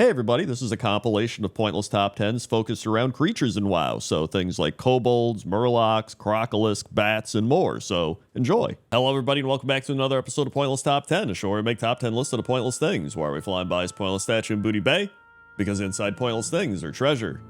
Hey everybody, this is a compilation of pointless top 10s focused around creatures in WoW, so things like Kobolds, Murlocs, Crocolisks, bats, and more, so enjoy. Hello everybody and welcome back to another episode of Pointless Top 10, a show where we make top 10 lists of pointless things, where we flying by as pointless statue in Booty Bay, because inside pointless things are treasure.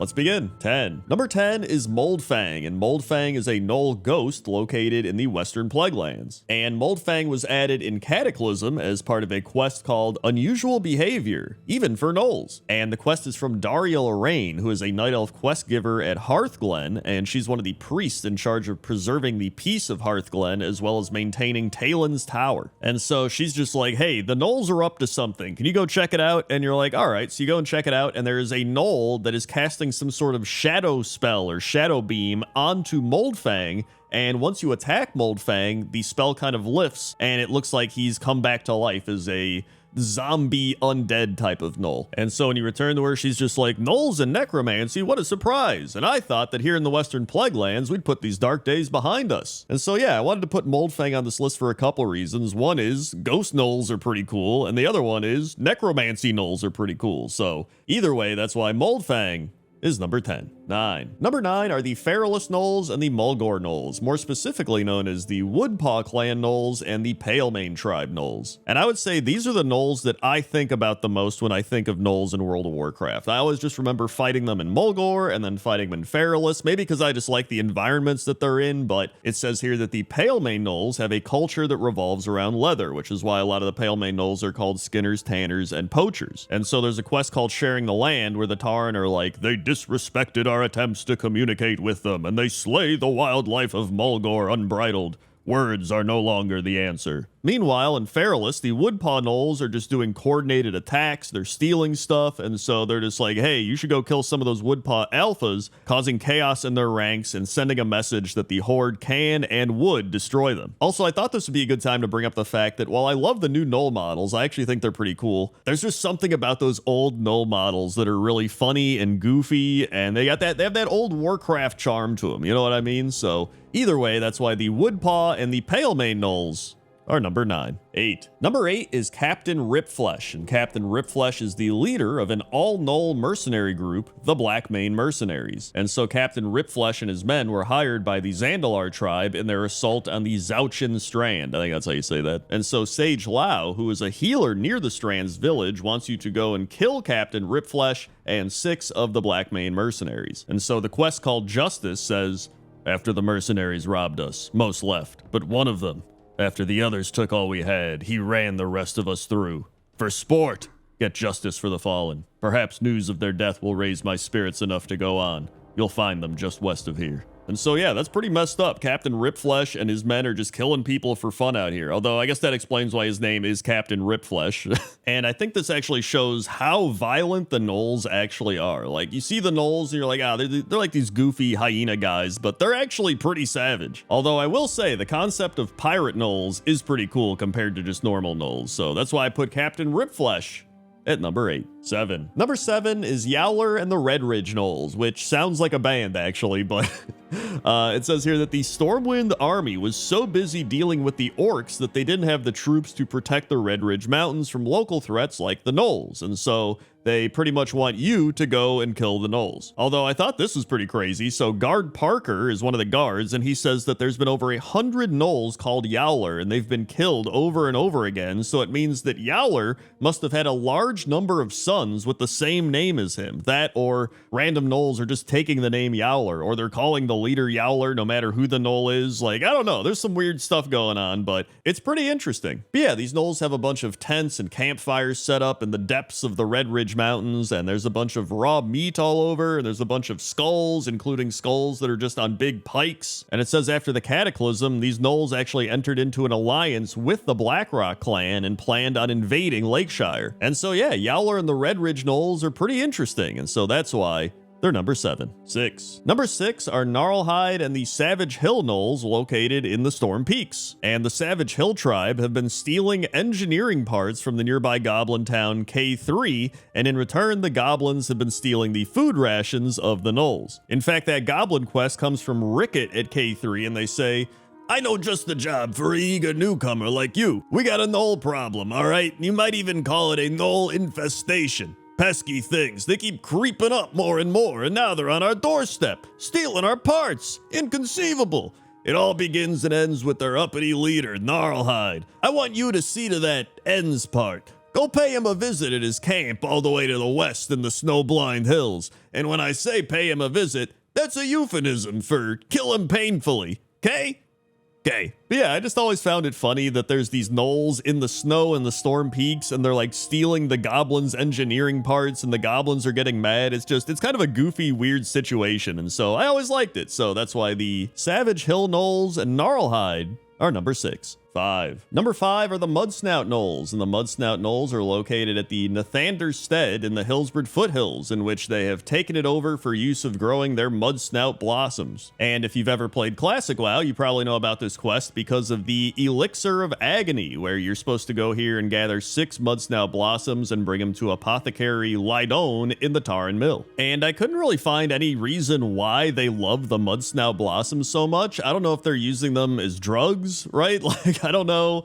Let's begin. 10. Number 10 is Moldfang, and Moldfang is a Gnoll ghost located in the Western Plaguelands. And Moldfang was added in Cataclysm as part of a quest called Unusual Behavior, even for Gnolls. And the quest is from Daria Lorraine, who is a Night Elf quest giver at Hearthglen, and she's one of the priests in charge of preserving the peace of Hearthglen as well as maintaining Talon's Tower. And so she's just like, hey, the Gnolls are up to something. Can you go check it out? And you're like, all right. So you go and check it out, and there is a Gnoll that is casting some sort of shadow spell or shadow beam onto Moldfang, and once you attack Moldfang, the spell kind of lifts and it looks like he's come back to life as a zombie undead type of Gnoll. And so when you return to her, she's just like, Gnolls and necromancy, what a surprise. And I thought that here in the Western Plaguelands, we'd put these dark days behind us. And so yeah, I wanted to put Moldfang on this list for a couple reasons. One is ghost Gnolls are pretty cool, and the other one is necromancy Gnolls are pretty cool. So either way, that's why Moldfang is number 10. 9. Number 9 are the Feralus Gnolls and the Mulgore Gnolls, more specifically known as the Woodpaw Clan Gnolls and the Palemane Tribe Gnolls. And I would say these are the Gnolls that I think about the most when I think of Gnolls in World of Warcraft. I always just remember fighting them in Mulgore and then fighting them in Feralus, maybe because I just like the environments that they're in, but it says here that the Palemane Gnolls have a culture that revolves around leather, which is why a lot of the Palemane Gnolls are called skinners, tanners, and poachers. And so there's a quest called Sharing the Land where the Tauren are like, they disrespected our attempts to communicate with them, and they slay the wildlife of Mulgore unbridled. Words are no longer the answer. Meanwhile, in Feralus, the Woodpaw Gnolls are just doing coordinated attacks, they're stealing stuff, and so they're just like, hey, you should go kill some of those Woodpaw Alphas, causing chaos in their ranks and sending a message that the Horde can and would destroy them. Also, I thought this would be a good time to bring up the fact that while I love the new Gnoll models, I actually think they're pretty cool, there's just something about those old Gnoll models that are really funny and goofy, and they have that old Warcraft charm to them, you know what I mean? So either way, that's why the Woodpaw and the Palemane Gnolls are number 9. 8. Number 8 is Captain Ripflesh, and Captain Ripflesh is the leader of an all-Gnoll mercenary group, the Blackmane Mercenaries. And so Captain Ripflesh and his men were hired by the Zandalar tribe in their assault on the Zouchin Strand. I think that's how you say that. And so Sage Lau, who is a healer near the Strand's village, wants you to go and kill Captain Ripflesh and 6 of the Blackmane Mercenaries. And so the quest called Justice says, after the mercenaries robbed us, most left, but one of them, after the others took all we had, he ran the rest of us through. For sport, get justice for the fallen. Perhaps news of their death will raise my spirits enough to go on. You'll find them just west of here. And so yeah, that's pretty messed up. Captain Ripflesh and his men are just killing people for fun out here. Although I guess that explains why his name is Captain Ripflesh. And I think this actually shows how violent the Gnolls actually are. Like, you see the Gnolls and you're like, they're like these goofy hyena guys, but they're actually pretty savage. Although I will say the concept of pirate Gnolls is pretty cool compared to just normal Gnolls. So that's why I put Captain Ripflesh at number 8. 7. Number 7 is Yowler and the Red Ridge Gnolls, which sounds like a band actually, but it says here that the Stormwind army was so busy dealing with the orcs that they didn't have the troops to protect the Red Ridge Mountains from local threats like the Gnolls, and so they pretty much want you to go and kill the Gnolls. Although I thought this was pretty crazy. So Guard Parker is one of the guards, and he says that there's been over 100 Gnolls called Yowler, and they've been killed over and over again. So it means that Yowler must have had a large number of sons with the same name as him. That or random Gnolls are just taking the name Yowler, or they're calling the leader Yowler no matter who the Gnoll is. Like, I don't know. There's some weird stuff going on, but it's pretty interesting. But yeah, these Gnolls have a bunch of tents and campfires set up in the depths of the Red Ridge Mountains, and there's a bunch of raw meat all over, and there's a bunch of skulls, including skulls that are just on big pikes. And it says after the Cataclysm, these Gnolls actually entered into an alliance with the Blackrock clan and planned on invading Lakeshire. And so yeah, Yowler and the Red Ridge Gnolls are pretty interesting, and so that's why they're number 7. 6. Number 6 are Gnarlhide and the Savage Hill Gnolls located in the Storm Peaks. And the Savage Hill tribe have been stealing engineering parts from the nearby goblin town K3, and in return, the goblins have been stealing the food rations of the Gnolls. In fact, that goblin quest comes from Rickett at K3, and they say, I know just the job for an eager newcomer like you. We got a Gnoll problem, all right? You might even call it a Gnoll infestation. Pesky things, they keep creeping up more and more, and now they're on our doorstep, stealing our parts. Inconceivable. It all begins and ends with their uppity leader, Gnarlhide. I want you to see to that ends part. Go pay him a visit at his camp all the way to the west in the snow-blind hills. And when I say pay him a visit, that's a euphemism for kill him painfully. 'Kay? Okay. But yeah, I just always found it funny that there's these gnolls in the snow and the storm peaks, and they're like stealing the goblins' engineering parts, and the goblins are getting mad. It's kind of a goofy, weird situation, and so I always liked it. So that's why the Savage Hill Gnolls and Gnarlhide are number 6. 5. Number 5 are the Mudsnout Gnolls, and the Mudsnout Gnolls are located at the Nathander Stead in the Hillsbred Foothills, in which they have taken it over for use of growing their Mudsnout blossoms. And if you've ever played Classic WoW, you probably know about this quest because of the Elixir of Agony, where you're supposed to go here and gather 6 Mudsnout blossoms and bring them to Apothecary Lydone in the Tarn Mill. And I couldn't really find any reason why they love the Mudsnout blossoms so much. I don't know if they're using them as drugs, right? Like, I don't know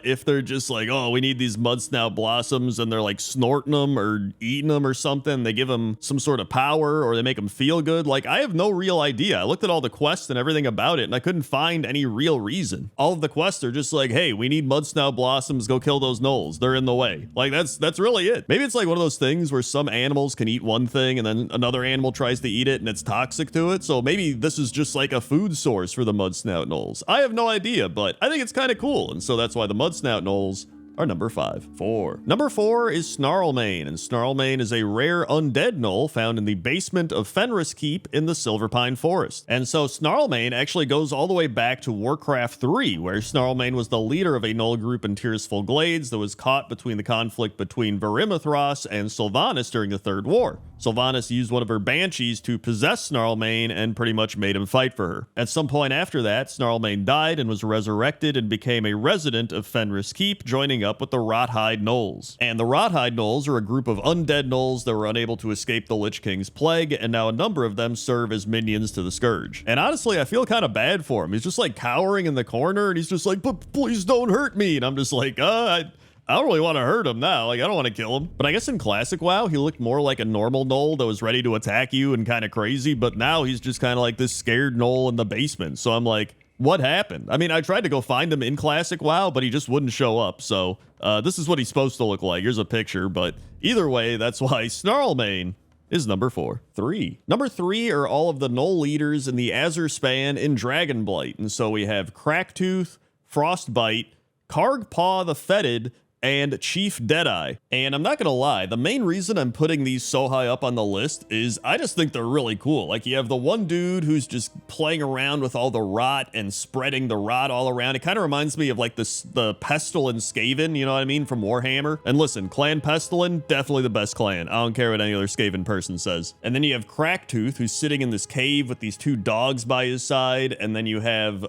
if they're just like, oh, we need these Mudsnout blossoms, and they're like snorting them or eating them or something. They give them some sort of power, or they make them feel good. Like, I have no real idea. I looked at all the quests and everything about it, and I couldn't find any real reason. All of the quests are just like, hey, we need Mudsnout blossoms. Go kill those gnolls. They're in the way. Like, that's really it. Maybe it's like one of those things where some animals can eat one thing, and then another animal tries to eat it, and it's toxic to it. So maybe this is just like a food source for the Mudsnout gnolls. I have no idea, but I think it's kind of cool, and so that's why the Mudsnout Gnolls are number 5. 4. Number 4 is Snarlmane, and Snarlmane is a rare undead gnoll found in the basement of Fenris Keep in the Silverpine Forest. And so Snarlmane actually goes all the way back to Warcraft 3, where Snarlmane was the leader of a gnoll group in Tearsful Glades that was caught between the conflict between Verimithros and Sylvanas during the Third War. Sylvanas used one of her banshees to possess Snarlmane and pretty much made him fight for her. At some point after that, Snarlmane died and was resurrected and became a resident of Fenris Keep, joining up with the Rothhide Gnolls. And the Rothhide Gnolls are a group of undead gnolls that were unable to escape the Lich King's plague, and now a number of them serve as minions to the Scourge. And honestly, I feel kind of bad for him. He's just like cowering in the corner, and he's just like, but please don't hurt me. And I'm just like, I don't really want to hurt him now. Like, I don't want to kill him. But I guess in Classic WoW, he looked more like a normal gnoll that was ready to attack you and kind of crazy. But now he's just kind of like this scared gnoll in the basement. So I'm like, what happened? I mean, I tried to go find him in Classic WoW, but he just wouldn't show up. So this is what he's supposed to look like. Here's a picture. But either way, that's why Snarlmane is number 4. 3. Number 3 are all of the gnoll leaders in the Azure Span in Dragonblight. And so we have Cracktooth, Frostbite, Kargpaw the Fetid, and Chief Deadeye. And I'm not gonna lie, the main reason I'm putting these so high up on the list is I just think they're really cool. Like, you have the one dude who's just playing around with all the rot and spreading the rot all around. It kind of reminds me of like the Pestle and Skaven, you know what I mean, from Warhammer. And listen, Clan Pestilin, definitely the best clan. I don't care what any other Skaven person says. And then you have Cracktooth, who's sitting in this cave with these 2 dogs by his side. And then you have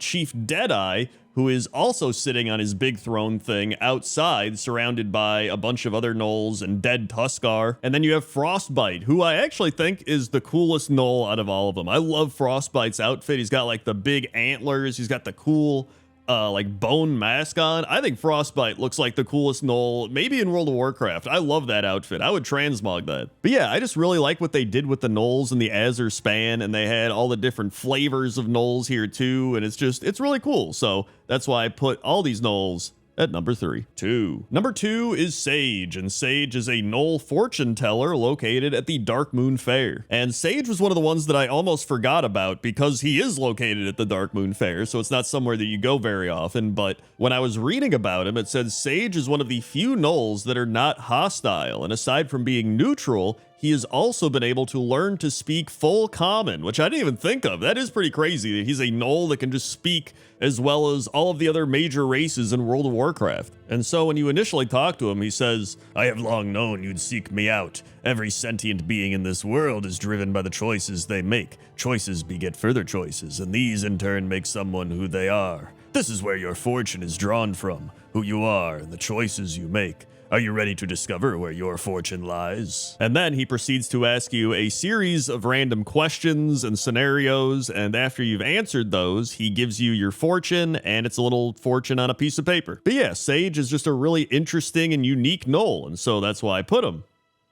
Chief Deadeye, who is also sitting on his big throne thing outside, surrounded by a bunch of other gnolls and dead Tuskar. And then you have Frostbite, who I actually think is the coolest gnoll out of all of them. I love Frostbite's outfit. He's got like the big antlers. He's got the cool like bone mask on. I think Frostbite looks like the coolest gnoll, maybe in World of Warcraft. I love that outfit. I would transmog that. But yeah, I just really like what they did with the gnolls in the Azure Span, and they had all the different flavors of gnolls here too, and it's really cool. So that's why I put all these gnolls at number 3. 2. Number 2 is Sage, and Sage is a gnoll fortune teller located at the Darkmoon Fair. And Sage was one of the ones that I almost forgot about because he is located at the Darkmoon Fair, so it's not somewhere that you go very often. But when I was reading about him, it said Sage is one of the few gnolls that are not hostile, and aside from being neutral, he has also been able to learn to speak full common, which I didn't even think of. That is pretty crazy that he's a gnoll that can just speak as well as all of the other major races in World of Warcraft. And so when you initially talk to him, he says, I have long known you'd seek me out. Every sentient being in this world is driven by the choices they make. Choices beget further choices, and these in turn make someone who they are. This is where your fortune is drawn from, who you are and the choices you make. Are you ready to discover where your fortune lies? And then he proceeds to ask you a series of random questions and scenarios, and after you've answered those, he gives you your fortune, and it's a little fortune on a piece of paper. But yeah, Sage is just a really interesting and unique gnoll, and so that's why I put him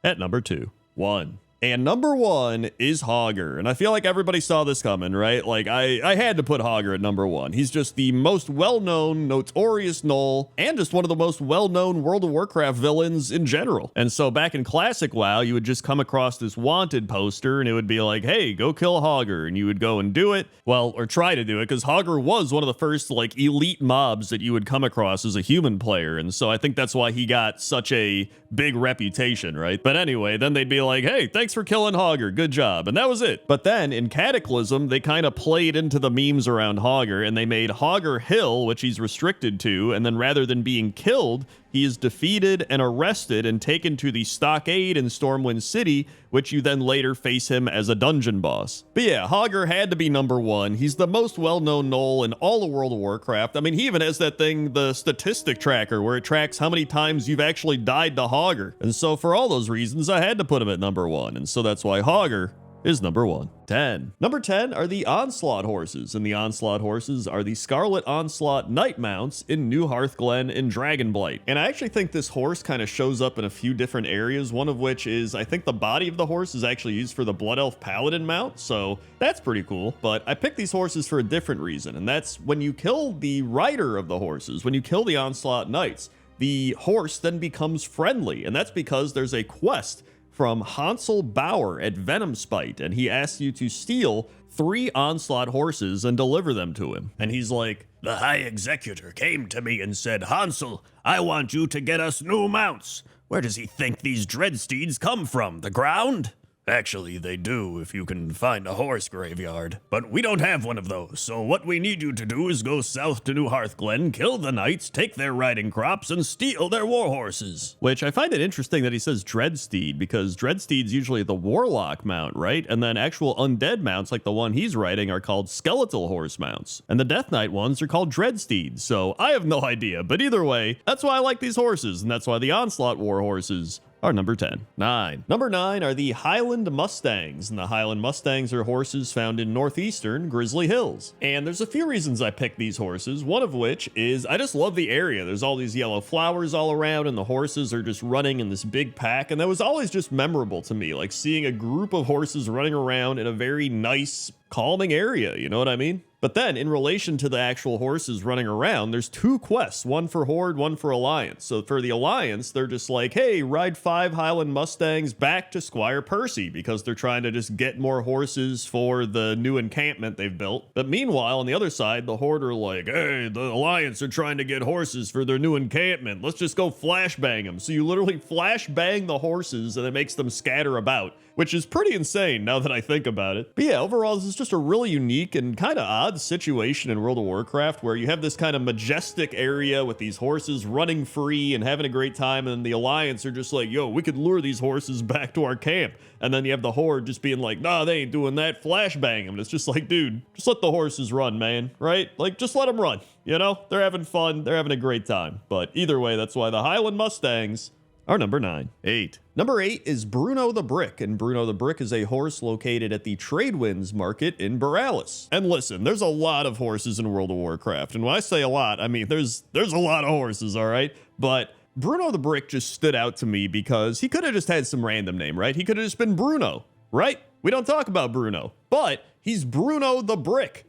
at number 2. 1. And number 1 is Hogger. And I feel like everybody saw this coming, right? Like, I had to put Hogger at number 1. He's just the most well-known, notorious Gnoll, and just one of the most well-known World of Warcraft villains in general. And so back in Classic WoW, you would just come across this wanted poster, and it would be like, hey, go kill Hogger. And you would go and do it. Well, or try to do it, because Hogger was one of the first, like, elite mobs that you would come across as a human player. And so I think that's why he got such a big reputation, right? But anyway, then they'd be like, hey, thanks for killing Hogger, good job. And that was it. But then in Cataclysm, they kind of played into the memes around Hogger, and they made Hogger Hill, which he's restricted to, and then rather than being killed, he is defeated and arrested and taken to the Stockade in Stormwind City, which you then later face him as a dungeon boss. But yeah, Hogger had to be number 1. He's the most well-known Gnoll in all of World of Warcraft. I mean, he even has that thing, the statistic tracker, where it tracks how many times you've actually died to Hogger. And so for all those reasons, I had to put him at number 1. And so that's why Hogger is number 1. 10. Number 10 are the Onslaught horses, and the Onslaught horses are the Scarlet Onslaught Knight mounts in New Hearthglen and Dragonblight. And I actually think this horse kind of shows up in a few different areas, one of which is, I think the body of the horse is actually used for the Blood Elf Paladin mount, so that's pretty cool. But I picked these horses for a different reason, and that's when you kill the rider of the horses, when you kill the Onslaught Knights, the horse then becomes friendly, and that's because there's a quest from Hansel Bauer at Venomspite, and he asks you to steal 3 Onslaught horses and deliver them to him. And he's like, the High Executor came to me and said, Hansel, I want you to get us new mounts. Where does he think these Dreadsteeds come from? The ground? Actually, they do if you can find a horse graveyard. But we don't have one of those, so what we need you to do is go south to New Hearthglen, kill the knights, take their riding crops, and steal their war horses. Which I find it interesting that he says Dreadsteed, because Dreadsteed's usually the Warlock mount, right? And then actual undead mounts like the one he's riding are called Skeletal horse mounts. And the Death Knight ones are called Dreadsteeds, so I have no idea. But either way, that's why I like these horses, and that's why the Onslaught war horses are number 10. 9. Number 9 are the Highland Mustangs, and the Highland Mustangs are horses found in northeastern Grizzly Hills. And there's a few reasons I picked these horses, one of which is I just love the area. There's all these yellow flowers all around, and the horses are just running in this big pack, and that was always just memorable to me, like seeing a group of horses running around in a very nice, calming area, you know what I mean? But then, in relation to the actual horses running around, there's 2 quests, one for Horde, one for Alliance. So for the Alliance, they're just like, hey, ride 5 Highland Mustangs back to Squire Percy, because they're trying to just get more horses for the new encampment they've built. But meanwhile, on the other side, the Horde are like, hey, the Alliance are trying to get horses for their new encampment. Let's just go flashbang them. So you literally flashbang the horses, and it makes them scatter about, which is pretty insane now that I think about it. But yeah, overall, this is just a really unique and kind of odd situation in World of Warcraft where you have this kind of majestic area with these horses running free and having a great time, and the Alliance are just like, yo, we could lure these horses back to our camp. And then you have the Horde just being like, nah, they ain't doing that, flashbang them. And it's just like, dude, just let the horses run, man, right? Like, just let them run, you know? They're having fun, they're having a great time. But either way, that's why the Highland Mustangs are number 9. 8. Number 8 is Bruno the Brick, and Bruno the Brick is a horse located at the Tradewinds Market in Borealis. And listen, there's a lot of horses in World of Warcraft, and when I say a lot, I mean there's a lot of horses, all right? But Bruno the Brick just stood out to me because he could have just had some random name, right? He could have just been Bruno, right? We don't talk about Bruno, but he's Bruno the Brick.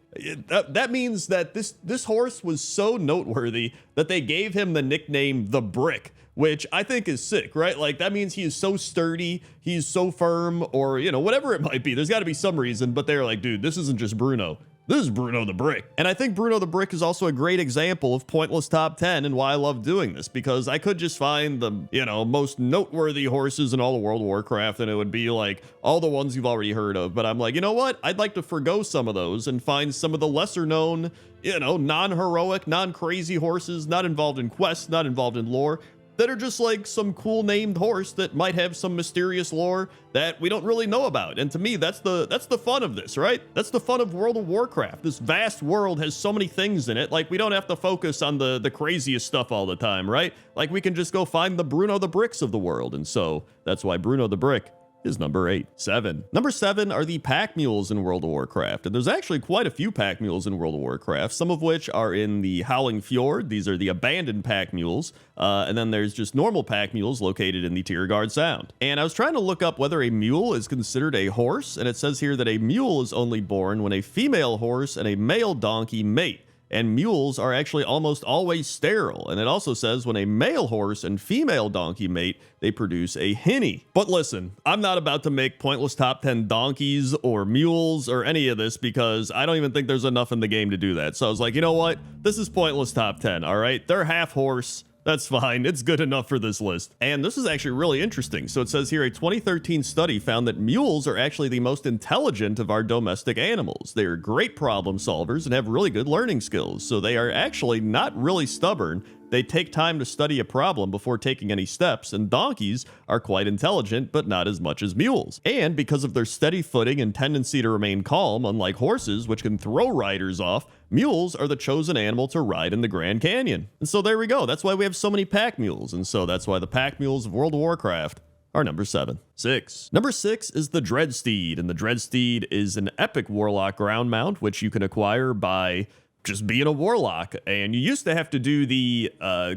That means that this horse was so noteworthy that they gave him the nickname the Brick, which I think is sick, right? Like, that means he is so sturdy, he's so firm, or, you know, whatever it might be. There's got to be some reason, but they're like, dude, this isn't just Bruno. This is Bruno the Brick. And I think Bruno the Brick is also a great example of pointless top 10 and why I love doing this, because I could just find the, you know, most noteworthy horses in all of World of Warcraft, and it would be like all the ones you've already heard of. But I'm like, you know what? I'd like to forgo some of those and find some of the lesser known, you know, non-heroic, non-crazy horses, not involved in quests, not involved in lore, that are just like some cool named horse that might have some mysterious lore that we don't really know about. And to me, that's the fun of this, right? That's the fun of World of Warcraft. This vast world has so many things in it. Like, we don't have to focus on the craziest stuff all the time, right? Like, we can just go find the Bruno the Bricks of the world. And so that's why Bruno the Brick is number 8. 7. Number 7 are the pack mules in World of Warcraft, and there's actually quite a few pack mules in World of Warcraft, some of which are in the Howling Fjord. These are the abandoned pack mules, and then there's just normal pack mules located in the Tiergard Sound. And I was trying to look up whether a mule is considered a horse, and it says here that a mule is only born when a female horse and a male donkey mate. And mules are actually almost always sterile. And it also says when a male horse and female donkey mate, they produce a hinny. But listen, I'm not about to make pointless top 10 donkeys or mules or any of this because I don't even think there's enough in the game to do that. So I was like, you know what? This is pointless top 10, all right? They're half horse. That's fine. It's good enough for this list. And this is actually really interesting. So it says here a 2013 study found that mules are actually the most intelligent of our domestic animals. They are great problem solvers and have really good learning skills. So they are actually not really stubborn. They take time to study a problem before taking any steps, and donkeys are quite intelligent, but not as much as mules. And because of their steady footing and tendency to remain calm, unlike horses, which can throw riders off, mules are the chosen animal to ride in the Grand Canyon. And so there we go. That's why we have so many pack mules, and so that's why the pack mules of World of Warcraft are number 7. 6. Number 6 is the Dreadsteed, and the Dreadsteed is an epic warlock ground mount, which you can acquire by just being a warlock. And you used to have to do the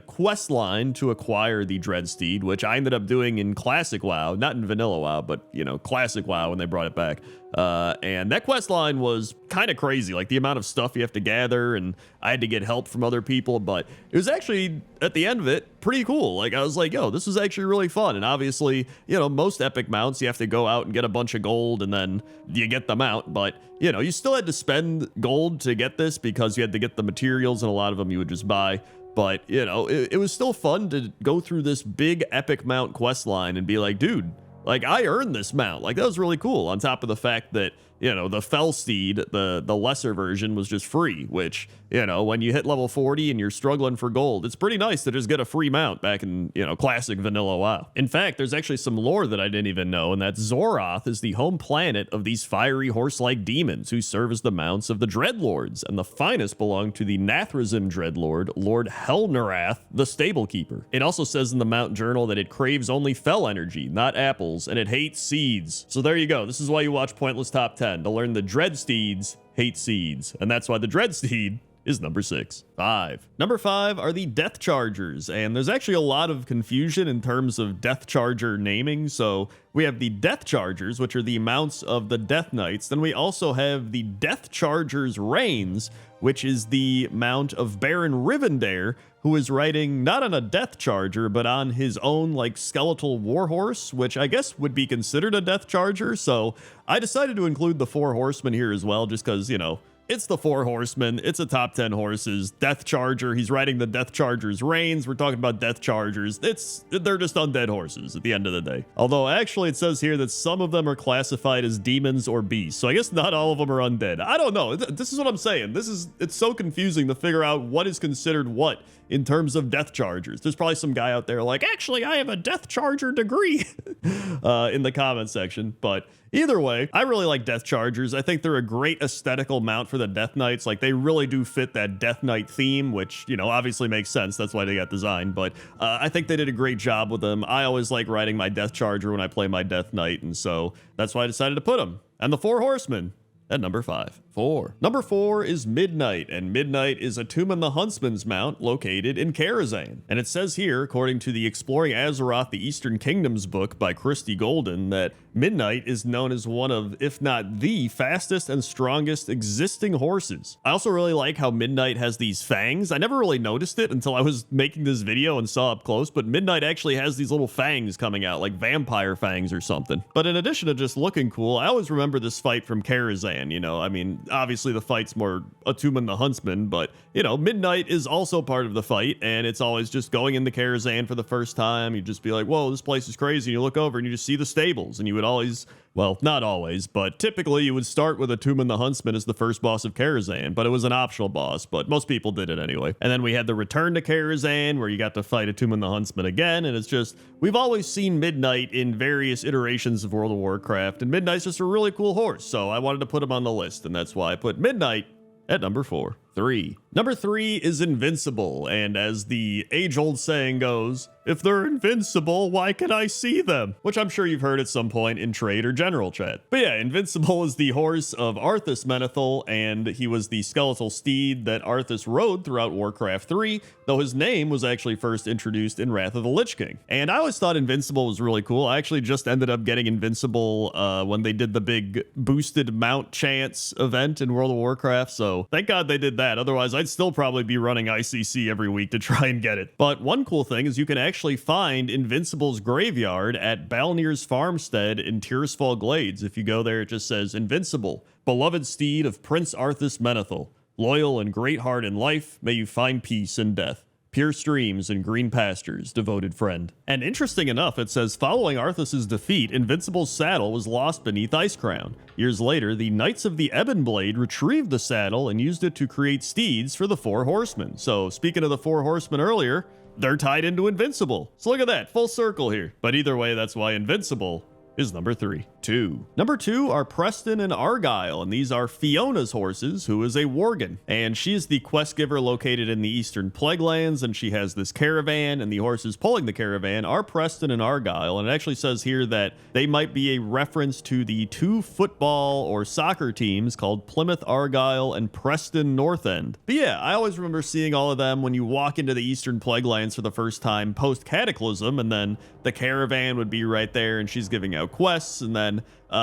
quest line to acquire the Dreadsteed, which I ended up doing in Classic WoW, not in Vanilla WoW, but, you know, Classic WoW when they brought it back. And that quest line was kind of crazy, like the amount of stuff you have to gather, and I had to get help from other people, but it was actually, at the end of it, pretty cool. Like, I was like, yo, this was actually really fun. And obviously, you know, most epic mounts, you have to go out and get a bunch of gold, and then you get the mount, but, you know, you still had to spend gold to get this because you had to get the materials, and a lot of them you would just buy. But, you know, it was still fun to go through this big epic mount quest line and be like, dude, like, I earned this mount. Like, that was really cool. On top of the fact that, you know, the Felsteed, the lesser version, was just free, which, you know, when you hit level 40 and you're struggling for gold, it's pretty nice to just get a free mount back in, you know, classic vanilla WoW. In fact, there's actually some lore that I didn't even know, and that Zoroth is the home planet of these fiery horse-like demons who serve as the mounts of the Dreadlords, and the finest belong to the Nathrazim Dreadlord, Lord Helnarath, the Stable Keeper. It also says in the mount journal that it craves only fel energy, not apples, and it hates seeds. So there you go. This is why you watch Pointless Top 10, to learn the Dreadsteeds hate seeds, and that's why the Dreadsteed is number 6. 5. Number 5 are the Death Chargers, and there's actually a lot of confusion in terms of Death Charger naming. So we have the Death Chargers, which are the mounts of the Death Knights. Then we also have the Death Chargers Reigns, which is the mount of Baron Rivendare, who is riding not on a Death Charger, but on his own, like, skeletal warhorse, which I guess would be considered a Death Charger. So I decided to include the 4 horsemen here as well, just because, you know, it's the 4 horsemen. It's a top 10 horses. Death Charger. He's riding the Death Charger's reins. We're talking about Death Chargers. They're just undead horses at the end of the day. Although actually it says here that some of them are classified as demons or beasts. So I guess not all of them are undead. I don't know. This is what I'm saying. It's so confusing to figure out what is considered what in terms of Death Chargers. There's probably some guy out there like, actually, I have a Death Charger degree in the comment section. But either way, I really like Death Chargers. I think they're a great aesthetical mount for the Death Knights. Like, they really do fit that Death Knight theme, which, you know, obviously makes sense. That's why they got designed. But I think they did a great job with them. I always like riding my Death Charger when I play my Death Knight, and so that's why I decided to put them. And the 4 horsemen at number 5. 4. Number 4 is Midnight, and Midnight is a Tumen the Huntsman's mount located in Karazhan. And it says here, according to the Exploring Azeroth, the Eastern Kingdoms book by Christy Golden, that Midnight is known as one of, if not the fastest and strongest existing horses. I also really like how Midnight has these fangs. I never really noticed it until I was making this video and saw up close, but Midnight actually has these little fangs coming out, like vampire fangs or something. But in addition to just looking cool, I always remember this fight from Karazhan, you know, I mean, obviously the fight's more Atumen the Huntsman, but, you know, Midnight is also part of the fight, and it's always just going into Karazhan for the first time. You'd just be like, whoa, this place is crazy, and you look over and you just see the stables, and you would always, well, not always, but typically you would start with Atumen the Huntsman as the first boss of Karazhan, but it was an optional boss, but most people did it anyway. And then we had the Return to Karazhan, where you got to fight Atumen the Huntsman again, and it's just, we've always seen Midnight in various iterations of World of Warcraft, and Midnight's just a really cool horse, so I wanted to put him on the list, and that's why I put Midnight at number 4. 3. Number 3 is invincible, and as the age-old saying goes, if they're invincible, why can I see them? Which I'm sure you've heard at some point in trade or general chat. But yeah, Invincible is the horse of Arthas Menethil, and he was the skeletal steed that Arthas rode throughout Warcraft 3, though his name was actually first introduced in Wrath of the Lich King. And I always thought Invincible was really cool. I actually just ended up getting Invincible when they did the big boosted mount chance event in World of Warcraft, so thank God they did that. Otherwise, I'd still probably be running ICC every week to try and get it. But one cool thing is you can actually find Invincible's graveyard at Balnir's farmstead in Tirisfal Glades. If you go there, it just says, Invincible, beloved steed of Prince Arthas Menethil, loyal and great heart in life, may you find peace in death. Pure streams and green pastures, devoted friend. And interesting enough, it says, following Arthas' defeat, Invincible's saddle was lost beneath Icecrown. Years later, the Knights of the Ebon Blade retrieved the saddle and used it to create steeds for the Four Horsemen. So, speaking of the Four Horsemen earlier, they're tied into Invincible. So look at that, full circle here. But either way, that's why Invincible is number 3. 2. Number 2 are Preston and Argyle, and these are Fiona's horses, who is a Worgen. And she is the quest giver located in the Eastern Plaguelands, and she has this caravan, and the horses pulling the caravan are Preston and Argyle. And it actually says here that they might be a reference to the 2 football or soccer teams called Plymouth Argyle and Preston North End. But yeah, I always remember seeing all of them when you walk into the Eastern Plaguelands for the first time post-Cataclysm, and then the caravan would be right there, and she's giving out quests, and then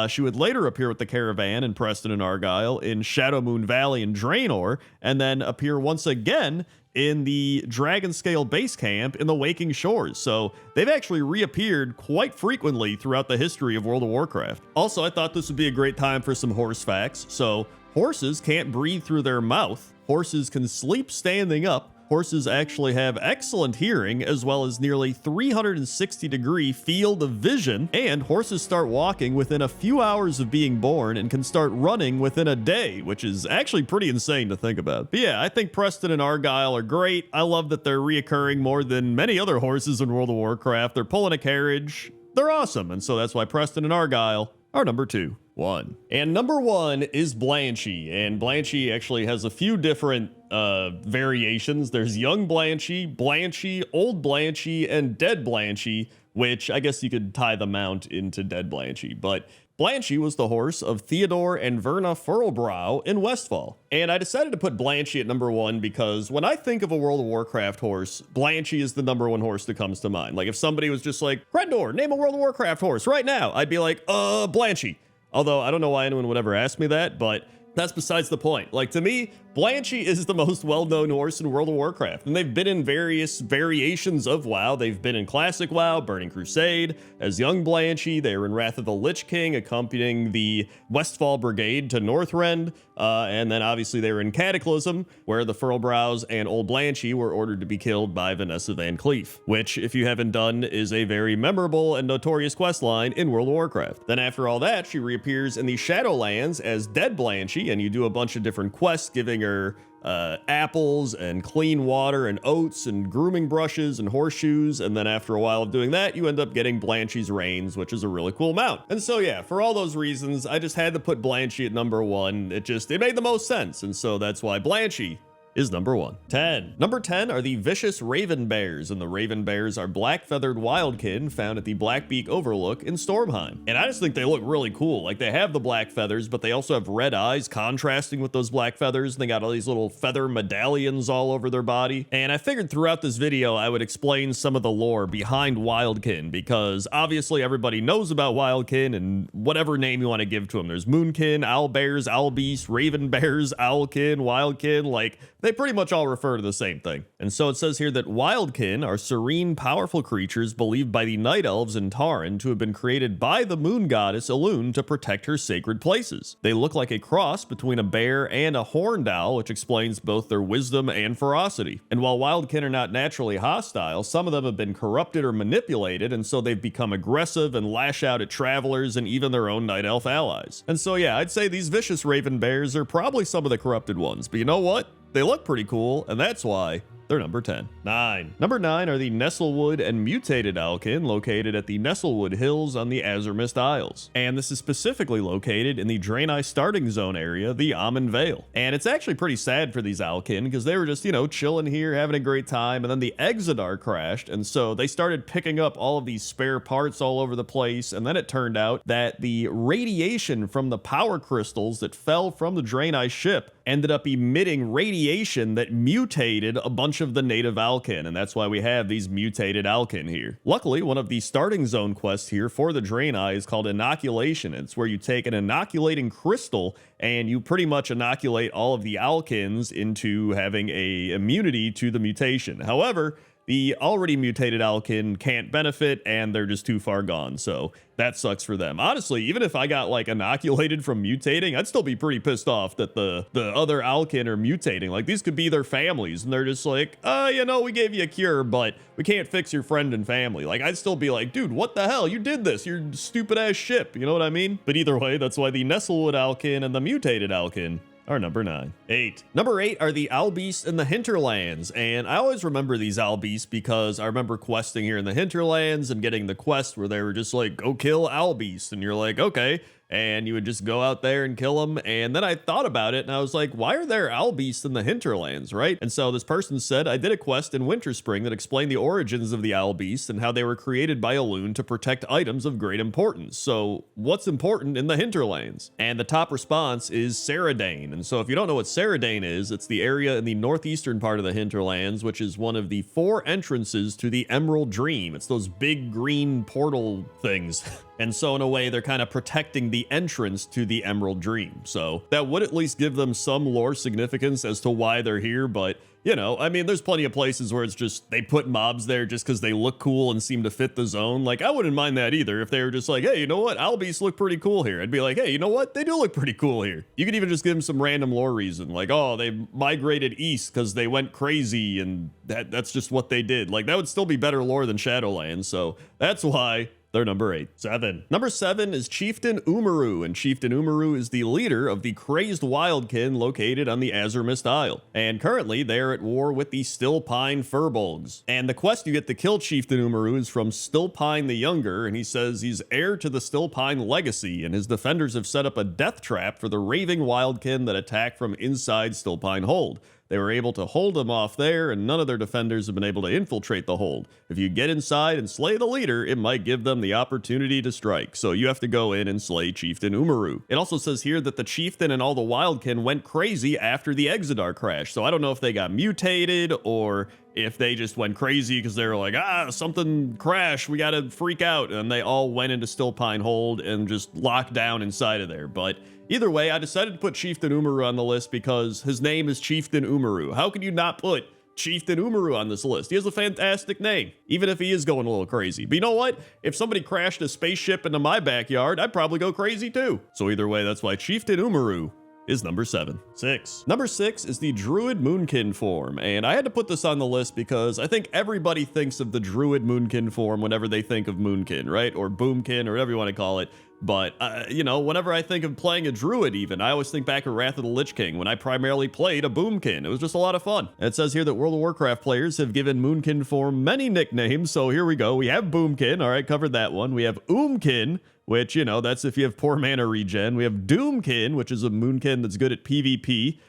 she would later appear with the caravan in Preston and Argyle in Shadowmoon Valley and Draenor, and then appear once again in the Dragonscale base camp in the Waking Shores. So they've actually reappeared quite frequently throughout the history of World of Warcraft. Also, I thought this would be a great time for some horse facts. So horses can't breathe through their mouth. Horses can sleep standing up. Horses actually have excellent hearing, as well as nearly 360-degree field of vision, and horses start walking within a few hours of being born and can start running within a day, which is actually pretty insane to think about. But yeah, I think Preston and Argyle are great. I love that they're reoccurring more than many other horses in World of Warcraft. They're pulling a carriage. They're awesome, and so that's why Preston and Argyle are number 2. 1. And number 1 is Blanchy, and Blanchy actually has a few different variations. There's Young Blanchy, Blanchy, Old Blanchy, and Dead Blanchy, which I guess you could tie the mount into Dead Blanchy, but Blanchy was the horse of Theodore and Verna Furlbrow in Westfall. And I decided to put Blanchy at number 1 because when I think of a World of Warcraft horse, Blanchy is the number 1 horse that comes to mind. Like if somebody was just like, Crendor, name a World of Warcraft horse right now, I'd be like, Blanchy. Although I don't know why anyone would ever ask me that, but that's besides the point. Like, to me, Blanchy is the most well-known horse in World of Warcraft, and they've been in various variations of WoW. They've been in Classic WoW, Burning Crusade, as Young Blanchy. They were in Wrath of the Lich King, accompanying the Westfall Brigade to Northrend, and then obviously they were in Cataclysm, where the Furlbrows and Old Blanchy were ordered to be killed by Vanessa Van Cleef, which, if you haven't done, is a very memorable and notorious questline in World of Warcraft. Then after all that, she reappears in the Shadowlands as Dead Blanchy, and you do a bunch of different quests, giving her apples and clean water and oats and grooming brushes and horseshoes, and then after a while of doing that, you end up getting Blanchy's Reins, which is a really cool mount. And so yeah, for all those reasons, I just had to put Blanchy at number 1. It made the most sense, and so that's why Blanchy is number 1. 10. Number 10 are the Vicious Raven Bears, and the Raven Bears are black-feathered wildkin found at the Blackbeak Overlook in Stormheim. And I just think they look really cool. Like, they have the black feathers, but they also have red eyes contrasting with those black feathers, and they got all these little feather medallions all over their body. And I figured throughout this video I would explain some of the lore behind wildkin, because obviously everybody knows about wildkin and whatever name you want to give to them. There's moonkin, owlbears, owlbeasts, raven bears, owlkin, wildkin, like they pretty much all refer to the same thing. And so it says here that wildkin are serene, powerful creatures believed by the night elves in Tarn to have been created by the moon goddess Elune to protect her sacred places. They look like a cross between a bear and a horned owl, which explains both their wisdom and ferocity. And while wildkin are not naturally hostile, some of them have been corrupted or manipulated, and so they've become aggressive and lash out at travelers and even their own night elf allies. And so yeah, I'd say these vicious raven bears are probably some of the corrupted ones, but you know what? They look pretty cool, and that's why They're number 10. 9. Number 9 are the Nestlewood and Mutated Alkin, located at the Nestlewood Hills on the Azuremist Isles. And this is specifically located in the Draenei starting zone area, the Amon Vale. And it's actually pretty sad for these Alkin, because they were just, you know, chilling here, having a great time, and then the Exodar crashed, and so they started picking up all of these spare parts all over the place, and then it turned out that the radiation from the power crystals that fell from the Draenei ship ended up emitting radiation that mutated a bunch of the native Alkin, and that's why we have these mutated Alkin here. Luckily, one of the starting zone quests here for the Draenei is called Inoculation. It's where you take an inoculating crystal and you pretty much inoculate all of the Alkins into having a immunity to the mutation. However, the already mutated Alkin can't benefit, and they're just too far gone, so that sucks for them. Honestly, even if I got like inoculated from mutating, I'd still be pretty pissed off that the other Alkin are mutating. Like, these could be their families, and they're just like, you know, we gave you a cure, but we can't fix your friend and family. Like, I'd still be like, dude, what the hell? You did this. Your stupid ass ship. You know what I mean? But either way, that's why the Nestlewood Alkin and the mutated Alkin are number 9. 8. Number 8 are the Owlbeasts in the Hinterlands, and I always remember these Owlbeasts because I remember questing here in the Hinterlands and getting the quest where they were just like, go kill Owlbeasts, and you're like, okay, and you would just go out there and kill them. And then I thought about it and I was like, why are there Owlbeasts in the Hinterlands, right? And so this person said, I did a quest in Winterspring that explained the origins of the Owlbeasts and how they were created by Elune to protect items of great importance. So what's important in the Hinterlands? And the top response is Ceridane. And so if you don't know what Ceridane is, it's the area in the northeastern part of the Hinterlands, which is one of the 4 entrances to the Emerald Dream. It's those big green portal things. And so in a way, they're kind of protecting the entrance to the Emerald Dream. So that would at least give them some lore significance as to why they're here. But, you know, I mean, there's plenty of places where it's just they put mobs there just because they look cool and seem to fit the zone. Like, I wouldn't mind that either if they were just like, hey, you know what? Owlbeasts look pretty cool here. I'd be like, hey, you know what? They do look pretty cool here. You could even just give them some random lore reason. Like, oh, they migrated east because they went crazy and that's just what they did. Like, that would still be better lore than Shadowlands. So that's why they're number 8. 7. Number 7 is Chieftain Umaru, and Chieftain Umaru is the leader of the crazed wildkin located on the Azuremist Isle. And currently, they are at war with the Stillpine Furbolgs. And the quest you get to kill Chieftain Umaru is from Stillpine the Younger, and he says he's heir to the Stillpine legacy, and his defenders have set up a death trap for the raving wildkin that attack from inside Stillpine Hold. They were able to hold them off there, and none of their defenders have been able to infiltrate the hold. If you get inside and slay the leader, it might give them the opportunity to strike. So you have to go in and slay Chieftain Umaru. It also says here that the chieftain and all the wildkin went crazy after the Exodar crash. So I don't know if they got mutated or if they just went crazy because they were like, something crashed, we gotta freak out. And they all went into Stillpine Hold and just locked down inside of there. But either way, I decided to put Chieftain Umaru on the list because his name is Chieftain Umaru. How can you not put Chieftain Umaru on this list? He has a fantastic name, even if he is going a little crazy. But you know what? If somebody crashed a spaceship into my backyard, I'd probably go crazy too. So either way, that's why Chieftain Umaru is number 7. 6. Number 6 is the Druid Moonkin form, and I had to put this on the list because I think everybody thinks of the Druid Moonkin form whenever they think of Moonkin, right? Or Boomkin, or whatever you want to call it. But, you know, whenever I think of playing a Druid even, I always think back of Wrath of the Lich King when I primarily played a Boomkin. It was just a lot of fun. And it says here that World of Warcraft players have given Moonkin form many nicknames, so here we go. We have Boomkin, all right, covered that one. We have Oomkin, which, you know, that's if you have poor mana regen. We have Doomkin, which is a Moonkin that's good at PvP.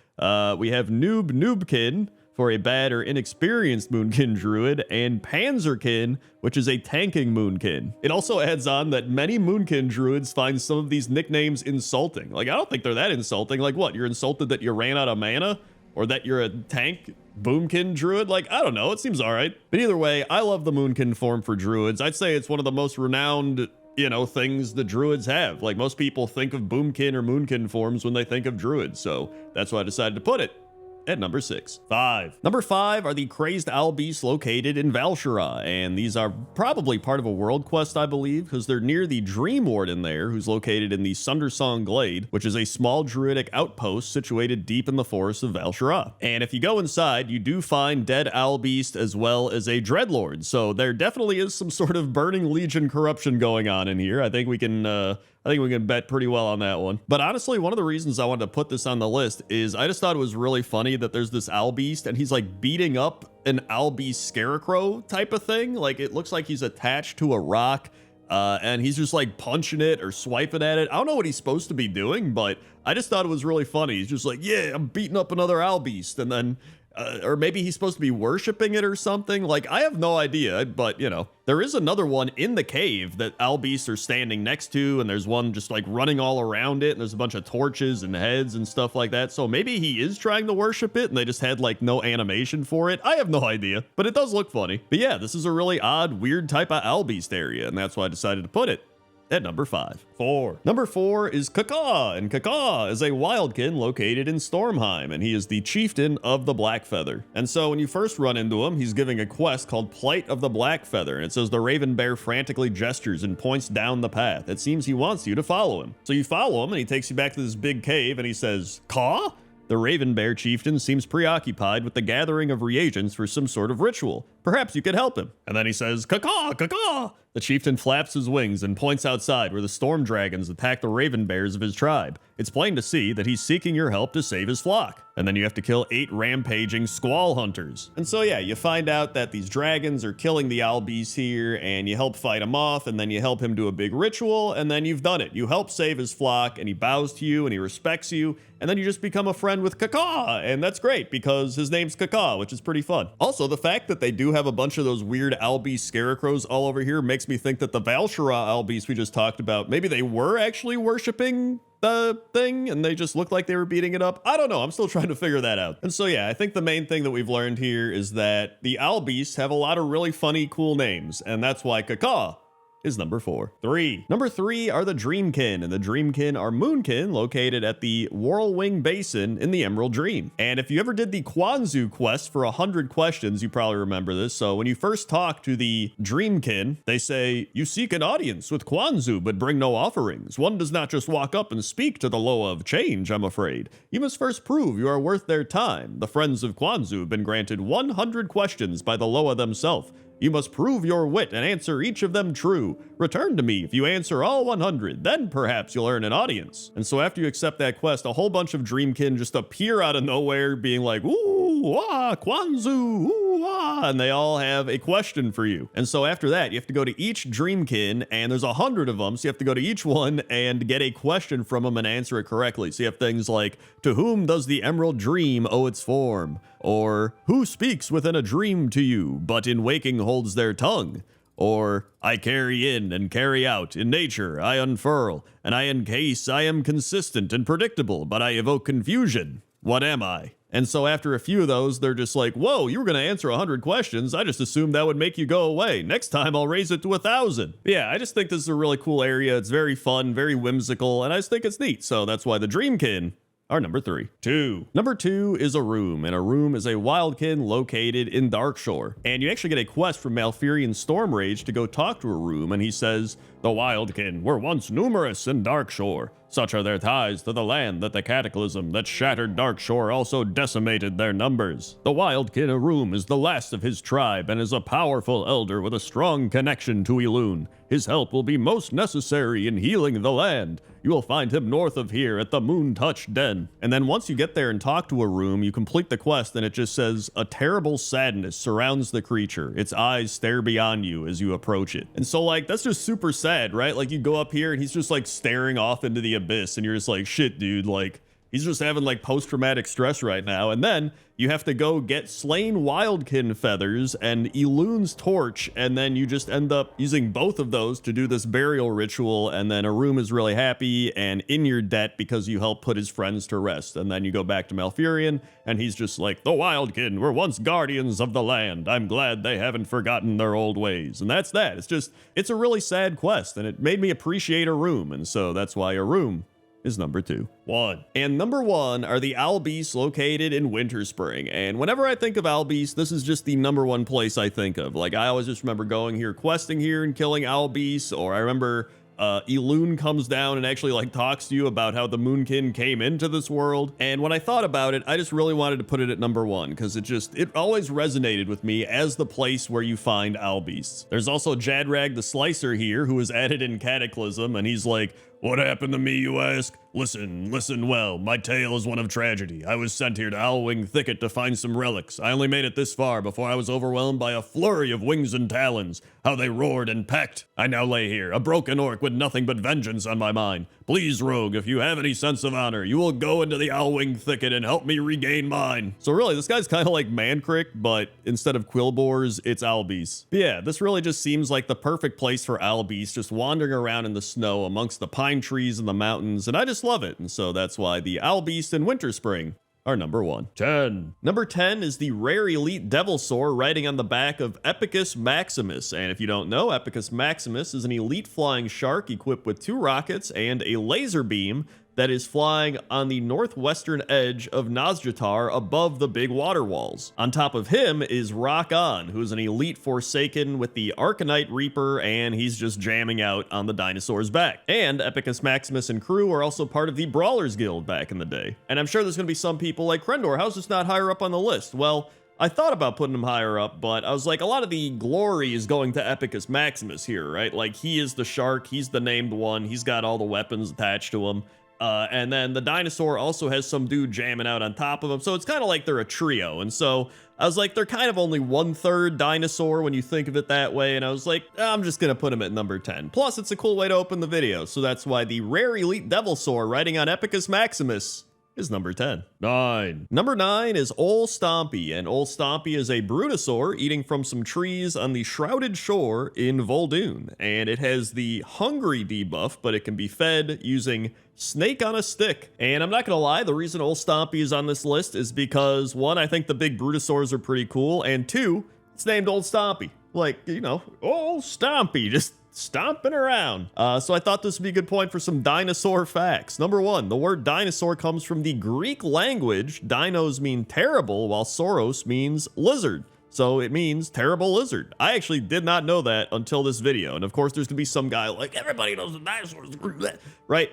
We have Noobkin for a bad or inexperienced Moonkin Druid, and Panzerkin, which is a tanking Moonkin. It also adds on that many Moonkin Druids find some of these nicknames insulting. Like, I don't think they're that insulting. Like, what, you're insulted that you ran out of mana? Or that you're a tank Boomkin Druid? Like, I don't know, it seems alright. But either way, I love the Moonkin form for Druids. I'd say it's one of the most renowned, you know, things the Druids have. Like, most people think of Boomkin or Moonkin forms when they think of Druids, so that's why I decided to put it at number 6. 5. Number 5 are the crazed Owlbeasts located in Val'sharah, and these are probably part of a world quest, I believe, because they're near the Dream Warden there, who's located in the Sundersong Glade, which is a small druidic outpost situated deep in the forests of Val'sharah. And if you go inside, you do find dead Owlbeast as well as a Dreadlord, so there definitely is some sort of Burning Legion corruption going on in here. I think we can I think we can bet pretty well on that one. But honestly, one of the reasons I wanted to put this on the list is I just thought it was really funny that there's this Owlbeast and he's like beating up an Owlbeast scarecrow type of thing. Like it looks like he's attached to a rock and he's just like punching it or swiping at it. I don't know what he's supposed to be doing, but I just thought it was really funny. He's just like, yeah, I'm beating up another Owlbeast. And then or maybe he's supposed to be worshiping it or something. Like, I have no idea, but, you know, there is another one in the cave that Owlbeasts are standing next to, and there's one just, like, running all around it, and there's a bunch of torches and heads and stuff like that. So maybe he is trying to worship it, and they just had, like, no animation for it. I have no idea, but it does look funny. But yeah, this is a really odd, weird type of Owlbeast area, and that's why I decided to put it at number 5. Number 4 is Cacaw, and Cacaw is a wildkin located in Stormheim, and he is the chieftain of the Blackfeather. And so when you first run into him, he's giving a quest called Plight of the Blackfeather, and it says the Raven Bear frantically gestures and points down the path. It seems he wants you to follow him. So you follow him, and he takes you back to this big cave, and he says, Caw? The Raven Bear chieftain seems preoccupied with the gathering of reagents for some sort of ritual. Perhaps you could help him. And then he says, Cacaw, Cacaw! The chieftain flaps his wings and points outside where the storm dragons attack the raven bears of his tribe. It's plain to see that he's seeking your help to save his flock. And then you have to kill 8 rampaging squall hunters. And so yeah, you find out that these dragons are killing the Owlbeasts here, and you help fight him off, and then you help him do a big ritual, and then you've done it. You help save his flock, and he bows to you, and he respects you, and then you just become a friend with Cacaw, and that's great because his name's Cacaw, which is pretty fun. Also, the fact that they do have a bunch of those weird Owlbeast scarecrows all over here makes me think that the Val'sharah Owlbeast we just talked about, maybe they were actually worshiping the thing and they just looked like they were beating it up. I don't know. I'm still trying to figure that out. And so yeah, I think the main thing that we've learned here is that the Owlbeasts have a lot of really funny, cool names, and that's why Cacaw is number 4. Number 3 are the Dreamkin, and the Dreamkin are moonkin located at the Whirlwing Basin in the Emerald Dream. And if you ever did the Quanzu quest for 100 questions, you probably remember this. So when you first talk to the Dreamkin, they say, you seek an audience with Quanzu, but bring no offerings. One does not just walk up and speak to the Loa of Change, I'm afraid. You must first prove you are worth their time. The friends of Quanzu have been granted 100 questions by the Loa themselves. You must prove your wit and answer each of them true. Return to me if you answer all 100, then perhaps you'll earn an audience. And so after you accept that quest, a whole bunch of Dreamkin just appear out of nowhere being like, ooh, ah, Quanzu, ooh, ah, and they all have a question for you. And so after that, you have to go to each Dreamkin, and there's 100 of them, so you have to go to each one and get a question from them and answer it correctly. So you have things like, to whom does the Emerald Dream owe its form? Or, who speaks within a dream to you, but in waking holds their tongue? Or, I carry in and carry out, in nature I unfurl, and I encase I am consistent and predictable, but I evoke confusion. What am I? And so after a few of those, they're just like, whoa, you were going to answer 100 questions. I just assumed that would make you go away. Next time I'll raise it to 1,000. Yeah, I just think this is a really cool area. It's very fun, very whimsical, and I just think it's neat. So that's why the Dreamkin are number 3. Number 2 is a room, and a room is a wildkin located in Darkshore. And you actually get a quest from Malfurion Stormrage to go talk to a room, and he says, the wildkin were once numerous in Darkshore. Such are their ties to the land that the cataclysm that shattered Darkshore also decimated their numbers. The wildkin Arum is the last of his tribe and is a powerful elder with a strong connection to Elune. His help will be most necessary in healing the land. You will find him north of here at the Moon Touch Den. And then once you get there and talk to Arum, you complete the quest and it just says, a terrible sadness surrounds the creature. Its eyes stare beyond you as you approach it. And so like, that's just super sad, right? Like you go up here and he's just like staring off into the abyss and you're just like, shit, dude, like he's just having like post-traumatic stress right now. And then you have to go get slain wildkin feathers and Elune's torch, and then you just end up using both of those to do this burial ritual, and then Arum is really happy and in your debt because you helped put his friends to rest. And then you go back to Malfurion and he's just like, the wildkin were once guardians of the land. I'm glad they haven't forgotten their old ways. And that's that. It's a really sad quest, and it made me appreciate Arum, and so that's why Arum is number 2. And number 1 are the Owlbeasts located in Winterspring. And whenever I think of Owlbeasts, this is just the number 1 place I think of. Like, I always just remember going here, questing here and killing Owlbeasts, or I remember Elune comes down and actually like talks to you about how the Moonkin came into this world. And when I thought about it, I just really wanted to put it at number 1 because it always resonated with me as the place where you find Owlbeasts. There's also Jadrag the Slicer here, who was added in Cataclysm, and he's like, "What happened to me, you ask? Listen well. My tale is one of tragedy. I was sent here to Owlwing Thicket to find some relics. I only made it this far before I was overwhelmed by a flurry of wings and talons. How they roared and pecked. I now lay here, a broken orc with nothing but vengeance on my mind. Please, rogue, if you have any sense of honor, you will go into the Owlwing Thicket and help me regain mine." So really, this guy's kind of like Mancrick, but instead of Quilboars, it's Owlbeasts. But yeah, this really just seems like the perfect place for Owlbeasts, just wandering around in the snow amongst the pine trees and the mountains, and I just love it. And so that's why the Owlbeast in Winter Spring are number 1. 10. Number 10 is the rare elite Devilsaur riding on the back of Epicus Maximus. And if you don't know, Epicus Maximus is an elite flying shark equipped with 2 rockets and a laser beam that is flying on the northwestern edge of Nazjatar above the big water walls. On top of him is Rock-On, who's an elite Forsaken with the Arcanite Reaper, and he's just jamming out on the dinosaur's back. And Epicus Maximus and crew are also part of the Brawlers Guild back in the day. And I'm sure there's going to be some people like, Crendor, how's this not higher up on the list? Well, I thought about putting him higher up, but I was like, a lot of the glory is going to Epicus Maximus here, right? Like, he is the shark, he's the named one, he's got all the weapons attached to him. And then the dinosaur also has some dude jamming out on top of him. So it's kind of like they're a trio. And so I was like, they're kind of only 1/3 dinosaur when you think of it that way. And I was like, I'm just going to put him at number 10. Plus, it's a cool way to open the video. So that's why the rare elite Devilsaur riding on Epicus Maximus is number 10. 9. Number 9 is Ol Stompy, and Ol Stompy is a Brutosaur eating from some trees on the Shrouded Shore in Vol'dun, and it has the Hungry debuff, but it can be fed using Snake on a Stick. And I'm not gonna lie, the reason Ol Stompy is on this list is because, 1, I think the big Brutosaurs are pretty cool, and 2, it's named Ol Stompy. Like, you know, Ol Stompy, just stomping around. So I thought this would be a good point for some dinosaur facts. Number 1, the word dinosaur comes from the Greek language. Dinos mean terrible, while sauros means lizard. So it means terrible lizard. I actually did not know that until this video. And of course, there's gonna be some guy like, everybody knows the dinosaurs, right?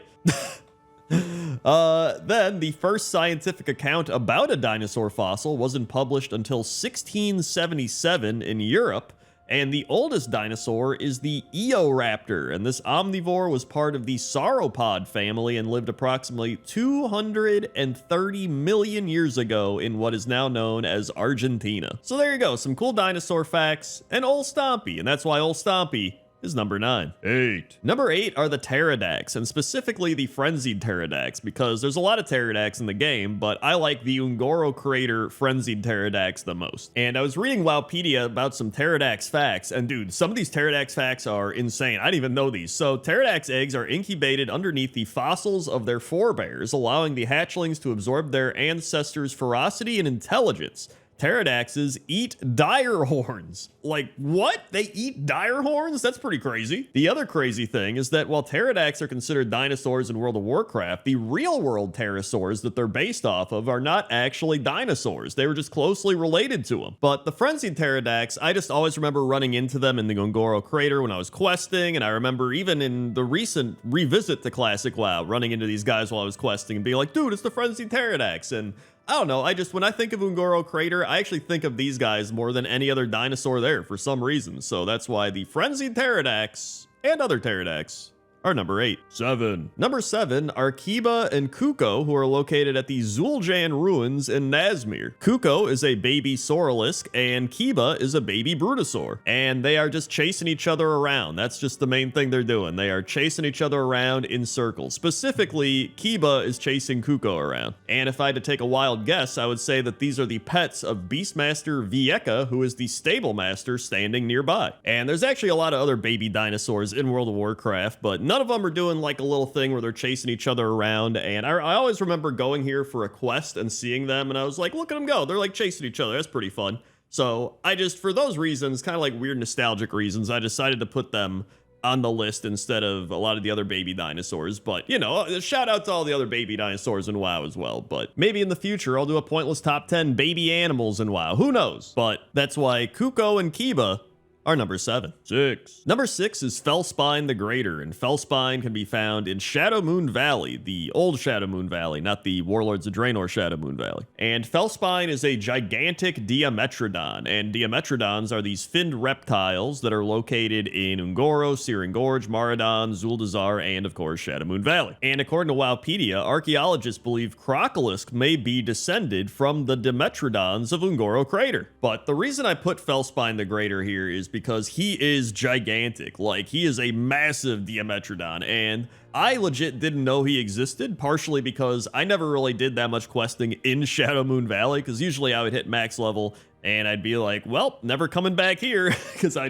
Then the first scientific account about a dinosaur fossil wasn't published until 1677 in Europe. And the oldest dinosaur is the Eoraptor, and this omnivore was part of the sauropod family and lived approximately 230 million years ago in what is now known as Argentina. So there you go, some cool dinosaur facts, and Ol Stompy, and that's why Ol Stompy is number 9. 8. Number 8 are the pterodax, and specifically the frenzied pterodax, because there's a lot of pterodax in the game, but I like the Ungoro Crater frenzied pterodax the most. And I was reading Wowpedia about some pterodax facts, and dude, some of these pterodax facts are insane. I didn't even know these. So pterodax eggs are incubated underneath the fossils of their forebears, allowing the hatchlings to absorb their ancestors' ferocity and intelligence. Pterodaxes eat dire horns. Like, what? They eat dire horns? That's pretty crazy. The other crazy thing is that while pterodax are considered dinosaurs in World of Warcraft, the real-world pterosaurs that they're based off of are not actually dinosaurs. They were just closely related to them. But the frenzied pterodax, I just always remember running into them in the Ungoro Crater when I was questing, and I remember even in the recent revisit to Classic WoW, running into these guys while I was questing and being like, dude, it's the frenzied pterodax. And I don't know, when I think of Ungoro Crater, I actually think of these guys more than any other dinosaur there for some reason. So that's why the frenzied pterodax and other pterodax are number 8. 7. Number 7 are Kiba and Kuko, who are located at the Zul'Jan ruins in Nazmir. Kuko is a baby Saurolisk, and Kiba is a baby Brutosaur. And they are just chasing each other around. That's just the main thing they're doing. They are chasing each other around in circles. Specifically, Kiba is chasing Kuko around. And if I had to take a wild guess, I would say that these are the pets of Beastmaster Vieka, who is the stable master standing nearby. And there's actually a lot of other baby dinosaurs in World of Warcraft, but none of them are doing like a little thing where they're chasing each other around. And I always remember going here for a quest and seeing them, and I was like, look at them go. They're like chasing each other. That's pretty fun. So I just, for those reasons, kind of like weird nostalgic reasons, I decided to put them on the list instead of a lot of the other baby dinosaurs. But, you know, shout out to all the other baby dinosaurs in WoW as well. But maybe in the future, I'll do a pointless top 10 baby animals in WoW. Who knows? But that's why Kuko and Kiba are number 7. 6. Number 6 is Fellspine the Greater, and Fellspine can be found in Shadow Moon Valley, the old Shadow Moon Valley, not the Warlords of Draenor Shadow Moon Valley. And Fellspine is a gigantic Diametrodon, and Diametrodons are these finned reptiles that are located in Ungoro, Searing Gorge, Maradon, Zuldazar, and of course Shadow Moon Valley. And according to Wowpedia, archaeologists believe Crocolisk may be descended from the Dimetrodons of Ungoro Crater. But the reason I put Fellspine the Greater here is because he is gigantic. Like, he is a massive Diametrodon, and I legit didn't know he existed, partially because I never really did that much questing in Shadow Moon Valley, because usually I would hit max level and I'd be like, well, never coming back here, because I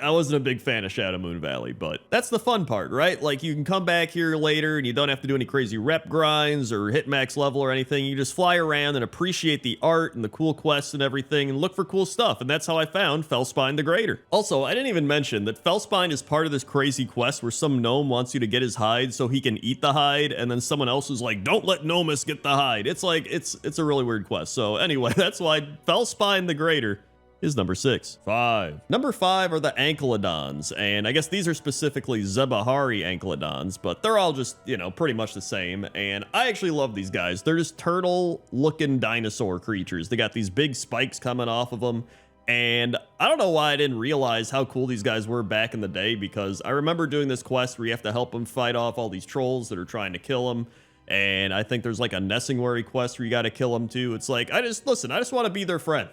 wasn't a big fan of Shadow Moon Valley. But that's the fun part, right? Like, you can come back here later and you don't have to do any crazy rep grinds or hit max level or anything. You just fly around and appreciate the art and the cool quests and everything and look for cool stuff. And that's how I found Fellspine the Greater. Also, I didn't even mention that Fellspine is part of this crazy quest where some gnome wants you to get his hide so he can eat the hide, and then someone else is like, don't let Gnomus get the hide. It's like, it's a really weird quest. So anyway, that's why Fellspine the Greater is number 6. 5. Number 5 are the Ankylodons, and I guess these are specifically Zebahari Ankylodons, but they're all just, you know, pretty much the same, and I actually love these guys. They're just turtle-looking dinosaur creatures. They got these big spikes coming off of them, and I don't know why I didn't realize how cool these guys were back in the day, because I remember doing this quest where you have to help them fight off all these trolls that are trying to kill them. And I think there's like a Nessingwary quest where you got to kill them too. It's like, I just want to be their friend.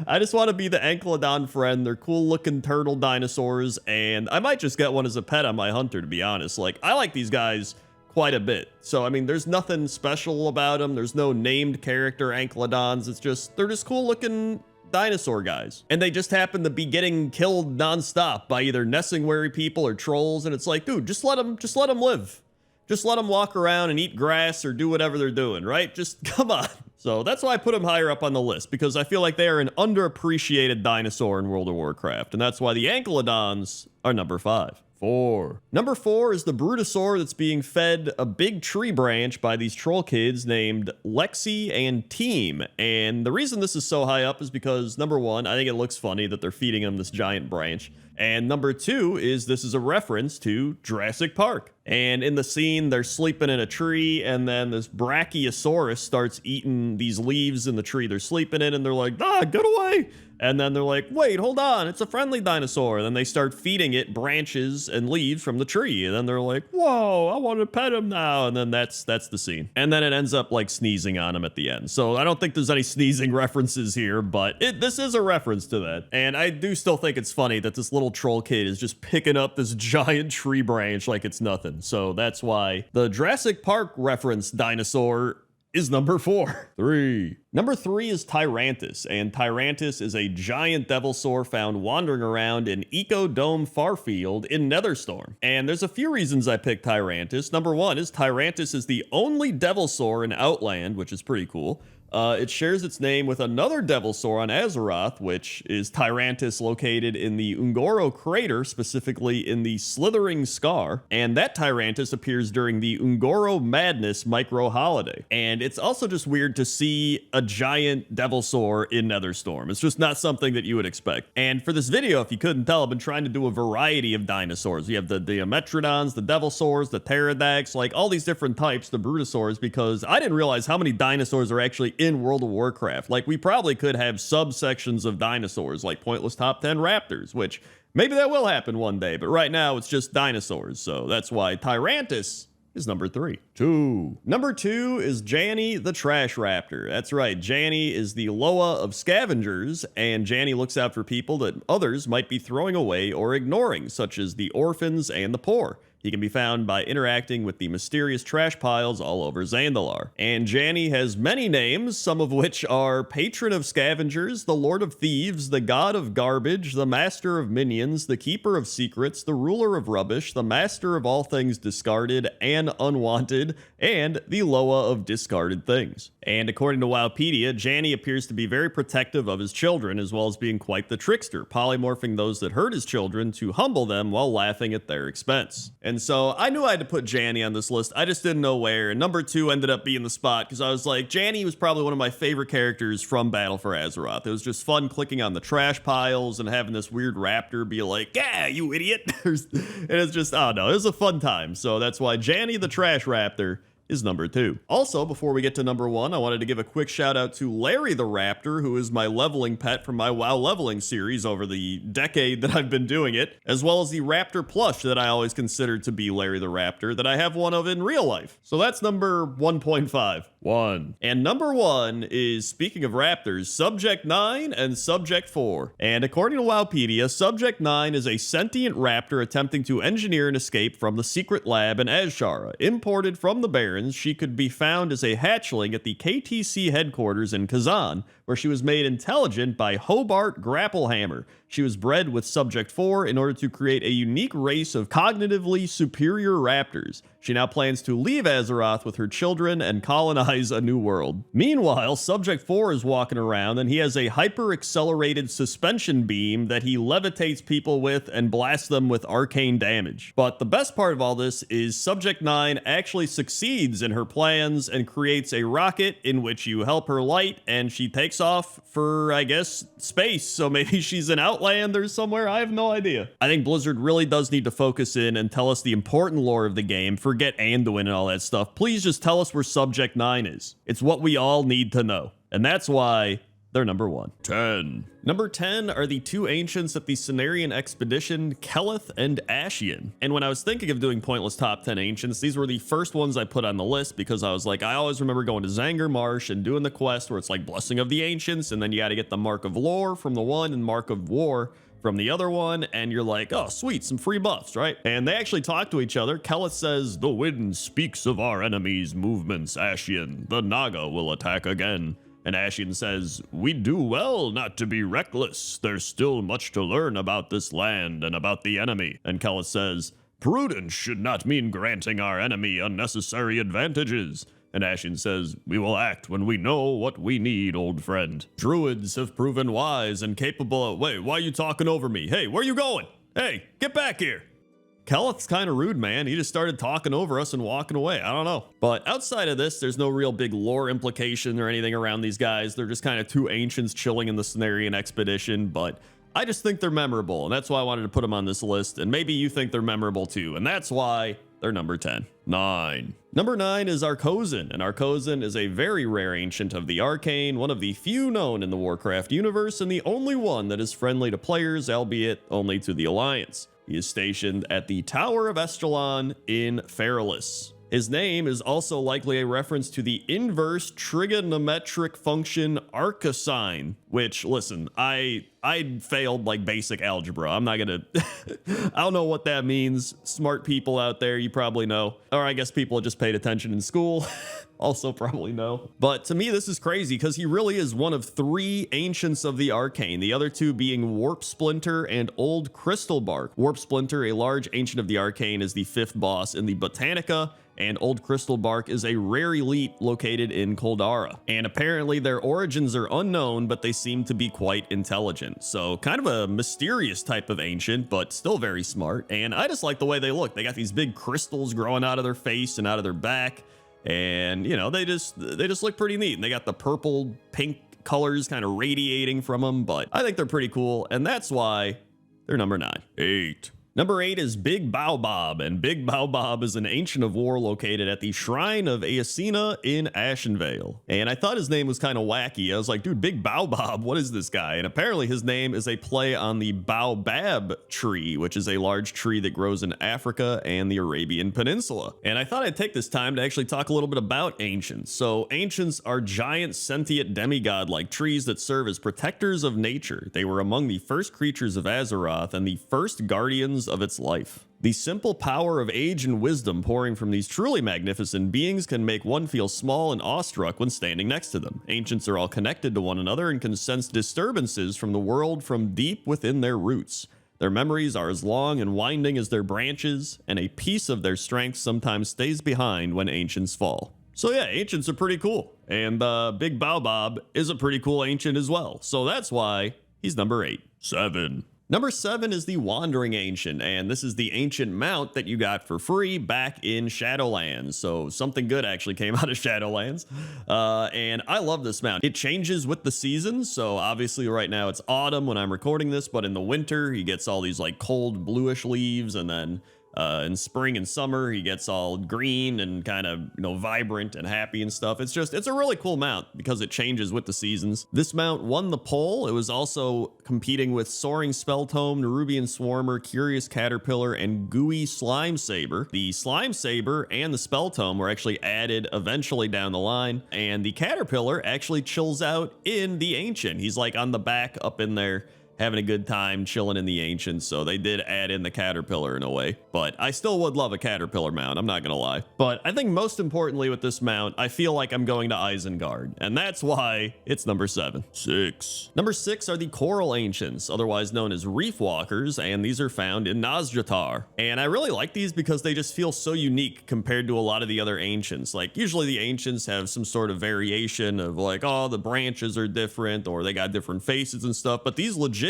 I just want to be the Ankylodon friend. They're cool looking turtle dinosaurs, and I might just get one as a pet on my hunter, to be honest. Like, I like these guys quite a bit. So, I mean, there's nothing special about them. There's no named character Ankylodons. It's just, they're just cool looking dinosaur guys. And they just happen to be getting killed nonstop by either Nessingwary people or trolls. And it's like, dude, just let them live. Just let them walk around and eat grass or do whatever they're doing, right? Just come on. So that's why I put them higher up on the list, because I feel like they are an underappreciated dinosaur in World of Warcraft. And that's why the Ankylodons are number 5. 4. Number 4 is the Brutosaur that's being fed a big tree branch by these troll kids named Lexi and Team. And the reason this is so high up is because, number 1, I think it looks funny that they're feeding them this giant branch. And number 2 is this is a reference to Jurassic Park. And in the scene, they're sleeping in a tree, and then this Brachiosaurus starts eating these leaves in the tree they're sleeping in, and they're like, get away! And then they're like, wait, hold on, it's a friendly dinosaur. And then they start feeding it branches and leaves from the tree. And then they're like, whoa, I want to pet him now. And then that's the scene. And then it ends up like sneezing on him at the end. So I don't think there's any sneezing references here, but this is a reference to that. And I do still think it's funny that this little troll kid is just picking up this giant tree branch like it's nothing. So that's why the Jurassic Park reference dinosaur is number 4. 3. Number 3 is Tyrantus, and Tyrantus is a giant devilsaur found wandering around in Ecodome Farfield in Netherstorm. And there's a few reasons I picked Tyrantus. Number 1 is Tyrantus is the only devilsaur in Outland, which is pretty cool. It shares its name with another devilsaur on Azeroth, which is Tyrantus, located in the Ungoro Crater, specifically in the Slithering Scar. And that Tyrantus appears during the Ungoro Madness micro holiday. And it's also just weird to see a giant devilsaur in Netherstorm. It's just not something that you would expect. And for this video, if you couldn't tell, I've been trying to do a variety of dinosaurs. You have the Diametrodons, the devilsaurs, the pterodax, like all these different types, the brutosaurs, because I didn't realize how many dinosaurs are actually in World of Warcraft. Like, we probably could have subsections of dinosaurs, like pointless top 10 raptors, which maybe that will happen one day, but right now it's just dinosaurs. So that's why Tyrantus is number 3. 2. Number 2 is Janny the Trash Raptor. That's right, Janny is the Loa of scavengers, and Janny looks out for people that others might be throwing away or ignoring, such as the orphans and the poor. He can be found by interacting with the mysterious trash piles all over Zandalar. And Janny has many names, some of which are Patron of Scavengers, the Lord of Thieves, the God of Garbage, the Master of Minions, the Keeper of Secrets, the Ruler of Rubbish, the Master of all things discarded and unwanted, and the Loa of discarded things. And according to Wowpedia, Janny appears to be very protective of his children, as well as being quite the trickster, polymorphing those that hurt his children to humble them while laughing at their expense. And And so I knew I had to put Janny on this list. I just didn't know where. And number 2 ended up being the spot because I was like, Janny was probably one of my favorite characters from Battle for Azeroth. It was just fun clicking on the trash piles and having this weird raptor be like, yeah, you idiot. And it's just, oh no, it was a fun time. So that's why Janny the Trash Raptor is number 2. Also, before we get to number 1, I wanted to give a quick shout out to Larry the Raptor, who is my leveling pet from my WoW leveling series over the decade that I've been doing it, as well as the Raptor plush that I always considered to be Larry the Raptor that I have one of in real life. So that's number 1.5. 1. And number 1 is, speaking of raptors, Subject 9 and Subject 4. And according to Wowpedia, Subject 9 is a sentient raptor attempting to engineer an escape from the secret lab in Azshara. Imported from the Barrens, she could be found as a hatchling at the KTC headquarters in Kazan, where she was made intelligent by Hobart Grapplehammer. She was bred with Subject 4 in order to create a unique race of cognitively superior raptors. She now plans to leave Azeroth with her children and colonize a new world. Meanwhile, Subject 4 is walking around and he has a hyper-accelerated suspension beam that he levitates people with and blasts them with arcane damage. But the best part of all this is Subject 9 actually succeeds in her plans and creates a rocket in which you help her light and she takes off for, I guess, space. So maybe she's in Outlander somewhere. I have no idea. I think Blizzard really does need to focus in and tell us the important lore of the game. Forget Anduin and all that stuff. Please just tell us where Subject 9 is. It's what we all need to know. And that's why they're number 1. 10. Number 10 are the 2 ancients at the Cenarian expedition, Keleth and Ashian. And when I was thinking of doing pointless top 10 ancients, these were the first ones I put on the list because I was like, I always remember going to Zanger Marsh and doing the quest where it's like Blessing of the Ancients, and then you got to get the Mark of Lore from the one and Mark of War from the other one, and you're like, oh, sweet, some free buffs, right? And they actually talk to each other. Keleth says, the wind speaks of our enemies' movements, Ashian. The Naga will attack again. And Ashian says, we do well not to be reckless. There's still much to learn about this land and about the enemy. And Keleth says, prudence should not mean granting our enemy unnecessary advantages. And Ashian says, we will act when we know what we need, old friend. Druids have proven wise and capable of... Wait, why are you talking over me? Hey, where you going? Hey, get back here. Keleth's kind of rude, man. He just started talking over us and walking away. I don't know. But outside of this, there's no real big lore implication or anything around these guys. They're just kind of 2 ancients chilling in the Cenarian expedition, but I just think they're memorable, and that's why I wanted to put them on this list, and maybe you think they're memorable too, and that's why they're number 10. 9. Number 9 is Arcosan, and Arcosan is a very rare ancient of the Arcane, one of the few known in the Warcraft universe, and the only one that is friendly to players, albeit only to the Alliance. He is stationed at the Tower of Estalon in Feralis. His name is also likely a reference to the inverse trigonometric function arcosine, which, listen, I failed like basic algebra. I'm not gonna, I don't know what that means. Smart people out there, you probably know. Or I guess people just paid attention in school. Also probably know. But to me, this is crazy because he really is one of 3 ancients of the Arcane, the other 2 being Warp Splinter and Old Crystal Bark. Warp Splinter, a large ancient of the Arcane, is the 5th boss in the Botanica, and Old Crystal Bark is a rare elite located in Koldara. And apparently their origins are unknown, but they seem to be quite intelligent. So kind of a mysterious type of ancient, but still very smart. And I just like the way they look. They got these big crystals growing out of their face and out of their back. And, you know, they just look pretty neat. And they got the purple, pink colors kind of radiating from them, but I think they're pretty cool. And that's why they're number 9. 8. Number 8 is Big Baobab, and Big Baobab is an ancient of war located at the Shrine of Aesina in Ashenvale. And I thought his name was kind of wacky. I was like, dude, Big Baobab, what is this guy? And apparently his name is a play on the baobab tree, which is a large tree that grows in Africa and the Arabian Peninsula. And I thought I'd take this time to actually talk a little bit about ancients. So ancients are giant sentient demigod-like trees that serve as protectors of nature. They were among the first creatures of Azeroth and the first guardians of its life. The simple power of age and wisdom pouring from these truly magnificent beings can make one feel small and awestruck when standing next to them. Ancients are all connected to one another and can sense disturbances from the world from deep within their roots. Their memories are as long and winding as their branches, and a piece of their strength sometimes stays behind when ancients fall. So yeah, ancients are pretty cool, and Big Baobab is a pretty cool ancient as well, so that's why he's number 8. 7. Number 7 is the Wandering Ancient, and this is the ancient mount that you got for free back in Shadowlands. So something good actually came out of Shadowlands, and I love this mount. It changes with the seasons, so obviously right now it's autumn when I'm recording this, but in the winter he gets all these like cold bluish leaves, and then in spring and summer he gets all green and kind of, vibrant and happy and stuff. It's a really cool mount because it changes with the seasons. This mount won the poll. It was also competing with Soaring Spelltome, Nerubian Swarmer, Curious Caterpillar, and Gooey Slime Saber. The Slime Saber and the Spelltome were actually added eventually down the line, and the Caterpillar actually chills out in the Ancient. He's like on the back up in there, having a good time chilling in the Ancient, so they did add in the Caterpillar in a way. But I still would love a Caterpillar mount, I'm not gonna lie. But I think most importantly with this mount, I feel like I'm going to Isengard, and that's why it's number 7. 6. Number 6 are the Coral Ancients, otherwise known as Reef Walkers, and these are found in Nazjatar. And I really like these because they just feel so unique compared to a lot of the other Ancients. Like, usually the Ancients have some sort of variation of like, oh, the branches are different, or they got different faces and stuff, but these legit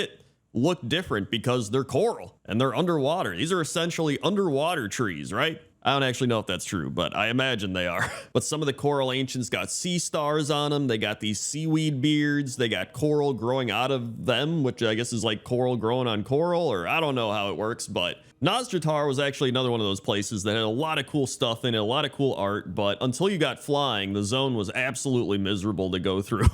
look different because they're coral and they're underwater. These are essentially underwater trees, right? I don't actually know if that's true, but I imagine they are. But some of the Coral Ancients got sea stars on them. They got these seaweed beards. They got coral growing out of them, which I guess is like coral growing on coral, or I don't know how it works, but Nazjatar was actually another one of those places that had a lot of cool stuff in it, a lot of cool art, but until you got flying, the zone was absolutely miserable to go through.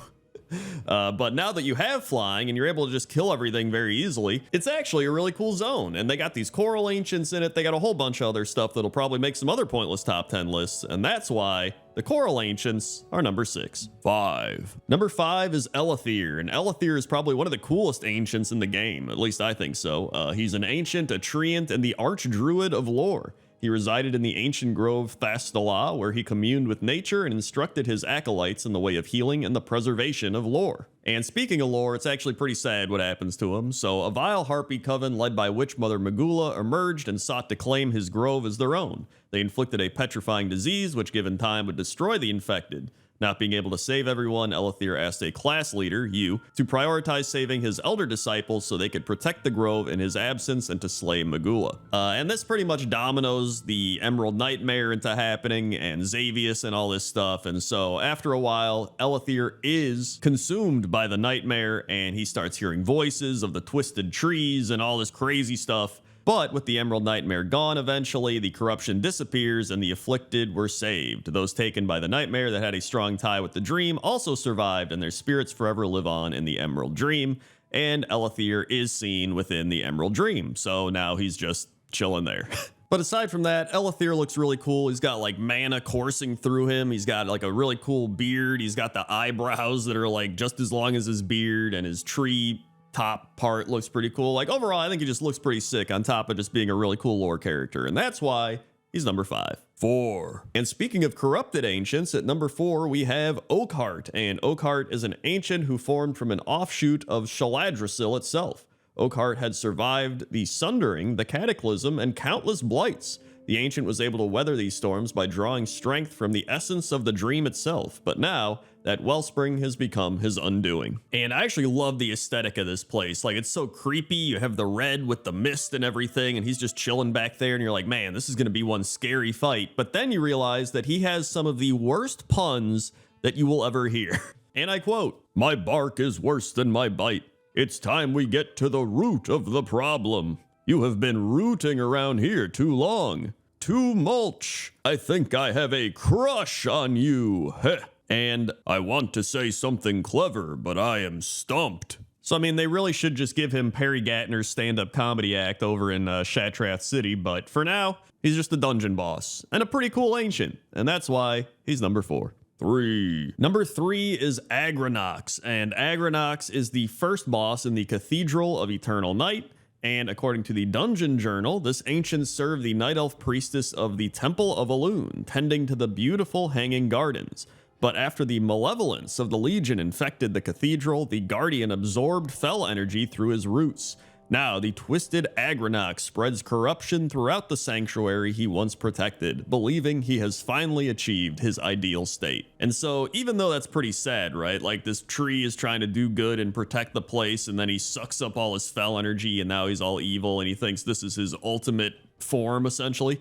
But now that you have flying and you're able to just kill everything very easily, it's actually a really cool zone. And they got these Coral Ancients in it. They got a whole bunch of other stuff that'll probably make some other pointless top 10 lists. And that's why the Coral Ancients are number 6. 5. Number 5 is Elethir, and Elethir is probably one of the coolest ancients in the game. At least I think so. He's an ancient, a treant, and the Archdruid of lore. He resided in the ancient grove Thastala, where he communed with nature and instructed his acolytes in the way of healing and the preservation of lore. And speaking of lore, it's actually pretty sad what happens to him. So a vile harpy coven led by Witch Mother Magula emerged and sought to claim his grove as their own. They inflicted a petrifying disease, which given time would destroy the infected. Not being able to save everyone, Elethir asked a class leader, you, to prioritize saving his elder disciples so they could protect the grove in his absence and to slay Magula. And this pretty much dominoes the Emerald Nightmare into happening, and Xavius and all this stuff. And so after a while, Elethir is consumed by the nightmare, and he starts hearing voices of the twisted trees and all this crazy stuff. But with the Emerald Nightmare gone eventually, the corruption disappears and the afflicted were saved. Those taken by the nightmare that had a strong tie with the dream also survived, and their spirits forever live on in the Emerald Dream. And Elethir is seen within the Emerald Dream, so now he's just chilling there. But aside from that, Elethir looks really cool. He's got like mana coursing through him. He's got like a really cool beard. He's got the eyebrows that are like just as long as his beard, and his tree top part looks pretty cool. Like overall, I think he just looks pretty sick on top of just being a really cool lore character. And that's why he's number 5. 4. And speaking of corrupted ancients, at number 4, we have Oakheart. And Oakheart is an ancient who formed from an offshoot of Shaladrasil itself. Oakheart had survived the Sundering, the Cataclysm, and countless blights. The ancient was able to weather these storms by drawing strength from the essence of the dream itself. But now, that wellspring has become his undoing. And I actually love the aesthetic of this place. Like, it's so creepy. You have the red with the mist and everything, and he's just chilling back there, and you're like, man, this is gonna be one scary fight. But then you realize that he has some of the worst puns that you will ever hear. And I quote, "My bark is worse than my bite. It's time we get to the root of the problem. You have been rooting around here too long. Too mulch. I think I have a crush on you. Heh. And I want to say something clever, but I am stumped." So, I mean, they really should just give him Perry Gatner's stand-up comedy act over in Shatrath City, but for now, he's just a dungeon boss, and a pretty cool ancient, and that's why he's number 4. 3. Number 3 is Agranox, and Agranox is the first boss in the Cathedral of Eternal Night, and according to the Dungeon Journal, this ancient served the Night Elf priestess of the Temple of Elune, tending to the beautiful Hanging Gardens. But after the malevolence of the Legion infected the cathedral, the Guardian absorbed fell energy through his roots. Now, the twisted Agronox spreads corruption throughout the sanctuary he once protected, believing he has finally achieved his ideal state. And so, even though that's pretty sad, right? Like, this tree is trying to do good and protect the place, and then he sucks up all his fel energy, and now he's all evil, and he thinks this is his ultimate form, essentially.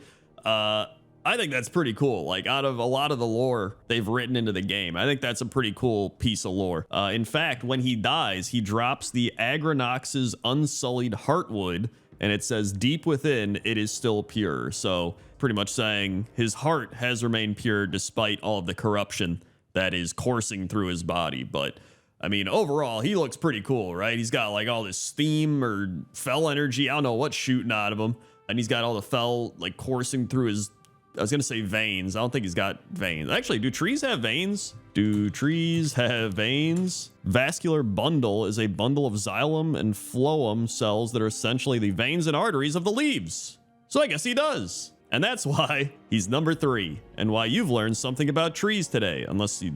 I think that's pretty cool. Like, out of a lot of the lore they've written into the game, I think that's a pretty cool piece of lore. In fact, when he dies, he drops the Agronox's unsullied heartwood, and it says deep within it is still pure. So pretty much saying his heart has remained pure despite all of the corruption that is coursing through his body. But I mean, overall, he looks pretty cool, right? He's got like all this steam or fel energy. I don't know what's shooting out of him. And he's got all the fel like coursing through his, I was going to say veins. I don't think he's got veins. Actually, do trees have veins? Do trees have veins? Vascular bundle is a bundle of xylem and phloem cells that are essentially the veins and arteries of the leaves. So I guess he does. And that's why he's number 3 and why you've learned something about trees today, unless you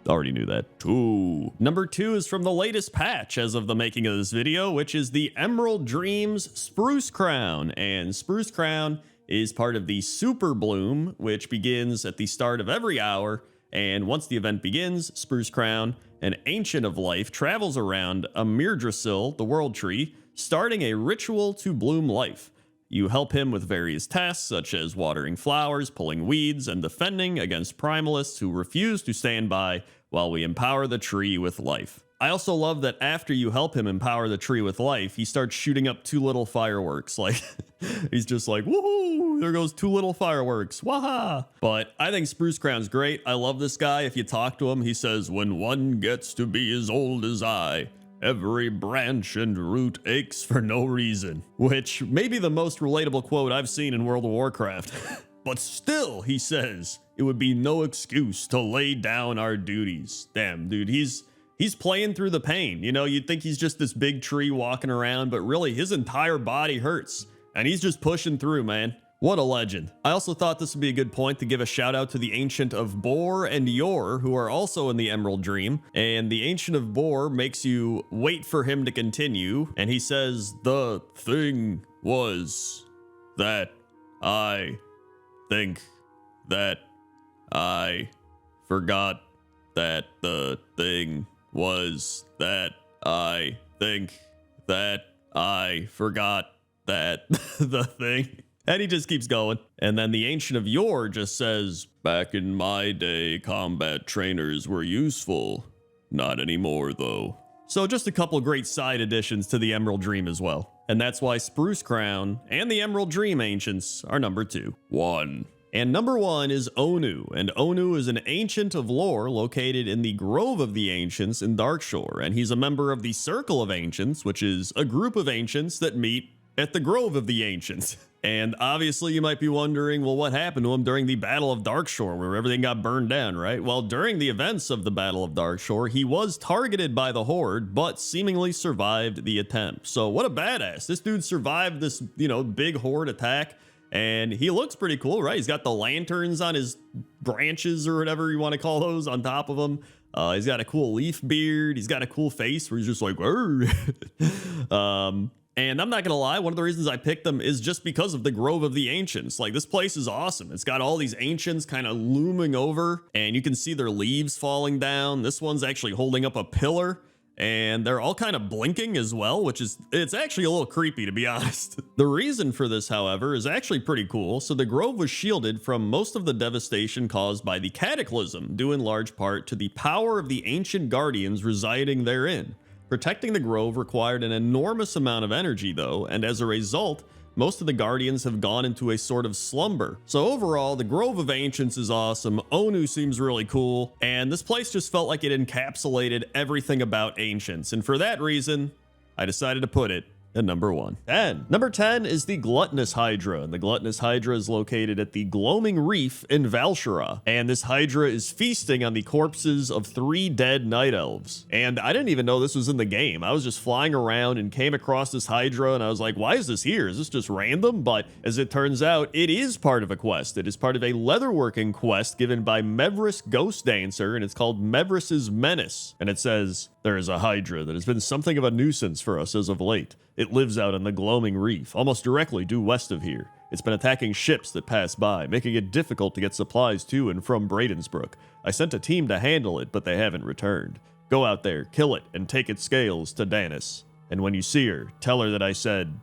already knew that. 2. Number 2 is from the latest patch as of the making of this video, which is the Emerald Dreams Spruce Crown. And Spruce Crown is part of the Super Bloom, which begins at the start of every hour. And once the event begins, Spruce Crown, an Ancient of Life, travels around a Mirdrasil, the World Tree, starting a ritual to bloom life. You help him with various tasks, such as watering flowers, pulling weeds, and defending against primalists who refuse to stand by while we empower the tree with life. I also love that after you help him empower the tree with life, he starts shooting up 2 little fireworks. Like, he's just like, woohoo, there goes 2 little fireworks, waha. But I think Spruce Crown's great. I love this guy. If you talk to him, he says, when one gets to be as old as I, every branch and root aches for no reason. Which may be the most relatable quote I've seen in World of Warcraft. But still, he says, it would be no excuse to lay down our duties. Damn, dude, he's playing through the pain. You know, you'd think he's just this big tree walking around, but really his entire body hurts. And he's just pushing through, man. What a legend. I also thought this would be a good point to give a shout out to the Ancient of Boar and Yor, who are also in the Emerald Dream. And the Ancient of Boar makes you wait for him to continue. And he says, the thing was that I think that I forgot that the thing was that I think that I forgot that the thing. And he just keeps going. And then the Ancient of Yor just says, back in my day, combat trainers were useful. Not anymore, though. So just a couple great side additions to the Emerald Dream as well. And that's why Spruce Crown and the Emerald Dream Ancients are number 2. 1. And number 1 is Onu, and Onu is an Ancient of Lore located in the Grove of the Ancients in Darkshore, and he's a member of the Circle of Ancients, which is a group of Ancients that meet at the Grove of the Ancients. And obviously you might be wondering, well, what happened to him during the Battle of Darkshore, where everything got burned down, right? Well, during the events of the Battle of Darkshore, he was targeted by the Horde, but seemingly survived the attempt. So what a badass. This dude survived this, big Horde attack. And he looks pretty cool, right? He's got the lanterns on his branches or whatever you want to call those on top of him. He's got a cool leaf beard. He's got a cool face where he's just like, and I'm not going to lie, one of the reasons I picked them is just because of the Grove of the Ancients. Like, this place is awesome. It's got all these ancients kind of looming over, and you can see their leaves falling down. This one's actually holding up a pillar. And they're all kind of blinking as well, it's actually a little creepy, to be honest. The reason for this, however, is actually pretty cool. So the Grove was shielded from most of the devastation caused by the Cataclysm, due in large part to the power of the ancient guardians residing therein. Protecting the Grove required an enormous amount of energy, though, and as a result, most of the Guardians have gone into a sort of slumber. So overall, the Grove of Ancients is awesome, Onu seems really cool, and this place just felt like it encapsulated everything about Ancients, and for that reason, I decided to put it at number 1. 10. Number 10 is the Gluttonous Hydra, and the Gluttonous Hydra is located at the Gloaming Reef in Valshara, and this Hydra is feasting on the corpses of 3 dead Night Elves. And I didn't even know this was in the game. I was just flying around and came across this Hydra, and I was like, why is this here? Is this just random? But as it turns out, it is part of a quest. It is part of a leatherworking quest given by Mevris Ghost Dancer, and it's called Mevris's Menace. And it says, there is a Hydra that has been something of a nuisance for us as of late. It lives out on the Gloaming Reef, almost directly due west of here. It's been attacking ships that pass by, making it difficult to get supplies to and from Bradensbrook. I sent a team to handle it, but they haven't returned. Go out there, kill it, and take its scales to Danis. And when you see her, tell her that I said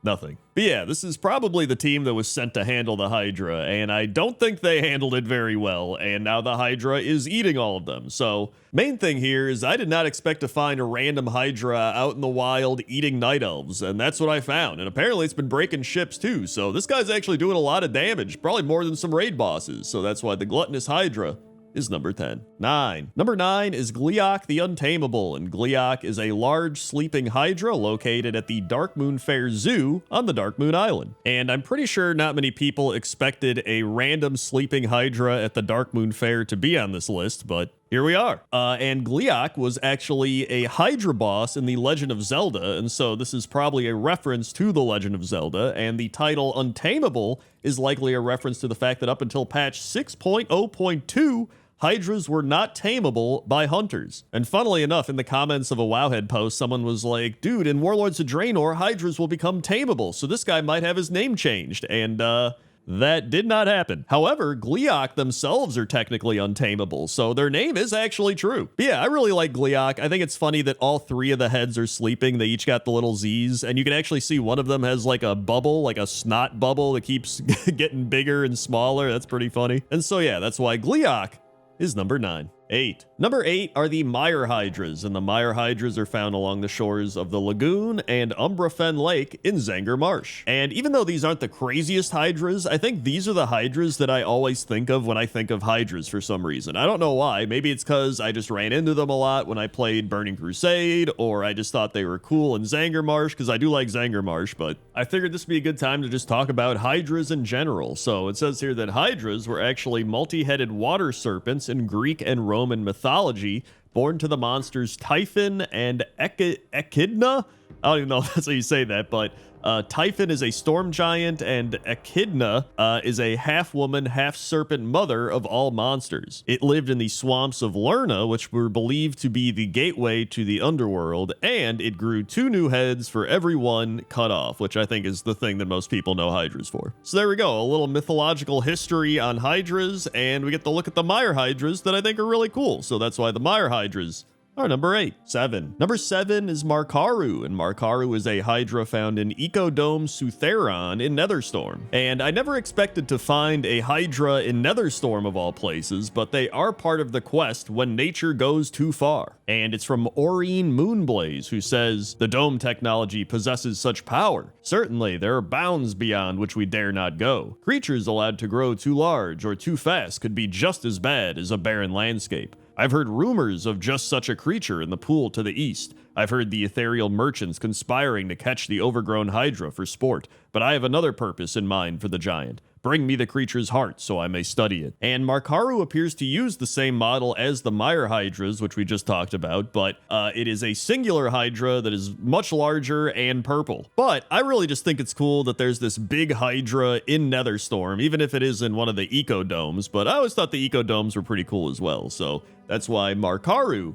nothing. But yeah, this is probably the team that was sent to handle the Hydra, and I don't think they handled it very well, and now the Hydra is eating all of them. So, main thing here is I did not expect to find a random Hydra out in the wild eating night elves, and that's what I found. And apparently it's been breaking ships too, so this guy's actually doing a lot of damage, probably more than some raid bosses, so that's why the Gluttonous Hydra is number 10. 9. Number 9 is Gleeok the Untamable, and Gleeok is a large sleeping hydra located at the Darkmoon Fair Zoo on the Darkmoon Island. And I'm pretty sure not many people expected a random sleeping hydra at the Darkmoon Fair to be on this list, but here we are. And Gleeok was actually a Hydra boss in The Legend of Zelda, and so this is probably a reference to The Legend of Zelda, and the title Untamable is likely a reference to the fact that up until patch 6.0.2, Hydras were not tameable by hunters. And funnily enough, in the comments of a Wowhead post, someone was like, dude, in Warlords of Draenor, Hydras will become tameable, so this guy might have his name changed, and that did not happen. However, Gleeok themselves are technically untamable, so their name is actually true. But yeah, I really like Gleeok. I think it's funny that all three of the heads are sleeping. They each got the little Z's, and you can actually see one of them has like a bubble, like a snot bubble that keeps getting bigger and smaller. That's pretty funny. And so yeah, that's why Gleeok is number 9. 8. Number 8 are the Mire Hydras, and the Mire Hydras are found along the shores of the Lagoon and Umbrafen Lake in Zanger Marsh. And even though these aren't the craziest Hydras, I think these are the Hydras that I always think of when I think of Hydras for some reason. I don't know why. Maybe it's because I just ran into them a lot when I played Burning Crusade, or I just thought they were cool in Zanger Marsh, because I do like Zanger Marsh, but I figured this would be a good time to just talk about Hydras in general. So it says here that Hydras were actually multi-headed water serpents in Greek and Roman mythology, born to the monsters Typhon and Echidna. I don't even know if that's how you say that, but Typhon is a storm giant, and Echidna is a half-woman, half-serpent mother of all monsters. It lived in the swamps of Lerna, which were believed to be the gateway to the underworld, and it grew 2 new heads for every one cut off, which I think is the thing that most people know Hydras for. So there we go, a little mythological history on Hydras, and we get to look at the Mire Hydras that I think are really cool. So that's why the Mire Hydras are number 8. 7. Number 7 is Markaru, and Markaru is a Hydra found in Ecodome Sutheron in Netherstorm. And I never expected to find a Hydra in Netherstorm of all places, but they are part of the quest When Nature Goes Too Far. And it's from Aureen Moonblaze, who says, the dome technology possesses such power. Certainly, there are bounds beyond which we dare not go. Creatures allowed to grow too large or too fast could be just as bad as a barren landscape. I've heard rumors of just such a creature in the pool to the east. I've heard the ethereal merchants conspiring to catch the overgrown Hydra for sport, but I have another purpose in mind for the giant. Bring me the creature's heart so I may study it. And Markaru appears to use the same model as the Mire Hydras, which we just talked about, but it is a singular Hydra that is much larger and purple. But I really just think it's cool that there's this big Hydra in Netherstorm, even if it is in one of the Ecodomes, but I always thought the Ecodomes were pretty cool as well, so that's why Markaru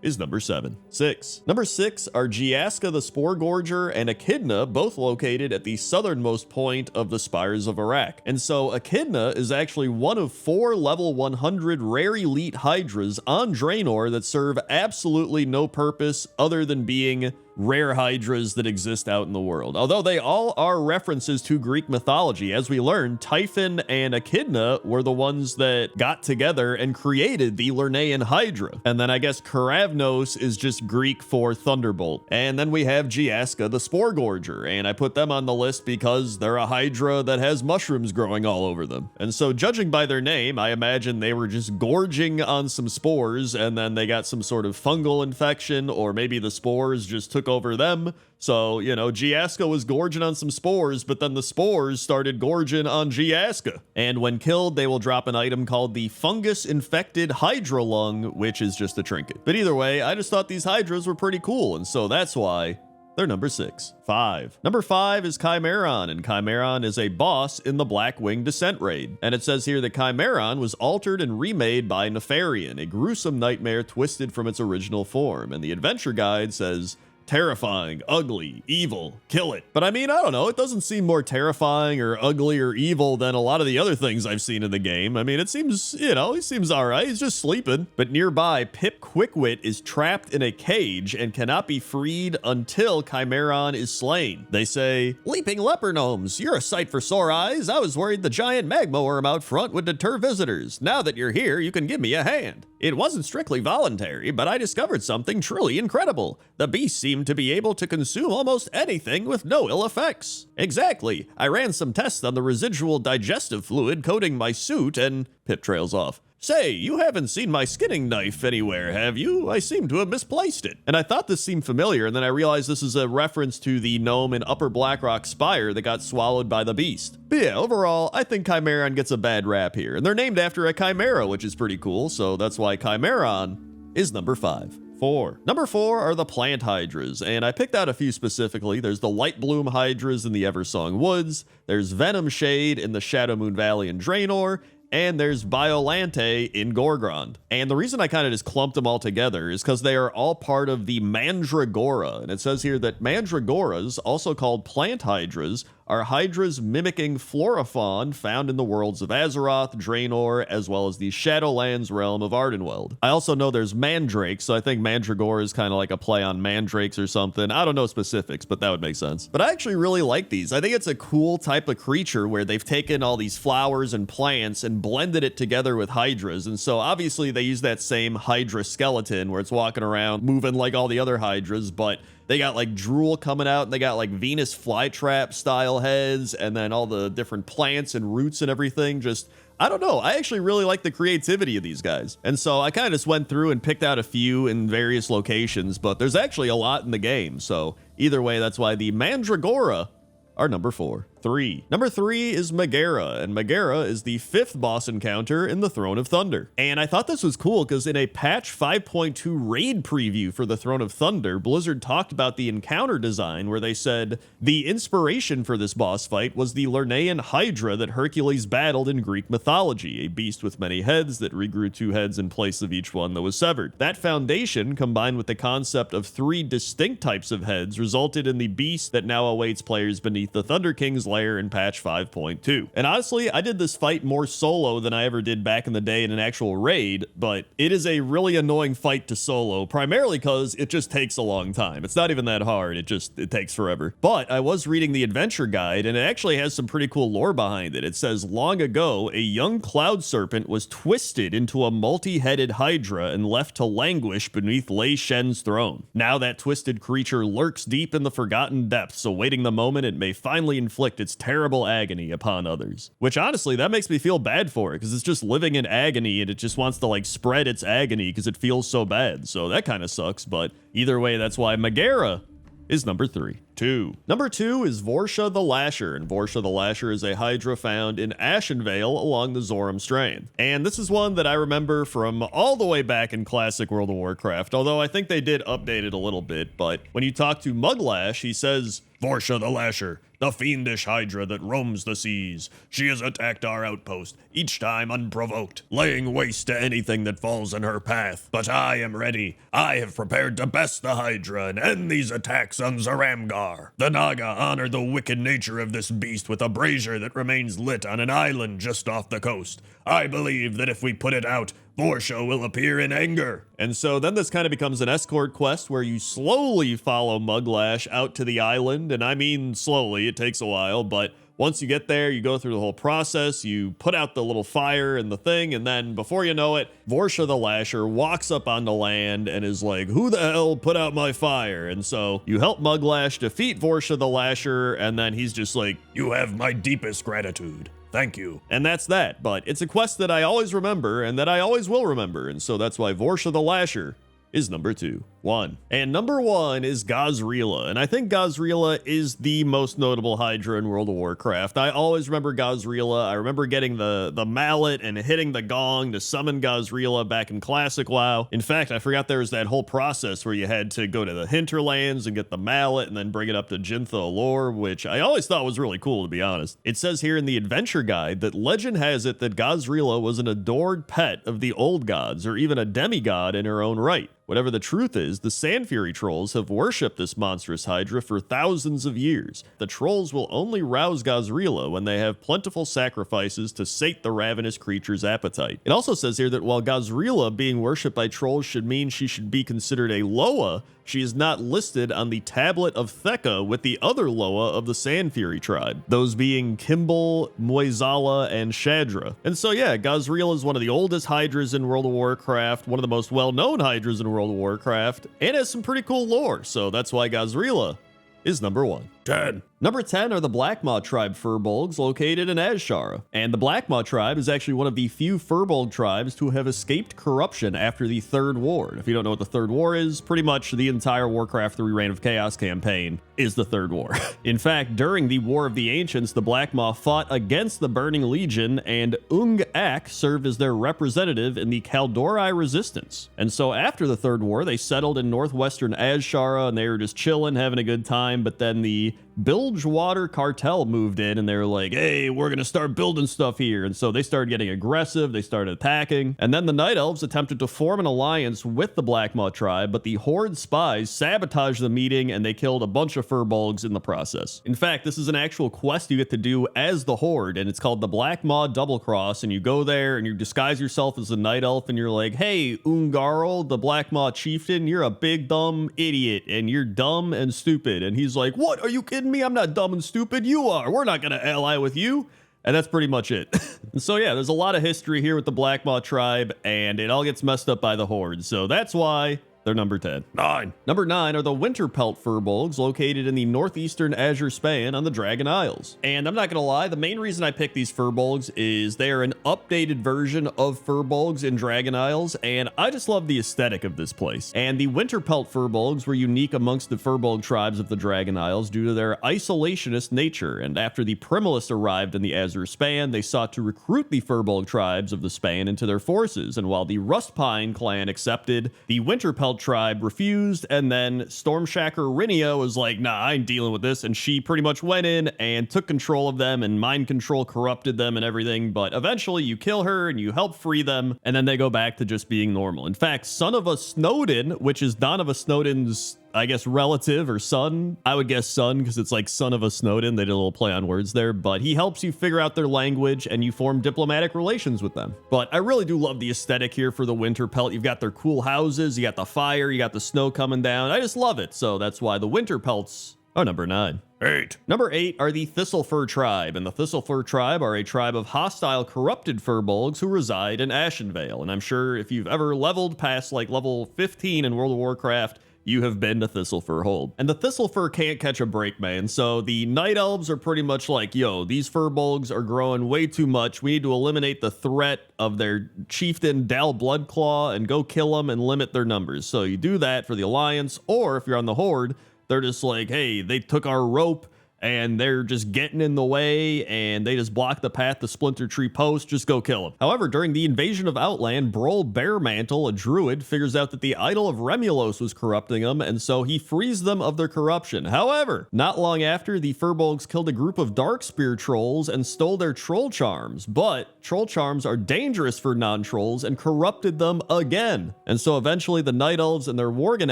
is number 7. 6. Number 6 are Giaska the Spore Gorger and Echidna, both located at the southernmost point of the Spires of Iraq. And so Echidna is actually one of 4 level 100 rare elite Hydras on Draenor that serve absolutely no purpose other than being rare Hydras that exist out in the world. Although they all are references to Greek mythology. As we learned, Typhon and Echidna were the ones that got together and created the Lernaean Hydra. And then I guess Karavnos is just Greek for Thunderbolt. And then we have Giaska the Spore Gorger, and I put them on the list because they're a Hydra that has mushrooms growing all over them. And so judging by their name, I imagine they were just gorging on some spores, and then they got some sort of fungal infection, or maybe the spores just took over them. So, you know, Giaska was gorging on some spores, but then the spores started gorging on Giaska. And when killed, they will drop an item called the Fungus-Infected Hydra Lung, which is just a trinket. But either way, I just thought these Hydras were pretty cool, and so that's why they're number 6. 5. Number 5 is Chimeron, and Chimeron is a boss in the Blackwing Descent raid. And it says here that Chimeron was altered and remade by Nefarian, a gruesome nightmare twisted from its original form. And the adventure guide says, terrifying, ugly, evil, kill it. But I mean, I don't know, it doesn't seem more terrifying or ugly or evil than a lot of the other things I've seen in the game. I mean, it seems, you know, he seems all right. He's just sleeping. But nearby, Pip Quickwit is trapped in a cage and cannot be freed until Chimeron is slain. They say, "Leaping leper gnomes, you're a sight for sore eyes. I was worried the giant magma worm out front would deter visitors. Now that you're here, you can give me a hand. It wasn't strictly voluntary, but I discovered something truly incredible. The beast seemed to be able to consume almost anything with no ill effects." "Exactly. I ran some tests on the residual digestive fluid coating my suit and..." Pip trails off. "Say, you haven't seen my skinning knife anywhere, have you? I seem to have misplaced it." And I thought this seemed familiar, and then I realized this is a reference to the gnome in Upper Blackrock Spire that got swallowed by the beast. But yeah, overall, I think Chimeron gets a bad rap here, and they're named after a chimera, which is pretty cool, so that's why Chimeron is number 5. 4. Number 4 are the plant hydras, and I picked out a few specifically. There's the light bloom hydras in the Eversong Woods, there's Venom Shade in the Shadowmoon Valley in Draenor, and there's Biolante in Gorgrond. And the reason I kind of just clumped them all together is because they are all part of the Mandragora. And it says here that Mandragoras, also called plant hydras, are hydras mimicking Florophon found in the worlds of Azeroth, Draenor, as well as the Shadowlands realm of Ardenweld. I also know there's mandrakes, so I think Mandragora is kind of like a play on mandrakes or something. I don't know specifics, but that would make sense. But I actually really like these. I think it's a cool type of creature where they've taken all these flowers and plants and blended it together with hydras. And so obviously they use that same hydra skeleton where it's walking around moving like all the other hydras, but they got like drool coming out, and they got like Venus flytrap style heads, and then all the different plants and roots and everything. Just, I don't know. I actually really like the creativity of these guys. And so I kind of just went through and picked out a few in various locations, but there's actually a lot in the game. So either way, that's why the Mandragora are number 4. 3. Number 3 is Megara, and Megara is the 5th boss encounter in the Throne of Thunder. And I thought this was cool because in a patch 5.2 raid preview for the Throne of Thunder, Blizzard talked about the encounter design where they said the inspiration for this boss fight was the Lernaean Hydra that Hercules battled in Greek mythology, a beast with many heads that regrew 2 heads in place of each one that was severed. That foundation, combined with the concept of 3 distinct types of heads, resulted in the beast that now awaits players beneath the Thunder King's lair in patch 5.2. And honestly, I did this fight more solo than I ever did back in the day in an actual raid, but it is a really annoying fight to solo, primarily because it just takes a long time. It's not even that hard, it takes forever. But I was reading the adventure guide, and it actually has some pretty cool lore behind it. It says, long ago, a young cloud serpent was twisted into a multi-headed hydra and left to languish beneath Lei Shen's throne. Now that twisted creature lurks deep in the forgotten depths, awaiting the moment it may finally inflict its terrible agony upon others. Which honestly, that makes me feel bad for it, because it's just living in agony and it just wants to like spread its agony because it feels so bad. So that kind of sucks, but either way, that's why Megara is number 3. 2. Number 2 is Vorsha the Lasher, and Vorsha the Lasher is a hydra found in Ashenvale along the Zoram Strand. And this is one that I remember from all the way back in classic World of Warcraft, although I think they did update it a little bit, but when you talk to Muglash, he says, "Vorsha the Lasher, the fiendish hydra that roams the seas. She has attacked our outpost, each time unprovoked, laying waste to anything that falls in her path. But I am ready. I have prepared to best the hydra and end these attacks on Zaramgar. The Naga honor the wicked nature of this beast with a brazier that remains lit on an island just off the coast. I believe that if we put it out, Vorsha will appear in anger." And so then this kind of becomes an escort quest where you slowly follow Muglash out to the island, and I mean slowly, it takes a while, but once you get there, you go through the whole process, you put out the little fire and the thing, and then before you know it, Vorsha the Lasher walks up onto land and is like, "Who the hell put out my fire?" And so you help Muglash defeat Vorsha the Lasher, and then he's just like, "You have my deepest gratitude. Thank you." And that's that, but it's a quest that I always remember and that I always will remember, and so that's why Vorsha the Lasher is number 2. 1. And number 1 is Gazrila, and I think Gazrila is the most notable hydra in World of Warcraft. I always remember Gazrila. I remember getting the mallet and hitting the gong to summon Gazrila back in Classic WoW. In fact, I forgot there was that whole process where you had to go to the hinterlands and get the mallet and then bring it up to Jintha Allure, which I always thought was really cool, to be honest. It says here in the adventure guide that legend has it that Gazrila was an adored pet of the old gods, or even a demigod in her own right. whatever the truth is, the Sand Fury trolls have worshipped this monstrous Hydra for thousands of years. The trolls will only rouse Gazrila when they have plentiful sacrifices to sate the ravenous creature's appetite. It also says here that while Gazrila being worshipped by trolls should mean she should be considered a Loa, she is not listed on the tablet of Theka with the other Loa of the Sand Fury tribe, those being Kimball, Moizala, and Shadra. And so yeah, Gazrila is one of the oldest Hydras in World of Warcraft, one of the most well-known Hydras in World of Warcraft, and has some pretty cool lore, so that's why Gazrila is number 1. 10. Number 10 are the Blackmaw tribe Furbolgs located in Azshara. And the Blackmaw tribe is actually one of the few Furbolg tribes to have escaped corruption after the Third War. And if you don't know what the Third War is, pretty much the entire Warcraft 3 Reign of Chaos campaign is the Third War. In fact, during the War of the Ancients, the Blackmaw fought against the Burning Legion, and Ung Ak served as their representative in the Kaldori resistance. And so after the Third War, they settled in northwestern Azshara, and they were just chilling, having a good time, but then the Bilgewater cartel moved in and they were like, hey, we're gonna start building stuff here. And so they started getting aggressive, they started attacking, and then the Night Elves attempted to form an alliance with the Blackmaw tribe, but the Horde spies sabotaged the meeting and they killed a bunch of Furbolgs in the process. In fact, this is an actual quest you get to do as the Horde, and it's called the Blackmaw Double Cross, and you go there and you disguise yourself as a Night Elf and you're like, hey, Ungarl, the Blackmaw chieftain, you're a big dumb idiot and you're dumb and stupid. And he's like, what, are you kidding me? I'm not dumb and stupid, you are. We're not gonna ally with you. And that's pretty much it. And so yeah, there's a lot of history here with the Blackmaw tribe, and it all gets messed up by the Horde. So that's why they're number 10. 9. Number 9 are the Winterpelt Furbolgs located in the northeastern Azure Span on the Dragon Isles. And I'm not gonna lie, the main reason I picked these Furbolgs is they are an updated version of Furbolgs in Dragon Isles, and I just love the aesthetic of this place. And the Winterpelt Furbolgs were unique amongst the Furbolg tribes of the Dragon Isles due to their isolationist nature, and after the Primalists arrived in the Azure Span, they sought to recruit the Furbolg tribes of the Span into their forces, and while the Rustpine clan accepted, the Winterpelt tribe refused, and then Stormshacker Rhynia was like, nah, I ain't dealing with this, and she pretty much went in and took control of them, and mind control corrupted them and everything, but eventually you kill her and you help free them, and then they go back to just being normal. In fact, Son of a Snowden, which is Donovan Snowden's, I guess, relative or son. I would guess son because it's like son of a Snowden. They did a little play on words there, but he helps you figure out their language and you form diplomatic relations with them. But I really do love the aesthetic here for the Winterpelt. You've got their cool houses, you got the fire, you got the snow coming down. I just love it. So that's why the Winterpelts are number 9. 8. Number 8 are the Thistlefur tribe, and the Thistlefur tribe are a tribe of hostile, corrupted Furbolgs who reside in Ashenvale. And I'm sure if you've ever leveled past like level 15 in World of Warcraft, you have been to Thistlefur Hold. And the Thistlefur can't catch a break, man. So the Night Elves are pretty much like, yo, these Furbolgs are growing way too much. We need to eliminate the threat of their chieftain, Dal Bloodclaw, and go kill them and limit their numbers. So you do that for the Alliance, or if you're on the Horde, they're just like, hey, they took our rope and they're just getting in the way and they just block the path to Splinter Tree Post, just go kill them. However, during the invasion of Outland, Brol Bearmantle, a druid, figures out that the idol of Remulos was corrupting them, and so he frees them of their corruption. However, not long after, the Furbolgs killed a group of Darkspear trolls and stole their troll charms, but troll charms are dangerous for non-trolls and corrupted them again. And so eventually the Night Elves and their Worgen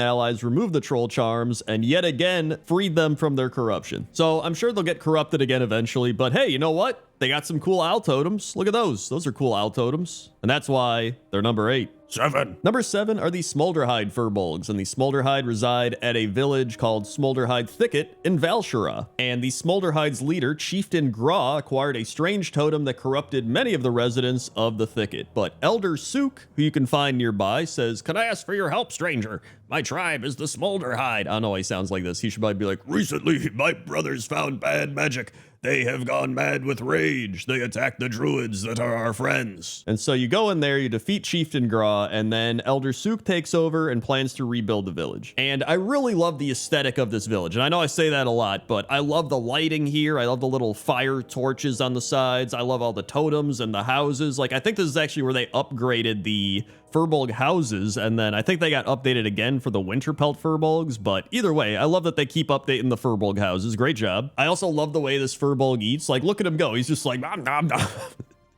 allies removed the troll charms and yet again freed them from their corruption. So I'm sure they'll get corrupted again eventually, but hey, you know what? They got some cool owl totems. Look at those. Those are cool owl totems. And that's why they're number 8. 7. Number 7 are the Smolderhide Furbolgs, and the Smolderhide reside at a village called Smolderhide Thicket in Valshara. And the Smolderhide's leader, Chieftain Gra, acquired a strange totem that corrupted many of the residents of the thicket. But Elder Sook, who you can find nearby, says, "Can I ask for your help, stranger? My tribe is the Smolderhide." I don't know why he sounds like this. He should probably be like, "Recently, my brothers found bad magic. They have gone mad with rage. They attack the druids that are our friends." And so you go in there, you defeat Chieftain Gra, and then Elder Sook takes over and plans to rebuild the village. And I really love the aesthetic of this village. And I know I say that a lot, but I love the lighting here. I love the little fire torches on the sides. I love all the totems and the houses. Like, I think this is actually where they upgraded the Furbolg houses, and then I think they got updated again for the Winterpelt Furbolgs, but either way, I love that they keep updating the Furbolg houses. Great job. I also love the way this Furbolg eats. Like, look at him go. He's just like, nom, nom, nom.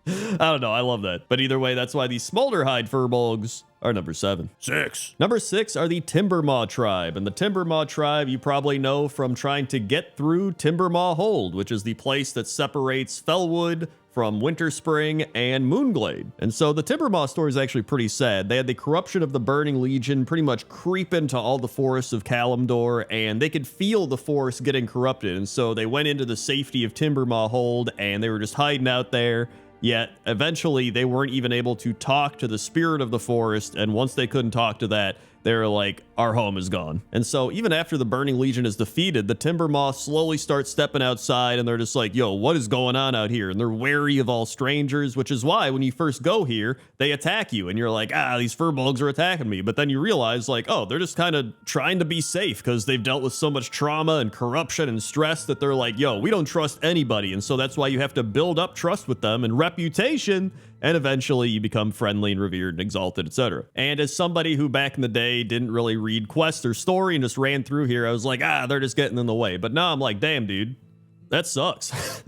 I don't know. I love that. But either way, that's why the Smolderhide Furbolgs are number 7. 6. Number 6 are the Timbermaw tribe. And the Timbermaw tribe you probably know from trying to get through Timbermaw Hold, which is the place that separates Fellwood from Winterspring and Moonglade. And so the Timbermaw story is actually pretty sad. They had the corruption of the Burning Legion pretty much creep into all the forests of Kalimdor, and they could feel the forest getting corrupted. And so they went into the safety of Timbermaw Hold, and they were just hiding out there. Yet, eventually, they weren't even able to talk to the spirit of the forest, and once they couldn't talk to that, they were like, our home is gone. And so even after the Burning Legion is defeated, the Timbermaw slowly start stepping outside, and they're just like, yo, what is going on out here? And they're wary of all strangers, which is why when you first go here, they attack you, and you're like, these Furbolgs are attacking me. But then you realize, like, oh, they're just kind of trying to be safe because they've dealt with so much trauma and corruption and stress that they're like, yo, we don't trust anybody. And so that's why you have to build up trust with them and reputation, and eventually you become friendly and revered and exalted, etc. And as somebody who back in the day didn't really read quests or story and just ran through here, I was like, they're just getting in the way. But now I'm like, damn, dude, that sucks.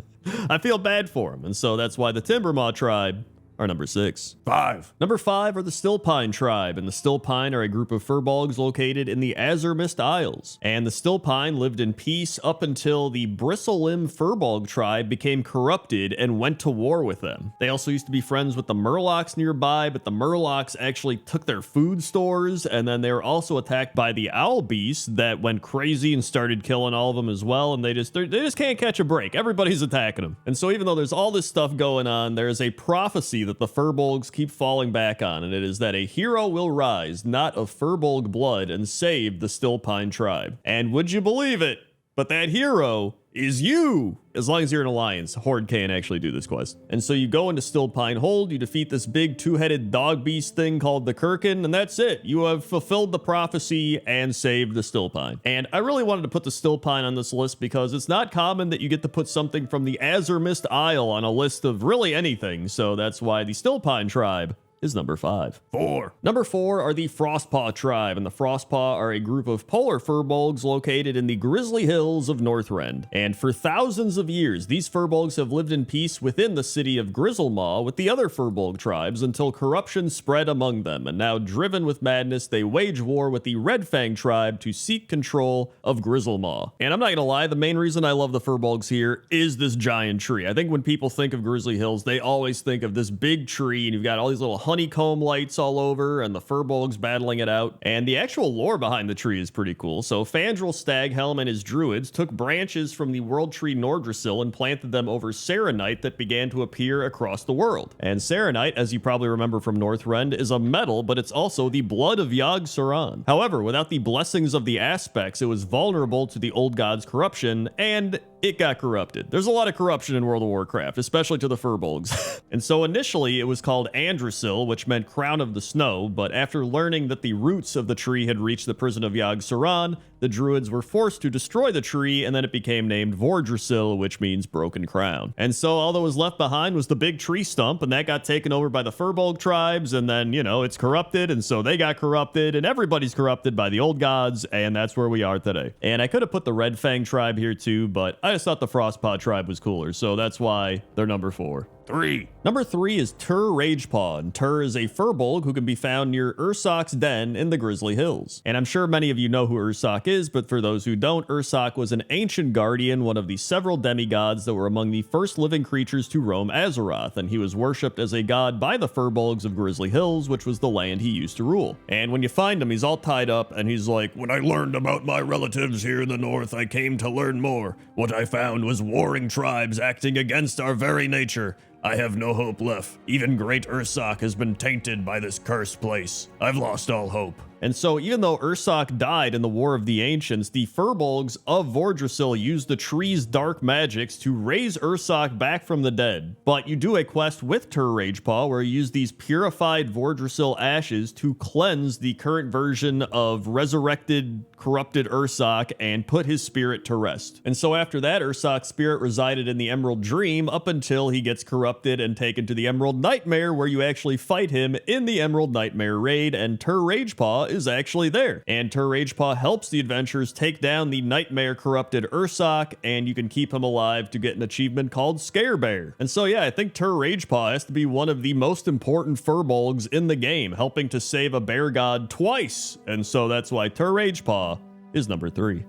I feel bad for them. And so that's why the Timbermaw tribe are number 6. 5. Number 5 are the Stillpine tribe, and the Stillpine are a group of Furbolgs located in the Azurmist Isles. And the Stillpine lived in peace up until the Bristlelimb Furbolg tribe became corrupted and went to war with them. They also used to be friends with the Murlocs nearby, but the Murlocs actually took their food stores, and then they were also attacked by the Owlbeasts that went crazy and started killing all of them as well, and they just can't catch a break. Everybody's attacking them. And so even though there's all this stuff going on, there is a prophecy that the Furbolgs keep falling back on, and it is that a hero will rise, not of Furbolg blood, and save the Stillpine tribe. And would you believe it? But that hero is you! As long as you're an alliance, Horde can't actually do this quest. And so you go into Stillpine Hold, you defeat this big two-headed dog beast thing called the Kirkin, and that's it. You have fulfilled the prophecy and saved the Stillpine. And I really wanted to put the Stillpine on this list because it's not common that you get to put something from the Azurmist Isle on a list of really anything, so that's why the Stillpine tribe is number 5. 4. Number 4 are the Frostpaw tribe, and the Frostpaw are a group of polar Furbolgs located in the Grizzly Hills of Northrend. And for thousands of years, these Furbolgs have lived in peace within the city of Grizzlemaw with the other Furbolg tribes until corruption spread among them, and now driven with madness, they wage war with the Red Fang tribe to seek control of Grizzlemaw. And I'm not gonna lie, the main reason I love the Furbolgs here is this giant tree. I think when people think of Grizzly Hills, they always think of this big tree, and you've got all these little honeycomb lights all over, and the Furbolgs battling it out. And the actual lore behind the tree is pretty cool. So Fandral Staghelm and his druids took branches from the World Tree Nordrassil and planted them over Serenite that began to appear across the world. And Serenite, as you probably remember from Northrend, is a metal, but it's also the blood of Yogg-Saron. However, without the blessings of the aspects, it was vulnerable to the old god's corruption, and it got corrupted. There's a lot of corruption in World of Warcraft, especially to the Furbolgs. And so initially it was called Andrasil, which meant Crown of the Snow, but after learning that the roots of the tree had reached the prison of Yogg-Saron, the druids were forced to destroy the tree, and then it became named Vordrasil, which means Broken Crown. And so all that was left behind was the big tree stump, and that got taken over by the Furbolg tribes, and then, you know, it's corrupted, and so they got corrupted, and everybody's corrupted by the old gods, and that's where we are today. And I could have put the Red Fang tribe here too, but I just thought the Frostpaw tribe was cooler, so that's why they're number 4. 3. Number 3 is Tur Ragepaw, and Tur is a Furbolg who can be found near Ursoc's den in the Grizzly Hills. And I'm sure many of you know who Ursoc is, but for those who don't, Ursoc was an ancient guardian, one of the several demigods that were among the first living creatures to roam Azeroth, and he was worshipped as a god by the Furbolgs of Grizzly Hills, which was the land he used to rule. And when you find him, he's all tied up, and he's like, when I learned about my relatives here in the north, I came to learn more. What I found was warring tribes acting against our very nature. I have no hope left. Even great Ursoc has been tainted by this cursed place. I've lost all hope. And so even though Ursoc died in the War of the Ancients, the Furbolgs of Vordrasil used the tree's dark magics to raise Ursoc back from the dead. But you do a quest with Tur Ragepaw where you use these purified Vordrasil ashes to cleanse the current version of resurrected, corrupted Ursoc and put his spirit to rest. And so after that, Ursoc's spirit resided in the Emerald Dream up until he gets corrupted and taken to the Emerald Nightmare, where you actually fight him in the Emerald Nightmare raid, and Tur Ragepaw is actually there. And Ragepaw helps the adventurers take down the nightmare corrupted Ursoc, and you can keep him alive to get an achievement called Scare Bear. And so yeah, I think Ragepaw has to be one of the most important Furbolgs in the game, helping to save a bear god twice. And so that's why Ragepaw is number 3.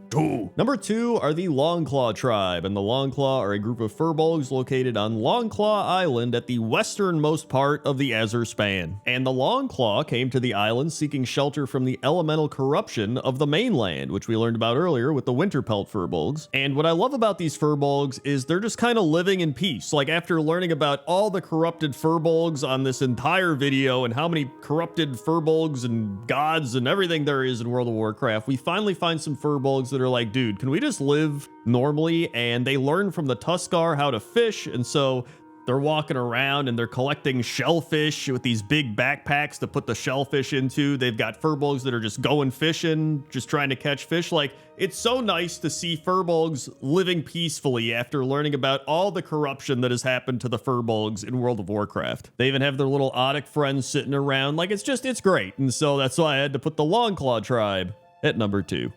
Number 2 are the Longclaw tribe, and the Longclaw are a group of Furbolgs located on Longclaw Island at the westernmost part of the Azure Span. And the Longclaw came to the island seeking shelter from the elemental corruption of the mainland, which we learned about earlier with the Winterpelt Furbolgs. And what I love about these Furbolgs is they're just kind of living in peace. Like, after learning about all the corrupted Furbolgs on this entire video and how many corrupted Furbolgs and gods and everything there is in World of Warcraft, we finally find some Furbolgs that are like, dude, can we just live normally? And they learn from the Tuskar how to fish, and so they're walking around and they're collecting shellfish with these big backpacks to put the shellfish into. They've got Furbolgs that are just going fishing, just trying to catch fish. Like, it's so nice to see Furbolgs living peacefully after learning about all the corruption that has happened to the Furbolgs in World of Warcraft. They even have their little Otic friends sitting around. Like, it's great. And so that's why I had to put the Longclaw tribe at number 2.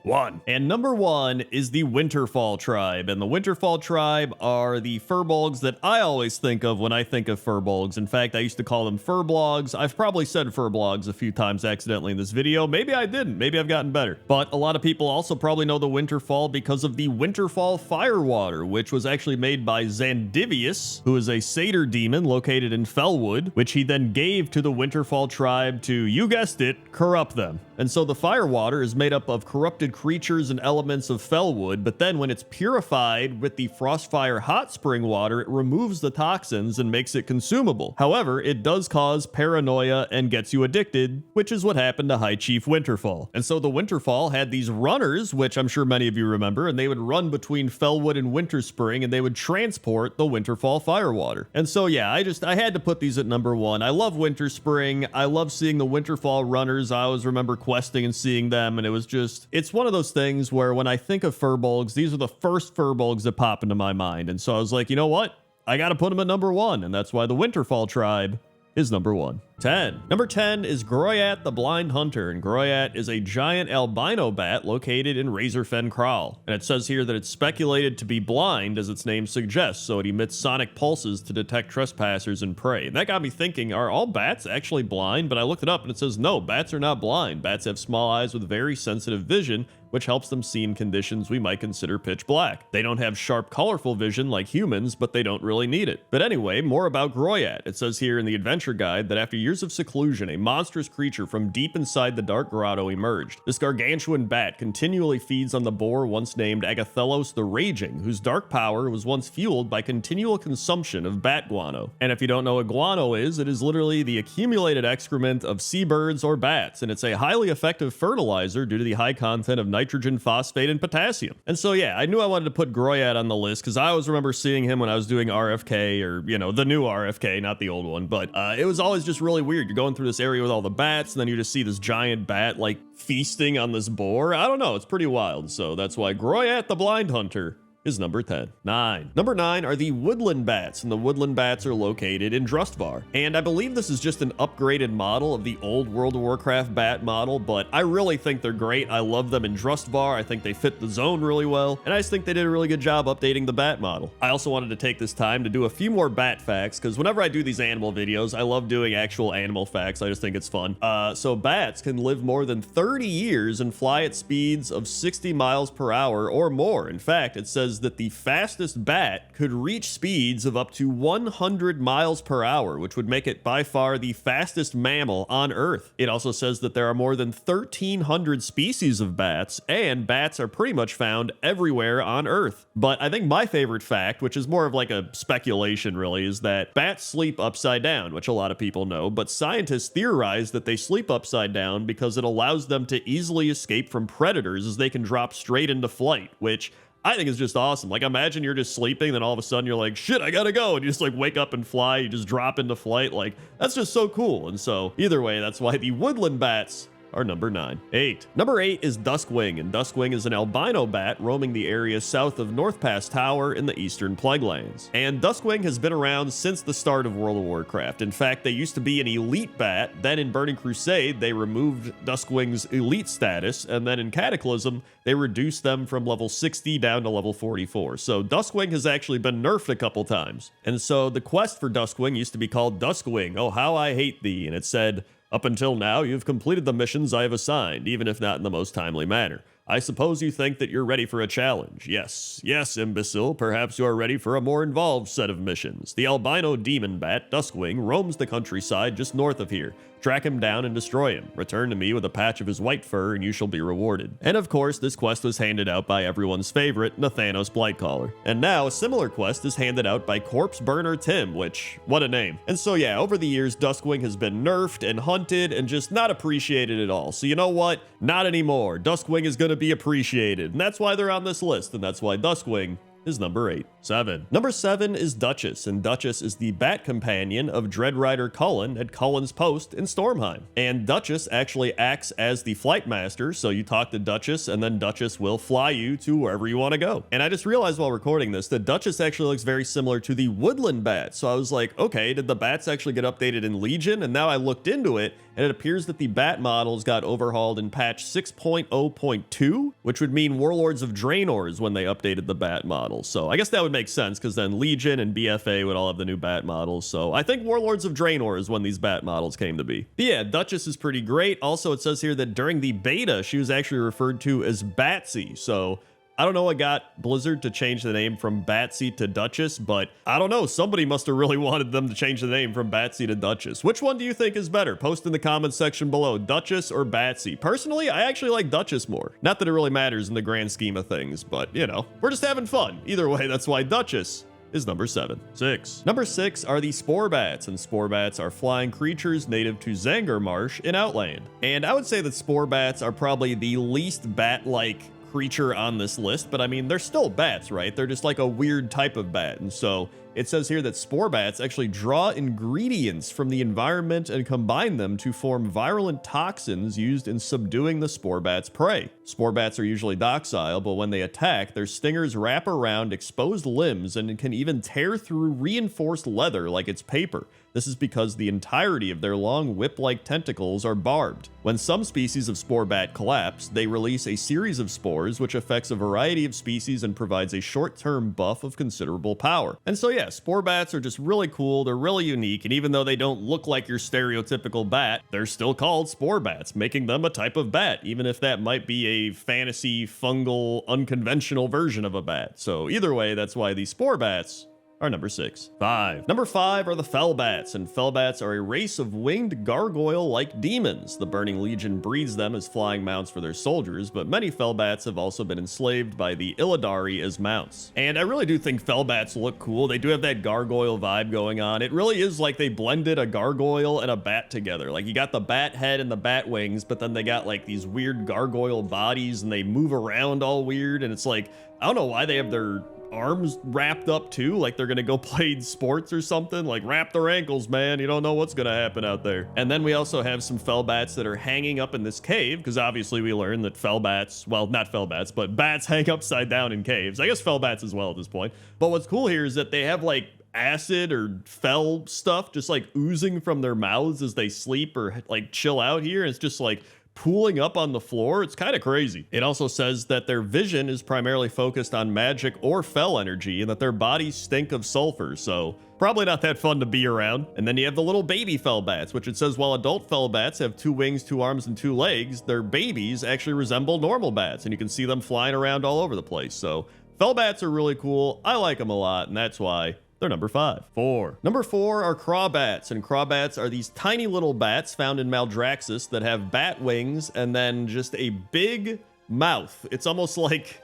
And number 1 is the Winterfall tribe, and the Winterfall tribe are the Furbolgs that I always think of when I think of Furbolgs. In fact, I used to call them Furblogs. I've probably said Furblogs a few times accidentally in this video. Maybe I didn't. Maybe I've gotten better. But a lot of people also probably know the Winterfall because of the Winterfall Firewater, which was actually made by Zandivius, who is a satyr demon located in Felwood, which he then gave to the Winterfall tribe to, you guessed it, corrupt them. And so the Firewater is made up of corrupted creatures and elements of Felwood, but then when it's purified with the Frostfire hot spring water, it removes the toxins and makes it consumable. However, it does cause paranoia and gets you addicted, which is what happened to High Chief Winterfall. And so the Winterfall had these runners, which I'm sure many of you remember, and they would run between Felwood and Winterspring, and they would transport the Winterfall Firewater. And so yeah, I had to put these at number 1. I love Winterspring. I love seeing the Winterfall runners. I always remember questing and seeing them, and it's one of those things where when I think of Furbolgs, these are the first Furbolgs that pop into my mind. And so I was like, you know what? I got to put them at number 1, and that's why the Winterfall tribe is number 1. 10. Number 10 is Groyat the Blind Hunter, and Groyat is a giant albino bat located in Razorfen Kraal. And it says here that it's speculated to be blind, as its name suggests, so it emits sonic pulses to detect trespassers and prey. And that got me thinking, are all bats actually blind? But I looked it up and it says no, bats are not blind. Bats have small eyes with very sensitive vision, which helps them see in conditions we might consider pitch black. They don't have sharp, colorful vision like humans, but they don't really need it. But anyway, more about Groyat. It says here in the adventure guide that after years of seclusion, a monstrous creature from deep inside the dark grotto emerged. This gargantuan bat continually feeds on the boar once named Agathellos the Raging, whose dark power was once fueled by continual consumption of bat guano. And if you don't know what guano is, it is literally the accumulated excrement of seabirds or bats, and it's a highly effective fertilizer due to the high content of nitrogen, phosphate, and potassium. And so yeah, I knew I wanted to put Groyat on the list because I always remember seeing him when I was doing RFK, or the new RFK, not the old one, but it was always just really weird. You're going through this area with all the bats, and then you just see this giant bat like feasting on this boar. I don't know, it's pretty wild. So that's why Groyat the Blind Hunter is number 10. 9. Number 9 are the Woodland Bats, and the Woodland Bats are located in Drustvar. And I believe this is just an upgraded model of the old World of Warcraft bat model, but I really think they're great. I love them in Drustvar. I think they fit the zone really well, and I just think they did a really good job updating the bat model. I also wanted to take this time to do a few more bat facts, because whenever I do these animal videos, I love doing actual animal facts. I just think it's fun. So bats can live more than 30 years and fly at speeds of 60 miles per hour or more. In fact, it says that the fastest bat could reach speeds of up to 100 miles per hour, which would make it by far the fastest mammal on Earth. It also says that there are more than 1,300 species of bats, and bats are pretty much found everywhere on Earth. But I think my favorite fact, which is more of like a speculation really, is that bats sleep upside down, which a lot of people know, but scientists theorize that they sleep upside down because it allows them to easily escape from predators as they can drop straight into flight, which I think is just awesome. Like, imagine you're just sleeping, then all of a sudden you're like, shit, I gotta go. And you just like wake up and fly. You just drop into flight. Like, that's just so cool. And so either way, that's why the Woodland Bats are number 9. 8. Number 8 is Duskwing, and Duskwing is an albino bat roaming the area south of North Pass Tower in the Eastern Plaguelands. And Duskwing has been around since the start of World of Warcraft. In fact, they used to be an elite bat, then in Burning Crusade, they removed Duskwing's elite status, and then in Cataclysm, they reduced them from level 60 down to level 44. So Duskwing has actually been nerfed a couple times. And so the quest for Duskwing used to be called Duskwing, Oh How I Hate Thee, and it said, up until now, you've completed the missions I have assigned, even if not in the most timely manner. I suppose you think that you're ready for a challenge. Yes, yes, imbecile, perhaps you are ready for a more involved set of missions. The albino demon bat, Duskwing, roams the countryside just north of here. Track him down and destroy him. Return to me with a patch of his white fur and you shall be rewarded. And of course, this quest was handed out by everyone's favorite, Nathanos Blightcaller. And now, a similar quest is handed out by Corpse Burner Tim, which, what a name. And so yeah, over the years, Duskwing has been nerfed and hunted and just not appreciated at all. So you know what? Not anymore. Duskwing is gonna be appreciated. And that's why they're on this list, and that's why Duskwing is number 8. 7. Number 7 is Duchess, and Duchess is the bat companion of Dread Rider Cullen at Cullen's Post in Stormheim. And Duchess actually acts as the flight master, so you talk to Duchess, and then Duchess will fly you to wherever you want to go. And I just realized while recording this that Duchess actually looks very similar to the woodland bat, so I was like, okay, did the bats actually get updated in Legion? And now I looked into it, and it appears that the bat models got overhauled in patch 6.0.2, which would mean Warlords of Draenor is when they updated the bat models. So I guess that would make sense, because then Legion and BFA would all have the new bat models. So I think Warlords of Draenor is when these bat models came to be. But yeah, Duchess is pretty great. Also, it says here that during the beta, she was actually referred to as Batsy. So I don't know what got Blizzard to change the name from Batsy to Duchess, but I don't know. Somebody must have really wanted them to change the name from Batsy to Duchess. Which one do you think is better? Post in the comments section below, Duchess or Batsy. Personally, I actually like Duchess more. Not that it really matters in the grand scheme of things, but you know, we're just having fun. Either way, that's why Duchess is number 7. 6. Number 6 are the Spore Bats, and Spore Bats are flying creatures native to Zangar Marsh in Outland. And I would say that Spore Bats are probably the least bat-like creature on this list, but I mean, they're still bats, right? They're just like a weird type of bat. And so it says here that spore bats actually draw ingredients from the environment and combine them to form virulent toxins used in subduing the spore bat's prey. Spore bats are usually docile, but when they attack, their stingers wrap around exposed limbs and can even tear through reinforced leather like it's paper. This is because the entirety of their long whip-like tentacles are barbed. When some species of spore bat collapse, they release a series of spores which affects a variety of species and provides a short-term buff of considerable power. And so yeah, spore bats are just really cool, they're really unique, and even though they don't look like your stereotypical bat, they're still called spore bats, making them a type of bat, even if that might be a fantasy, fungal, unconventional version of a bat. So either way, that's why these spore bats are number 6. 5. Number 5 are the Fellbats, and Fellbats are a race of winged gargoyle-like demons. The Burning Legion breeds them as flying mounts for their soldiers, but many Fellbats have also been enslaved by the Illidari as mounts. And I really do think Fellbats look cool. They do have that gargoyle vibe going on. It really is like they blended a gargoyle and a bat together. Like you got the bat head and the bat wings, but then they got like these weird gargoyle bodies and they move around all weird, and it's like, I don't know why they have their arms wrapped up too, like they're gonna go play sports or something. Like, wrap their ankles, man, you don't know what's gonna happen out there. And then we also have some Fellbats that are hanging up in this cave, because obviously we learned that Fellbats, well, not Fellbats, but bats hang upside down in caves. I guess Fellbats as well at this point. But what's cool here is that they have like acid or fell stuff just like oozing from their mouths as they sleep or like chill out here. And it's just like pooling up on the floor. It's kind of crazy. It also says that their vision is primarily focused on magic or fell energy, and that their bodies stink of sulfur, so probably not that fun to be around. And then you have the little baby Fellbats, which it says while adult Fellbats have 2 wings, 2 arms, and 2 legs, their babies actually resemble normal bats, and you can see them flying around all over the place. So Fellbats are really cool. I like them a lot, and that's why they're number 5. 4. Number 4 are Crawbats, and Crawbats are these tiny little bats found in Maldraxxus that have bat wings and then just a big mouth. It's almost like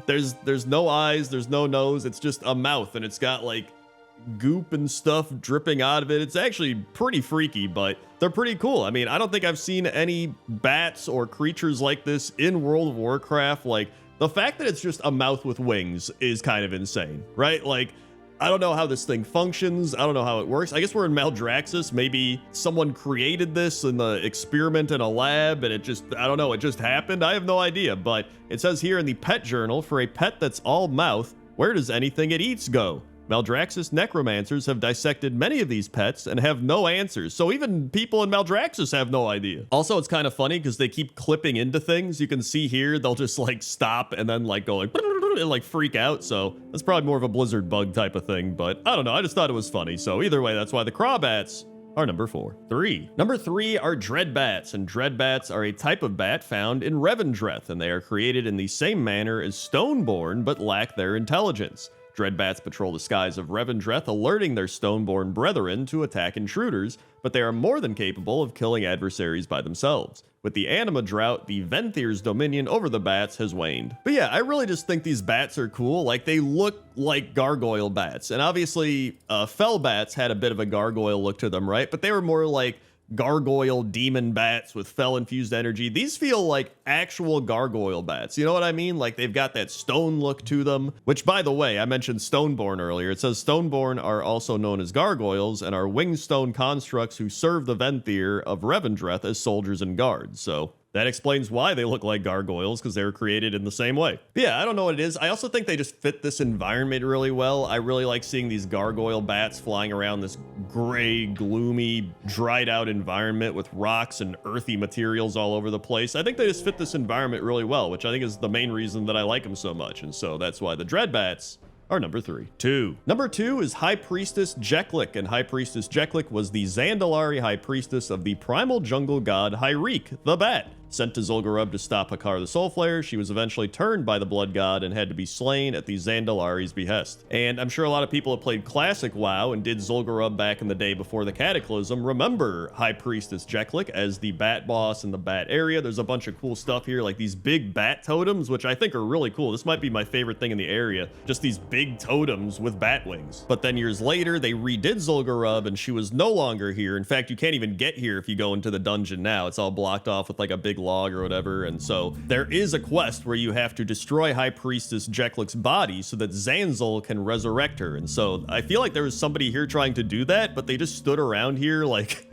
there's no eyes, there's no nose, it's just a mouth, and it's got like goop and stuff dripping out of it. It's actually pretty freaky, but they're pretty cool. I mean, I don't think I've seen any bats or creatures like this in World of Warcraft. Like, the fact that it's just a mouth with wings is kind of insane, right? Like, I don't know how this thing functions. I don't know how it works. I guess we're in Maldraxxus. Maybe someone created this in the experiment in a lab and it just, I don't know, it just happened. I have no idea, but it says here in the pet journal, for a pet that's all mouth, where does anything it eats go? Maldraxxus necromancers have dissected many of these pets and have no answers. So even people in Maldraxxus have no idea. Also, it's kind of funny because they keep clipping into things. You can see here, they'll just like stop and then like go like and like freak out. So that's probably more of a blizzard bug type of thing, but I don't know. I just thought it was funny. So either way, that's why the Crawbats are number 4. Number 3 are Dreadbats, and Dreadbats are a type of bat found in Revendreth, and they are created in the same manner as Stoneborn, but lack their intelligence. Dreadbats patrol the skies of Revendreth, alerting their Stoneborn brethren to attack intruders, but they are more than capable of killing adversaries by themselves. With the Anima Drought, the Venthir's dominion over the bats has waned. But yeah, I really just think these bats are cool. Like, they look like gargoyle bats. And obviously, Fell bats had a bit of a gargoyle look to them, right? But they were more like gargoyle demon bats with fell infused energy. These feel like actual gargoyle bats. You know what I mean? Like they've got that stone look to them, which by the way, I mentioned Stoneborn earlier. It says Stoneborn are also known as gargoyles and are winged stone constructs who serve the Venthir of Revendreth as soldiers and guards. So that explains why they look like gargoyles, because they were created in the same way. But yeah, I don't know what it is. I also think they just fit this environment really well. I really like seeing these gargoyle bats flying around this gray, gloomy, dried out environment with rocks and earthy materials all over the place. I think they just fit this environment really well, which I think is the main reason that I like them so much. And so that's why the Dreadbats are number 3. Number 2 is High Priestess Jeklik, and High Priestess Jeklik was the Zandalari High Priestess of the primal jungle god Hyreek, the Bat. Sent to Zul'Gurub to stop Hakar the Soulflayer, she was eventually turned by the Blood God and had to be slain at the Zandalari's behest. And I'm sure a lot of people have played Classic WoW and did Zul'Gurub back in the day before the Cataclysm remember High Priestess Jeklik as the Bat Boss in the Bat area. There's a bunch of cool stuff here, like these big bat totems, which I think are really cool. This might be my favorite thing in the area, just these big totems with bat wings. But then years later, they redid Zul'Gurub and she was no longer here. In fact, you can't even get here if you go into the dungeon now. It's all blocked off with like a big log or whatever, and so there is a quest where you have to destroy High Priestess Jeklik's body so that Zanzul can resurrect her. And so I feel like there was somebody here trying to do that, but they just stood around here like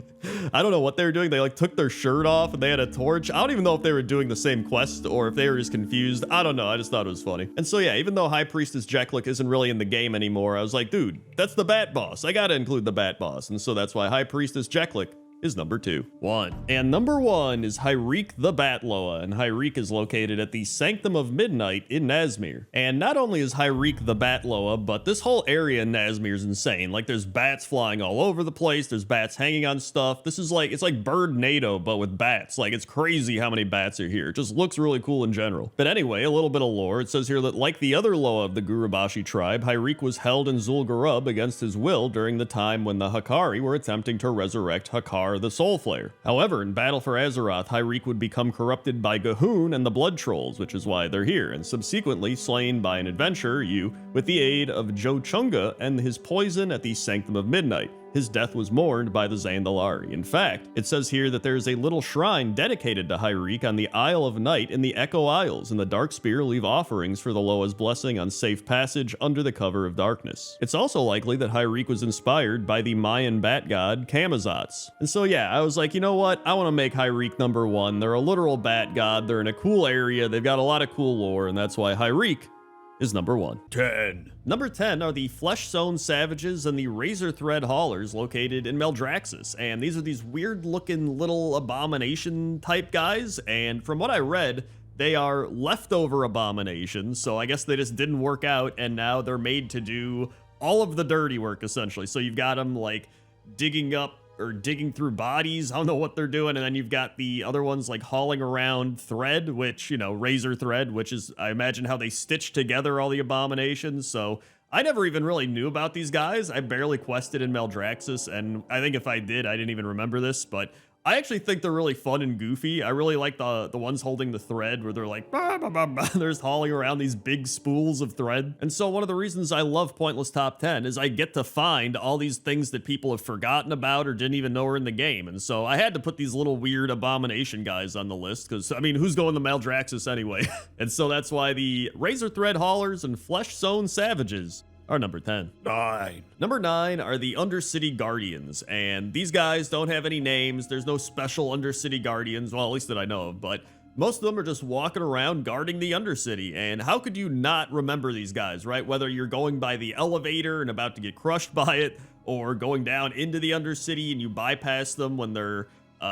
I don't know what they were doing. They like took their shirt off and they had a torch. I don't even know if they were doing the same quest or if they were just confused. I don't know. I just thought it was funny. And so yeah, even though High Priestess Jeklik isn't really in the game anymore, I was like, dude, that's the Bat Boss. I gotta include the Bat Boss. And so that's why High Priestess Jeklik is number 2. And number 1 is Hyreek the Batloa, and Hyreek is located at the Sanctum of Midnight in Nazmir. And not only is Hyreek the Batloa, but this whole area in Nazmir is insane. Like there's bats flying all over the place, there's bats hanging on stuff. This is like, it's like Bird NATO, but with bats. Like it's crazy how many bats are here. It just looks really cool in general. But anyway, a little bit of lore. It says here that like the other Loa of the Gurubashi tribe, Hyreek was held in Zul'Gurub against his will during the time when the Hakari were attempting to resurrect Hakar the Soulflayer. However, in battle for Azeroth, Hyreek would become corrupted by Gahun and the Blood Trolls, which is why they're here, and subsequently slain by an adventurer, you, with the aid of Jochunga and his poison at the Sanctum of Midnight. His death was mourned by the Zandalari. In fact, it says here that there is a little shrine dedicated to Hyreek on the Isle of Night in the Echo Isles, and the Darkspear leave offerings for the Loa's blessing on safe passage under the cover of darkness. It's also likely that Hyreek was inspired by the Mayan bat god Camazotz. And so yeah, I was like, you know what? I want to make Hyreek number 1. They're a literal bat god, they're in a cool area, they've got a lot of cool lore, and that's why Hyreek is number 1. Number 10 are the Flesh-Sown Savages and the Razor Thread Haulers located in Maldraxxus, and these are these weird looking little abomination type guys, and from what I read, they are leftover abominations, so I guess they just didn't work out, and now they're made to do all of the dirty work essentially. So you've got them like digging up or digging through bodies. I don't know what they're doing. And then you've got the other ones like hauling around thread, which, you know, razor thread, which is, I imagine, how they stitch together all the abominations. So I never even really knew about these guys. I barely quested in Maldraxxus, and I think if I did, I didn't even remember this, but I actually think they're really fun and goofy. I really like the ones holding the thread where they're like, bah, bah, bah, bah. They're just hauling around these big spools of thread. And so one of the reasons I love Pointless Top 10 is I get to find all these things that people have forgotten about or didn't even know were in the game. And so I had to put these little weird abomination guys on the list because, I mean, who's going to Maldraxxus anyway? And so that's why the Razor Thread Haulers and Flesh-Sown Savages are number 10. 9. Number 9 are the Undercity Guardians, and these guys don't have any names. There's no special Undercity Guardians, well, at least that I know of, but most of them are just walking around guarding the Undercity, and how could you not remember these guys, right? Whether you're going by the elevator and about to get crushed by it, or going down into the Undercity and you bypass them when they're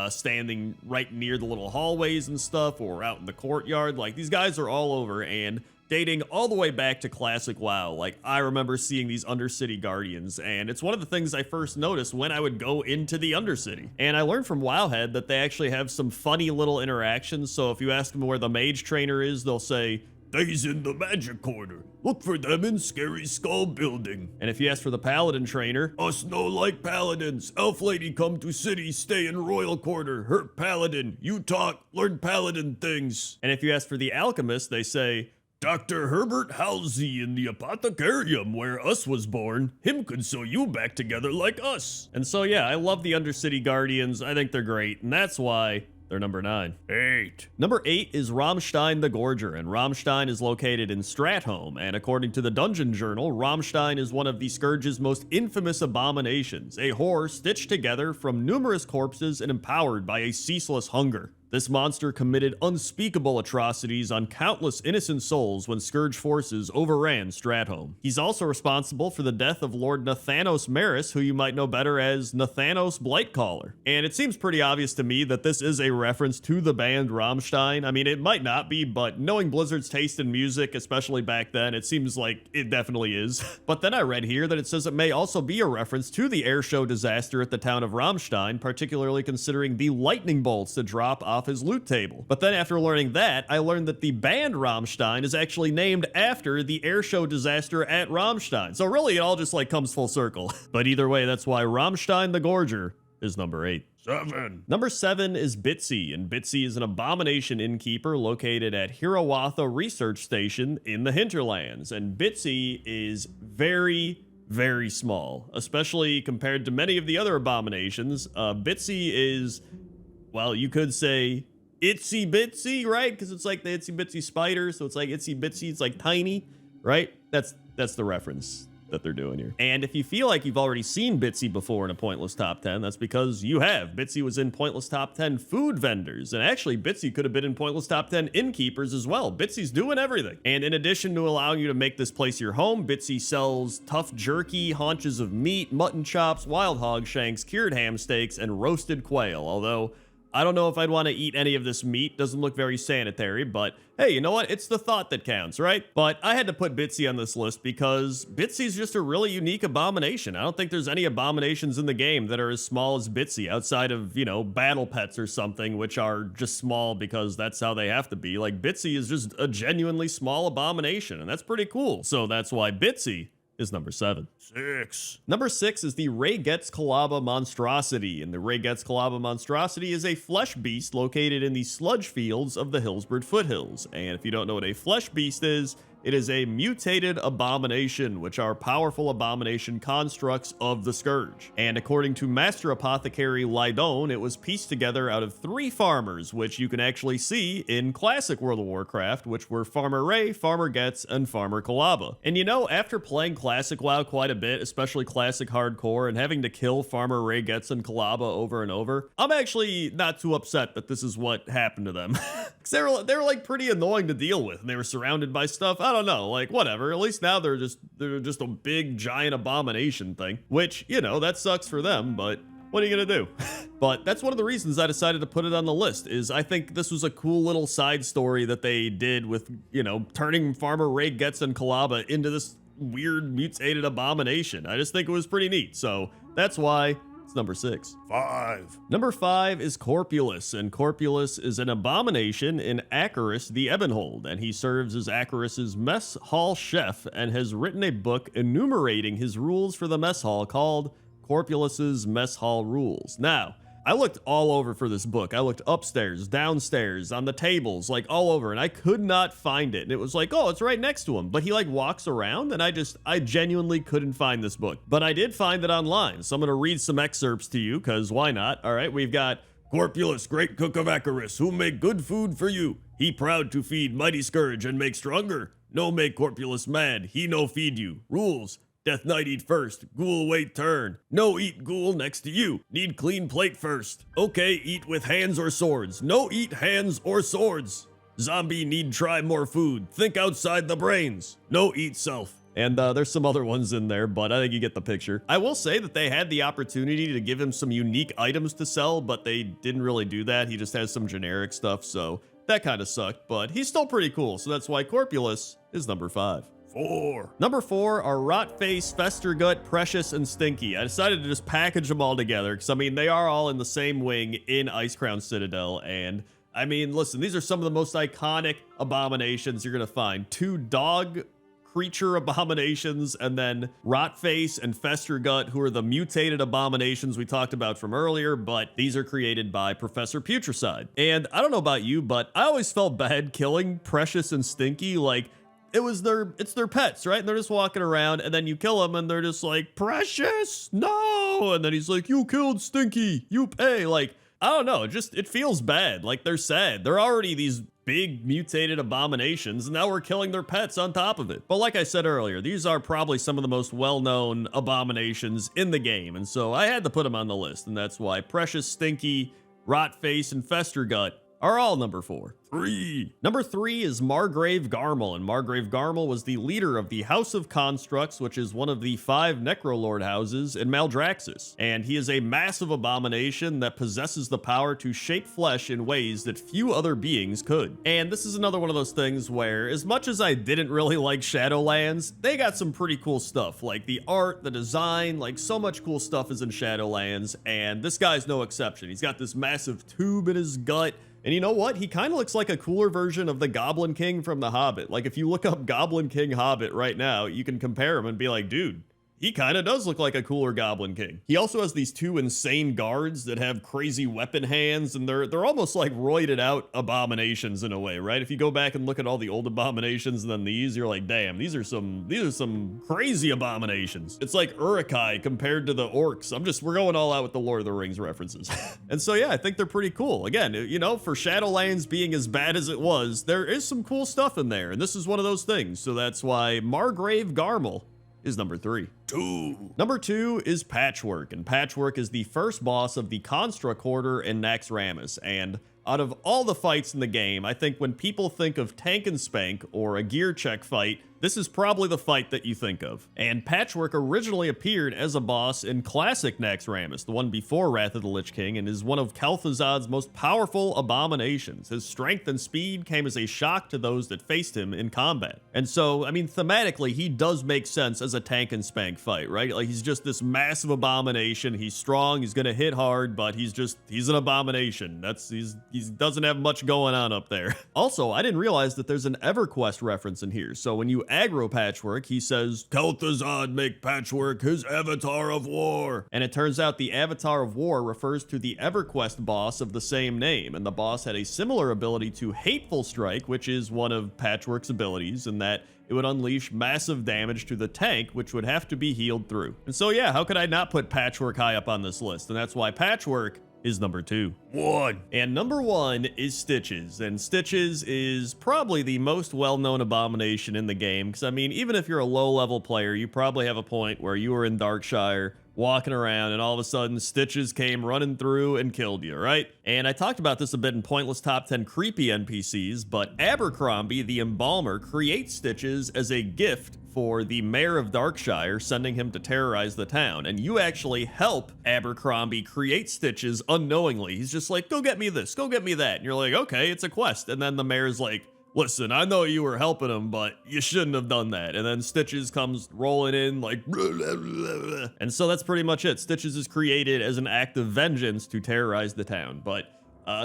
standing right near the little hallways and stuff, or out in the courtyard. Like, these guys are all over, and dating all the way back to classic WoW, like, I remember seeing these Undercity Guardians, and it's one of the things I first noticed when I would go into the Undercity. And I learned from Wowhead that they actually have some funny little interactions. So if you ask them where the mage trainer is, they'll say, "They's in the magic corner. Look for them in Scary Skull Building." And if you ask for the paladin trainer, "Us no like paladins. Elf lady come to city, stay in royal quarter. Her paladin. You talk, learn paladin things." And if you ask for the alchemist, they say, "Dr. Herbert Halsey in the apothecarium where us was born. Him could sew you back together like us." And so yeah, I love the Undercity Guardians. I think they're great, and that's why they're number 9. 8. Number 8 is Rammstein the Gorger, and Rammstein is located in Stratholme, and according to the Dungeon Journal, Rammstein is one of the Scourge's most infamous abominations, a horror stitched together from numerous corpses and empowered by a ceaseless hunger. This monster committed unspeakable atrocities on countless innocent souls when Scourge forces overran Stratholme. He's also responsible for the death of Lord Nathanos Maris, who you might know better as Nathanos Blightcaller. And it seems pretty obvious to me that this is a reference to the band Rammstein. I mean, it might not be, but knowing Blizzard's taste in music, especially back then, it seems like it definitely is. But then I read here that it says it may also be a reference to the airshow disaster at the town of Rammstein, particularly considering the lightning bolts that drop off his loot table. But then after learning that, I learned that the band Rammstein is actually named after the airshow disaster at Rammstein. So really it all just like comes full circle. But either way, that's why Rammstein the Gorger is number 8. 7. Number 7 is Bitsy, and Bitsy is an abomination innkeeper located at Hirawatha Research Station in the Hinterlands. And Bitsy is very small, especially compared to many of the other abominations. Bitsy is, well, you could say itsy bitsy, right? Because it's like the itsy bitsy spider, so it's like itsy bitsy, it's like tiny, right? That's the reference that they're doing here. And if you feel like you've already seen Bitsy before in a Pointless Top 10, that's because you have. Bitsy was in Pointless Top 10 food vendors, and actually Bitsy could have been in Pointless Top 10 innkeepers as well. Bitsy's doing everything. And in addition to allowing you to make this place your home, Bitsy sells tough jerky, haunches of meat, mutton chops, wild hog shanks, cured ham steaks, and roasted quail, although I don't know if I'd want to eat any of this meat. Doesn't look very sanitary, but hey, you know what? It's the thought that counts, right? But I had to put Bitsy on this list because Bitsy's just a really unique abomination. I don't think there's any abominations in the game that are as small as Bitsy outside of, you know, battle pets or something, which are just small because that's how they have to be. Like, Bitsy is just a genuinely small abomination, and that's pretty cool. So that's why Bitsy is number 7. 6. Number 6 is the Raygetzkalaba Monstrosity, and the Raygetzkalaba Monstrosity is a flesh beast located in the sludge fields of the Hillsbird Foothills. And if you don't know what a flesh beast is, it is a mutated abomination, which are powerful abomination constructs of the Scourge. And according to Master Apothecary Lydon, it was pieced together out of 3 farmers, which you can actually see in classic World of Warcraft, which were Farmer Ray, Farmer Getz, and Farmer Kalaba. And you know, after playing classic WoW quite a bit, especially classic hardcore, and having to kill Farmer Ray, Getz, and Kalaba over and over, I'm actually not too upset that this is what happened to them. Because they were like pretty annoying to deal with, and they were surrounded by stuff. I don't know, like, whatever. At least now they're just a big giant abomination thing, which, you know, that sucks for them, but what are you gonna do? But that's one of the reasons I decided to put it on the list, is I think this was a cool little side story that they did with, you know, turning Farmer Ray, Getz, and Kalaba into this weird mutated abomination. I just think it was pretty neat, so that's why it's number 6. 5. Number 5 is Corpulus, and Corpulus is an abomination in Acaris the Ebonhold, and he serves as Acaris's mess hall chef and has written a book enumerating his rules for the mess hall called Corpulus's Mess Hall Rules. Now, I looked all over for this book. I looked upstairs, downstairs, on the tables, like all over, and I could not find it. And it was like, oh, it's right next to him. But he like walks around, and I genuinely couldn't find this book. But I did find it online, so I'm gonna read some excerpts to you, because why not? All right, we've got Corpulus, great cook of Acaris, who make good food for you. He proud to feed mighty Scourge and make stronger. No make Corpulus mad, he no feed you. Rules. Death Knight eat first. Ghoul wait turn. No eat ghoul next to you. Need clean plate first. Okay, eat with hands or swords. No eat hands or swords. Zombie need try more food. Think outside the brains. No eat self. And there's some other ones in there, but I think you get the picture. I will say that they had the opportunity to give him some unique items to sell, but they didn't really do that. He just has some generic stuff, so that kind of sucked, but he's still pretty cool, so that's why Corpulus is number 5. 4. Number 4 are Rotface, Festergut, Precious, and Stinky. I decided to just package them all together, because I mean, they are all in the same wing in Icecrown Citadel, and I mean, listen, these are some of the most iconic abominations you're gonna find. 2 dog creature abominations, and then Rotface and Festergut, who are the mutated abominations we talked about from earlier, but these are created by Professor Putricide. And I don't know about you, but I always felt bad killing Precious and Stinky. Like, it's their pets, right? And they're just walking around, and then you kill them, and they're just like, Precious, no! And then he's like, you killed Stinky, you pay. Like, I don't know, it feels bad. Like, they're sad. They're already these big mutated abominations, and now we're killing their pets on top of it. But like I said earlier, these are probably some of the most well-known abominations in the game, and so I had to put them on the list, and that's why Precious, Stinky, Rotface, and Festergut are all number 4. 3. Number 3 is Margrave Garmel, and Margrave Garmel was the leader of the House of Constructs, which is one of the 5 Necrolord houses in Maldraxxus. And he is a massive abomination that possesses the power to shape flesh in ways that few other beings could. And this is another one of those things where, as much as I didn't really like Shadowlands, they got some pretty cool stuff, like the art, the design, like so much cool stuff is in Shadowlands, and this guy's no exception. He's got this massive tube in his gut. And you know what? He kind of looks like a cooler version of the Goblin King from The Hobbit. Like, if you look up Goblin King Hobbit right now, you can compare him and be like, dude, he kind of does look like a cooler Goblin King. He also has these 2 insane guards that have crazy weapon hands, and they're almost like roided out abominations in a way, right? If you go back and look at all the old abominations and then these, you're like, damn, these are some crazy abominations. It's like Uruk-hai compared to the orcs. We're going all out with the Lord of the Rings references. And so yeah, I think they're pretty cool. Again, you know, for Shadowlands being as bad as it was, there is some cool stuff in there, and this is one of those things. So that's why Margrave Garmel is number 3. 2. Number 2 is Patchwork, and Patchwork is the first boss of the Construct Hoarder in Naxxramas, and out of all the fights in the game, I think when people think of Tank and Spank or a gear check fight, this is probably the fight that you think of. And Patchwork originally appeared as a boss in Classic Naxxramas, the one before Wrath of the Lich King, and is one of Kel'Thuzad's most powerful abominations. His strength and speed came as a shock to those that faced him in combat. And so, I mean, thematically, he does make sense as a Tank and Spank fight, right? Like, he's just this massive abomination. He's strong, he's gonna hit hard, but he's an abomination. He doesn't have much going on up there. Also, I didn't realize that there's an EverQuest reference in here. So when you aggro Patchwork, he says, Kel'Thuzad make Patchwork his avatar of war. And it turns out the avatar of war refers to the EverQuest boss of the same name. And the boss had a similar ability to Hateful Strike, which is one of Patchwork's abilities, and that it would unleash massive damage to the tank, which would have to be healed through. And so yeah, how could I not put Patchwork high up on this list? And that's why Patchwork is number 2. 1. And number 1 is Stitches, and Stitches is probably the most well-known abomination in the game, because I mean, even if you're a low-level player, you probably have a point where you were in Darkshire, walking around, and all of a sudden Stitches came running through and killed you, right? And I talked about this a bit in Pointless Top 10 Creepy NPCs, but Abercrombie, the Embalmer, creates Stitches as a gift for the mayor of Darkshire, sending him to terrorize the town. And you actually help Abercrombie create Stitches unknowingly. He's just like, go get me this, go get me that. And you're like, okay, it's a quest. And then the mayor's like, listen, I know you were helping him, but you shouldn't have done that. And then Stitches comes rolling in like, blah, blah, blah, blah. And so that's pretty much it. Stitches is created as an act of vengeance to terrorize the town. But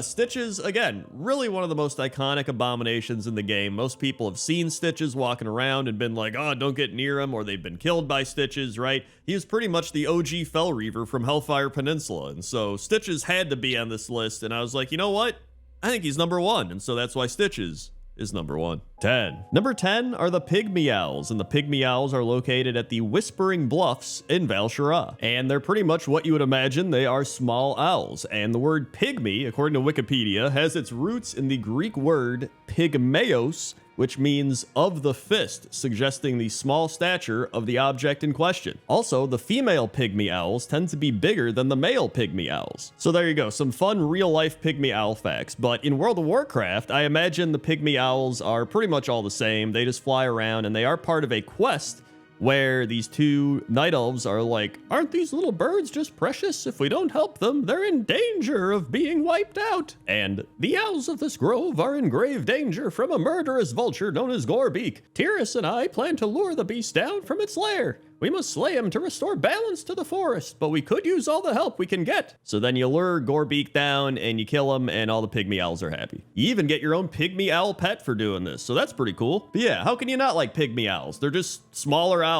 Stitches, again, really one of the most iconic abominations in the game. Most people have seen Stitches walking around and been like, oh, don't get near him, or they've been killed by Stitches, right? He is pretty much the OG Fell Reaver from Hellfire Peninsula. And so Stitches had to be on this list. And I was like, you know what? I think he's number 1. And so that's why Stitches is number 1. 10. Number 10 are the Pygmy Owls, and the Pygmy Owls are located at the Whispering Bluffs in Val'Sharah. And they're pretty much what you would imagine. They are small owls, and the word pygmy, according to Wikipedia, has its roots in the Greek word pygmeos, which means of the fist, suggesting the small stature of the object in question. Also, the female pygmy owls tend to be bigger than the male pygmy owls. So there you go, some fun real-life pygmy owl facts. But in World of Warcraft, I imagine the pygmy owls are pretty much all the same. They just fly around, and they are part of a quest where these two night elves are like, aren't these little birds just precious? If we don't help them, they're in danger of being wiped out. And the owls of this grove are in grave danger from a murderous vulture known as Gorbeak. Tyrus and I plan to lure the beast down from its lair. We must slay him to restore balance to the forest, but we could use all the help we can get. So then you lure Gorbeak down and you kill him, and all the pygmy owls are happy. You even get your own pygmy owl pet for doing this, so that's pretty cool. But yeah, how can you not like pygmy owls? They're just smaller owls.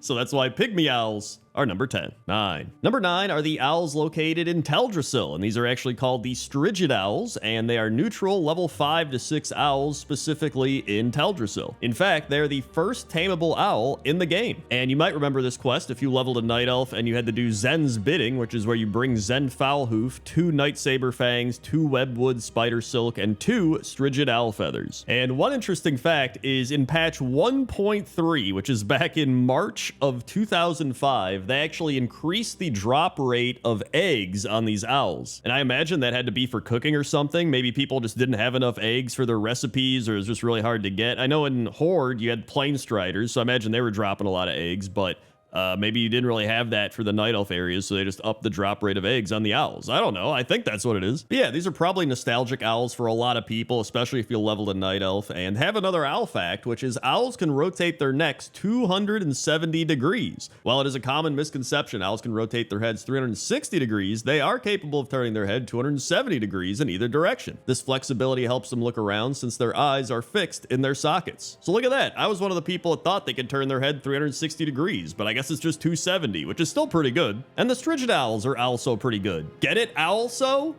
So that's why pygmy owls are number 10. 9. Number 9 are the owls located in Teldrassil, and these are actually called the Strigid owls, and they are neutral level 5 to 6 owls specifically in Teldrassil. In fact, they're the first tameable owl in the game. And you might remember this quest if you leveled a night elf and you had to do Zen's bidding, which is where you bring Zen Foulhoof, 2 Night Saber Fangs, 2 Webwood Spider Silk, and 2 Strigid Owl Feathers. And one interesting fact is in patch 1.3, which is back in March of 2005, they actually increased the drop rate of eggs on these owls. And I imagine that had to be for cooking or something. Maybe people just didn't have enough eggs for their recipes, or it was just really hard to get. I know in Horde you had Plain Striders, so I imagine they were dropping a lot of eggs, but maybe you didn't really have that for the night elf areas, so they just upped the drop rate of eggs on the owls. I don't know. I think that's what it is. But yeah, these are probably nostalgic owls for a lot of people, especially if you leveled a night elf. And have another owl fact, which is owls can rotate their necks 270 degrees. While it is a common misconception owls can rotate their heads 360 degrees, they are capable of turning their head 270 degrees in either direction. This flexibility helps them look around since their eyes are fixed in their sockets. So look at that. I was one of the people that thought they could turn their head 360 degrees, but I guess it's just 270, which is still pretty good. And the Strigid owls are also pretty good. Get it, owl-so?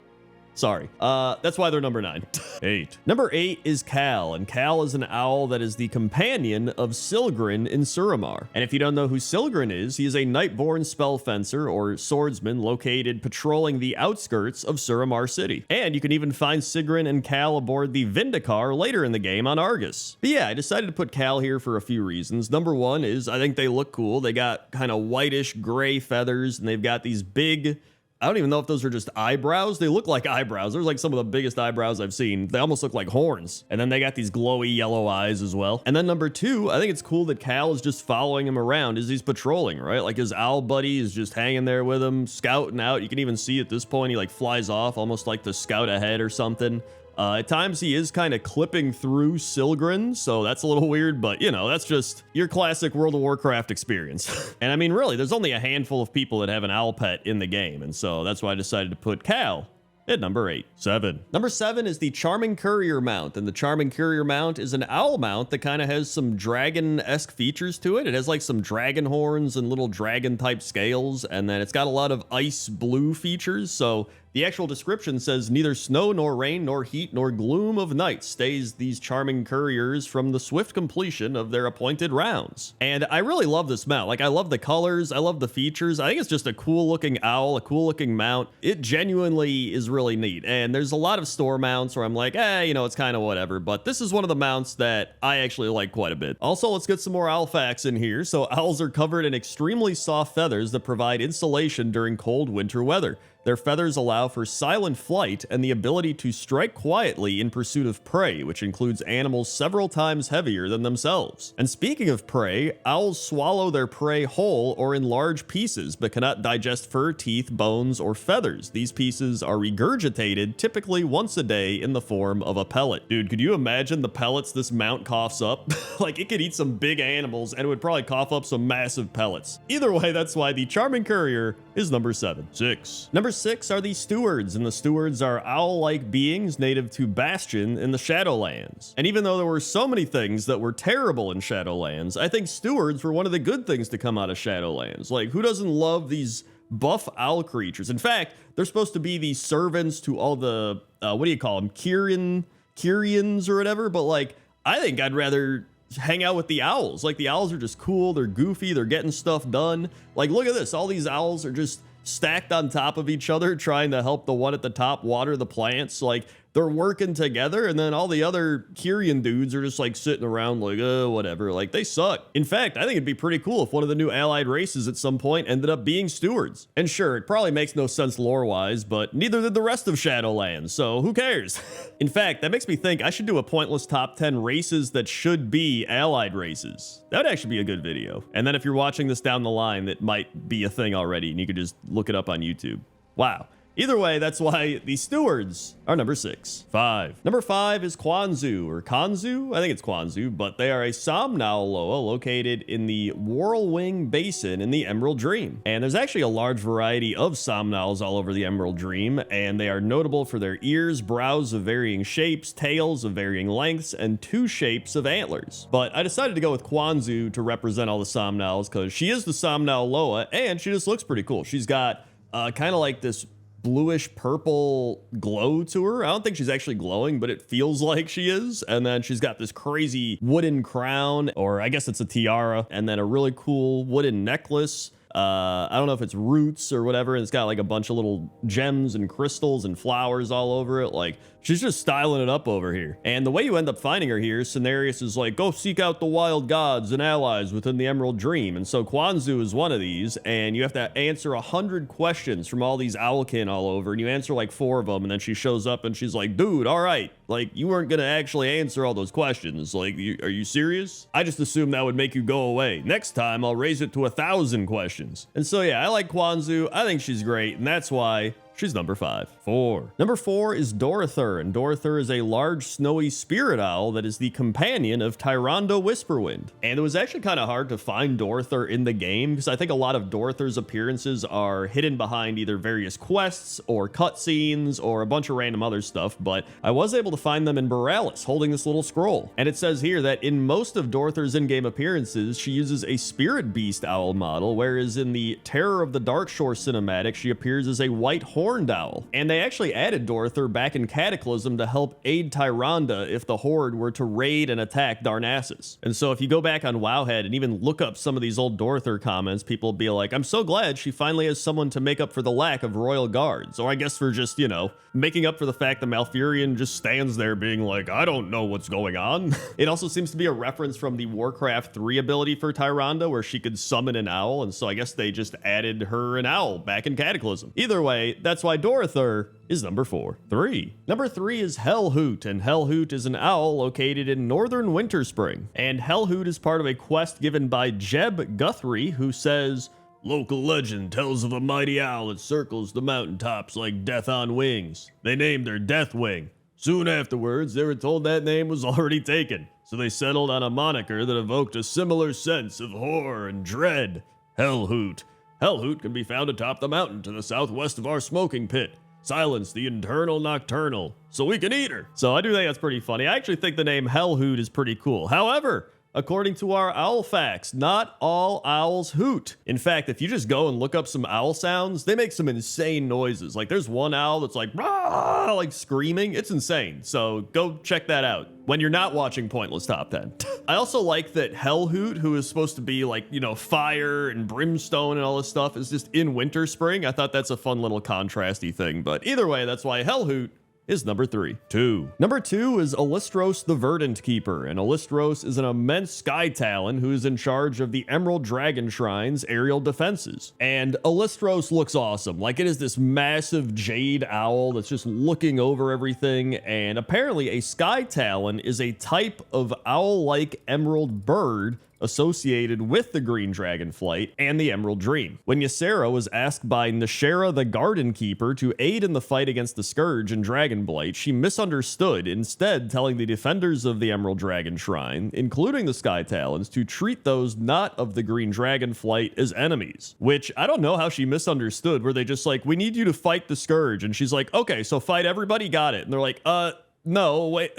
Sorry. That's why they're number 9. 8. Number 8 is Cal, and Cal is an owl that is the companion of Silgrin in Suramar. And if you don't know who Silgrin is, he is a Nightborn spell fencer or swordsman located patrolling the outskirts of Suramar City. And you can even find Silgrin and Cal aboard the Vindicar later in the game on Argus. But yeah, I decided to put Cal here for a few reasons. Number 1 is I think they look cool. They got kind of whitish gray feathers, and they've got these big, I don't even know if those are just eyebrows. They look like eyebrows. They're like some of the biggest eyebrows I've seen. They almost look like horns. And then they got these glowy yellow eyes as well. And then number 2, I think it's cool that Cal is just following him around as he's patrolling, right? Like his owl buddy is just hanging there with him, scouting out. You can even see at this point, he like flies off almost like to scout ahead or something. At times he is kind of clipping through Silgrin, so that's a little weird, but you know, that's just your classic World of Warcraft experience. And I mean, really, there's only a handful of people that have an owl pet in the game, and so that's why I decided to put Cal at number 8. 7. Number 7 is the Charming Courier mount, and the Charming Courier mount is an owl mount that kind of has some dragon-esque features to it. It has like some dragon horns and little dragon-type scales, and then it's got a lot of ice blue features, so the actual description says, neither snow nor rain nor heat nor gloom of night stays these charming couriers from the swift completion of their appointed rounds. And I really love this mount. Like, I love the colors, I love the features. I think it's just a cool looking owl, a cool looking mount. It genuinely is really neat. And there's a lot of store mounts where I'm like, you know, it's kind of whatever. But this is one of the mounts that I actually like quite a bit. Also, let's get some more owl facts in here. So owls are covered in extremely soft feathers that provide insulation during cold winter weather. Their feathers allow for silent flight and the ability to strike quietly in pursuit of prey, which includes animals several times heavier than themselves. And speaking of prey, owls swallow their prey whole or in large pieces, but cannot digest fur, teeth, bones, or feathers. These pieces are regurgitated typically once a day in the form of a pellet. Dude, could you imagine the pellets this mount coughs up? Like, it could eat some big animals and it would probably cough up some massive pellets. Either way, that's why the Charming Courier is number 7. 6. Number 6 are the Stewards, and the Stewards are owl-like beings native to Bastion in the Shadowlands. And even though there were so many things that were terrible in Shadowlands, I think Stewards were one of the good things to come out of Shadowlands. Like, who doesn't love these buff owl creatures? In fact, they're supposed to be the servants to all the, what do you call them? Kyrians or whatever, but like, I think I'd rather hang out with the owls. Like, the owls are just cool, they're goofy, they're getting stuff done. Like, look at this, all these owls are just stacked on top of each other trying to help the one at the top water the plants. Like, they're working together, and then all the other Kyrian dudes are just like sitting around like, whatever. Like, they suck. In fact, I think it'd be pretty cool if one of the new allied races at some point ended up being stewards. And sure, it probably makes no sense lore-wise, but neither did the rest of Shadowlands, so who cares? In fact, that makes me think I should do a pointless top 10 races that should be allied races. That would actually be a good video. And then if you're watching this down the line, it might be a thing already, and you could just look it up on YouTube. Wow. Either way, that's why the stewards are number 6. 5. Number 5 is Quanzu, or Kanzu? I think it's Quanzu, but they are a Somnow Loa located in the Whirlwing Basin in the Emerald Dream. And there's actually a large variety of Somnows all over the Emerald Dream, and they are notable for their ears, brows of varying shapes, tails of varying lengths, and 2 shapes of antlers. But I decided to go with Quanzu to represent all the Somnows because she is the Somnow Loa, and she just looks pretty cool. She's got kind of like this bluish purple glow to her. I don't think she's actually glowing, but it feels like she is. And then she's got this crazy wooden crown, or I guess it's a tiara, and then a really cool wooden necklace. I don't know if it's roots or whatever, and it's got like a bunch of little gems and crystals and flowers all over it. Like, she's just styling it up over here. And the way you end up finding her here, Cenarius is like, go seek out the wild gods and allies within the Emerald Dream. And so Quanzu is one of these, and you have to answer 100 questions from all these owlkin all over, and you answer like 4 of them, and then she shows up and she's like, dude, all right, like, you weren't gonna actually answer all those questions. Like, are you serious? I just assumed that would make you go away. Next time, I'll raise it to 1,000 questions. And so, yeah, I like Quanzu. I think she's great, and that's why she's number 5. 4. Number 4 is Dorathur, and Dorathur is a large snowy spirit owl that is the companion of Tyrande Whisperwind. And it was actually kind of hard to find Dorathur in the game because I think a lot of Dorathur's appearances are hidden behind either various quests or cutscenes or a bunch of random other stuff, but I was able to find them in Borealis holding this little scroll. And it says here that in most of Dorathur's in-game appearances, she uses a spirit beast owl model, whereas in the Terror of the Darkshore cinematic, she appears as a white horned owl. And they actually added Dorathur back in Cataclysm to help aid Tyrande if the Horde were to raid and attack Darnassus. And so if you go back on Wowhead and even look up some of these old Dorathur comments, people will be like, I'm so glad she finally has someone to make up for the lack of royal guards. Or I guess for just, you know, making up for the fact that Malfurion just stands there being like, I don't know what's going on. It also seems to be a reference from the Warcraft 3 ability for Tyrande where she could summon an owl, and so I guess they just added her an owl back in Cataclysm. Either way, that's why Dorathur is number 4. 3. Number 3 is Hellhoot, and Hellhoot is an owl located in northern Winterspring. And Hellhoot is part of a quest given by Jeb Guthrie, who says, local legend tells of a mighty owl that circles the mountaintops like death on wings. They named her Deathwing. Soon afterwards, they were told that name was already taken, so they settled on a moniker that evoked a similar sense of horror and dread. Hellhoot. Hellhoot can be found atop the mountain to the southwest of our smoking pit. Silence the internal nocturnal, so we can eat her. So I do think that's pretty funny. I actually think the name Hellhoot is pretty cool. However, according to our owl facts, not all owls hoot. In fact, if you just go and look up some owl sounds, they make some insane noises. Like there's one owl that's like, rah, like screaming. It's insane. So go check that out when you're not watching Pointless Top 10. I also like that Hellhoot, who is supposed to be like, you know, fire and brimstone and all this stuff, is just in Winterspring. I thought that's a fun little contrasty thing. But either way, that's why Hellhoot is number 3. 2. Number 2 is Alistros the Verdant Keeper, and Alistros is an immense sky talon who is in charge of the Emerald Dragon Shrine's aerial defenses. And Alistros looks awesome. Like, it is this massive jade owl that's just looking over everything, and apparently a sky talon is a type of owl-like emerald bird associated with the Green Dragonflight and the Emerald Dream. When Ysera was asked by Neshera the Garden Keeper to aid in the fight against the Scourge and Dragonblight, she misunderstood, instead telling the defenders of the Emerald Dragon Shrine, including the Sky Talons, to treat those not of the Green Dragonflight as enemies. Which, I don't know how she misunderstood. Were they just like, we need you to fight the Scourge? And she's like, okay, so fight everybody, got it. And they're like, no, wait,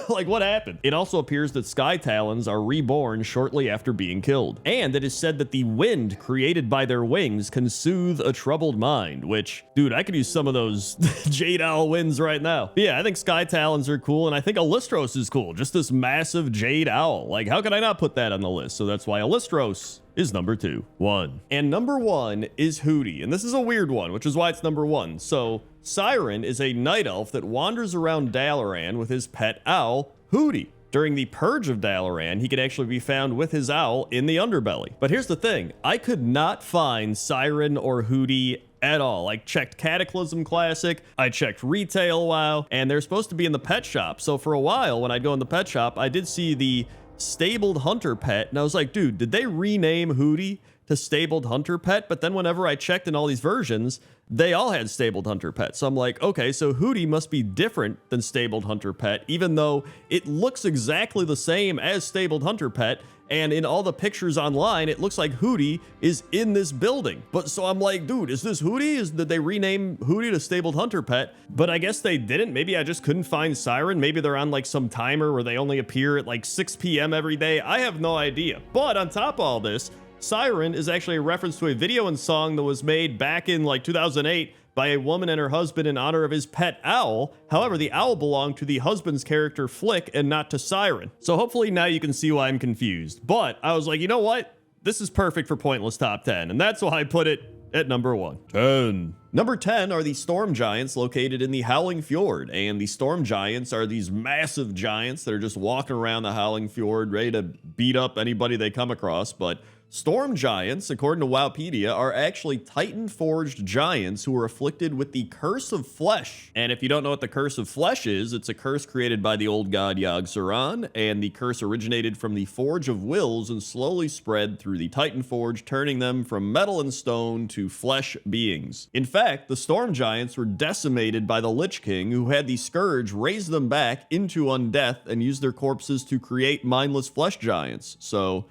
like what happened? It also appears that Sky Talons are reborn shortly after being killed. And it is said that the wind created by their wings can soothe a troubled mind, which, dude, I could use some of those Jade Owl winds right now. But yeah, I think Sky Talons are cool, and I think Alistros is cool. Just this massive Jade Owl. Like, how could I not put that on the list? So that's why Alistros is number 2. 1. And number 1 is Hootie, and this is a weird one, which is why it's number 1. So Siren is a night elf that wanders around Dalaran with his pet owl, Hooty. During the Purge of Dalaran, he could actually be found with his owl in the underbelly. But here's the thing, I could not find Siren or Hooty at all. I checked Cataclysm Classic, I checked Retail WoW, and they're supposed to be in the pet shop. So for a while, when I'd go in the pet shop, I did see the Stabled Hunter Pet, and I was like, dude, did they rename Hooty to Stabled Hunter Pet? But then whenever I checked in all these versions, they all had Stabled Hunter Pet. So I'm like, okay, so Hooty must be different than Stabled Hunter Pet, even though it looks exactly the same as Stabled Hunter Pet. And in all the pictures online, it looks like Hooty is in this building. But so I'm like, dude, is this Hooty? Did they rename Hooty to Stabled Hunter Pet? But I guess they didn't. Maybe I just couldn't find Siren. Maybe they're on like some timer where they only appear at like 6 p.m. every day. I have no idea. But on top of all this, Siren is actually a reference to a video and song that was made back in like 2008 by a woman and her husband in honor of his pet owl. However, the owl belonged to the husband's character Flick and not to Siren. So hopefully now you can see why I'm confused. But I was like, you know what? This is perfect for Pointless Top 10, and that's why I put it at number 1. 10. Number 10 are the Storm Giants located in the Howling Fjord, and the Storm Giants are these massive giants that are just walking around the Howling Fjord ready to beat up anybody they come across. But Storm Giants, according to Wowpedia, are actually Titan-forged giants who are afflicted with the Curse of Flesh. And if you don't know what the Curse of Flesh is, it's a curse created by the old god Yogg-Saron, and the curse originated from the Forge of Wills and slowly spread through the Titan Forge, turning them from metal and stone to flesh beings. In fact, the Storm Giants were decimated by the Lich King, who had the Scourge raise them back into undeath and use their corpses to create mindless flesh giants. So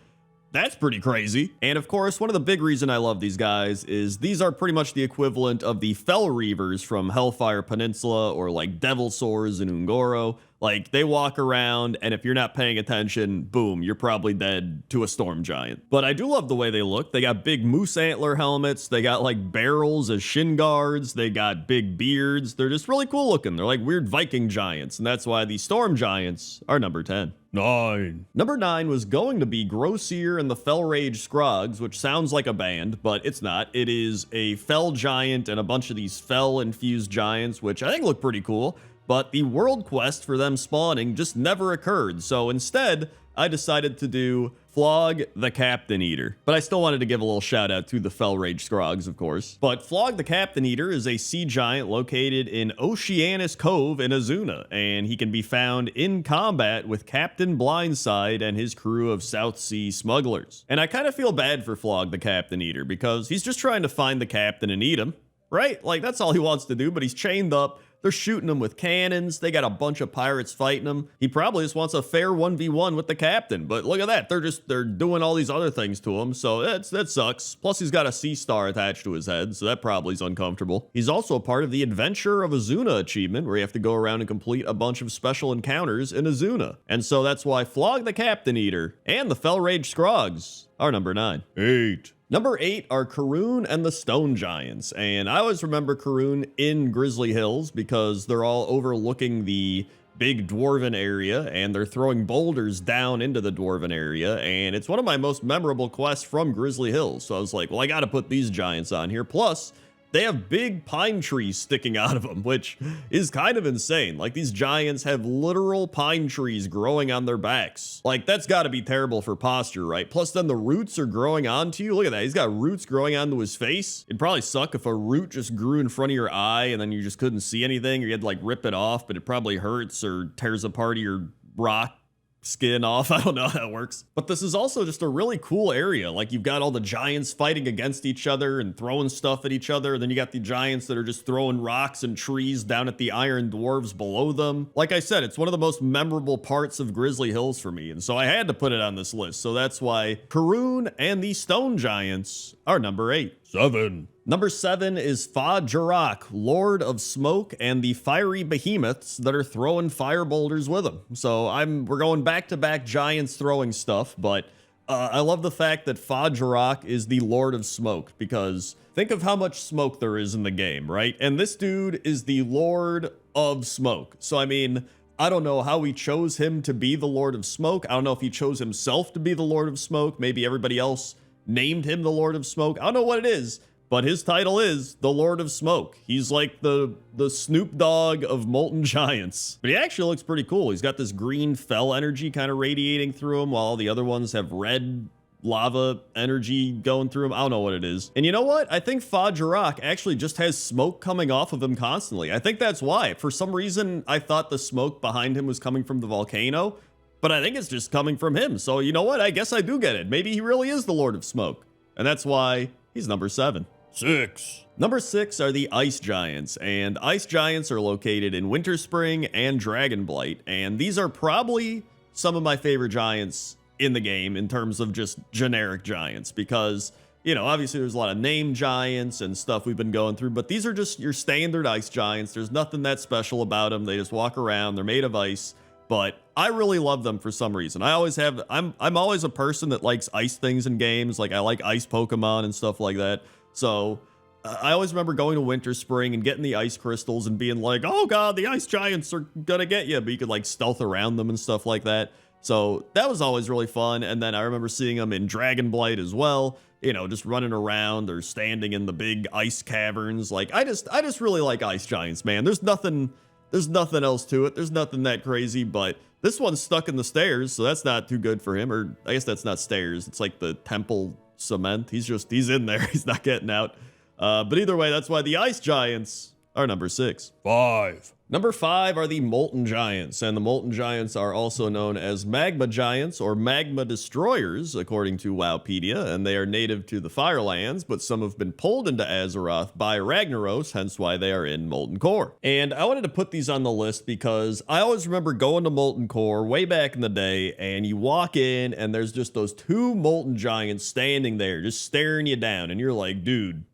that's pretty crazy. And of course, one of the big reasons I love these guys is these are pretty much the equivalent of the Fell Reavers from Hellfire Peninsula or like Devil Swords in Ungoro. Like, they walk around, and if you're not paying attention, boom, you're probably dead to a storm giant. But I do love the way they look. They got big moose antler helmets. They got, like, barrels as shin guards. They got big beards. They're just really cool looking. They're like weird Viking giants, and that's why the storm giants are number 10. 9. Number 9 was going to be Grossier and the Fellrage Scrogs, which sounds like a band, but it's not. It is a fell giant and a bunch of these fell-infused giants, which I think look pretty cool. But the world quest for them spawning just never occurred, so instead, I decided to do Flog the Captain Eater. But I still wanted to give a little shout out to the Fellrage Scrogs, of course. But Flog the Captain Eater is a sea giant located in Oceanus Cove in Azuna, and he can be found in combat with Captain Blindside and his crew of South Sea smugglers. And I kind of feel bad for Flog the Captain Eater because he's just trying to find the captain and eat him, right? Like, that's all he wants to do, but he's chained up. They're shooting him with cannons. They got a bunch of pirates fighting him. He probably just wants a fair 1v1 with the captain. But look at that. They're doing all these other things to him. So that sucks. Plus, he's got a sea star attached to his head. So that probably is uncomfortable. He's also a part of the Adventure of Azuna achievement, where you have to go around and complete a bunch of special encounters in Azuna. And so that's why Flog the Captain Eater and the Fellrage Scrogs are number 9. 8. Number 8 are Karoon and the Stone Giants, and I always remember Karoon in Grizzly Hills because they're all overlooking the big dwarven area, and they're throwing boulders down into the dwarven area, and it's one of my most memorable quests from Grizzly Hills, so I was like, well, I gotta put these giants on here. Plus, they have big pine trees sticking out of them, which is kind of insane. Like, these giants have literal pine trees growing on their backs. Like, that's got to be terrible for posture, right? Plus, then the roots are growing onto you. Look at that. He's got roots growing onto his face. It'd probably suck if a root just grew in front of your eye and then you just couldn't see anything, or you had to, like, rip it off, but it probably hurts or tears a part of your rock skin off. I don't know how that works. But this is also just a really cool area. Like, you've got all the giants fighting against each other and throwing stuff at each other. And then you got the giants that are just throwing rocks and trees down at the iron dwarves below them. Like I said, it's one of the most memorable parts of Grizzly Hills for me. And so I had to put it on this list. So that's why Karoon and the Stone Giants are number 8. 7. Number 7 is Fa-Jarak, Lord of Smoke, and the fiery behemoths that are throwing fire boulders with him. So we're going back-to-back giants throwing stuff, but I love the fact that Fa-Jarak is the Lord of Smoke, because think of how much smoke there is in the game, right? And this dude is the Lord of Smoke. So, I mean, I don't know how he chose him to be the Lord of Smoke. I don't know if he chose himself to be the Lord of Smoke. Maybe everybody else named him the Lord of Smoke. I don't know what it is. but his title is the Lord of Smoke. He's like the Snoop Dogg of molten giants. But he actually looks pretty cool. He's got this green fell energy kind of radiating through him, while all the other ones have red lava energy going through him. I don't know what it is. And you know what? I think Fajarak actually just has smoke coming off of him constantly. I think that's why. For some reason, I thought the smoke behind him was coming from the volcano, but I think it's just coming from him. So you know what? I guess I do get it. Maybe he really is the Lord of Smoke. And that's why he's number 7. 6. Number 6 are the Ice Giants, and Ice Giants are located in Winterspring and Dragonblight, and these are probably some of my favorite giants in the game in terms of just generic giants, because, you know, obviously there's a lot of named giants and stuff we've been going through, but these are just your standard ice giants. There's nothing that special about them. They just walk around. They're made of ice, but I really love them for some reason. I always have. I'm always a person that likes ice things in games. Like I like ice Pokemon and stuff like that. So I always remember going to Winterspring and getting the ice crystals and being like, oh god, the ice giants are gonna get you, but you could like stealth around them and stuff like that. So that was always really fun. And then I remember seeing them in Dragonblight as well, you know, just running around or standing in the big ice caverns. Like I just really like ice giants, man. There's nothing else to it. There's nothing that crazy, but this one's stuck in the stairs, so that's not too good for him. Or I guess that's not stairs. It's like the temple cement. He's in there. He's not getting out. But either way, that's why the Ice Giants are number 6. 5. Number 5 are the Molten Giants, and the Molten Giants are also known as Magma Giants or Magma Destroyers, according to Wowpedia, and they are native to the Firelands, but some have been pulled into Azeroth by Ragnaros, hence why they are in Molten Core. And I wanted to put these on the list because I always remember going to Molten Core way back in the day, and you walk in, and there's just those 2 Molten Giants standing there, just staring you down, and you're like, dude,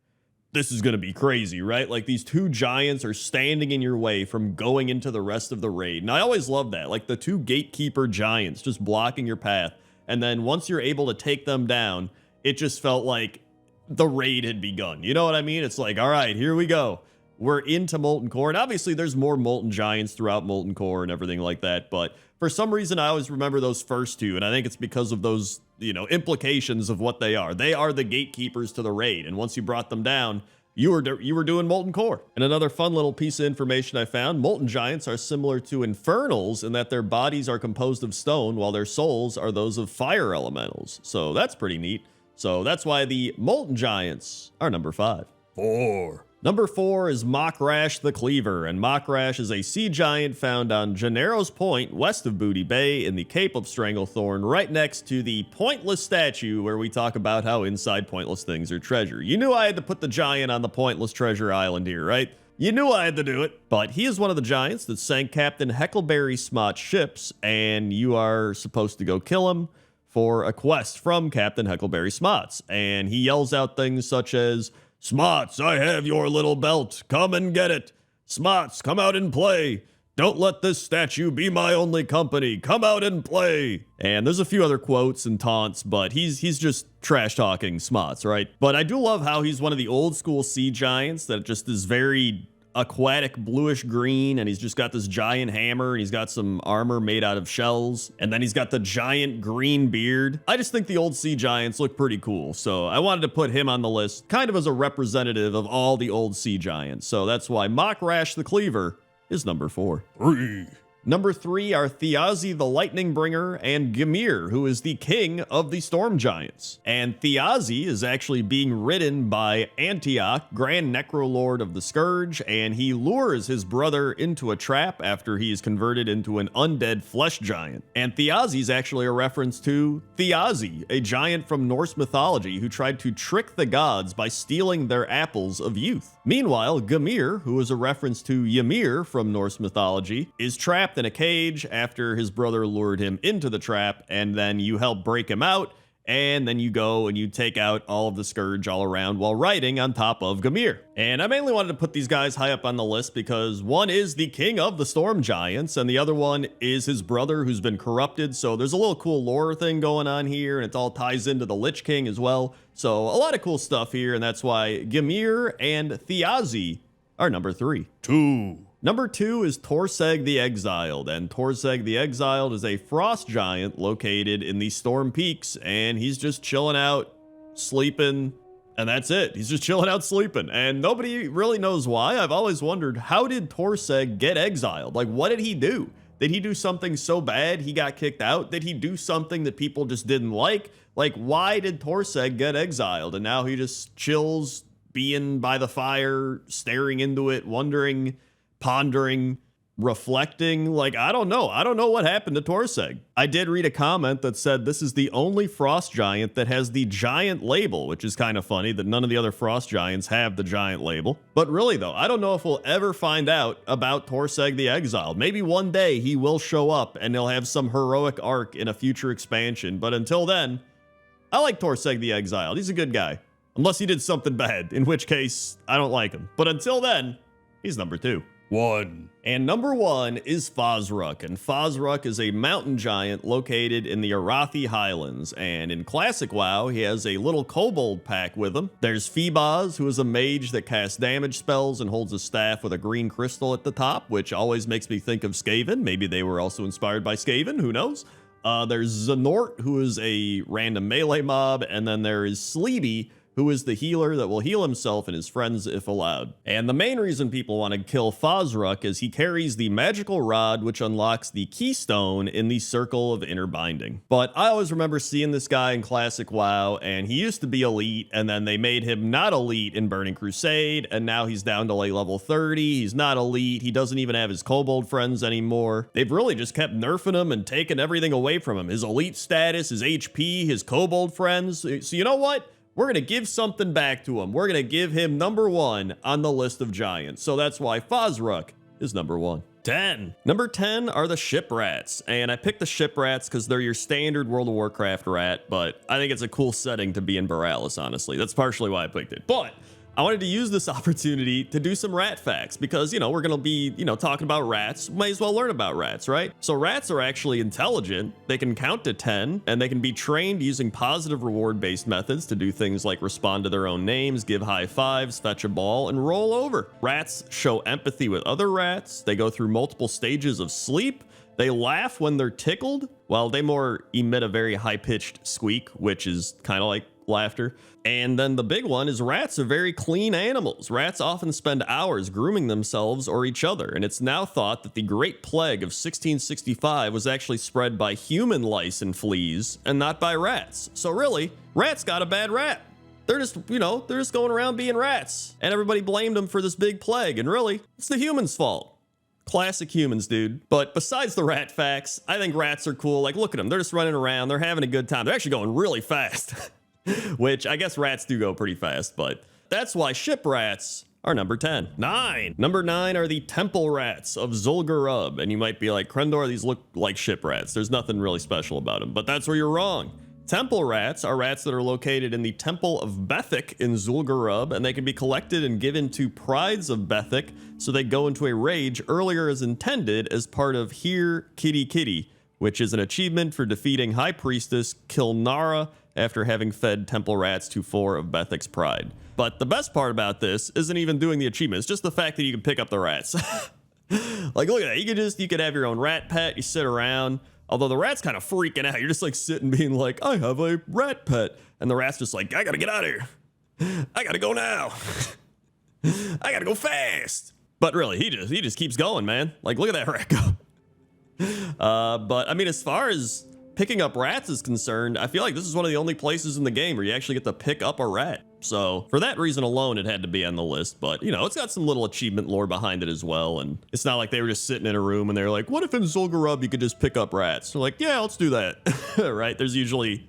this is going to be crazy, right? Like these 2 giants are standing in your way from going into the rest of the raid. And I always love that, like the 2 gatekeeper giants just blocking your path. And then once you're able to take them down, it just felt like the raid had begun. You know what I mean? It's like, all right, here we go. We're into Molten Core. And obviously there's more Molten Giants throughout Molten Core and everything like that. But for some reason, I always remember those first 2. And I think it's because of those, you know, implications of what they are. They are the gatekeepers to the raid. And once you brought them down, you were doing Molten Core. And another fun little piece of information I found, Molten Giants are similar to Infernals in that their bodies are composed of stone while their souls are those of fire elementals. So that's pretty neat. So that's why the Molten Giants are number 5. 4. Number 4 is Mokrash the Cleaver, and Mokrash is a sea giant found on Gennaro's Point, west of Booty Bay, in the Cape of Stranglethorn, right next to the Pointless statue where we talk about how inside pointless things are treasure. You knew I had to put the giant on the Pointless Treasure Island here, right? You knew I had to do it. But he is one of the giants that sank Captain Heckleberry Smot's ships, and you are supposed to go kill him for a quest from Captain Heckleberry Smot's. And he yells out things such as, Smots, I have your little belt. Come and get it. Smots, come out and play. Don't let this statue be my only company. Come out and play. And there's a few other quotes and taunts, but he's just trash talking Smots, right? But I do love how he's one of the old school sea giants that just is very aquatic bluish green, and he's just got this giant hammer, and he's got some armor made out of shells, and then he's got the giant green beard. I just think the old sea giants look pretty cool, so I wanted to put him on the list kind of as a representative of all the old sea giants. So that's why Mokrash the Cleaver is number 4. 3. Number 3 are Thiazi the Lightning Bringer and Ymir, who is the king of the Storm Giants. And Thiazi is actually being ridden by Antioch, Grand Necrolord of the Scourge, and he lures his brother into a trap after he is converted into an undead flesh giant. And Thiazi is actually a reference to Thiazi, a giant from Norse mythology who tried to trick the gods by stealing their apples of youth. Meanwhile, Ymir, who is a reference to Ymir from Norse mythology, is trapped in a cage after his brother lured him into the trap, and then you help break him out, and then you go and you take out all of the Scourge all around while riding on top of Ymir. And I mainly wanted to put these guys high up on the list because one is the king of the Storm Giants, and the other one is his brother who's been corrupted, so there's a little cool lore thing going on here, and it all ties into the Lich King as well. So a lot of cool stuff here, and that's why Ymir and Thiazi are number 3. 2. Number 2 is Torseg the Exiled, and Torseg the Exiled is a frost giant located in the Storm Peaks, and he's just chilling out, sleeping, And that's it. He's just chilling out sleeping. And nobody really knows why. I've always wondered, how did Torseg get exiled? Like, what did he do? Did he do something so bad he got kicked out? Did he do something that people just didn't like? Like, why did Torseg get exiled? And now he just chills, being by the fire, staring into it, wondering, pondering, reflecting. Like, I don't know. I don't know what happened to Torseg. I did read a comment that said this is the only frost giant that has the giant label, which is kind of funny that none of the other frost giants have the giant label. But really though, I don't know if we'll ever find out about Torseg the Exiled. Maybe one day he will show up and he'll have some heroic arc in a future expansion. But until then, I like Torseg the Exiled. He's a good guy. Unless he did something bad, in which case I don't like him. But until then, he's number 2. 1. And number 1 is Fosruk, and Fosruk is a mountain giant located in the Arathi Highlands, and in Classic WoW, he has a little kobold pack with him. There's Phoebos, who is a mage that casts damage spells and holds a staff with a green crystal at the top, which always makes me think of Skaven. Maybe they were also inspired by Skaven, who knows? There's Xenort, who is a random melee mob, and then there is Sleeby, who is the healer that will heal himself and his friends if allowed. And the main reason people want to kill Fosruk is he carries the magical rod which unlocks the keystone in the Circle of Inner Binding. But I always remember seeing this guy in Classic WoW, and he used to be elite, and then they made him not elite in Burning Crusade, and now he's down to like level 30. He's not elite. He doesn't even have his kobold friends anymore. They've really just kept nerfing him and taking everything away from him. His elite status, his HP, his kobold friends. So you know what? We're going to give something back to him. We're going to give him number 1 on the list of giants. So that's why Fosruk is number 1. 10. Number 10 are the ship rats. And I picked the ship rats because they're your standard World of Warcraft rat, but I think it's a cool setting to be in Borealis, honestly. That's partially why I picked it. But I wanted to use this opportunity to do some rat facts because, you know, we're going to be, talking about rats. Might as well learn about rats, right? So rats are actually intelligent. They can count to 10 and they can be trained using positive reward-based methods to do things like respond to their own names, give high fives, fetch a ball, and roll over. Rats show empathy with other rats. They go through multiple stages of sleep. They laugh when they're tickled, while they more emit a very high-pitched squeak, which is kind of like laughter. And then the big one is rats are very clean animals. Rats often spend hours grooming themselves or each other, and it's now thought that the Great Plague of 1665 was actually spread by human lice and fleas and not by rats. So really, rats got a bad rap. They're just going around being rats, and everybody blamed them for this big plague, and really, it's the humans' fault. Classic humans, dude. But besides the rat facts, I think rats are cool. Like, look at them. They're just running around. They're having a good time. They're actually going really fast. Which I guess rats do go pretty fast, but that's why ship rats are number 10. 9. Number 9 are the temple rats of Zul'Gurub. And you might be like, Crendor, these look like ship rats. There's nothing really special about them. But that's where you're wrong. Temple rats are rats that are located in the Temple of Bethik in Zul'Gurub, and they can be collected and given to prides of Bethik, so they go into a rage earlier as intended as part of Here Kitty Kitty, which is an achievement for defeating High Priestess Kilnara after having fed temple rats to 4 of Bethik's pride. But the best part about this isn't even doing the achievement, it's just the fact that you can pick up the rats. Like, look at that, you could have your own rat pet, you sit around, although the rat's kind of freaking out. You're just like sitting being like, I have a rat pet. And the rat's just like, I gotta get out of here. I gotta go now. I gotta go fast. But really, he just keeps going, man. Like, look at that rat go. But I mean, as far as picking up rats is concerned, I feel like this is one of the only places in the game where you actually get to pick up a rat. So for that reason alone, it had to be on the list. But, it's got some little achievement lore behind it as well. And it's not like they were just sitting in a room and they were like, what if in Zul'Gurub you could just pick up rats? They're like, yeah, let's do that. Right? There's usually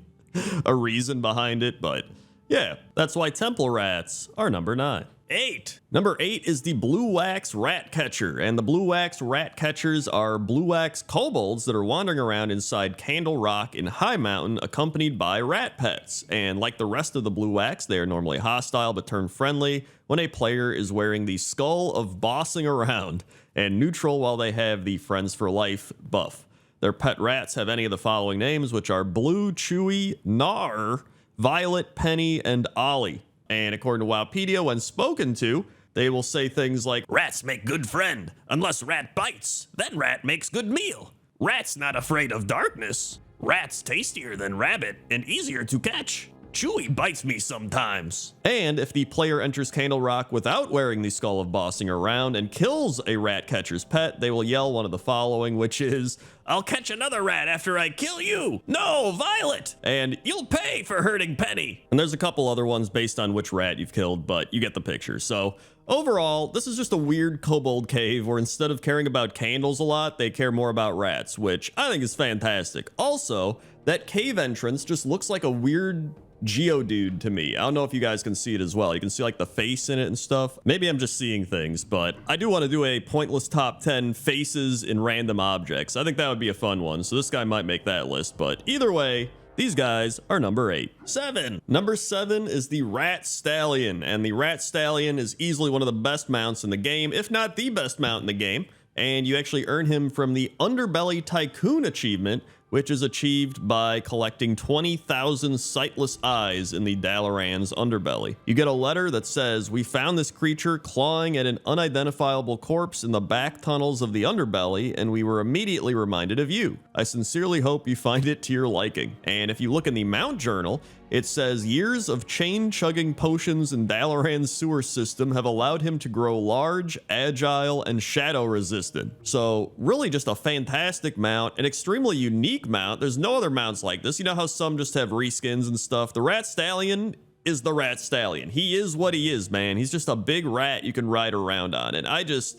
a reason behind it. But yeah, that's why temple rats are number 9. 8. Number 8 is the Blue Wax Rat Catcher, and the Blue Wax Rat Catchers are Blue Wax Kobolds that are wandering around inside Candle Rock in High Mountain accompanied by rat pets. And like the rest of the Blue Wax, they are normally hostile but turn friendly when a player is wearing the Skull of Bossing Around, and neutral while they have the Friends for Life buff. Their pet rats have any of the following names, which are Blue, Chewy, Gnar, Violet, Penny, and Ollie. And according to Wowpedia, when spoken to, they will say things like, rats make good friend, unless rat bites, then rat makes good meal. Rat's not afraid of darkness. Rat's tastier than rabbit and easier to catch. Chewy bites me sometimes. And if the player enters Candle Rock without wearing the Skull of Bossing around and kills a rat catcher's pet, they will yell one of the following, which is, I'll catch another rat after I kill you. No, Violet. and You'll pay for hurting Penny. And there's a couple other ones based on which rat you've killed, but you get the picture. So overall, this is just a weird kobold cave where instead of caring about candles a lot, they care more about rats, which I think is fantastic. Also, that cave entrance just looks like a weird Geodude to me. I don't know if you guys can see it as well. You can see like the face in it and stuff. Maybe I'm just seeing things, but I do want to do a pointless top 10 faces in random objects. I think that would be a fun one. So this guy might make that list, but either way, these guys are number 8. 7. Number 7 is the Rat Stallion, and the Rat Stallion is easily one of the best mounts in the game, if not the best mount in the game, and you actually earn him from the Underbelly Tycoon achievement, which is achieved by collecting 20,000 sightless eyes in the Dalaran's underbelly. You get a letter that says, "We found this creature clawing at an unidentifiable corpse in the back tunnels of the underbelly, and we were immediately reminded of you. I sincerely hope you find it to your liking." And if you look in the Mount Journal, it says, "Years of chain-chugging potions in Dalaran's sewer system have allowed him to grow large, agile, and shadow-resistant." So really just a fantastic mount, an extremely unique mount. There's no other mounts like this. You know how some just have reskins and stuff? The Rat Stallion is the Rat Stallion. He is what he is, man. He's just a big rat you can ride around on. And I just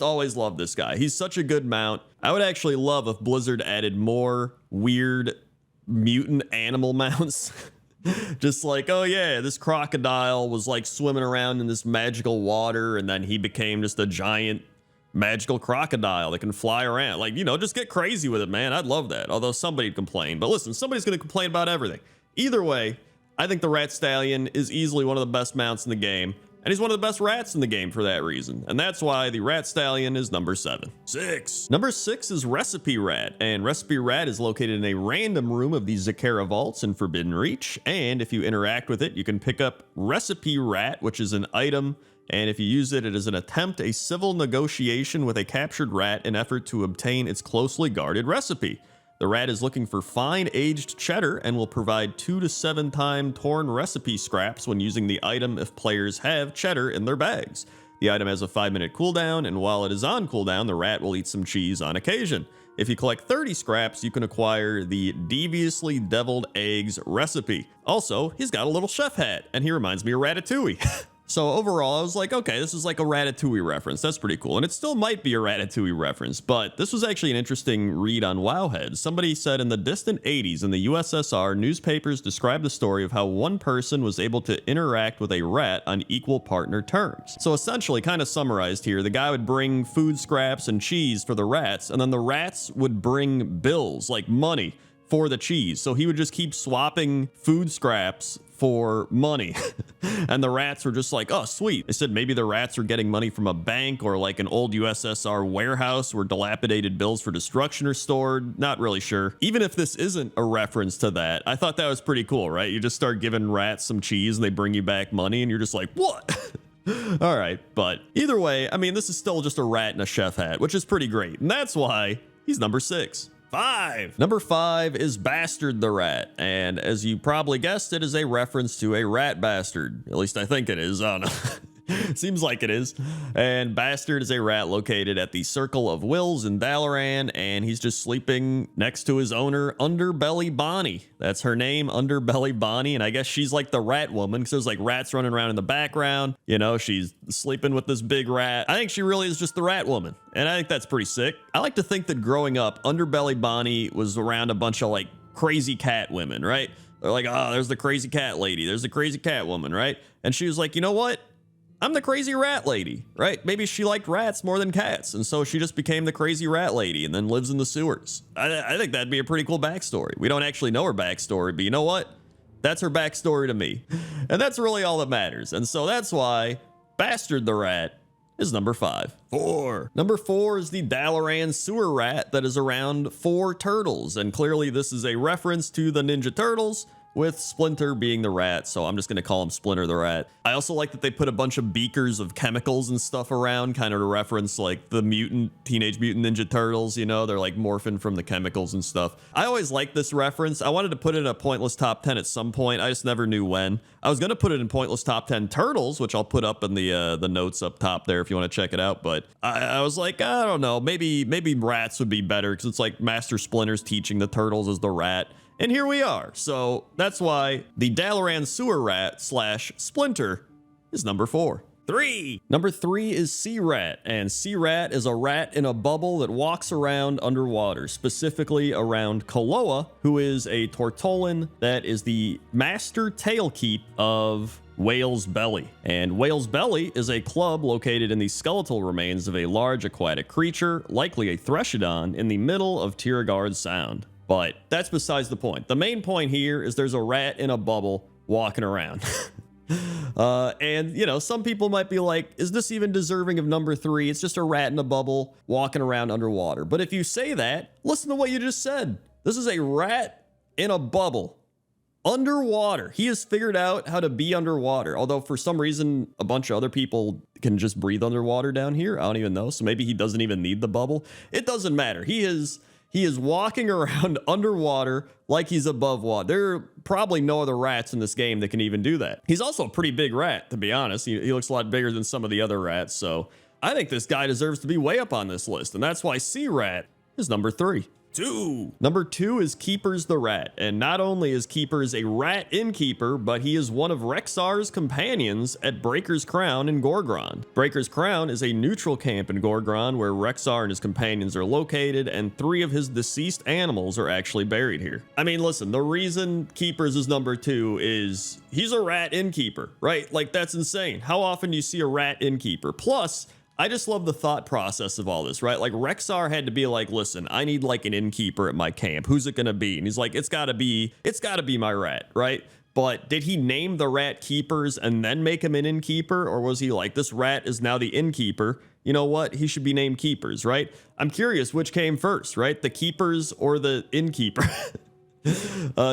always love this guy. He's such a good mount. I would actually love if Blizzard added more weird mutant animal mounts. Just like, oh yeah, this crocodile was like swimming around in this magical water, and then he became just a giant magical crocodile that can fly around. Like, you know, just get crazy with it, man. I'd love that. Although somebody'd complain. But listen, somebody's going to complain about everything. Either way, I think the Rat Stallion is easily one of the best mounts in the game. And he's one of the best rats in the game for that reason. And that's why the Rat Stallion is number 7. 6. Number 6 is Recipe Rat, and Recipe Rat is located in a random room of the Zakera Vaults in Forbidden Reach, and if you interact with it, you can pick up Recipe Rat, which is an item, and if you use it, it is an attempt a civil negotiation with a captured rat in effort to obtain its closely guarded recipe. The rat is looking for fine aged cheddar and will provide 2 to 7 time torn recipe scraps when using the item if players have cheddar in their bags. The item has a 5-minute cooldown, and while it is on cooldown, the rat will eat some cheese on occasion. If you collect 30 scraps, you can acquire the Deviously Deviled Eggs recipe. Also, he's got a little chef hat, and he reminds me of Ratatouille. So overall, I was like, okay, this is like a Ratatouille reference. That's pretty cool. And it still might be a Ratatouille reference, but this was actually an interesting read on Wowhead. Somebody said in the distant 80s in the USSR, newspapers described the story of how one person was able to interact with a rat on equal partner terms. So essentially, kind of summarized here, the guy would bring food scraps and cheese for the rats, and then the rats would bring bills, like money, for the cheese. So he would just keep swapping food scraps for money. And the rats were just like, oh, sweet. They said maybe the rats are getting money from a bank or like an old USSR warehouse where dilapidated bills for destruction are stored. Not really sure. Even if this isn't a reference to that, I thought that was pretty cool, right? You just start giving rats some cheese and they bring you back money and you're just like, what? All right. But either way, I mean, this is still just a rat in a chef hat, which is pretty great. And that's why he's number 6. 5. Number 5 is Bastard the Rat, and as you probably guessed, it is a reference to a rat bastard. At least I think it is. I don't know. Seems like it is. And Bastard is a rat located at the Circle of Wills in Dalaran, and he's just sleeping next to his owner, Underbelly Bonnie. That's her name, Underbelly Bonnie, and I guess she's like the rat woman, because there's like rats running around in the background. You know, she's sleeping with this big rat. I think she really is just the rat woman, and I think that's pretty sick. I like to think that growing up, Underbelly Bonnie was around a bunch of like crazy cat women, right? They're like, oh, there's the crazy cat lady, there's the crazy cat woman, right? And she was like, you know what? I'm the crazy rat lady, right? Maybe she liked rats more than cats, and so she just became the crazy rat lady and then lives in the sewers. I think that'd be a pretty cool backstory. We don't actually know her backstory, but you know what? That's her backstory to me. And that's really all that matters. And so that's why Bastard the Rat is number 5. 4. Number 4 is the Dalaran sewer rat that is around 4 turtles, and clearly this is a reference to the Ninja Turtles. with Splinter being the rat, so I'm just going to call him Splinter the rat. I also like that they put a bunch of beakers of chemicals and stuff around, kind of to reference like the Teenage Mutant Ninja Turtles, you know, they're like morphing from the chemicals and stuff. I always liked this reference. I wanted to put it in a pointless top 10 at some point. I just never knew when. I was going to put it in pointless top 10 turtles, which I'll put up in the notes up top there if you want to check it out. But I was like, I don't know, maybe rats would be better because it's like Master Splinter's teaching the turtles as the rat. And here we are. So that's why the Dalaran sewer rat / Splinter is number 4. 3. Number 3 is Sea Rat, and Sea Rat is a rat in a bubble that walks around underwater, specifically around Koloa, who is a Tortolan that is the master tailkeep of Whale's Belly. And Whale's Belly is a club located in the skeletal remains of a large aquatic creature, likely a Threshodon, in the middle of Tiragard Sound. But that's besides the point. The main point here is there's a rat in a bubble walking around. And, you know, some people might be like, is this even deserving of number 3? It's just a rat in a bubble walking around underwater. But if you say that, listen to what you just said. This is a rat in a bubble underwater. He has figured out how to be underwater. Although for some reason, a bunch of other people can just breathe underwater down here. I don't even know. So maybe he doesn't even need the bubble. It doesn't matter. He is walking around underwater like he's above water. There are probably no other rats in this game that can even do that. He's also a pretty big rat, to be honest. He looks a lot bigger than some of the other rats. So I think this guy deserves to be way up on this list. And that's why Sea Rat is number 3. 2. Number 2 is Keepers the Rat, and not only is Keepers a rat innkeeper, but he is one of Rexar's companions at Breaker's Crown in Gorgrond. Breaker's Crown is a neutral camp in Gorgrond where Rexar and his companions are located, and 3 of his deceased animals are actually buried here. I mean, listen, the reason Keepers is number 2 is he's a rat innkeeper, right? Like, that's insane. How often do you see a rat innkeeper? Plus, I just love the thought process of all this, right? Like Rexar had to be like, listen, I need like an innkeeper at my camp. Who's it gonna be? And he's like, it's gotta be my rat, right? But did he name the rat Keepers and then make him an innkeeper? Or was he like, this rat is now the innkeeper? You know what? He should be named Keepers, right? I'm curious which came first, right? The Keepers or the innkeeper?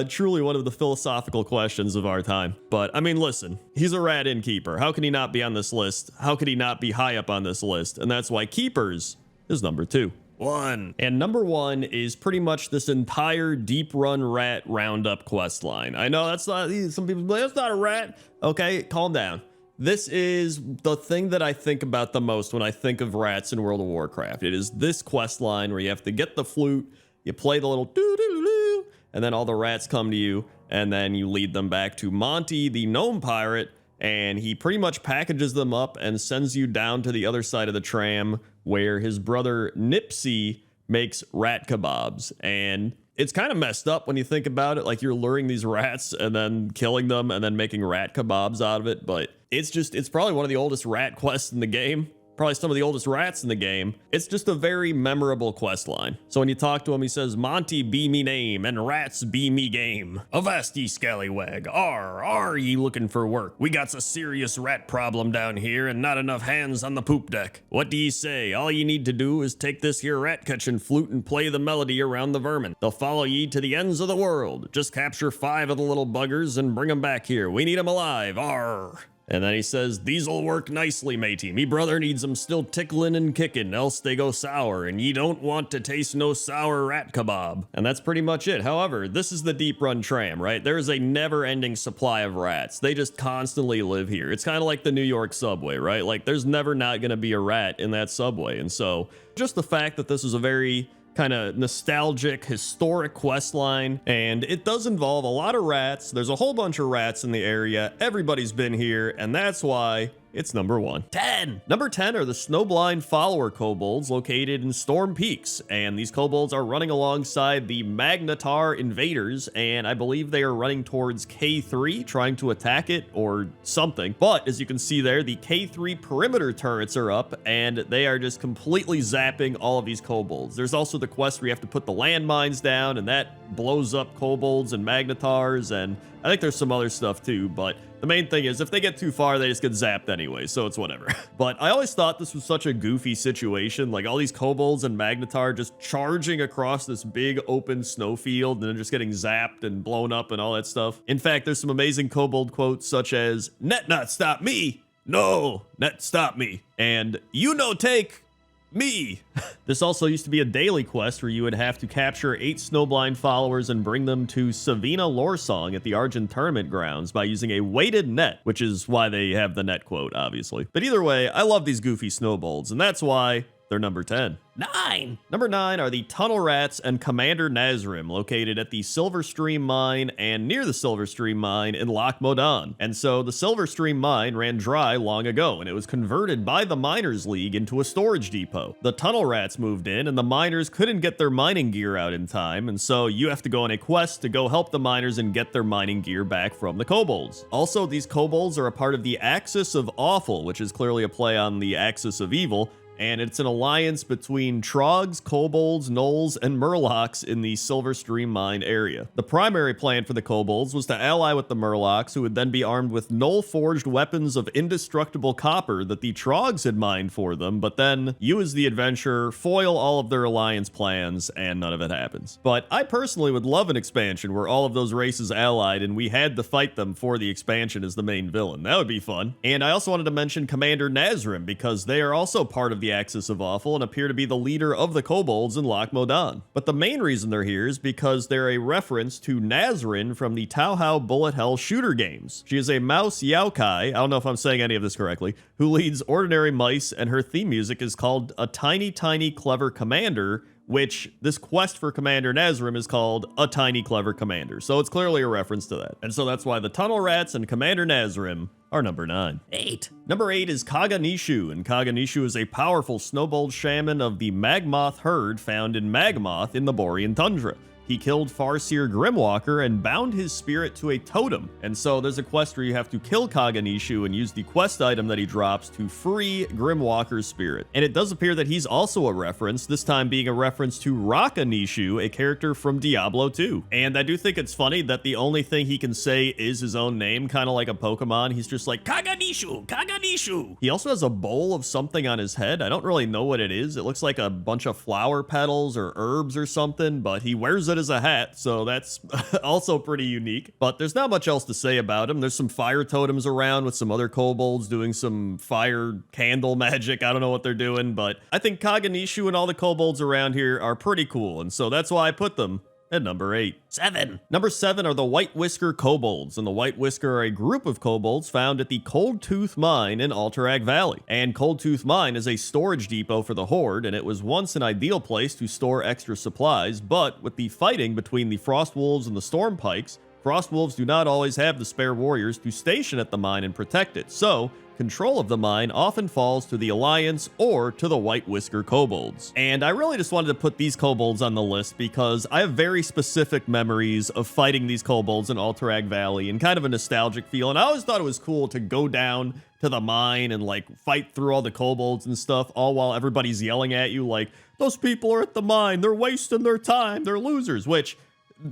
Truly one of the philosophical questions of our time. But I mean, listen, he's a rat innkeeper. How can he not be on this list? How could he not be high up on this list? And that's why Keepers is number 2. 1. And number 1 is pretty much this entire deep run rat roundup quest line. I know that's not, some people say that's not a rat. Okay, calm down. This is the thing that I think about the most when I think of rats in World of Warcraft. It is this quest line where you have to get the flute, you play the little doo-doo-doo, and then all the rats come to you, and then you lead them back to Monty, the gnome pirate, and he pretty much packages them up and sends you down to the other side of the tram where his brother Nipsey makes rat kebabs. And it's kind of messed up when you think about it. Like, you're luring these rats and then killing them and then making rat kebabs out of it. But it's probably one of the oldest rat quests in the game. Probably some of the oldest rats in the game. It's just a very memorable quest line. So when you talk to him, he says, Monty be me name, and rats be me game. Avast ye scallywag, are ye looking for work? We got a serious rat problem down here and not enough hands on the poop deck. What do ye say? All ye need to do is take this here rat catching flute and play the melody around the vermin. They'll follow ye to the ends of the world. Just capture 5 of the little buggers and bring them back here. We need them alive, arr. And then he says, these'll work nicely, matey. Me brother needs them still tickling and kicking, else they go sour, and ye don't want to taste no sour rat kebab. And that's pretty much it. However, this is the deep run tram, right? There is a never-ending supply of rats. They just constantly live here. It's kind of like the New York subway, right? Like, there's never not going to be a rat in that subway. And so, just the fact that this is a very kind of nostalgic, historic quest line, and it does involve a lot of rats. There's a whole bunch of rats in the area. Everybody's been here, and that's why it's number 1. 10. Number 10 are the Snowblind Follower Kobolds located in Storm Peaks, and these kobolds are running alongside the Magnetar invaders, and I believe they are running towards K3, trying to attack it or something. But as you can see there, the K3 perimeter turrets are up, and they are just completely zapping all of these kobolds. There's also the quest where you have to put the landmines down, and that blows up kobolds and Magnetars, and I think there's some other stuff too, but the main thing is if they get too far, they just get zapped anyway, so it's whatever. But I always thought this was such a goofy situation, like all these kobolds and Magnetar just charging across this big open snowfield and then just getting zapped and blown up and all that stuff. In fact, there's some amazing kobold quotes such as, "Net not stop me. No, net stop me. And you no take me." This also used to be a daily quest where you would have to capture 8 snowblind followers and bring them to Savina Loresong at the Argent Tournament grounds by using a weighted net, which is why they have the net quote, obviously. But either way, I love these goofy snowbolts, and that's why they're number 10. 9. Number 9 are the Tunnel Rats and Commander Nazrim, located at the Silverstream Mine and near the Silverstream Mine in Loch Modan. And so the Silverstream Mine ran dry long ago, and it was converted by the Miners League into a storage depot. The Tunnel Rats moved in, and the miners couldn't get their mining gear out in time, and so you have to go on a quest to go help the miners and get their mining gear back from the Kobolds. Also, these Kobolds are a part of the Axis of Awful, which is clearly a play on the Axis of Evil, and it's an alliance between Trogs, Kobolds, Gnolls, and Murlocs in the Silverstream Mine area. The primary plan for the Kobolds was to ally with the Murlocs, who would then be armed with Gnoll-forged weapons of indestructible copper that the Trogs had mined for them, but then you as the adventurer foil all of their alliance plans, and none of it happens. But I personally would love an expansion where all of those races allied and we had to fight them for the expansion as the main villain. That would be fun. And I also wanted to mention Commander Nazrim, because they are also part of the Axis of Awful and appear to be the leader of the Kobolds in Loch Modan. But the main reason they're here is because they're a reference to Nazrin from the Tauhau Bullet Hell shooter games. She is a mouse yokai, I don't know if I'm saying any of this correctly, who leads ordinary mice, and her theme music is called A Tiny Tiny Clever Commander, which this quest for Commander Nazrim is called A Tiny Clever Commander. So it's clearly a reference to that. And so that's why the Tunnel Rats and Commander Nazrim are number 9. 8. Number 8 is Kaghanishu, and Kaghanishu is a powerful snowbold shaman of the Magmoth herd found in Magmoth in the Borean tundra. He killed Farseer Grimwalker and bound his spirit to a totem. And so there's a quest where you have to kill Kaghanishu and use the quest item that he drops to free Grimwalker's spirit. And it does appear that he's also a reference, this time being a reference to Rakanishu, a character from Diablo 2. And I do think it's funny that the only thing he can say is his own name, kind of like a Pokemon. He's just like, Kaghanishu, Kaghanishu. He also has a bowl of something on his head. I don't really know what it is. It looks like a bunch of flower petals or herbs or something, but he wears it as a hat, so that's also pretty unique. But there's not much else to say about him. There's some fire totems around with some other kobolds doing some fire candle magic. I don't know what they're doing, but I think Kaghanishu and all the kobolds around here are pretty cool, and so that's why I put them at number 8. 7. Number 7 are the White Whisker Kobolds, and the White Whisker are a group of kobolds found at the Cold Tooth Mine in Alterac Valley. And Cold Tooth Mine is a storage depot for the Horde, and it was once an ideal place to store extra supplies, but with the fighting between the Frostwolves and the Stormpikes, Frostwolves do not always have the spare warriors to station at the mine and protect it, so control of the mine often falls to the Alliance or to the White Whisker Kobolds. And I really just wanted to put these kobolds on the list because I have very specific memories of fighting these kobolds in Alterac Valley and kind of a nostalgic feel, and I always thought it was cool to go down to the mine and like fight through all the kobolds and stuff, all while everybody's yelling at you like, those people are at the mine, they're wasting their time, they're losers, which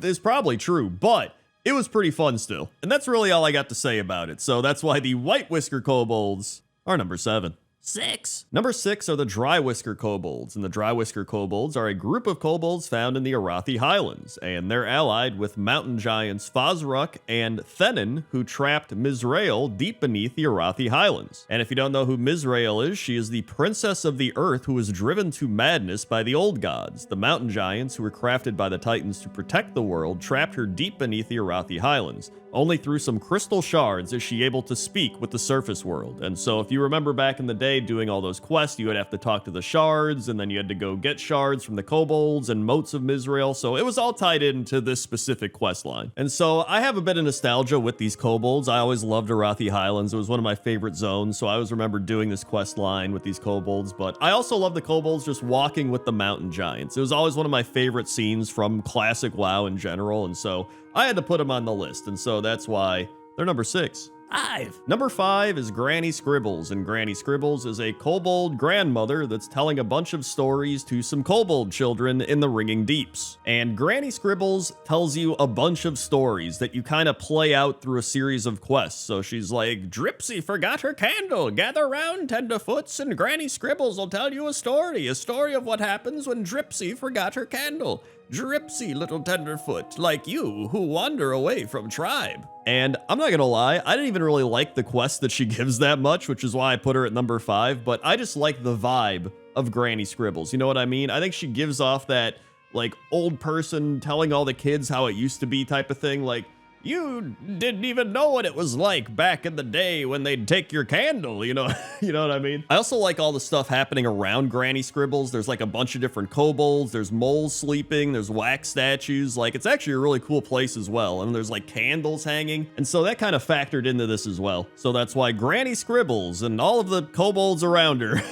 is probably true, but it was pretty fun still. And that's really all I got to say about it. So that's why the White Whisker Kobolds are number 7. 6. Number 6 are the Dry Whisker Kobolds, and the Dry Whisker Kobolds are a group of kobolds found in the Arathi Highlands, and they're allied with mountain giants Fazruk and Thenin, who trapped Mizrael deep beneath the Arathi Highlands. And if you don't know who Mizrael is, she is the princess of the earth who was driven to madness by the old gods. The mountain giants, who were crafted by the Titans to protect the world, trapped her deep beneath the Arathi Highlands. Only through some crystal shards is she able to speak with the surface world. And so if you remember back in the day doing all those quests, you would have to talk to the shards, and then you had to go get shards from the kobolds and moats of Mizrael. So it was all tied into this specific quest line. And so I have a bit of nostalgia with these kobolds. I always loved Arathi Highlands. It was one of my favorite zones. So I always remember doing this quest line with these kobolds. But I also love the kobolds just walking with the mountain giants. It was always one of my favorite scenes from classic WoW in general. And so I had to put them on the list, and so that's why they're number 6. 5. Number 5 is Granny Scribbles, and Granny Scribbles is a kobold grandmother that's telling a bunch of stories to some kobold children in the Ringing Deeps. And Granny Scribbles tells you a bunch of stories that you kind of play out through a series of quests. So she's like, Dripsy forgot her candle, gather round, tenderfoots, and Granny Scribbles will tell you a story of what happens when Dripsy forgot her candle. Dripsy, little tenderfoot, like you, who wander away from tribe. And I'm not gonna lie, I didn't even really like the quest that she gives that much, which is why I put her at number 5, but I just like the vibe of Granny Scribbles, you know what I mean? I think she gives off that, like, old person telling all the kids how it used to be type of thing, like, you didn't even know what it was like back in the day when they'd take your candle, you know, you know what I mean? I also like all the stuff happening around Granny Scribbles. There's like a bunch of different kobolds, there's moles sleeping, there's wax statues. Like, it's actually a really cool place as well. And there's like candles hanging. And so that kind of factored into this as well. So that's why Granny Scribbles and all of the kobolds around her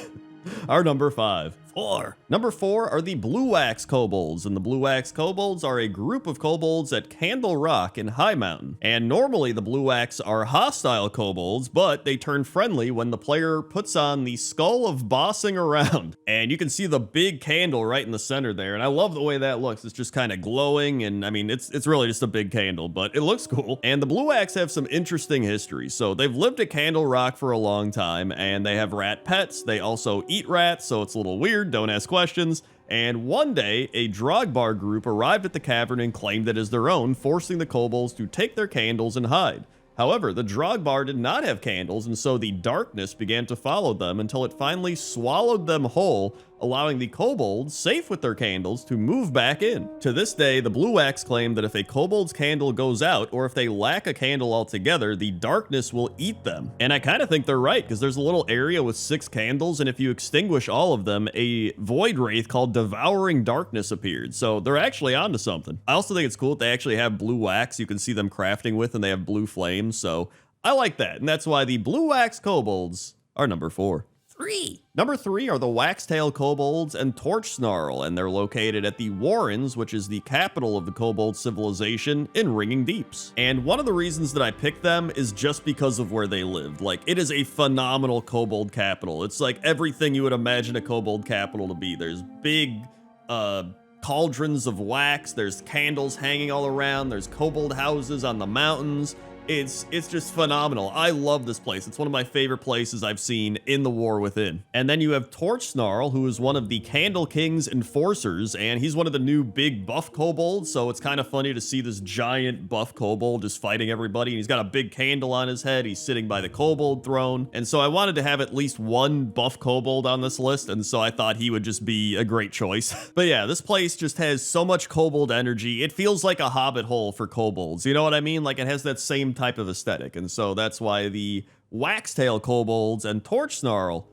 are number 5. 4. Number 4 are the Blue Wax Kobolds, and the Blue Wax Kobolds are a group of kobolds at Candle Rock in High Mountain. And normally the Blue Wax are hostile kobolds, but they turn friendly when the player puts on the Skull of Bossing Around. And you can see the big candle right in the center there, and I love the way that looks. It's just kind of glowing, and I mean, it's really just a big candle, but it looks cool. And the Blue Wax have some interesting history. So they've lived at Candle Rock for a long time, and they have rat pets. They also eat rats, so it's a little weird. Don't ask questions. And one day, a Drogbar group arrived at the cavern and claimed it as their own, forcing the kobolds to take their candles and hide. However, the Drogbar did not have candles, and so the darkness began to follow them until it finally swallowed them whole, allowing the kobolds, safe with their candles, to move back in. To this day, the Blue Wax claim that if a kobold's candle goes out, or if they lack a candle altogether, the darkness will eat them. And I kind of think they're right, because there's a little area with 6 candles, and if you extinguish all of them, a void wraith called Devouring Darkness appeared. So they're actually onto something. I also think it's cool that they actually have blue wax you can see them crafting with, and they have blue flames, so I like that. And that's why the Blue Wax Kobolds are number 4. 3. Number 3 are the Waxtail Kobolds and Torch Snarl, and they're located at the Warrens, which is the capital of the kobold civilization in Ringing Deeps. And one of the reasons that I picked them is just because of where they lived. Like, it is a phenomenal kobold capital. It's like everything you would imagine a kobold capital to be. There's big, cauldrons of wax, there's candles hanging all around, there's kobold houses on the mountains. It's just phenomenal. I love this place. It's one of my favorite places I've seen in the War Within. And then you have Torch Snarl, who is one of the Candle King's enforcers, and he's one of the new big buff kobolds, so it's kind of funny to see this giant buff kobold just fighting everybody. And he's got a big candle on his head. He's sitting by the kobold throne. And so I wanted to have at least one buff kobold on this list, and so I thought he would just be a great choice. But yeah, this place just has so much kobold energy. It feels like a hobbit hole for kobolds. You know what I mean? Like, it has that same type of aesthetic, and so that's why the Waxtail Kobolds and Torch Snarl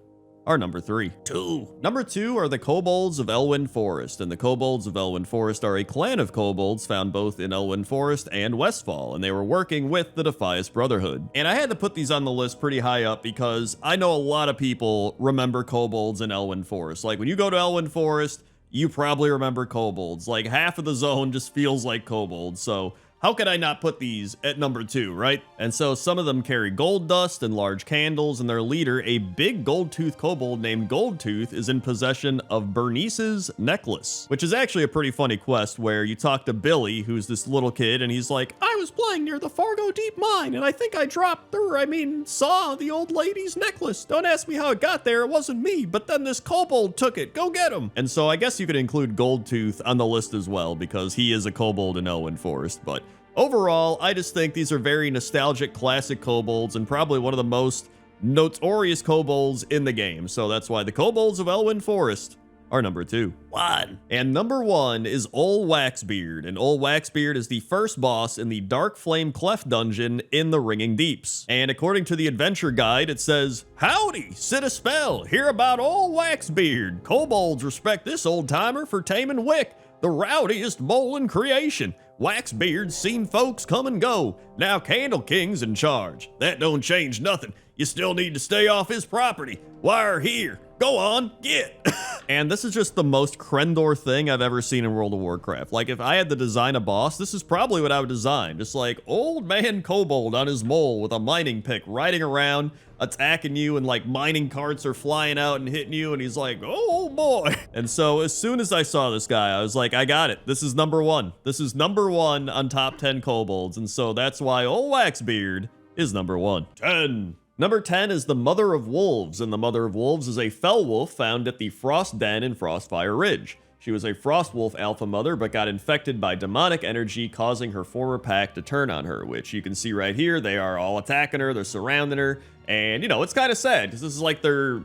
are number 3. 2. Number 2 are the Kobolds of Elwyn Forest, and the Kobolds of Elwyn Forest are a clan of kobolds found both in Elwyn Forest and Westfall, and they were working with the Defias Brotherhood. And I had to put these on the list pretty high up because I know a lot of people remember kobolds in Elwyn Forest. Like, when you go to Elwyn Forest, you probably remember kobolds. Like, half of the zone just feels like kobolds, so how could I not put these at number 2, right? And so some of them carry gold dust and large candles, and their leader, a big gold-tooth kobold named Goldtooth, is in possession of Bernice's necklace, which is actually a pretty funny quest where you talk to Billy, who's this little kid, and he's like, I was playing near the Fargo Deep Mine, and I think I saw the old lady's necklace. Don't ask me how it got there, it wasn't me, but then this kobold took it, go get him. And so I guess you could include Goldtooth on the list as well, because he is a kobold in Elwyn Forest, but overall, I just think these are very nostalgic, classic kobolds, and probably one of the most notorious kobolds in the game. So that's why the Kobolds of Elwyn Forest are number 2. 1. And number 1 is Ol Waxbeard, and Ol Waxbeard is the first boss in the Dark Flame Cleft dungeon in the Ringing Deeps. And according to the adventure guide, it says, Howdy, sit a spell, hear about Ol Waxbeard. Kobolds respect this old timer for taming Wick, the rowdiest mole in creation. Waxbeard's seen folks come and go. Now Candle King's in charge. That don't change nothing. You still need to stay off his property. Wire here. Go on, get. And this is just the most Crendor thing I've ever seen in World of Warcraft. Like, if I had to design a boss, this is probably what I would design. Just like old man Kobold on his mole with a mining pick riding around, attacking you, and like mining carts are flying out and hitting you, and he's like, oh boy. And so as soon as I saw this guy, I was like, I got it. This is number one. This is number one on top 10 kobolds. And so that's why old Waxbeard is number one. 10. Number 10 is the Mother of Wolves, and the Mother of Wolves is a fell wolf found at the Frost Den in Frostfire Ridge. She was a frost wolf alpha mother, but got infected by demonic energy, causing her former pack to turn on her, which you can see right here. They are all attacking her, they're surrounding her, and you know, it's kind of sad, because this is like their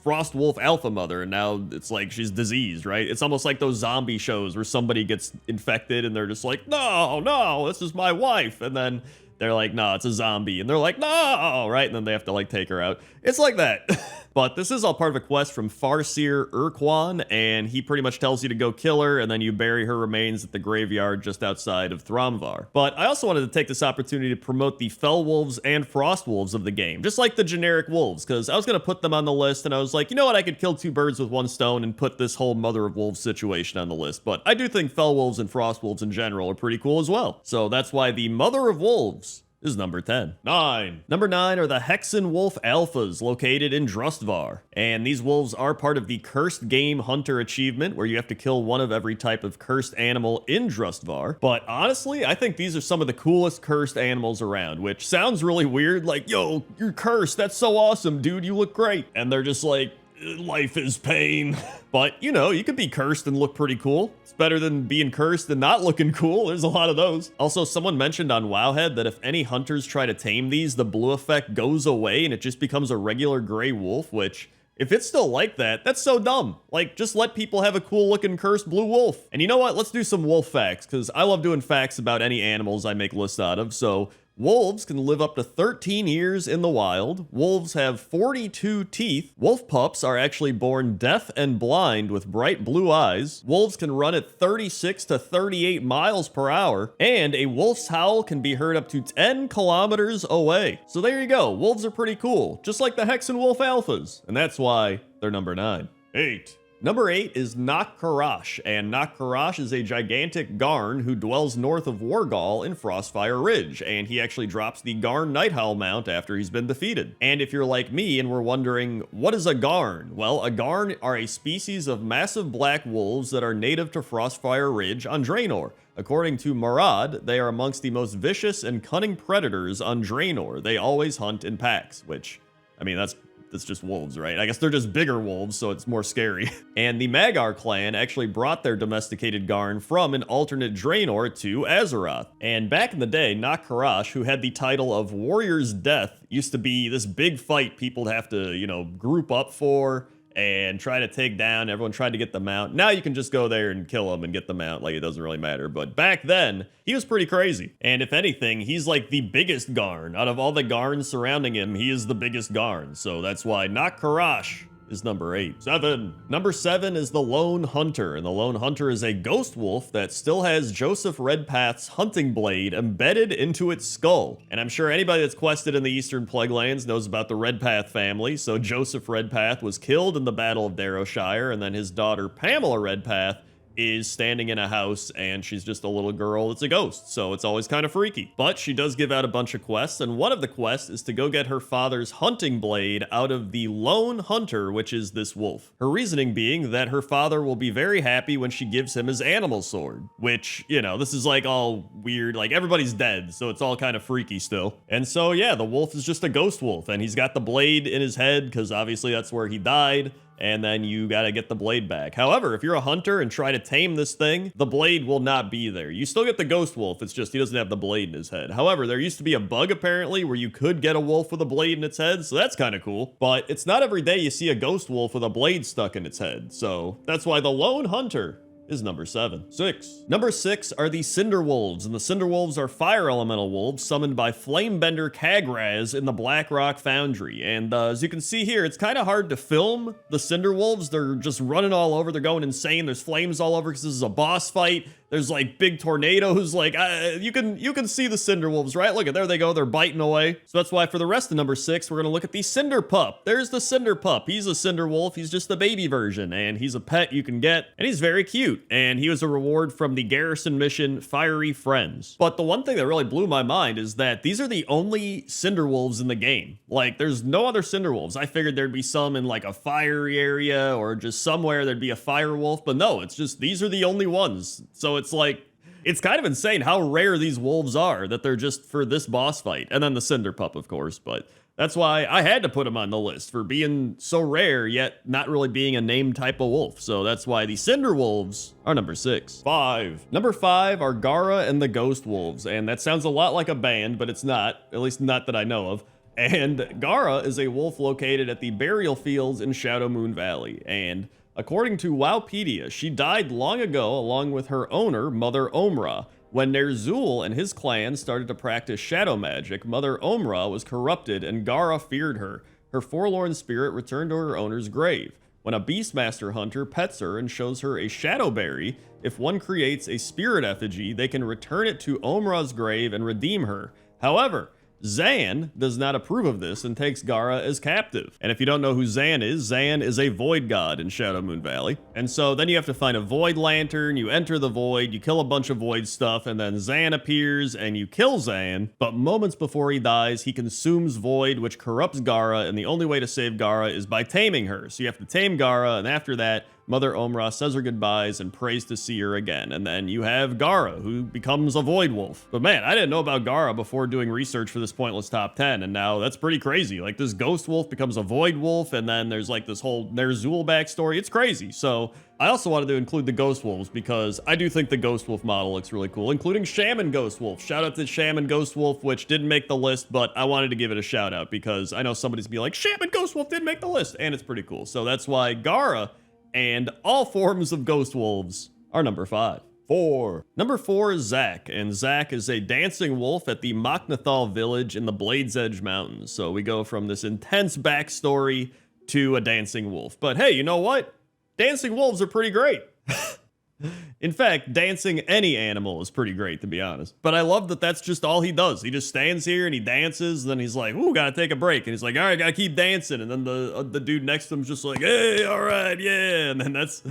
frost wolf alpha mother, and now it's like she's diseased, right? It's almost like those zombie shows where somebody gets infected, and they're just like, no, this is my wife, and then they're like, no, it's a zombie. And they're like, no, right? And then they have to like take her out. It's like that. But this is all part of a quest from Farseer Urquan, and he pretty much tells you to go kill her, and then you bury her remains at the graveyard just outside of Thramvar. But I also wanted to take this opportunity to promote the Fell Wolves and Frost Wolves of the game, just like the generic wolves, because I was going to put them on the list, and I was like, you know what, I could kill two birds with one stone and put this whole Mother of Wolves situation on the list. But I do think Fell Wolves and Frost Wolves in general are pretty cool as well. So that's why the Mother of Wolves is number 10. 9. Number 9 are the Hexen Wolf Alphas, located in Drustvar. And these wolves are part of the Cursed Game Hunter achievement, where you have to kill one of every type of cursed animal in Drustvar. But honestly, I think these are some of the coolest cursed animals around, which sounds really weird, like, yo, you're cursed, that's so awesome, dude, you look great. And they're just like, life is pain. But, you know, you could be cursed and look pretty cool. It's better than being cursed and not looking cool. There's a lot of those. Also, someone mentioned on Wowhead that if any hunters try to tame these, the blue effect goes away and it just becomes a regular gray wolf, which, if it's still like that, that's so dumb. Like, just let people have a cool looking cursed blue wolf. And you know what? Let's do some wolf facts, because I love doing facts about any animals I make lists out of. So wolves can live up to 13 years in the wild. Wolves have 42 teeth. Wolf pups are actually born deaf and blind with bright blue eyes. Wolves can run at 36 to 38 miles per hour. And a wolf's howl can be heard up to 10 kilometers away. So there you go. Wolves are pretty cool, just like the Hexen Wolf Alphas. And that's why they're number 9. 8. Number 8 is Nokkarash, and Nokkarash is a gigantic Garn who dwells north of Wargal in Frostfire Ridge, and he actually drops the Garn Nighthowl mount after he's been defeated. And if you're like me and were wondering, what is a Garn? Well, a Garn are a species of massive black wolves that are native to Frostfire Ridge on Draenor. According to Marad, they are amongst the most vicious and cunning predators on Draenor. They always hunt in packs, which, I mean, that's just wolves, right? I guess they're just bigger wolves, so it's more scary. And the Magar clan actually brought their domesticated Garn from an alternate Draenor to Azeroth. And back in the day, Nokkarash, who had the title of Warrior's Death, used to be this big fight people would have to, you know, group up for and try to take down. Everyone tried to get the mount. Now you can just go there and kill him and get the mount, like it doesn't really matter. But back then, he was pretty crazy. And if anything, he's like the biggest Garn. Out of all the Garns surrounding him, he is the biggest Garn. So that's why Nokkarash is number 8. 7. Number 7 is the Lone Hunter, and the Lone Hunter is a ghost wolf that still has Joseph Redpath's hunting blade embedded into its skull. And I'm sure anybody that's quested in the Eastern Plaguelands knows about the Redpath family. So Joseph Redpath was killed in the Battle of Darrowshire, and then his daughter Pamela Redpath is standing in a house, and she's just a little girl that's a ghost, so it's always kind of freaky. But she does give out a bunch of quests, and one of the quests is to go get her father's hunting blade out of the Lone Hunter, which is this wolf. Her reasoning being that her father will be very happy when she gives him his animal sword, which, you know, this is like all weird, like everybody's dead, so it's all kind of freaky still. And so yeah, the wolf is just a ghost wolf, and he's got the blade in his head, because obviously that's where he died. And then you gotta get the blade back. However, if you're a hunter and try to tame this thing, the blade will not be there. You still get the ghost wolf, it's just he doesn't have the blade in his head. However, there used to be a bug apparently where you could get a wolf with a blade in its head, so that's kind of cool. But it's not every day you see a ghost wolf with a blade stuck in its head, so that's why the Lone Hunter is number 7. 6. Number 6 are the Cinder Wolves, and the Cinder Wolves are fire elemental wolves summoned by Flamebender Kagraz in the Blackrock Foundry. And as you can see here, it's kind of hard to film the Cinder Wolves. They're just running all over. They're going insane. There's flames all over because this is a boss fight. There's like big tornadoes. Like you can see the Cinder Wolves, right? Look at there they go. They're biting away. So that's why for the rest of number 6, we're gonna look at the Cinder Pup. There's the Cinder Pup. He's a Cinder Wolf. He's just the baby version, and he's a pet you can get, and he's very cute. And he was a reward from the Garrison mission Fiery Friends. But the one thing that really blew my mind is that these are the only Cinder Wolves in the game. Like there's no other Cinder Wolves. I figured there'd be some in like a fiery area or just somewhere there'd be a fire wolf, but no, it's just these are the only ones. So it's like, it's kind of insane how rare these wolves are that they're just for this boss fight. And then the Cinder Pup, of course, but that's why I had to put him on the list for being so rare, yet not really being a named type of wolf. So that's why the Cinder Wolves are number 6. 5. Number 5 are Gara and the Ghost Wolves. And that sounds a lot like a band, but it's not, at least not that I know of. And Gara is a wolf located at the burial fields in Shadow Moon Valley. And according to Wowpedia, she died long ago along with her owner, Mother Omra. When Ner'zhul and his clan started to practice shadow magic, Mother Omra was corrupted and Gara feared her. Her forlorn spirit returned to her owner's grave. When a Beastmaster hunter pets her and shows her a shadow berry, if one creates a spirit effigy, they can return it to Omra's grave and redeem her. However, Zan does not approve of this and takes Gara as captive. And if you don't know who Zan is a void god in Shadow Moon Valley. And so then you have to find a void lantern, you enter the void, you kill a bunch of void stuff, and then Zan appears and you kill Zan. But moments before he dies, he consumes void, which corrupts Gara, and the only way to save Gara is by taming her. So you have to tame Gara, and after that, Mother Omra says her goodbyes and prays to see her again. And then you have Gara, who becomes a Void Wolf. But man, I didn't know about Gara before doing research for this pointless top 10, and now that's pretty crazy. Like, this Ghost Wolf becomes a Void Wolf, and then there's like this whole Ner'zhul backstory. It's crazy. So I also wanted to include the Ghost Wolves because I do think the Ghost Wolf model looks really cool, including Shaman Ghost Wolf. Shout out to Shaman Ghost Wolf, which didn't make the list, but I wanted to give it a shout out because I know somebody's gonna be like, Shaman Ghost Wolf didn't make the list, and it's pretty cool. So that's why Gara and all forms of Ghost Wolves are number 5. 4. Number 4 is Zack, and Zack is a dancing wolf at the Moknathal village in the Blade's Edge Mountains. So we go from this intense backstory to a dancing wolf. But hey, you know what? Dancing wolves are pretty great. In fact, dancing any animal is pretty great, to be honest. But I love that that's just all he does. He just stands here and he dances, and then he's like, ooh, gotta take a break. And he's like, all right, gotta keep dancing. And then the dude next to him's just like, hey, all right, yeah. And then that's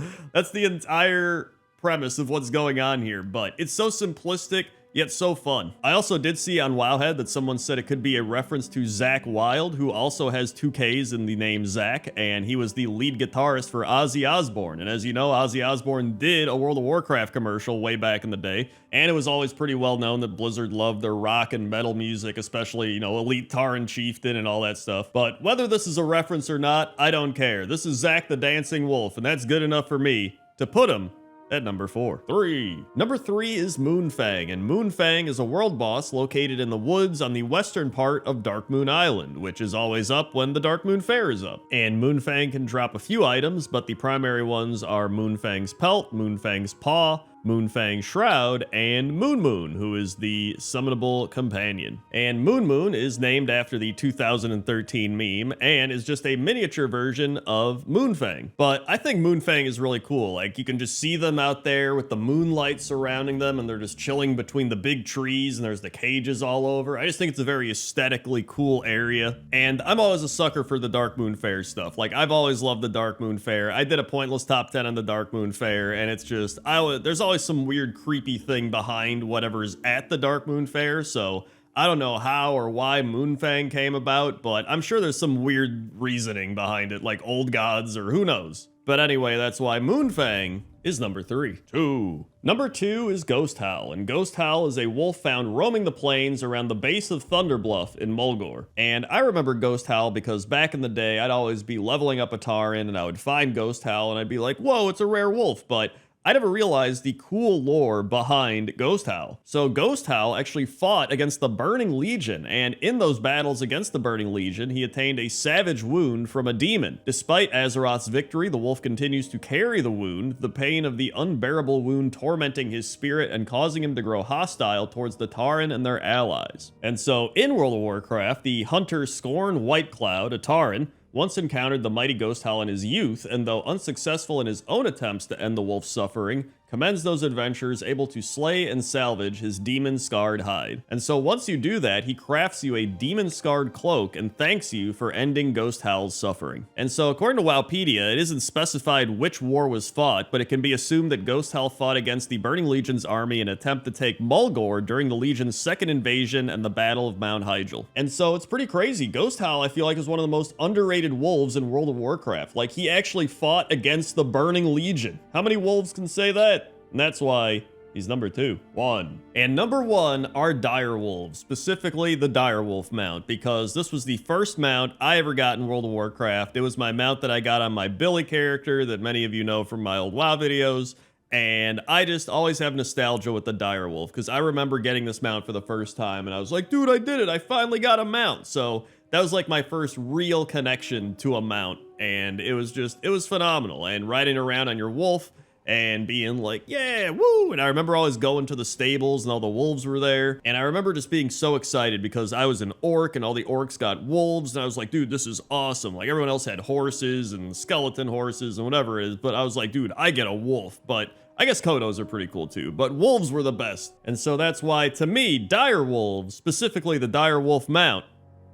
the entire premise of what's going on here. But it's so simplistic, yet so fun. I also did see on Wowhead that someone said it could be a reference to Zakk Wylde, who also has 2 Ks in the name Zack, and he was the lead guitarist for Ozzy Osbourne. And as you know, Ozzy Osbourne did a World of Warcraft commercial way back in the day, and it was always pretty well known that Blizzard loved their rock and metal music, especially, you know, Elite Taran Chieftain and all that stuff. But whether this is a reference or not, I don't care. This is Zack the Dancing Wolf, and that's good enough for me to put him at number 4. 3. Number 3 is Moonfang, and Moonfang is a world boss located in the woods on the western part of Darkmoon Island, which is always up when the Darkmoon Fair is up. And Moonfang can drop a few items, but the primary ones are Moonfang's Pelt, Moonfang's Paw, Moonfang's Shroud, and Moon Moon, who is the summonable companion. And Moon Moon is named after the 2013 meme and is just a miniature version of Moonfang. But I think Moonfang is really cool. Like, you can just see them out there with the moonlight surrounding them, and they're just chilling between the big trees, and there's the cages all over. I just think it's a very aesthetically cool area. And I'm always a sucker for the Darkmoon Fair stuff. Like, I've always loved the Darkmoon Fair. I did a pointless top 10 on the Darkmoon Fair, and it's just, there's always some weird creepy thing behind whatever's at the Darkmoon Fair, so I don't know how or why Moonfang came about, but I'm sure there's some weird reasoning behind it, like old gods or who knows. But anyway, that's why Moonfang is number 3. 2. Number 2 is Ghost Howl, and Ghost Howl is a wolf found roaming the plains around the base of Thunderbluff in Mulgore. And I remember Ghost Howl because back in the day, I'd always be leveling up a Taran, and I would find Ghost Howl, and I'd be like, whoa, it's a rare wolf, but I I never realized the cool lore behind Ghost Howl. So Ghost Howl actually fought against the Burning Legion, and in those battles against the Burning Legion, he attained a savage wound from a demon. Despite Azeroth's victory, the wolf continues to carry the wound, the pain of the unbearable wound tormenting his spirit and causing him to grow hostile towards the Tauren and their allies. And so in World of Warcraft, the hunter Scorn Whitecloud, a Tauren, once encountered the mighty Ghost Howl in his youth, and though unsuccessful in his own attempts to end the wolf's suffering, commends those adventures able to slay and salvage his demon-scarred hide. And so once you do that, he crafts you a demon-scarred cloak and thanks you for ending Ghost Howl's suffering. And so according to Wowpedia, it isn't specified which war was fought, but it can be assumed that Ghost Howl fought against the Burning Legion's army in an attempt to take Mulgore during the Legion's second invasion and the Battle of Mount Hyjal. And so it's pretty crazy. Ghost Howl, I feel like, is one of the most underrated wolves in World of Warcraft. Like, he actually fought against the Burning Legion. How many wolves can say that? And that's why he's number 2. And number 1 are dire wolves, specifically the dire wolf mount, because this was the first mount I ever got in World of Warcraft. It was my mount that I got on my Billy character that many of you know from my old WoW videos. And I just always have nostalgia with the dire wolf, because I remember getting this mount for the first time and I was like, dude, I did it. I finally got a mount. So that was like my first real connection to a mount. And it was phenomenal. And riding around on your wolf and being like, yeah, woo! And I remember always going to the stables and all the wolves were there. And I remember just being so excited because I was an orc and all the orcs got wolves. And I was like, dude, this is awesome. Like, everyone else had horses and skeleton horses and whatever it is. But I was like, dude, I get a wolf. But I guess Kodos are pretty cool too. But wolves were the best. And so that's why, to me, dire wolves, specifically the dire wolf mount,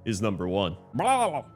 is number 1.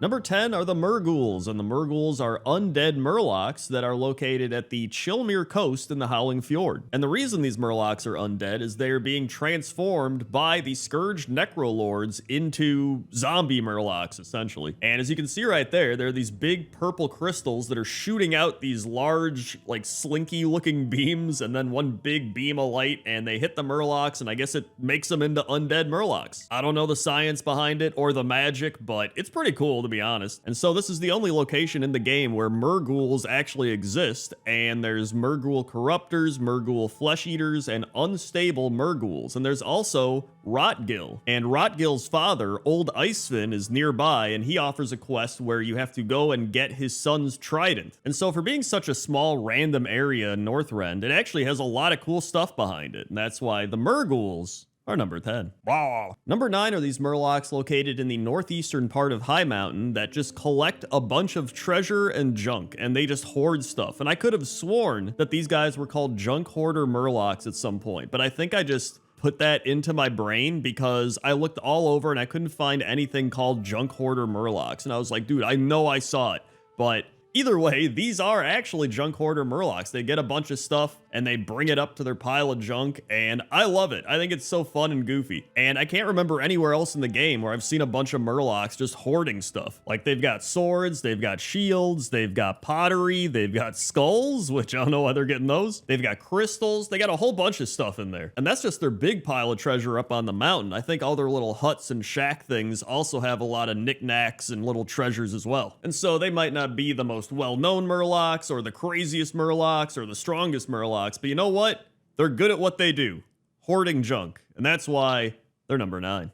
Number 10 are the Murghouls, and the Murghouls are undead Murlocs that are located at the Chilmere coast in the Howling Fjord. And the reason these Murlocs are undead is they are being transformed by the Scourged Necrolords into zombie Murlocs, essentially. And as you can see right there, there are these big purple crystals that are shooting out these large, like, slinky-looking beams, and then one big beam of light, and they hit the Murlocs, and I guess it makes them into undead Murlocs. I don't know the science behind it or the magic, but it's pretty cool, to be honest. And so this is the only location in the game where Murghouls actually exist, and there's Murghoul Corruptors, Murghoul Flesh Eaters, and unstable Murghouls. And there's also Rotgill. And Rotgill's father, Old Icefin, is nearby, and he offers a quest where you have to go and get his son's trident. And so for being such a small random area in Northrend, it actually has a lot of cool stuff behind it. And that's why the Murghouls are number 10. Wow. Number 9 are these Murlocs located in the northeastern part of High Mountain that just collect a bunch of treasure and junk, and they just hoard stuff. And I could have sworn that these guys were called Junk Hoarder Murlocs at some point, but I think I just put that into my brain because I looked all over and I couldn't find anything called Junk Hoarder Murlocs. And I was like, dude, I know I saw it, but either way, these are actually Junk Hoarder Murlocs. They get a bunch of stuff and they bring it up to their pile of junk, and I love it. I think it's so fun and goofy. And I can't remember anywhere else in the game where I've seen a bunch of Murlocs just hoarding stuff. Like, they've got swords, they've got shields, they've got pottery, they've got skulls, which I don't know why they're getting those. They've got crystals, they got a whole bunch of stuff in there. And that's just their big pile of treasure up on the mountain. I think all their little huts and shack things also have a lot of knickknacks and little treasures as well. And so they might not be the most well-known Murlocs or the craziest Murlocs or the strongest Murlocs, but you know what? They're good at what they do, hoarding junk, and that's why they're number 9.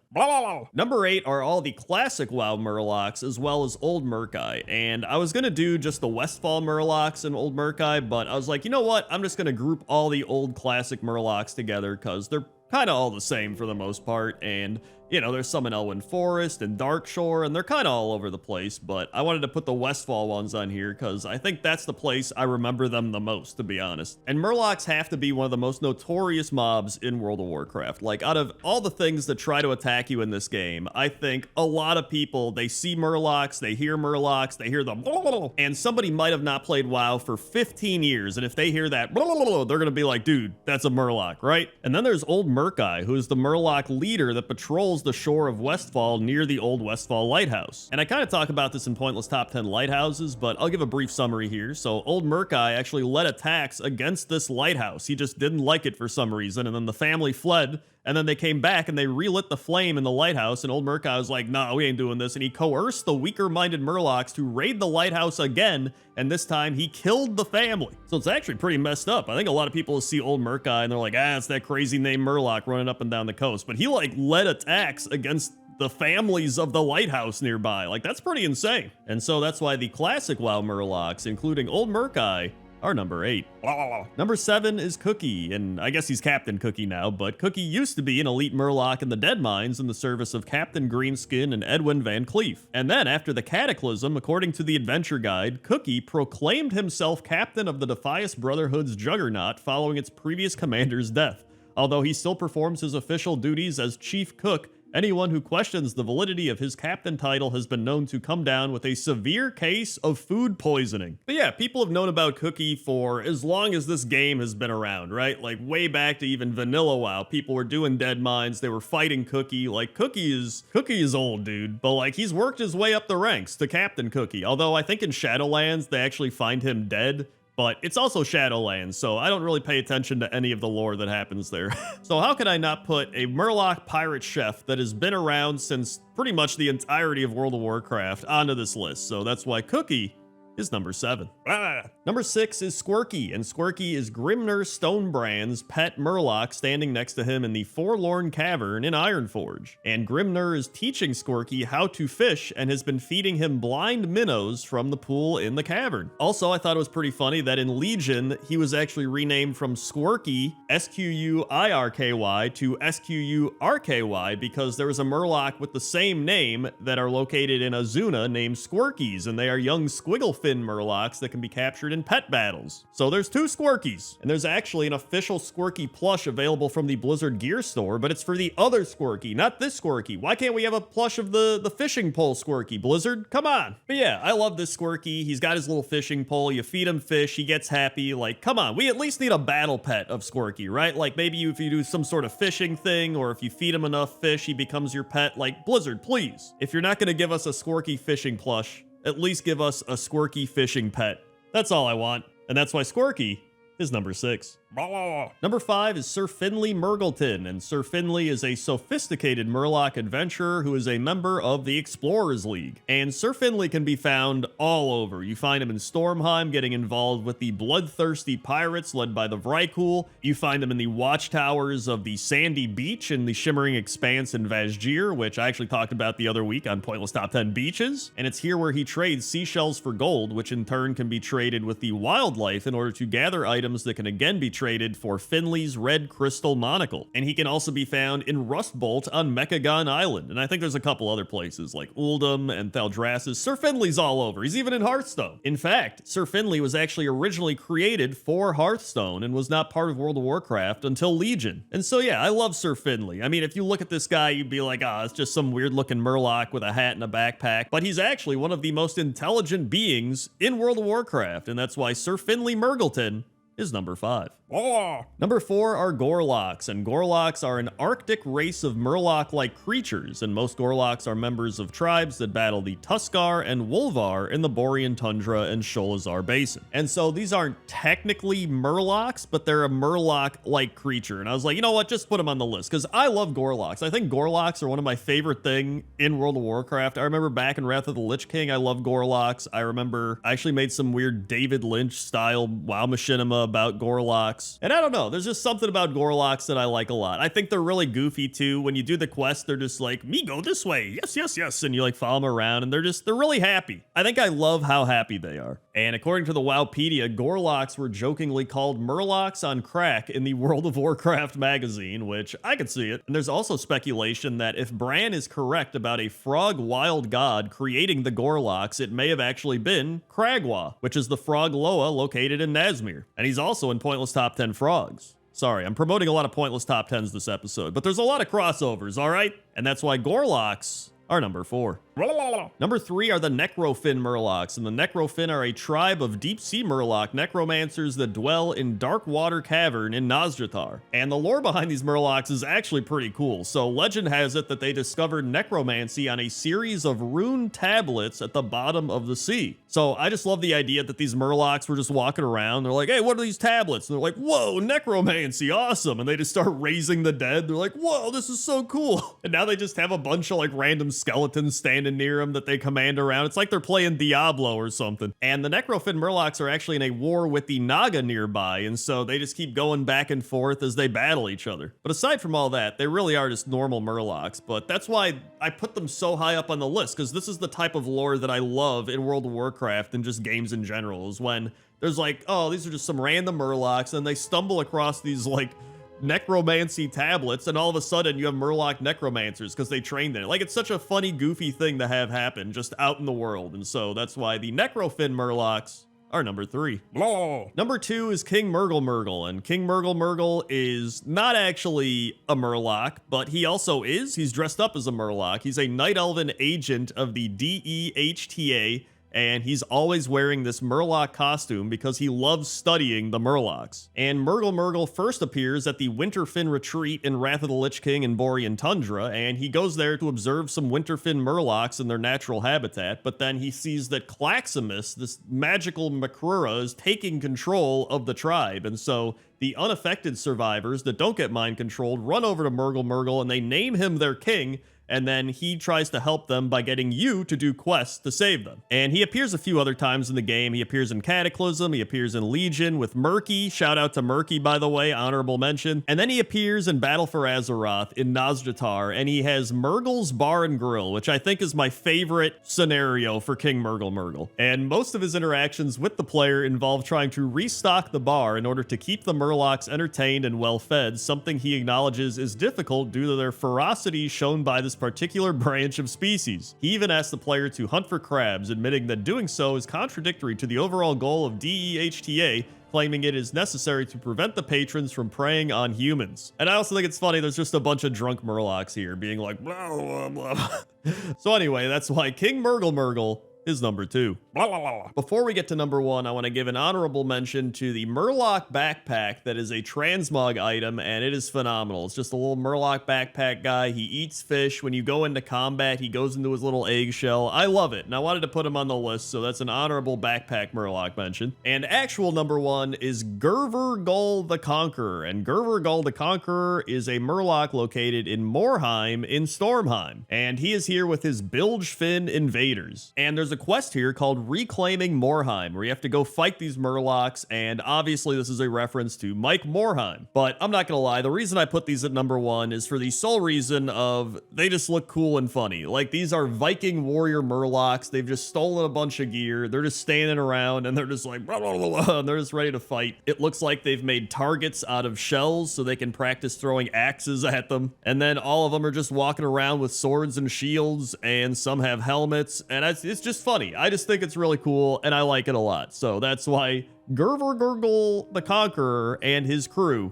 Number 8 are all the classic WoW Murlocs, as well as Old Murkai, and I was gonna do just the Westfall Murlocs and Old Murkai, but I was like, you know what? I'm just gonna group all the old classic Murlocs together, because they're kind of all the same for the most part, and you know, there's some in Elwyn Forest and Darkshore, and they're kind of all over the place, but I wanted to put the Westfall ones on here because I think that's the place I remember them the most, to be honest. And Murlocs have to be one of the most notorious mobs in World of Warcraft. Like, out of all the things that try to attack you in this game, I think a lot of people, they see Murlocs, they hear the and somebody might have not played WoW for 15 years, and if they hear that, they're gonna be like, dude, that's a Murloc, right? And then there's Old Murkai, who is the Murloc leader that patrols the shore of Westfall near the old Westfall Lighthouse. And I kind of talk about this in Pointless Top 10 Lighthouses, but I'll give a brief summary here. So Old Murkai actually led attacks against this lighthouse. He just didn't like it for some reason, and then the family fled, and then they came back and they relit the flame in the lighthouse, and Old Murkai was like, nah, we ain't doing this, and he coerced the weaker-minded Murlocs to raid the lighthouse again and this time he killed the family. So it's actually pretty messed up. I think a lot of people see old Murkai and they're like, it's that crazy named Murloc running up and down the coast. But he like led attacks against the families of the lighthouse nearby. Like, that's pretty insane. And so that's why the classic WoW Murlocs, including old Murkai, are number 8. Number 7 is Cookie, and I guess he's Captain Cookie now, but Cookie used to be an elite Murloc in the Dead Mines in the service of Captain Greenskin and Edwin Van Cleef. And then, after the Cataclysm, according to the Adventure Guide, Cookie proclaimed himself captain of the Defias Brotherhood's Juggernaut following its previous commander's death. Although he still performs his official duties as Chief Cook, anyone who questions the validity of his captain title has been known to come down with a severe case of food poisoning. But yeah, people have known about Cookie for as long as this game has been around, right? Like way back to even vanilla WoW, people were doing Dead Mines, they were fighting Cookie. Like Cookie is old, dude. But like he's worked his way up the ranks to Captain Cookie. Although I think in Shadowlands, they actually find him dead. But it's also Shadowlands, so I don't really pay attention to any of the lore that happens there. So how could I not put a Murloc pirate chef that has been around since pretty much the entirety of World of Warcraft onto this list? So that's why Cookie is number 7. Number 6 is Squirky, and Squirky is Grimnir Stonebrand's pet Murloc standing next to him in the Forlorn Cavern in Ironforge. And Grimnir is teaching Squirky how to fish and has been feeding him blind minnows from the pool in the cavern. Also, I thought it was pretty funny that in Legion, he was actually renamed from Squirky, Squirky, to Squrky because there was a Murloc with the same name that are located in Azuna named Squirkies, and they are young squiggle fin Murlocs that can be captured in pet battles. So there's 2 Squirkies, and there's actually an official Squirky plush available from the Blizzard Gear store, but it's for the other Squirky, not this Squirky. Why can't we have a plush of the fishing pole Squirky, Blizzard? Come on. But yeah, I love this Squirky. He's got his little fishing pole. You feed him fish, he gets happy. Like, come on, we at least need a battle pet of Squirky, right? Like maybe if you do some sort of fishing thing, or if you feed him enough fish, he becomes your pet. Like, Blizzard, please. If you're not gonna give us a Squirky fishing plush, at least give us a Squirky fishing pet. That's all I want. And that's why Squirky is number 6. Number 5 is Sir Finley Murgleton, and Sir Finley is a sophisticated Murloc adventurer who is a member of the Explorers League. And Sir Finley can be found all over. You find him in Stormheim getting involved with the bloodthirsty pirates led by the Vrykul. You find him in the watchtowers of the Sandy Beach in the Shimmering Expanse in Vazgir, which I actually talked about the other week on Pointless Top 10 Beaches. And it's here where he trades seashells for gold, which in turn can be traded with the wildlife in order to gather items that can again be traded for Finley's red crystal monocle. And he can also be found in Rustbolt on Mechagon Island. And I think there's a couple other places like Uldum and Thaldraszus. Sir Finley's all over. He's even in Hearthstone. In fact, Sir Finley was actually originally created for Hearthstone and was not part of World of Warcraft until Legion. And so yeah, I love Sir Finley. I mean, if you look at this guy, you'd be like, it's just some weird looking Murloc with a hat and a backpack. But he's actually one of the most intelligent beings in World of Warcraft. And that's why Sir Finley Murgleton is number 5. Number 4 are Gorloks, and Gorloks are an Arctic race of Murloc-like creatures, and most Gorloks are members of tribes that battle the Tuskar and Wolvar in the Borean Tundra and Sholazar Basin. And so these aren't technically Murlocs, but they're a Murloc-like creature, and I was like, you know what, just put them on the list, because I love Gorloks. I think Gorloks are one of my favorite things in World of Warcraft. I remember back in Wrath of the Lich King, I loved Gorloks. I remember I actually made some weird David Lynch-style WoW machinima about Gorloks. And I don't know, there's just something about Gorloks that I like a lot. I think they're really goofy too. When you do the quest, they're just like, me go this way, yes, yes, yes, and you like follow them around, and they're really happy. I think I love how happy they are. And according to the Wowpedia, Gorloks were jokingly called Murlocs on crack in the World of Warcraft magazine, which I could see it. And there's also speculation that if Bran is correct about a frog wild god creating the Gorloks, it may have actually been Kragwa, which is the frog Loa located in Nazmir. And he's also in Pointless Top 10 Frogs. Sorry, I'm promoting a lot of Pointless Top 10s this episode, but there's a lot of crossovers, all right? And that's why Gorloks are number 4. Number 3 are the Necrofin Murlocs, and the Necrofin are a tribe of deep-sea Murloc necromancers that dwell in Darkwater Cavern in Nosrathar. And the lore behind these Murlocs is actually pretty cool. So legend has it that they discovered necromancy on a series of rune tablets at the bottom of the sea. So I just love the idea that these Murlocs were just walking around. They're like, hey, what are these tablets? And they're like, whoa, necromancy, awesome. And they just start raising the dead. They're like, whoa, this is so cool. And now they just have a bunch of like random skeletons standing standing near them that they command around. It's like they're playing Diablo or something. And the Necrofin Murlocs are actually in a war with the Naga nearby, and so they just keep going back and forth as they battle each other. But aside from all that, they really are just normal Murlocs, but that's why I put them so high up on the list, because this is the type of lore that I love in World of Warcraft and just games in general, is when there's like, oh, these are just some random Murlocs, and they stumble across these like necromancy tablets, and all of a sudden you have Murloc necromancers because they trained in it. Like, it's such a funny, goofy thing to have happen just out in the world, and so that's why the Necrofin Murlocs are number 3. Blah. Number 2 is King Murgle, and King Murgle is not actually a Murloc, but he also is. He's dressed up as a Murloc. He's a Night Elven agent of the DEHTA, and he's always wearing this Murloc costume because he loves studying the Murlocs. And Murgle first appears at the Winterfin Retreat in Wrath of the Lich King in Borean Tundra, and he goes there to observe some Winterfin Murlocs in their natural habitat, but then he sees that Claximus, this magical Makrura, is taking control of the tribe, and so the unaffected survivors that don't get mind controlled run over to Murgle, and they name him their king, and then he tries to help them by getting you to do quests to save them. And he appears a few other times in the game. He appears in Cataclysm, he appears in Legion with Murky, shout out to Murky, by the way, honorable mention. And then he appears in Battle for Azeroth in Nazjatar, and he has Murgle's Bar and Grill, which I think is my favorite scenario for King Murgle. And most of his interactions with the player involve trying to restock the bar in order to keep the Murlocs entertained and well fed, something he acknowledges is difficult due to their ferocity shown by this particular branch of species. He even asked the player to hunt for crabs, admitting that doing so is contradictory to the overall goal of DEHTA, claiming it is necessary to prevent the patrons from preying on humans. And I also think it's funny, there's just a bunch of drunk Murlocs here being like, blah, blah, blah. So anyway, that's why King Murgle is number 2. Blah, blah, blah. Before we get to number 1, I want to give an honorable mention to the Murloc backpack that is a transmog item, and it is phenomenal. It's just a little Murloc backpack guy. He eats fish. When you go into combat, he goes into his little eggshell. I love it, and I wanted to put him on the list, so that's an honorable backpack Murloc mention. And actual number 1 is Gurvurgull the Conqueror, and Gurvurgull the Conqueror is a Murloc located in Morheim in Stormheim, and he is here with his Bilgefin invaders. And there's a quest here called Reclaiming Morheim, where you have to go fight these Murlocs, and obviously this is a reference to Mike Morheim. But I'm not gonna lie, the reason I put these at number 1 is for the sole reason of they just look cool and funny. Like, these are Viking warrior Murlocs. They've just stolen a bunch of gear. They're just standing around, and they're just like, blah, blah, blah, blah, and they're just ready to fight. It looks like they've made targets out of shells so they can practice throwing axes at them. And then all of them are just walking around with swords and shields, and some have helmets, and it's just funny. I just think it's really cool, and I like it a lot. So that's why Gurvurgull the Conqueror and his crew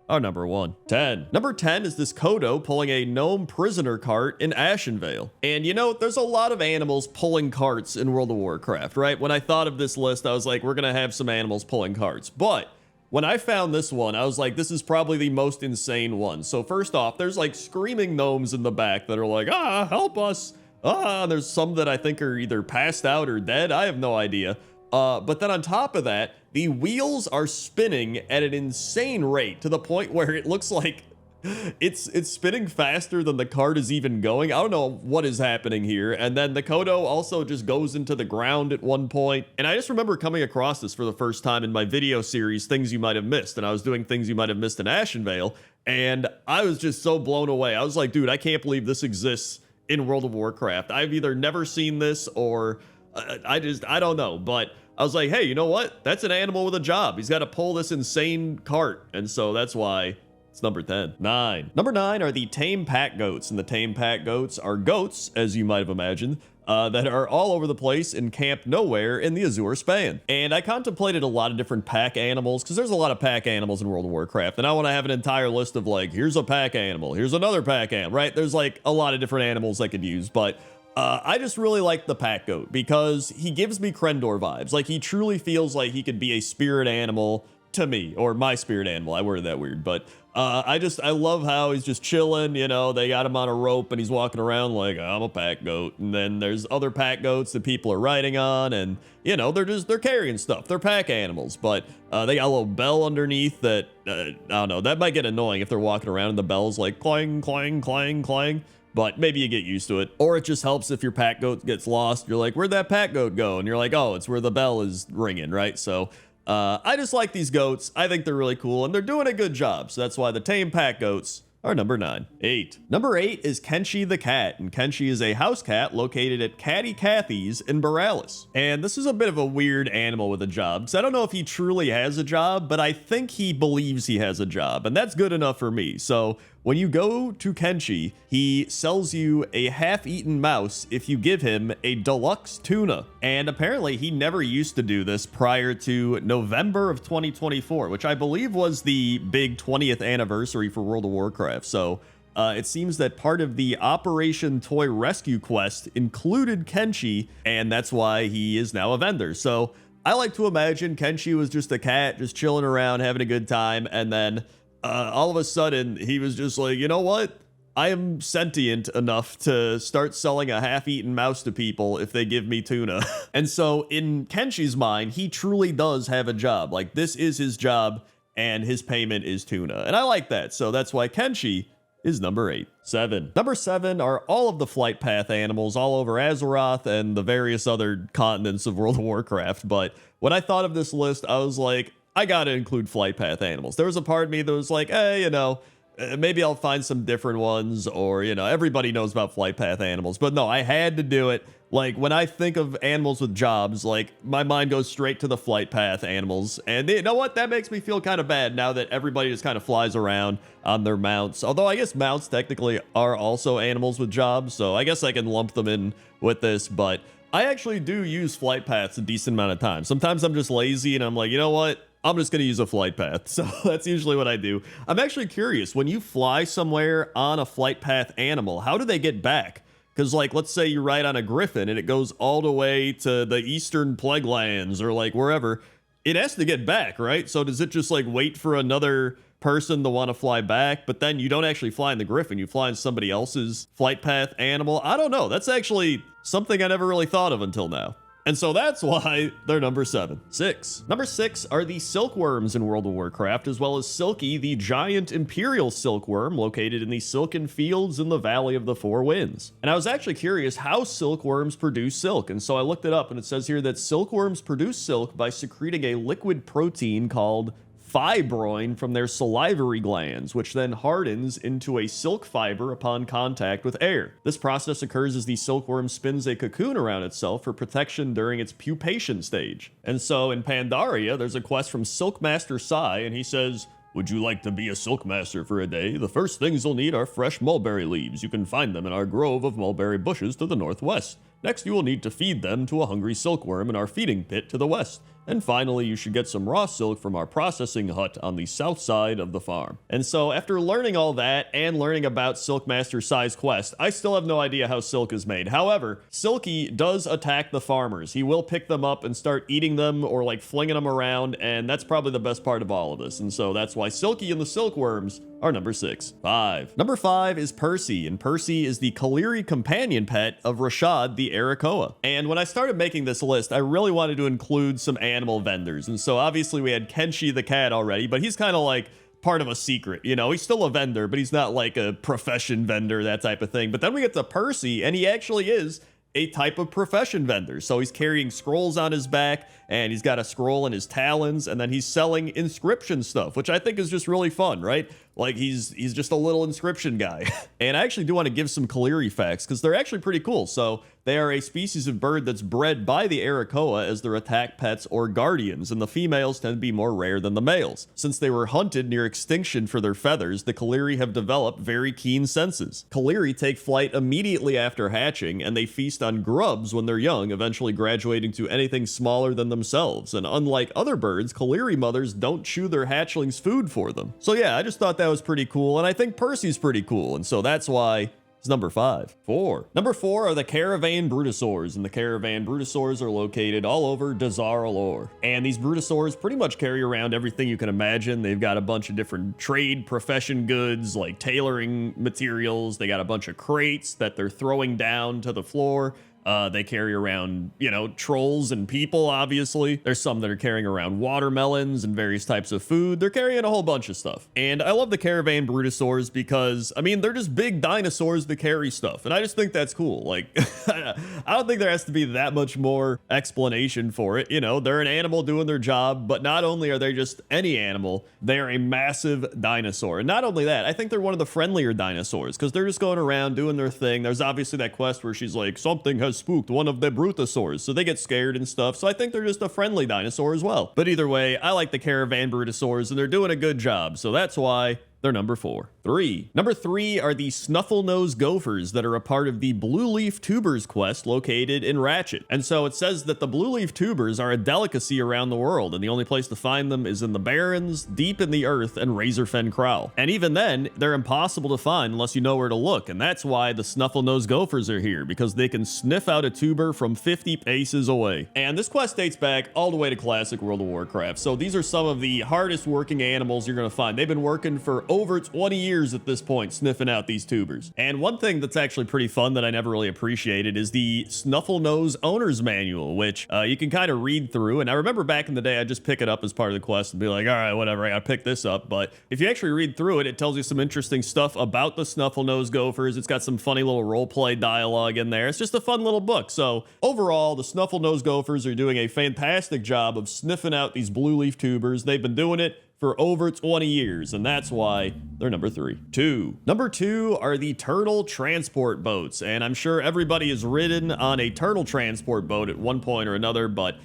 are number 1. 10. Number 10 is this Kodo pulling a gnome prisoner cart in Ashenvale. And you know, there's a lot of animals pulling carts in World of Warcraft, right? When I thought of this list, I was like, we're gonna have some animals pulling carts. But when I found this one, I was like, this is probably the most insane one. So first off, there's like screaming gnomes in the back that are like, ah, help us. There's some that I think are either passed out or dead. I have no idea. But then on top of that, the wheels are spinning at an insane rate to the point where it looks like it's spinning faster than the cart is even going. I don't know what is happening here. And then the Kodo also just goes into the ground at one point. And I just remember coming across this for the first time in my video series, Things You Might Have Missed. And I was doing Things You Might Have Missed in Ashenvale. And I was just so blown away. I was like, dude, I can't believe this exists in World of Warcraft. I've either never seen this or I don't know. But I was like, hey, you know what? That's an animal with a job. He's got to pull this insane cart. And so that's why it's number 10. 9. Number 9 are the tame pack goats. And the tame pack goats are goats, as you might have imagined, that are all over the place in Camp Nowhere in the Azure Span. And I contemplated a lot of different pack animals, because there's a lot of pack animals in World of Warcraft, and I want to have an entire list of like, here's a pack animal, here's another pack animal, right? There's like a lot of different animals I could use, but I just really like the pack goat because he gives me Crendor vibes. Like, he truly feels like he could be a spirit animal to me, or my spirit animal. I worded that weird, but I love how he's just chilling, you know, they got him on a rope and he's walking around like, I'm a pack goat. And then there's other pack goats that people are riding on, and you know, they're carrying stuff. They're pack animals, but they got a little bell underneath that, I don't know, that might get annoying if they're walking around and the bell's like clang, clang, clang, clang. but maybe you get used to it. Or it just helps if your pack goat gets lost. You're like, where'd that pack goat go? And you're like, oh, it's where the bell is ringing, right? So I just like these goats. I think they're really cool, and they're doing a good job. So that's why the tame pack goats are number 9. 8. Number 8 is Kenshi the cat, and Kenshi is a house cat located at Catty Cathy's in Borealis. And this is a bit of a weird animal with a job, because I don't know if he truly has a job, but I think he believes he has a job, and that's good enough for me. So when you go to Kenshi, he sells you a half-eaten mouse if you give him a deluxe tuna. And apparently he never used to do this prior to November of 2024, which I believe was the big 20th anniversary for World of Warcraft. So it seems that part of the Operation Toy Rescue quest included Kenshi, and that's why he is now a vendor. So I like to imagine Kenshi was just a cat, just chilling around, having a good time, and then all of a sudden, he was just like, you know what? I am sentient enough to start selling a half-eaten mouse to people if they give me tuna. And so in Kenshi's mind, he truly does have a job. Like, this is his job, and his payment is tuna. And I like that. So that's why Kenshi is number 8. 7. Number 7 are all of the flight path animals all over Azeroth and the various other continents of World of Warcraft. But when I thought of this list, I was like, I gotta include flight path animals. There was a part of me that was like, hey, you know, maybe I'll find some different ones, or, you know, everybody knows about flight path animals. But no, I had to do it. Like, when I think of animals with jobs, like, my mind goes straight to the flight path animals. And you know what? That makes me feel kind of bad now that everybody just kind of flies around on their mounts. Although I guess mounts technically are also animals with jobs, so I guess I can lump them in with this. But I actually do use flight paths a decent amount of time. Sometimes I'm just lazy and I'm like, you know what? I'm just going to use a flight path. So that's usually what I do. I'm actually curious, when you fly somewhere on a flight path animal, how do they get back? Because, like, let's say you ride on a griffin and it goes all the way to the eastern plague lands or, like, wherever. It has to get back, right? So does it just, like, wait for another person to want to fly back? But then you don't actually fly in the griffin. You fly in somebody else's flight path animal. I don't know. That's actually something I never really thought of until now. And so that's why they're number 7. 6. Number 6 are the silkworms in World of Warcraft, as well as Silky, the giant imperial silkworm located in the Silken Fields in the Valley of the Four Winds. And I was actually curious how silkworms produce silk, and so I looked it up, and it says here that silkworms produce silk by secreting a liquid protein called fibroin from their salivary glands, which then hardens into a silk fiber upon contact with air. This process occurs as the silkworm spins a cocoon around itself for protection during its pupation stage. And so in Pandaria, there's a quest from Silkmaster Sai, and he says, "Would you like to be a silkmaster for a day? The first things you'll need are fresh mulberry leaves. You can find them in our grove of mulberry bushes to the northwest. Next, you will need to feed them to a hungry silkworm in our feeding pit to the west. And finally, you should get some raw silk from our processing hut on the south side of the farm." And so after learning all that and learning about Silkmaster Sai's quest, I still have no idea how silk is made. However, Silky does attack the farmers. He will pick them up and start eating them or like flinging them around, and that's probably the best part of all of this. And so that's why Silky and the silkworms are number 6. 5. Number 5 is Percy, and Percy is the Kaliri companion pet of Rashad the Arakoa. And when I started making this list, I really wanted to include some animal vendors. And so obviously we had Kenshi the cat already, but he's kind of like part of a secret, you know? He's still a vendor, but he's not like a profession vendor, that type of thing. But then we get to Percy, and he actually is a type of profession vendor. So he's carrying scrolls on his back, and he's got a scroll in his talons, and then he's selling inscription stuff, which I think is just really fun, right? Like, he's just a little inscription guy. And I actually do want to give some Kaliri facts, because they're actually pretty cool. So they are a species of bird that's bred by the Arakoa as their attack pets or guardians, and the females tend to be more rare than the males. Since they were hunted near extinction for their feathers, the Kaliri have developed very keen senses. Kaliri take flight immediately after hatching, and they feast on grubs when they're young, eventually graduating to anything smaller than themselves. And unlike other birds, Kaliri mothers don't chew their hatchlings' food for them. So yeah, I just thought that was pretty cool, and I think Percy's pretty cool, and so that's why it's number 5. 4. Number 4 are the Caravan Brutosaurs, and the Caravan Brutosaurs are located all over Dazar'alor. And these Brutosaurs pretty much carry around everything you can imagine. They've got a bunch of different trade profession goods, like tailoring materials. They got a bunch of crates that they're throwing down to the floor. They carry around, you know, trolls and people, obviously. There's some that are carrying around watermelons and various types of food. They're carrying a whole bunch of stuff. And I love the caravan brutosaurs because, I mean, they're just big dinosaurs that carry stuff. And I just think that's cool. Like, I don't think there has to be that much more explanation for it. You know, they're an animal doing their job, but not only are they just any animal, they're a massive dinosaur. And not only that, I think they're one of the friendlier dinosaurs because they're just going around doing their thing. There's obviously that quest where she's like, something has spooked one of the brutosaurs. So they get scared and stuff. So I think they're just a friendly dinosaur as well. But either way, I like the caravan brutosaurs and they're doing a good job. So that's why they're number 4. Number 3 are the Snuffle-Nosed Gophers that are a part of the Blue Leaf Tubers quest located in Ratchet. And so it says that the Blue Leaf Tubers are a delicacy around the world, and the only place to find them is in the Barrens, deep in the earth, and Razorfen Kraal. And even then, they're impossible to find unless you know where to look, and that's why the Snuffle-Nosed Gophers are here, because they can sniff out a tuber from 50 paces away. And this quest dates back all the way to classic World of Warcraft, so these are some of the hardest working animals you're going to find. They've been working for over 20 years at this point, sniffing out these tubers. And one thing that's actually pretty fun that I never really appreciated is the Snuffle-Nose Owner's Manual, which you can kind of read through. And I remember back in the day, I'd just pick it up as part of the quest and be like, all right, whatever, I gotta pick this up. But if you actually read through it, it tells you some interesting stuff about the Snuffle-Nose Gophers. It's got some funny little roleplay dialogue in there. It's just a fun little book. So overall, the Snuffle-Nose Gophers are doing a fantastic job of sniffing out these blue leaf tubers. They've been doing it for over 20 years, and that's why they're number 3. Number 2 are the turtle transport boats, and I'm sure everybody has ridden on a turtle transport boat at one point or another, but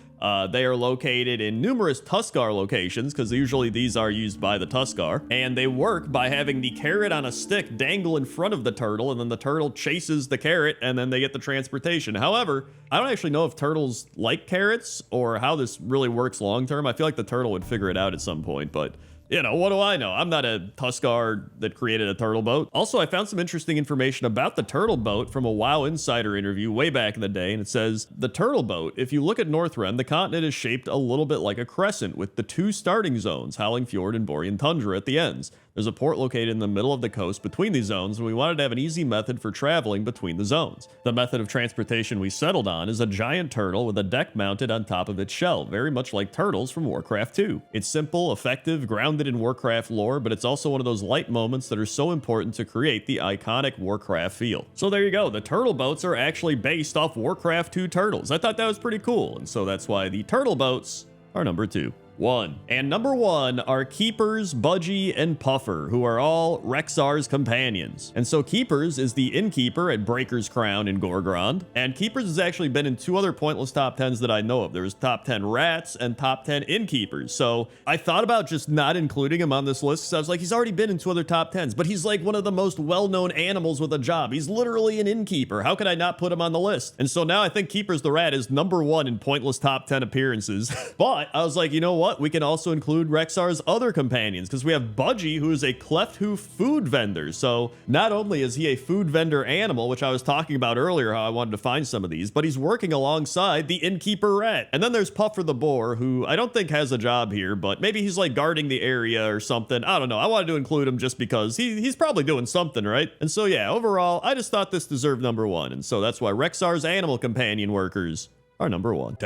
they are located in numerous Tuskar locations, because usually these are used by the Tuskar, and they work by having the carrot on a stick dangle in front of the turtle, and then the turtle chases the carrot, and then they get the transportation. However, I don't actually know if turtles like carrots or how this really works long term. I feel like the turtle would figure it out at some point, but you know, what do I know? I'm not a Tuskar that created a turtle boat. Also, I found some interesting information about the turtle boat from a WoW Insider interview way back in the day, and it says, the turtle boat, if you look at Northrend, the continent is shaped a little bit like a crescent with the 2 starting zones, Howling Fjord and Borean Tundra at the ends. There's a port located in the middle of the coast between these zones, and we wanted to have an easy method for traveling between the zones. The method of transportation we settled on is a giant turtle with a deck mounted on top of its shell, very much like turtles from Warcraft 2. It's simple, effective, grounded in Warcraft lore, but it's also one of those light moments that are so important to create the iconic Warcraft feel. So there you go, the turtle boats are actually based off Warcraft 2 turtles. I thought that was pretty cool, and so that's why the turtle boats are number 2. And number 1 are Keepers, Budgie, and Puffer, who are all Rexxar's companions. And so Keepers is the innkeeper at Breaker's Crown in Gorgrond, and Keepers has actually been in 2 other pointless top 10s that I know of. There's top 10 rats and top 10 innkeepers. So I thought about just not including him on this list because I was like, he's already been in 2 other top 10s, but he's like one of the most well-known animals with a job. He's literally an innkeeper. How could I not put him on the list? And so now I think Keepers the rat is number 1 in pointless top 10 appearances. But I was like, you know what? We can also include Rexxar's other companions, because we have Budgie, who is a cleft hoof food vendor. So not only is he a food vendor animal, which I was talking about earlier, how I wanted to find some of these, but he's working alongside the innkeeper rat. And then there's Puffer the boar, who I don't think has a job here, but maybe he's like guarding the area or something. I don't know. I wanted to include him just because he's probably doing something, right? And so yeah, overall, I just thought this deserved number 1. And so that's why Rexxar's animal companion workers are number 1.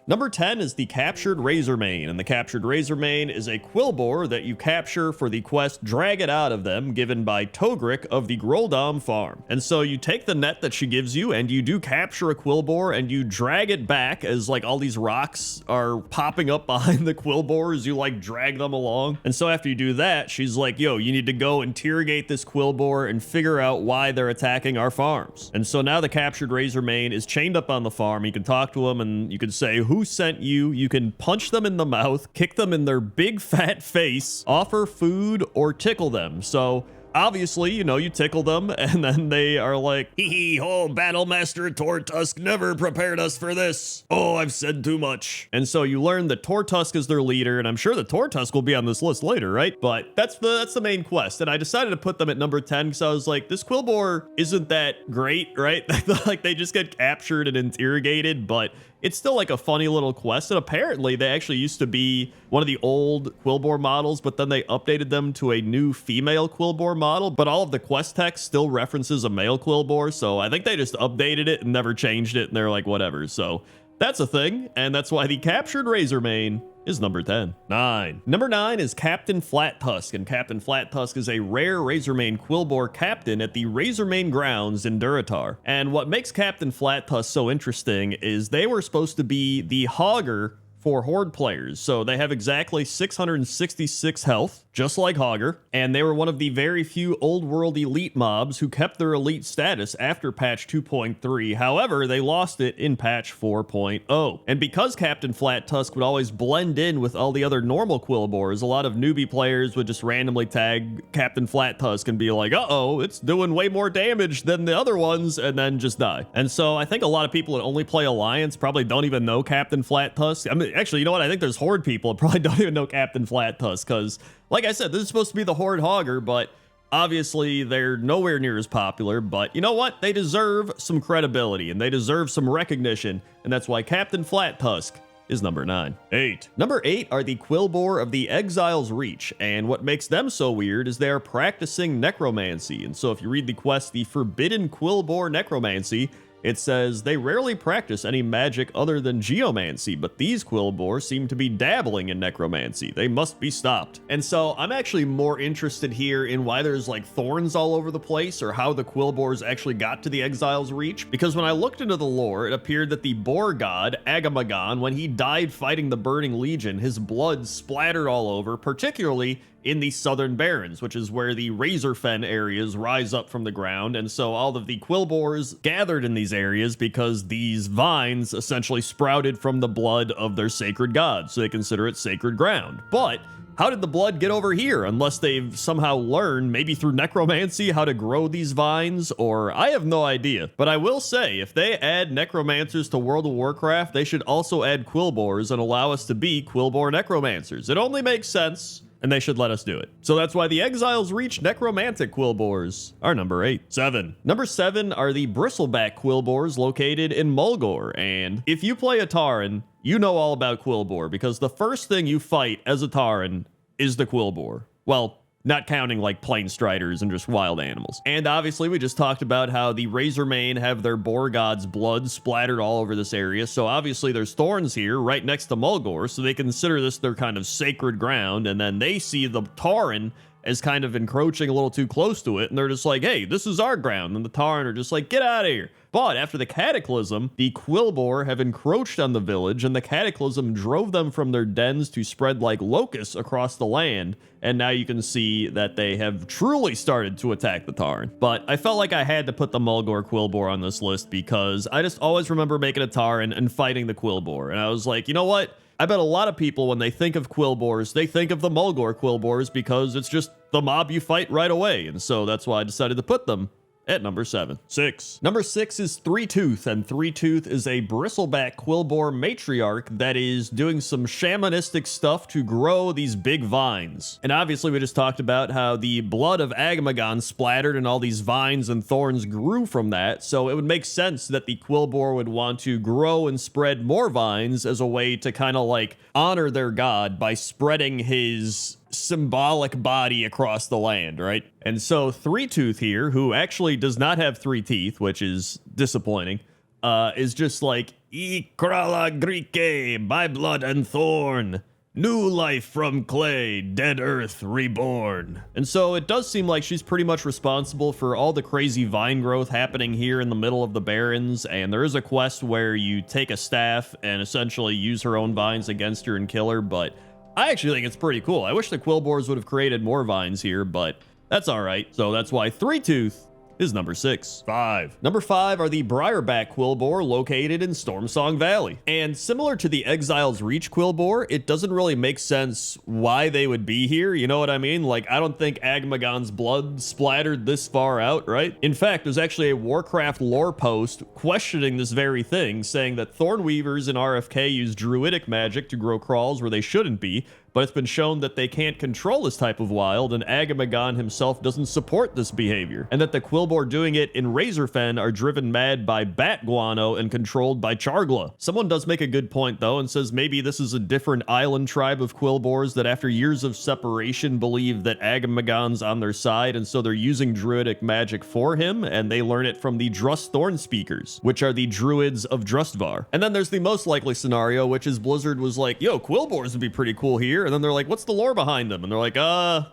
Number 10 is the Captured Razormane, and the Captured Razormane is a Quilboar that you capture for the quest Drag It Out of Them, given by Togric of the Groldom farm. And so you take the net that she gives you, and you do capture a Quilboar, and you drag it back as like all these rocks are popping up behind the Quilboar as you like drag them along. And so after you do that, she's like, yo, you need to go interrogate this Quilboar and figure out why they're attacking our farms. And so now the Captured Razormane is chained up on the farm. You can talk to them and you can say who sent you. You can punch them in the mouth, kick them in their big fat face, offer food, or tickle them. So obviously, you know, you tickle them and then they are like, hee hee ho, Battlemaster Tortusk never prepared us for this. Oh, I've said too much. And so you learn that Tortusk is their leader, and I'm sure that Tortusk will be on this list later, right? But that's the main quest. And I decided to put them at number 10 because I was like, this Quilboar isn't that great, right? Like they just get captured and interrogated, but it's still like a funny little quest. And apparently they actually used to be one of the old Quilboar models, but then they updated them to a new female Quilboar model. But all of the quest text still references a male Quilboar. So I think they just updated it and never changed it. And they're like, whatever. So that's a thing. And that's why the captured Razormane is number 10. 9. Number 9 is Captain Flattusk, and Captain Flattusk is a rare Razormane Quilboar captain at the Razormane grounds in Durotar. And what makes Captain Flattusk so interesting is they were supposed to be the Hogger for Horde players. So they have exactly 666 health, just like Hogger, and they were one of the very few old world elite mobs who kept their elite status after patch 2.3. However, they lost it in patch 4.0. And because Captain Flattusk would always blend in with all the other normal Quilboars, a lot of newbie players would just randomly tag Captain Flattusk and be like, uh-oh, it's doing way more damage than the other ones, and then just die. And so I think a lot of people that only play Alliance probably don't even know Captain Flattusk. I mean, actually, you know what? I think there's Horde people that probably don't even know Captain Flattusk, because like I said, this is supposed to be the Horde Hogger, but obviously they're nowhere near as popular. But you know what? They deserve some credibility and they deserve some recognition, and that's why Captain Flattusk is number 9. 8. Number 8 are the Quilboar of the Exile's Reach, and what makes them so weird is they are practicing necromancy. And so if you read the quest, the Forbidden Quilboar Necromancy, it says they rarely practice any magic other than geomancy, but these Quilboar seem to be dabbling in necromancy. They must be stopped. And so I'm actually more interested here in why there's like thorns all over the place, or how the Quilboars actually got to the Exile's Reach. Because when I looked into the lore, it appeared that the boar god, Agamaggon, when he died fighting the Burning Legion, his blood splattered all over, particularly in the Southern Barrens, which is where the Razorfen areas rise up from the ground. And so all of the Quilboars gathered in these areas because these vines essentially sprouted from the blood of their sacred gods, so they consider it sacred ground. But how did the blood get over here? Unless they've somehow learned, maybe through necromancy, how to grow these vines, or I have no idea. But I will say, if they add necromancers to World of Warcraft, they should also add Quilboars and allow us to be Quilboar necromancers. It only makes sense, and they should let us do it. So that's why the Exile's Reach necromantic Quilboars are number 8. 7. Number 7 are the Bristleback Quilboars located in Mulgore. And if you play a Tauren, you know all about Quilboar, because the first thing you fight as a Tauren is the Quilboar. Well, not counting like plain striders and just wild animals. And obviously we just talked about how the Razormane have their boar god's blood splattered all over this area. So obviously there's thorns here right next to Mulgore, so they consider this their kind of sacred ground. And then they see the Tauren as kind of encroaching a little too close to it, and they're just like, hey, this is our ground. And the Tauren are just like, get out of here. But after the Cataclysm, the Quilboar have encroached on the village, and the Cataclysm drove them from their dens to spread like locusts across the land. And now you can see that they have truly started to attack the Tauren. But I felt like I had to put the Mulgore Quilboar on this list because I just always remember making a Tauren and fighting the Quilboar. And I was like, you know what? I bet a lot of people, when they think of Quilboars, they think of the Mulgore Quilboars because it's just the mob you fight right away. And so that's why I decided to put them at number 7. 6. Number 6 is Three Tooth, and Three Tooth is a bristleback Quilboar matriarch that is doing some shamanistic stuff to grow these big vines. And obviously we just talked about how the blood of Agamaggon splattered and all these vines and thorns grew from that, so it would make sense that the Quilboar would want to grow and spread more vines as a way to kind of like honor their god by spreading his symbolic body across the land, right? And so Three Tooth here, who actually does not have 3 teeth, which is disappointing, is just like, E krala grike, by blood and thorn, new life from clay, dead earth reborn. And so it does seem like she's pretty much responsible for all the crazy vine growth happening here in the middle of the Barrens. And there is a quest where you take a staff and essentially use her own vines against her and kill her, but I actually think it's pretty cool. I wish the Quilboars would have created more vines here, but that's all right. So that's why Three Tooth is number 6. 5. Number 5 are the Briarback Quilboar located in Stormsong Valley. And similar to the Exile's Reach Quilboar, it doesn't really make sense why they would be here. You know what I mean? Like, I don't think Agamaggon's blood splattered this far out, right? In fact, there's actually a Warcraft lore post questioning this very thing, saying that Thornweavers in RFK use druidic magic to grow crawls where they shouldn't be, but it's been shown that they can't control this type of wild, and Agamemnon himself doesn't support this behavior, and that the Quilboar doing it in Razorfen are driven mad by bat guano and controlled by Chargla. Someone does make a good point though and says maybe this is a different island tribe of Quilboars that after years of separation believe that Agamemnon's on their side, and so they're using druidic magic for him, and they learn it from the Drust Thorn Speakers, which are the druids of Drustvar. And then there's the most likely scenario, which is Blizzard was like, yo, Quilboars would be pretty cool here, and then they're like, what's the lore behind them? And they're like, I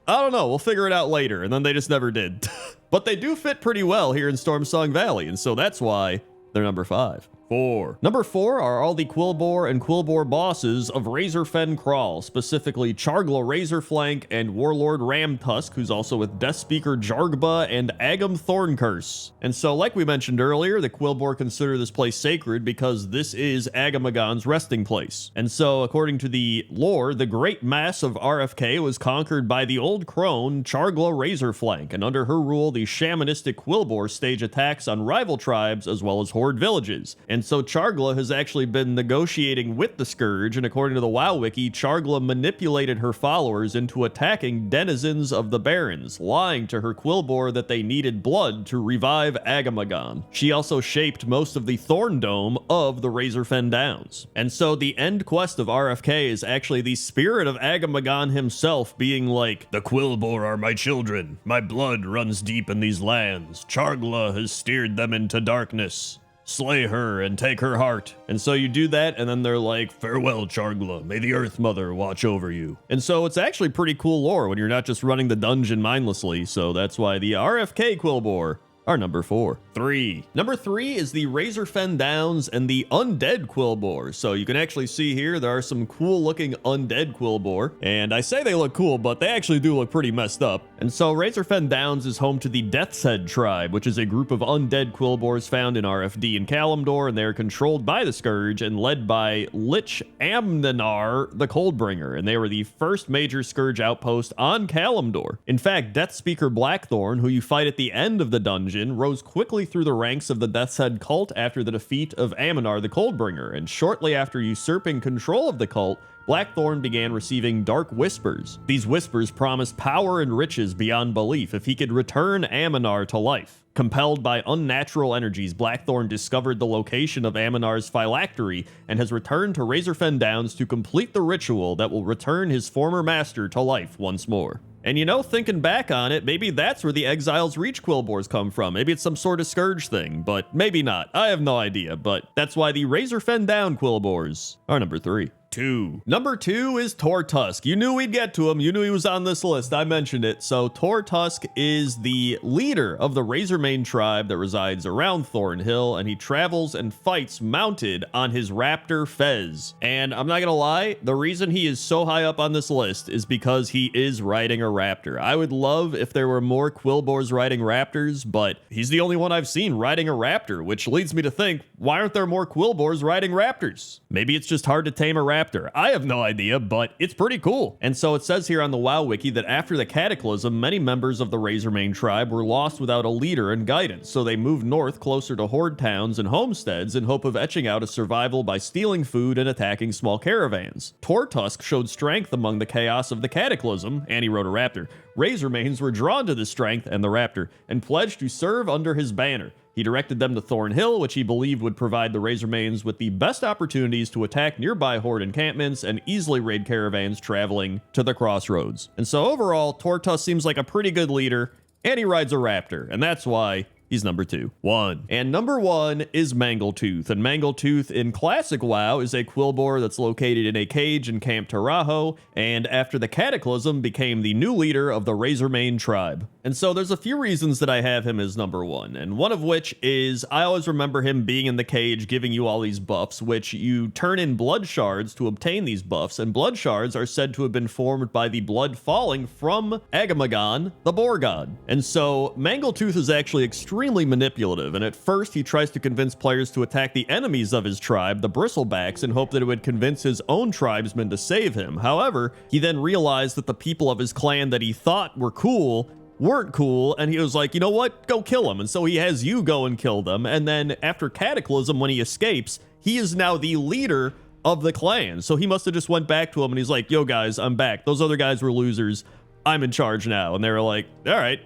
don't know, we'll figure it out later, and then they just never did. But they do fit pretty well here in Stormsong Valley, and so that's why they're number 5. 4. Number 4 are all the Quilboar and Quilboar bosses of Razorfen Crawl, specifically Chargla Razorflank and Warlord Ramtusk, who's also with Deathspeaker Jargba and Agam Thorncurse. And so, like we mentioned earlier, the Quilboar consider this place sacred because this is Agamemnon's resting place. And so, according to the lore, the great mass of RFK was conquered by the old crone Chargla Razorflank, and under her rule, the shamanistic Quilboar stage attacks on rival tribes as well as horde villages. And so Chargla has actually been negotiating with the Scourge, and according to the WoW wiki, Chargla manipulated her followers into attacking denizens of the Barrens, lying to her Quilboar that they needed blood to revive Agamemnon. She also shaped most of the Thorn Dome of the Razorfen Downs. And so the end quest of RFK is actually the spirit of Agamemnon himself being like, the Quilboar are my children. My blood runs deep in these lands. Chargla has steered them into darkness. Slay her and take her heart. And so you do that, and then they're like, farewell, Chargla. May the Earth Mother watch over you. And so it's actually pretty cool lore when you're not just running the dungeon mindlessly. So that's why the RFK Quilboar are number 4. 3. Number 3 is the Razorfen Downs and the Undead Quilboar. So you can actually see here there are some cool looking undead Quilboar, and I say they look cool, but they actually do look pretty messed up. And so Razorfen Downs is home to the Death's Head tribe, which is a group of undead Quilboars found in RFD and Kalimdor, and they are controlled by the Scourge and led by Lich Amnanar the Coldbringer, and they were the first major Scourge outpost on Kalimdor. In fact, Deathspeaker Blackthorn, who you fight at the end of the dungeon, rose quickly through the ranks of the Death's Head cult after the defeat of Amnanar the Coldbringer, and shortly after usurping control of the cult, Blackthorn began receiving dark whispers. These whispers promised power and riches beyond belief if he could return Amnanar to life. Compelled by unnatural energies, Blackthorn discovered the location of Amnar's phylactery and has returned to Razorfen Downs to complete the ritual that will return his former master to life once more. And you know, thinking back on it, maybe that's where the Exiles Reach Quilboars come from. Maybe it's some sort of Scourge thing, but maybe not. I have no idea, but that's why the Razorfen Down Quilboars are number 3. 2. Number 2 is Tortusk. You knew we'd get to him. You knew he was on this list. I mentioned it. So Tortusk is the leader of the Razormane tribe that resides around Thornhill, and he travels and fights mounted on his raptor Fez. And I'm not gonna lie, the reason he is so high up on this list is because he is riding a raptor. I would love if there were more Quilboars riding raptors, but he's the only one I've seen riding a raptor, which leads me to think, why aren't there more Quilboars riding raptors? Maybe it's just hard to tame a raptor. I have no idea, but it's pretty cool. And so it says here on the WoW wiki that after the Cataclysm, many members of the Razormane tribe were lost without a leader and guidance, so they moved north closer to horde towns and homesteads in hope of etching out a survival by stealing food and attacking small caravans. Tortusk showed strength among the chaos of the Cataclysm, and he rode a raptor. Razormanes were drawn to this strength and the raptor, and pledged to serve under his banner. He directed them to Thornhill, which he believed would provide the Razormanes with the best opportunities to attack nearby horde encampments and easily raid caravans traveling to the crossroads. And so overall, Tortusk seems like a pretty good leader, and he rides a raptor, and that's why he's number 2. 1. And number 1 is Mangletooth. And Mangletooth in classic WoW is a Quilboar that's located in a cage in Camp Taraho, and after the Cataclysm became the new leader of the Razormane tribe. And so there's a few reasons that I have him as number 1, and one of which is I always remember him being in the cage giving you all these buffs, which you turn in blood shards to obtain these buffs, and blood shards are said to have been formed by the blood falling from Agamemnon, the boar god. And so Mangletooth is actually extremely manipulative, and at first he tries to convince players to attack the enemies of his tribe, the Bristlebacks, in hope that it would convince his own tribesmen to save him. However, he then realized that the people of his clan that he thought were cool weren't cool, and he was like, you know what, go kill them. And so he has you go and kill them, and then after Cataclysm, when he escapes, he is now the leader of the clan. So he must have just went back to him and he's like, yo guys, I'm back. Those other guys were losers. I'm in charge now. And they were like, all right.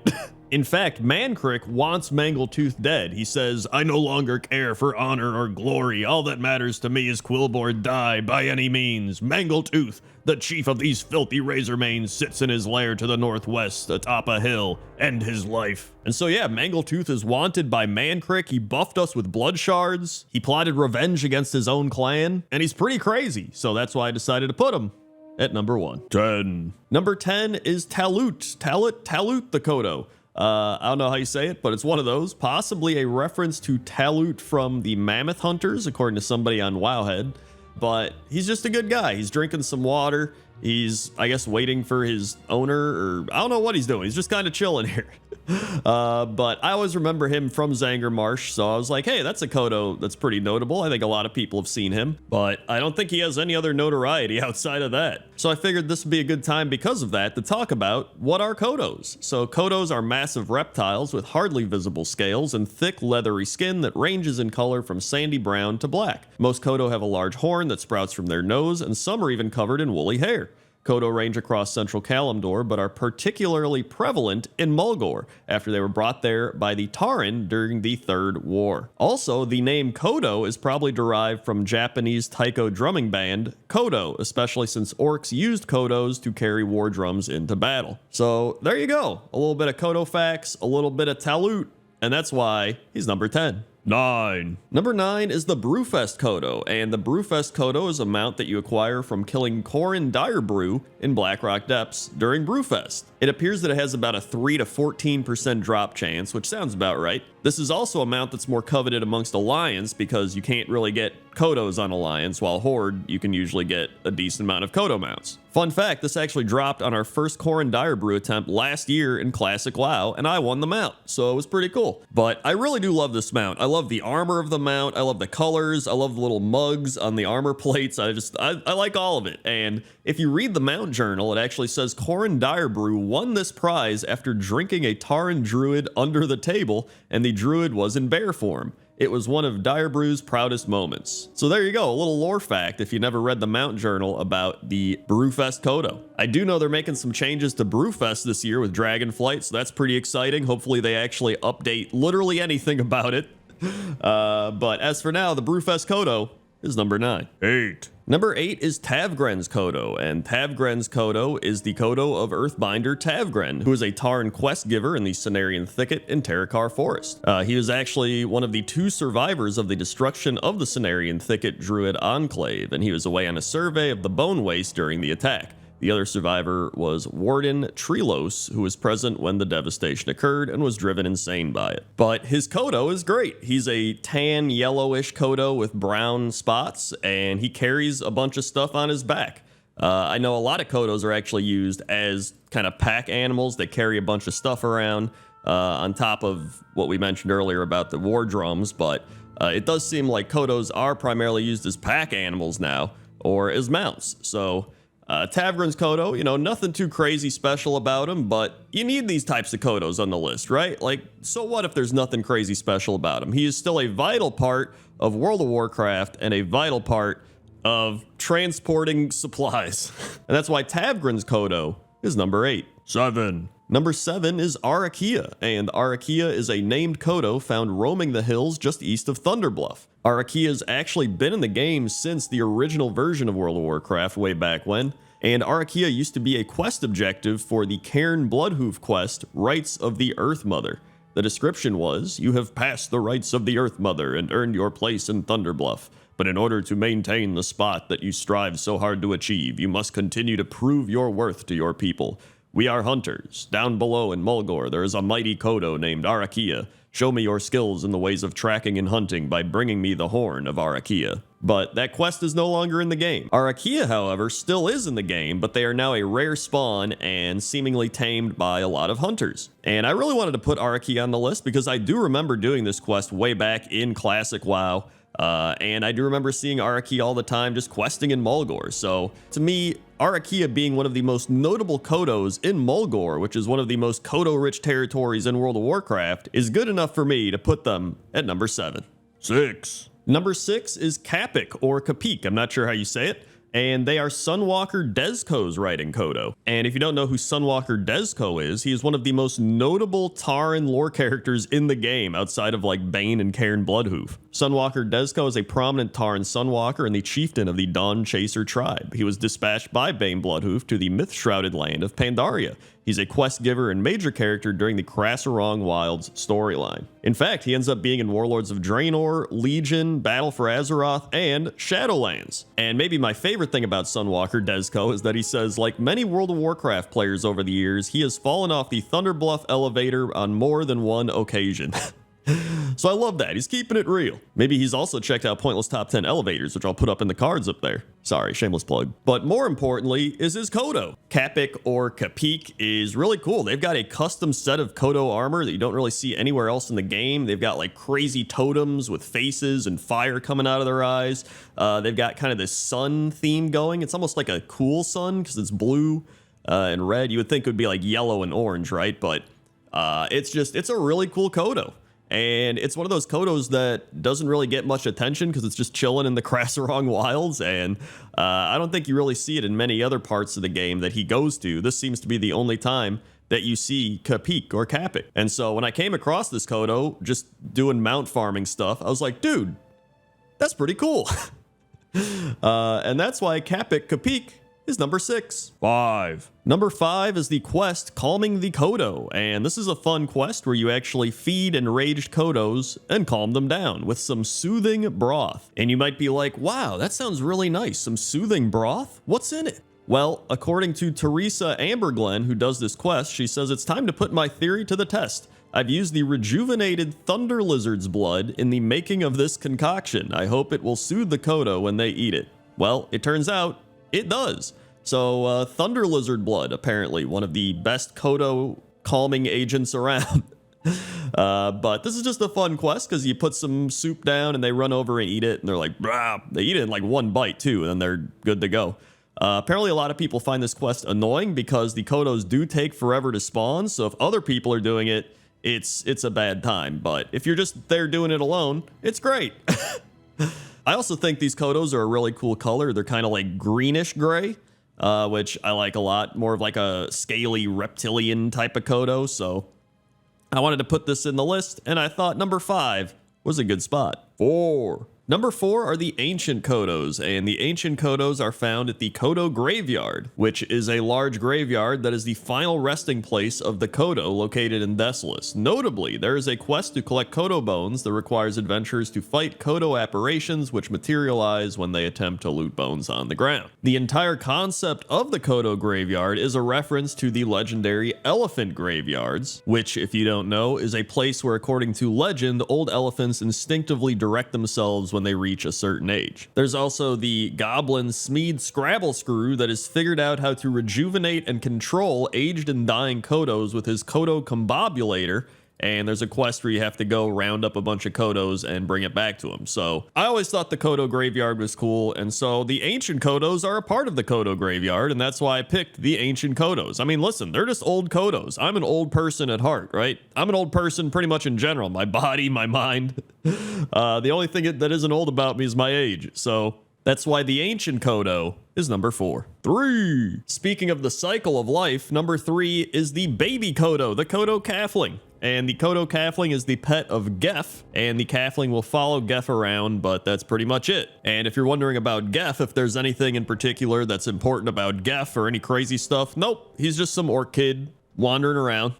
In fact, Mancrick wants Mangletooth dead. He says, I no longer care for honor or glory. All that matters to me is Quilboar die by any means. Mangletooth, the chief of these filthy Razormanes, sits in his lair to the northwest atop a hill. End his life. And so yeah, Mangletooth is wanted by Mancrick. He buffed us with blood shards. He plotted revenge against his own clan. And he's pretty crazy. So that's why I decided to put him at number 1. 10. Number 10 is Talut the Kodo. I don't know how you say it, but it's one of those. Possibly a reference to Talut from the Mammoth Hunters, according to somebody on Wowhead. But he's just a good guy. He's drinking some water. He's, I guess, waiting for his owner, or I don't know what he's doing. He's just kind of chilling here. But I always remember him from Zangarmarsh, so I was like, hey, that's a Kodo that's pretty notable. I think a lot of people have seen him, but I don't think he has any other notoriety outside of that. So I figured this would be a good time because of that to talk about what are Kodos. So Kodos are massive reptiles with hardly visible scales and thick leathery skin that ranges in color from sandy brown to black. Most Kodo have a large horn that sprouts from their nose, and some are even covered in woolly hair. Kodo range across central Kalimdor, but are particularly prevalent in Mulgore after they were brought there by the Tauren during the Third War. Also, the name Kodo is probably derived from Japanese taiko drumming band Kodo, especially since orcs used Kodos to carry war drums into battle. So there you go, a little bit of Kodo facts, a little bit of Talut, and that's why he's number 10. 9. Number 9 is the Brewfest Kodo, and the Brewfest Kodo is a mount that you acquire from killing Corin Direbrew in Blackrock Depths during Brewfest. It appears that it has about a 3 to 14% drop chance, which sounds about right. This is also a mount that's more coveted amongst Alliance because you can't really get Kodos on Alliance, while Horde you can usually get a decent amount of Kodo mounts. Fun fact, this actually dropped on our first Corin Direbrew attempt last year in Classic WoW, and I won the mount, so it was pretty cool. But I really do love this mount. I love the armor of the mount, I love the colors, I love the little mugs on the armor plates, I like all of it. And if you read the mount journal, it actually says Corin Direbrew won this prize after drinking a Tauren druid under the table, and the druid was in bear form. It was one of Direbrew's proudest moments. So there you go, a little lore fact if you never read the mount journal about the Brewfest Kodo. I do know they're making some changes to Brewfest this year with Dragonflight, so that's pretty exciting. Hopefully they actually update literally anything about it. But as for now, the Brewfest Kodo is number 9. 8. Number 8 is Tavgren's Kodo, and Tavgren's Kodo is the Kodo of Earthbinder Tavgren, who is a Tauren quest giver in the Cenarian Thicket in Terakar Forest. He was actually one of the 2 survivors of the destruction of the Cenarian Thicket Druid Enclave, and he was away on a survey of the Bone Waste during the attack. The other survivor was Warden Treelos, who was present when the devastation occurred and was driven insane by it. But his Kodo is great. He's a tan, yellowish Kodo with brown spots, and he carries a bunch of stuff on his back. I know a lot of Kodos are actually used as kind of pack animals that carry a bunch of stuff around, on top of what we mentioned earlier about the war drums, but it does seem like Kodos are primarily used as pack animals now, or as mounts. So Tavgren's Kodo, you know, nothing too crazy special about him, but you need these types of Kodos on the list, right? Like, so what if there's nothing crazy special about him? He is still a vital part of World of Warcraft and a vital part of transporting supplies. And that's why Tavgren's Kodo is number 8. 7. Number 7 is Arakia, and Arakia is a named Kodo found roaming the hills just east of Thunderbluff. Arakia's actually been in the game since the original version of World of Warcraft way back when, and Arakia used to be a quest objective for the Cairn Bloodhoof quest, Rites of the Earth Mother. The description was, you have passed the rites of the Earth Mother and earned your place in Thunderbluff. But in order to maintain the spot that you strive so hard to achieve, you must continue to prove your worth to your people. We are hunters. Down below in Mulgore, there is a mighty Kodo named Arakia. Show me your skills in the ways of tracking and hunting by bringing me the horn of Arakia. But that quest is no longer in the game. Arakia, however, still is in the game, but they are now a rare spawn and seemingly tamed by a lot of hunters. And I really wanted to put Arakia on the list because I do remember doing this quest way back in Classic WoW. And I do remember seeing Arakia all the time just questing in Mulgore. So to me, Arakia being one of the most notable Kodos in Mulgore, which is one of the most Kodo-rich territories in World of Warcraft, is good enough for me to put them at number 7. 6. Number 6 is Capic or Capique. I'm not sure how you say it. And they are Sunwalker Dezco's riding Kodo. And if you don't know who Sunwalker Dezco is, he is one of the most notable Tauren lore characters in the game outside of like Bane and Cairn Bloodhoof. Sunwalker Dezco is a prominent Tauren Sunwalker and the chieftain of the Dawn Chaser tribe. He was dispatched by Bane Bloodhoof to the myth-shrouded land of Pandaria. He's a quest giver and major character during the Krasarong Wilds storyline. In fact, he ends up being in Warlords of Draenor, Legion, Battle for Azeroth, and Shadowlands. And maybe my favorite thing about Sunwalker Dezco is that he says, like many World of Warcraft players over the years, he has fallen off the Thunderbluff elevator on more than one occasion. So I love that. He's keeping it real. Maybe he's also checked out Pointless Top 10 Elevators, which I'll put up in the cards up there. Sorry, shameless plug. But more importantly is his Kodo. Capic or Capique is really cool. They've got a custom set of Kodo armor that you don't really see anywhere else in the game. They've got like crazy totems with faces and fire coming out of their eyes. They've got kind of this sun theme going. It's almost like a cool sun because it's blue and red. You would think it would be like yellow and orange, right? But it's a really cool Kodo. And it's one of those Kodos that doesn't really get much attention because it's just chilling in the Krasarong Wilds, and I don't think you really see it in many other parts of the game that he goes to. This seems to be the only time that you see Capique or Capic. And so when I came across this Kodo, just doing mount farming stuff, I was like, dude, that's pretty cool. And that's why Capic Capique is number 6. 5. Number 5 is the quest Calming the Kodo, and this is a fun quest where you actually feed enraged Kodos and calm them down with some soothing broth. And you might be like, wow, that sounds really nice. Some soothing broth? What's in it? Well, according to Teresa Amberglen, who does this quest, she says it's time to put my theory to the test. I've used the rejuvenated thunder lizard's blood in the making of this concoction. I hope it will soothe the Kodo when they eat it. Well, it turns out it does. So, thunder lizard blood, apparently, one of the best Kodo calming agents around. But this is just a fun quest because you put some soup down and they run over and eat it, and they're like, brah. They eat it in like one bite too, and then they're good to go. Apparently, a lot of people find this quest annoying because the Kodos do take forever to spawn, so if other people are doing it, it's a bad time. But if you're just there doing it alone, it's great. I also think these Kodos are a really cool color. They're kind of like greenish gray. Which I like a lot, more of like a scaly reptilian type of Kodo. So I wanted to put this in the list, and I thought number 5 was a good spot. 4. Number 4 are the Ancient Kodos, and the Ancient Kodos are found at the Kodo Graveyard, which is a large graveyard that is the final resting place of the Kodo located in Desolace. Notably, there is a quest to collect Kodo bones that requires adventurers to fight Kodo apparitions which materialize when they attempt to loot bones on the ground. The entire concept of the Kodo Graveyard is a reference to the legendary Elephant Graveyards, which, if you don't know, is a place where, according to legend, old elephants instinctively direct themselves when they reach a certain age. There's also the Goblin Smeed Scrabble Screw that has figured out how to rejuvenate and control aged and dying Kodos with his Kodo Combobulator, and there's a quest where you have to go round up a bunch of Kodos and bring it back to him. So I always thought the Kodo Graveyard was cool, and so the Ancient Kodos are a part of the Kodo Graveyard, and that's why I picked the Ancient Kodos. I mean, listen, they're just old Kodos. I'm an old person at heart, right? I'm an old person pretty much in general. My body, my mind. The only thing that isn't old about me is my age. So that's why the Ancient Kodo is number 4. 3. Speaking of the cycle of life, number 3 is the Baby Kodo, the Kodo Calfling. And the Kodo Calfling is the pet of Gef, and the Calfling will follow Gef around, but that's pretty much it. And if you're wondering about Gef, if there's anything in particular that's important about Gef or any crazy stuff, nope, he's just some orc kid wandering around.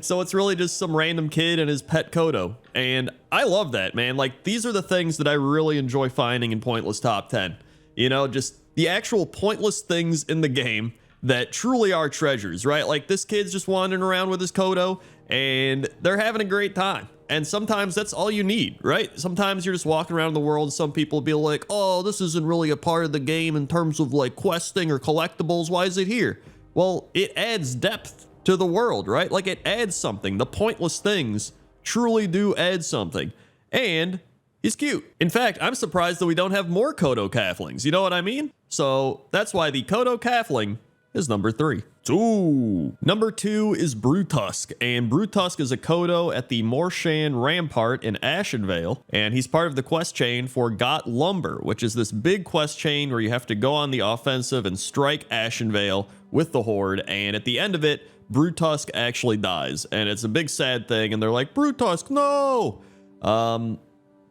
So it's really just some random kid and his pet Kodo. And I love that, man. Like, these are the things that I really enjoy finding in Pointless Top 10. You know, just the actual pointless things in the game that truly are treasures, right? Like, this kid's just wandering around with his Kodo, and they're having a great time. And sometimes that's all you need, right? Sometimes you're just walking around the world and some people will be like, oh, this isn't really a part of the game in terms of like questing or collectibles. Why is it here? Well, it adds depth to the world, right? Like, it adds something. The pointless things truly do add something. And he's cute. In fact, I'm surprised that we don't have more Kodo Calflings. You know what I mean? So that's why the Kodo Calfling is number 3. 2. Number 2 is Brutusk, and Brutusk is a Kodo at the Morshan Rampart in Ashenvale, and he's part of the quest chain for Got Lumber, which is this big quest chain where you have to go on the offensive and strike Ashenvale with the Horde, and at the end of it, Brutusk actually dies, and it's a big sad thing, and they're like, Brutusk, no!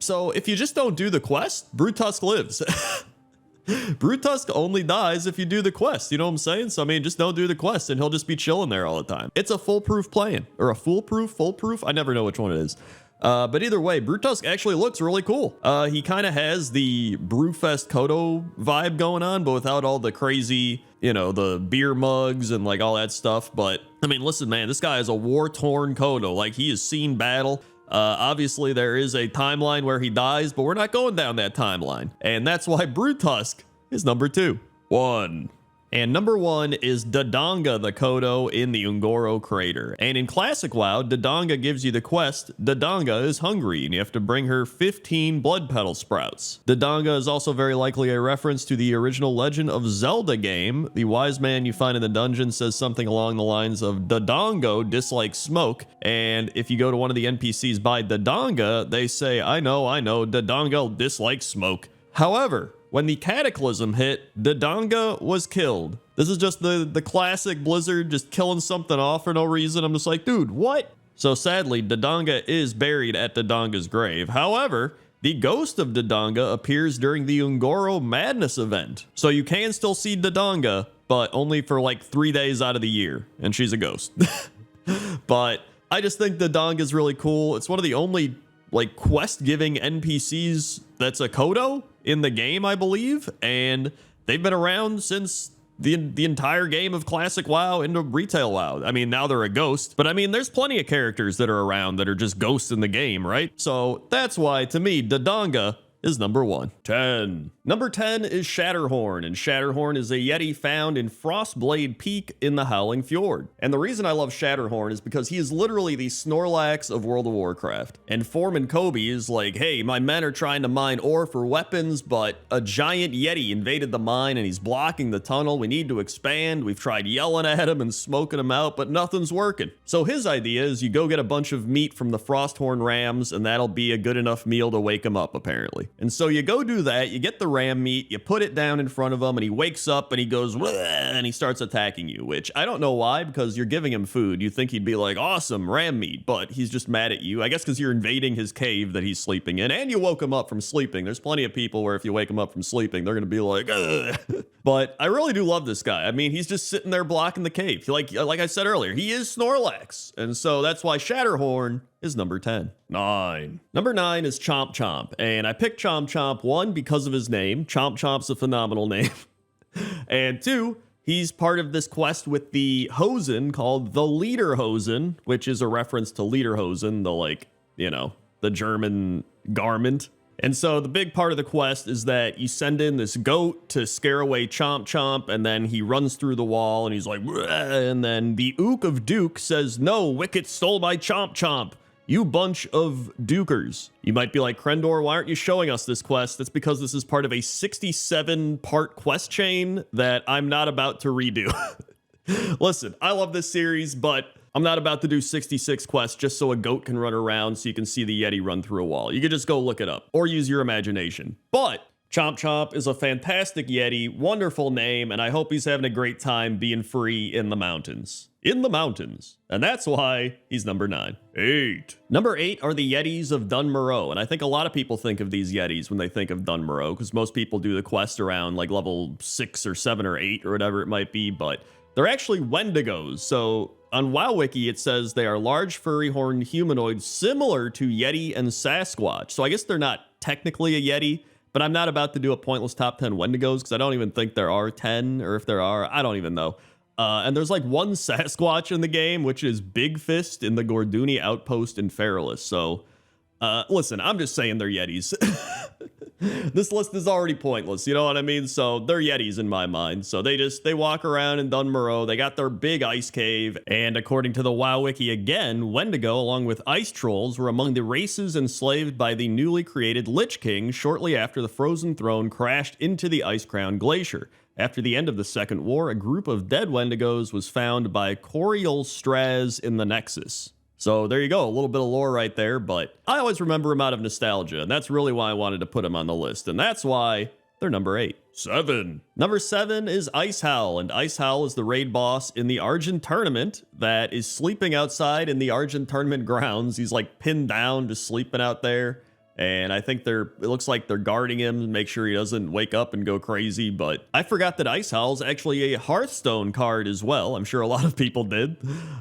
So if you just don't do the quest, Brutusk lives. Brutusk only dies if you do the quest, you know what I'm saying? So I mean, just don't do the quest and he'll just be chilling there all the time. It's a foolproof plan, or a foolproof? I never know which one it is. But either way, Brutusk actually looks really cool. He kind of has the Brewfest Kodo vibe going on, but without all the crazy, you know, the beer mugs and like all that stuff. But I mean, listen, man, this guy is a war-torn Kodo. Like, he has seen battle. Obviously, there is a timeline where he dies, but we're not going down that timeline. And that's why Brutusk is number 2. 1. And number 1 is Dodonga the Kodo in the Ungoro Crater. And in Classic WoW, Dodonga gives you the quest, Dodonga is hungry, and you have to bring her 15 blood petal sprouts. Dodonga is also very likely a reference to the original Legend of Zelda game. The wise man you find in the dungeon says something along the lines of, Dodongo dislikes smoke, and if you go to one of the NPCs by Dodonga, they say, I know, Dodonga dislikes smoke. However, when the Cataclysm hit, Dodonga was killed. This is just the classic Blizzard just killing something off for no reason. I'm just like, dude, what? So sadly, Dodonga is buried at Dodonga's grave. However, the ghost of Dodonga appears during the Ungoro Madness event. So you can still see Dodonga, but only for like 3 days out of the year. And she's a ghost. But I just think Dodonga is really cool. It's one of the only like quest-giving NPCs that's a Kodo in the game, I believe, and they've been around since the entire game of Classic WoW into Retail WoW. I mean, now they're a ghost, but I mean, there's plenty of characters that are around that are just ghosts in the game, right? So that's why, to me, Dodonga is number 1. 10. Number 10 is Shatterhorn, and Shatterhorn is a Yeti found in Frostblade Peak in the Howling Fjord. And the reason I love Shatterhorn is because he is literally the Snorlax of World of Warcraft. And Foreman Kobe is like, hey, my men are trying to mine ore for weapons, but a giant Yeti invaded the mine and he's blocking the tunnel. We need to expand. We've tried yelling at him and smoking him out, but nothing's working. So his idea is you go get a bunch of meat from the Frosthorn rams, and that'll be a good enough meal to wake him up, apparently. And so you go do that, you get the ram meat, you put it down in front of him, and he wakes up and he goes, and he starts attacking you, which I don't know why, because you're giving him food. You'd think he'd be like, awesome, ram meat, but he's just mad at you. I guess because you're invading his cave that he's sleeping in, and you woke him up from sleeping. There's plenty of people where if you wake him up from sleeping, they're going to be like, ugh. But I really do love this guy. I mean, he's just sitting there blocking the cave. Like I said earlier, he is Snorlax. And so that's why Shatterhorn is number 10. 9. Number 9 is Chomp Chomp, and I picked Chomp Chomp, 1, because of his name. Chomp Chomp's a phenomenal name. And 2, he's part of this quest with the Hosen called the Lederhosen, which is a reference to Lederhosen, the, like, you know, the German garment. And so the big part of the quest is that you send in this goat to scare away Chomp Chomp, and then he runs through the wall and he's like, bleh, and then the Ook of Duke says, no, Wicket stole my Chomp Chomp. You bunch of dukers. You might be like, Crendor, why aren't you showing us this quest? That's because this is part of a 67-part quest chain that I'm not about to redo. Listen, I love this series, but I'm not about to do 66 quests just so a goat can run around so you can see the Yeti run through a wall. You could just go look it up or use your imagination. But Chomp Chomp is a fantastic Yeti, wonderful name, and I hope he's having a great time being free in the mountains. In the mountains. And that's why he's number 9. 8. Number 8 are the Yetis of Dunmorrow, and I think a lot of people think of these Yetis when they think of Dunmorrow, because most people do the quest around like level 6 or 7 or 8 or whatever it might be, but they're actually Wendigos. So on WoWWiki, it says they are large, furry, horned humanoids similar to Yeti and Sasquatch. So I guess they're not technically a Yeti, but I'm not about to do a pointless top 10 Wendigos because I don't even think there are 10, or if there are, I don't even know. And there's like one Sasquatch in the game, which is Big Fist in the Gorduni Outpost in Feralis. So, listen, I'm just saying they're Yetis. This list is already pointless, you know what I mean? So they're Yetis in my mind. So they walk around in Dunmorrow, they got their big ice cave, and according to the WoW Wiki again, Wendigo along with ice trolls were among the races enslaved by the newly created Lich King shortly after the Frozen Throne crashed into the Ice Crown Glacier. After the end of the Second War, a group of dead Wendigos was found by Straz in the Nexus. So there you go, a little bit of lore right there, but I always remember him out of nostalgia, and that's really why I wanted to put him on the list, and that's why they're number 8. 7. Number 7 is Ice Howl, and Ice Howl is the raid boss in the Argent Tournament that is sleeping outside in the Argent Tournament grounds. He's like pinned down, just sleeping out there. And I think it looks like they're guarding him to make sure he doesn't wake up and go crazy. But I forgot that Ice Howl's actually a Hearthstone card as well. I'm sure a lot of people did.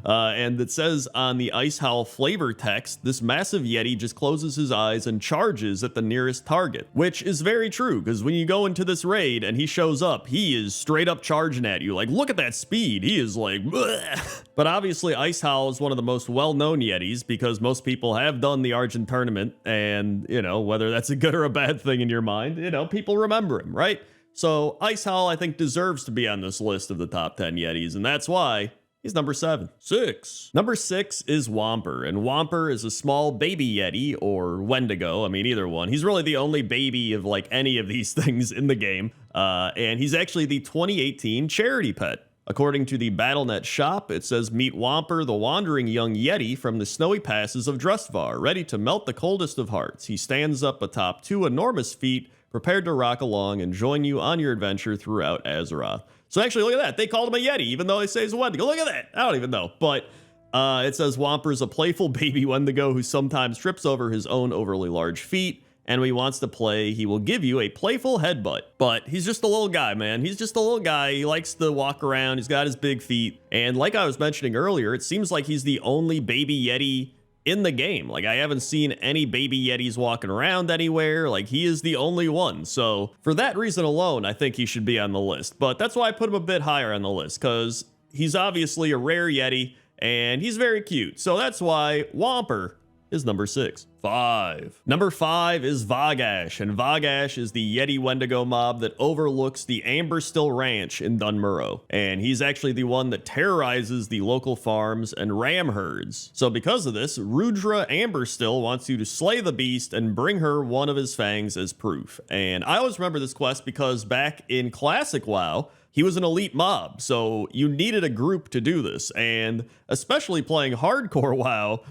And it says on the Ice Howl flavor text, this massive Yeti just closes his eyes and charges at the nearest target, which is very true because when you go into this raid and he shows up, he is straight up charging at you. Like, look at that speed. He is like, bleh. But obviously Ice Howl is one of the most well-known Yetis because most people have done the Argent Tournament, and you know, whether that's a good or a bad thing in your mind, you know, people remember him, right? So Ice Howl, I think, deserves to be on this list of the top 10 Yetis, and that's why he's number 7. 6. Number 6 is Whomper, and Whomper is a small baby Yeti, or Wendigo, I mean, either one. He's really the only baby of, like, any of these things in the game, and he's actually the 2018 charity pet. According to the BattleNet shop, it says, meet Whomper, the wandering young Yeti from the snowy passes of Drustvar, ready to melt the coldest of hearts. He stands up atop 2 enormous feet, prepared to rock along and join you on your adventure throughout Azeroth. So actually, look at that. They called him a Yeti, even though they say he's a Wendigo. Look at that. I don't even know. But it says Whomper's a playful baby Wendigo who sometimes trips over his own overly large feet. And when he wants to play, he will give you a playful headbutt. But he's just a little guy, man. He's just a little guy. He likes to walk around. He's got his big feet. And like I was mentioning earlier, it seems like he's the only baby Yeti in the game. Like, I haven't seen any baby Yetis walking around anywhere. Like, he is the only one. So for that reason alone, I think he should be on the list. But that's why I put him a bit higher on the list, because he's obviously a rare Yeti, and he's very cute. So that's why Whomper is number 6. 5. Number 5 is Vagash, and Vagash is the Yeti Wendigo mob that overlooks the Amberstill Ranch in Dunmurrow, and he's actually the one that terrorizes the local farms and ram herds. So because of this, Rudra Amberstill wants you to slay the beast and bring her one of his fangs as proof. And I always remember this quest because back in Classic WoW, he was an elite mob, so you needed a group to do this, and especially playing hardcore WoW,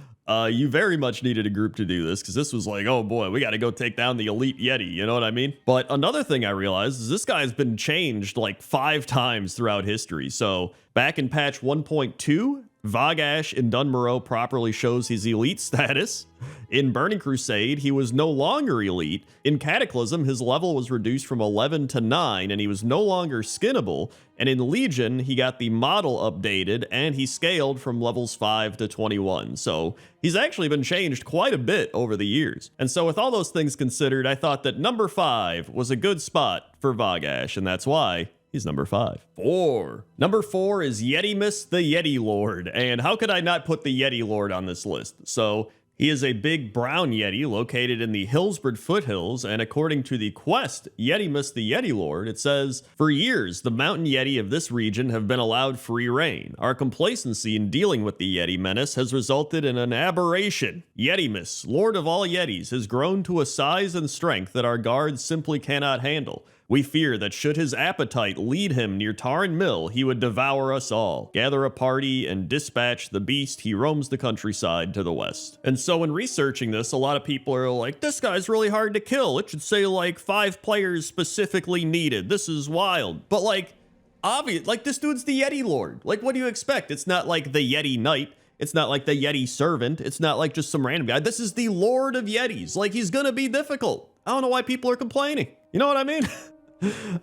you very much needed a group to do this, because this was like, oh boy, we got to go take down the elite Yeti, you know what I mean? But another thing I realized is this guy's been changed like 5 times throughout history. So back in patch 1.2, Vagash in Dunmurrow properly shows his elite status. In Burning Crusade, he was no longer elite. In Cataclysm, his level was reduced from 11 to 9, and he was no longer skinnable. And in Legion, he got the model updated, and he scaled from levels 5 to 21. So he's actually been changed quite a bit over the years. And so with all those things considered, I thought that number 5 was a good spot for Vagash, and that's why he's number 5. 4. Number 4 is Yetimus the Yeti Lord. And how could I not put the Yeti Lord on this list? So he is a big brown Yeti located in the Hillsborough foothills, and according to the quest, Yetimus the Yeti Lord, it says, for years, the mountain Yeti of this region have been allowed free reign. Our complacency in dealing with the Yeti menace has resulted in an aberration. Yetimus, Lord of all Yetis, has grown to a size and strength that our guards simply cannot handle. We fear that should his appetite lead him near Tarn Mill, he would devour us all. Gather a party and dispatch the beast. He roams the countryside to the west. And so in researching this, a lot of people are like, this guy's really hard to kill. It should say like 5 players specifically needed. This is wild. But like, obvious, like this dude's the Yeti Lord. Like, what do you expect? It's not like the Yeti Knight. It's not like the Yeti Servant. It's not like just some random guy. This is the Lord of Yetis. Like, he's gonna be difficult. I don't know why people are complaining. You know what I mean?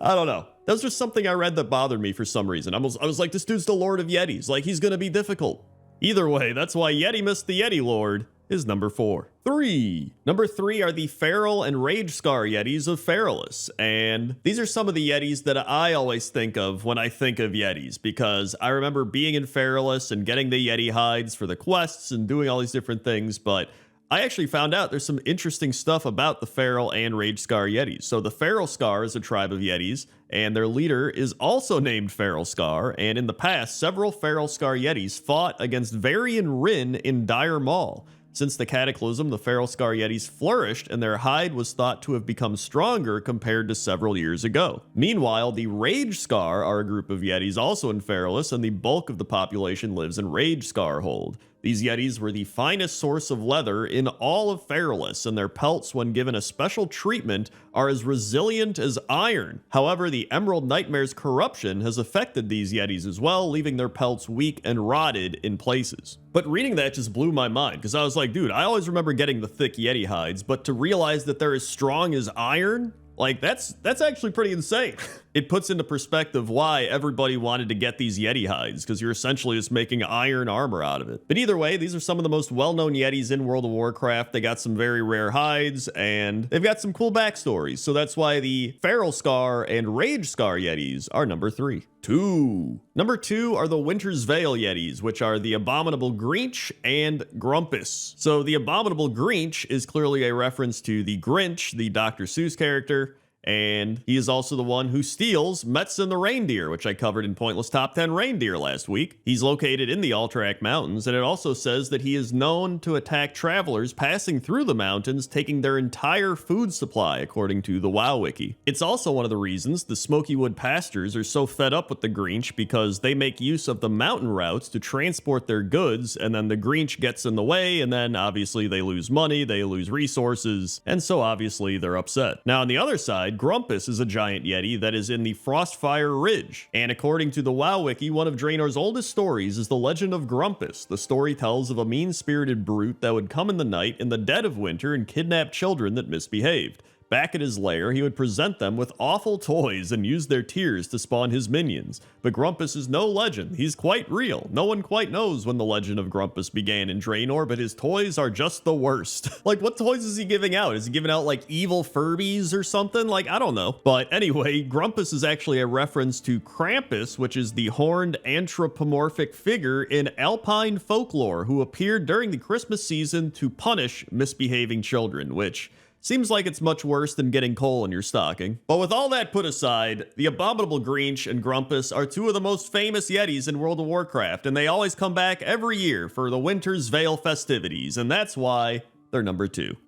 I don't know. That was just something I read that bothered me for some reason. I was like, this dude's the Lord of Yetis. Like, he's gonna be difficult. Either way, that's why Yetimus the Yeti Lord is number 4. 3. Number 3 are the Feral and Rage Scar Yetis of Feralis. And these are some of the Yetis that I always think of when I think of Yetis, because I remember being in Feralis and getting the Yeti hides for the quests and doing all these different things, but I actually found out there's some interesting stuff about the Feral and Rage Scar Yetis. So the Feral Scar is a tribe of Yetis, and their leader is also named Feral Scar, and in the past, several Feral Scar Yetis fought against Varian Rin in Dire Maul. Since the Cataclysm, the Feral Scar Yetis flourished and their hide was thought to have become stronger compared to several years ago. Meanwhile, the Rage Scar are a group of Yetis also in Feralis, and the bulk of the population lives in Rage Scar Hold. These Yetis were the finest source of leather in all of Feralis, and their pelts, when given a special treatment, are as resilient as iron. However, the Emerald Nightmare's corruption has affected these Yetis as well, leaving their pelts weak and rotted in places. But reading that just blew my mind, because I was like, dude, I always remember getting the thick Yeti hides, but to realize that they're as strong as iron? Like, that's actually pretty insane. It puts into perspective why everybody wanted to get these Yeti hides, because you're essentially just making iron armor out of it. But either way, these are some of the most well-known Yetis in World of Warcraft. They got some very rare hides, and they've got some cool backstories. So that's why the Feral Scar and Rage Scar Yetis are number 3. Number 2 are the Winter's Veil Yetis, which are the Abominable Grinch and Grumpus. So the Abominable Grinch is clearly a reference to the Grinch, the Dr. Seuss character, and he is also the one who steals Metzen the Reindeer, which I covered in Pointless Top 10 Reindeer last week. He's located in the Alterac Mountains, and it also says that he is known to attack travelers passing through the mountains, taking their entire food supply, according to the WoW Wiki. It's also one of the reasons the Smoky Wood Pastors are so fed up with the Grinch, because they make use of the mountain routes to transport their goods, and then the Grinch gets in the way, and then obviously they lose money, they lose resources, and so obviously they're upset. Now on the other side, Grumpus is a giant Yeti that is in the Frostfire Ridge, and according to the WoW Wiki, one of Draenor's oldest stories is the legend of Grumpus. The story tells of a mean-spirited brute that would come in the night in the dead of winter and kidnap children that misbehaved. Back at his lair, he would present them with awful toys and use their tears to spawn his minions. But Grumpus is no legend, he's quite real. No one quite knows when the legend of Grumpus began in Draenor, but his toys are just the worst. Like, what toys is he giving out? Is he giving out, like, evil Furbies or something? Like, I don't know. But anyway, Grumpus is actually a reference to Krampus, which is the horned anthropomorphic figure in Alpine folklore who appeared during the Christmas season to punish misbehaving children, which seems like it's much worse than getting coal in your stocking. But with all that put aside, the Abominable Grinch and Grumpus are two of the most famous Yetis in World of Warcraft, and they always come back every year for the Winter's Veil festivities, and that's why they're number 2.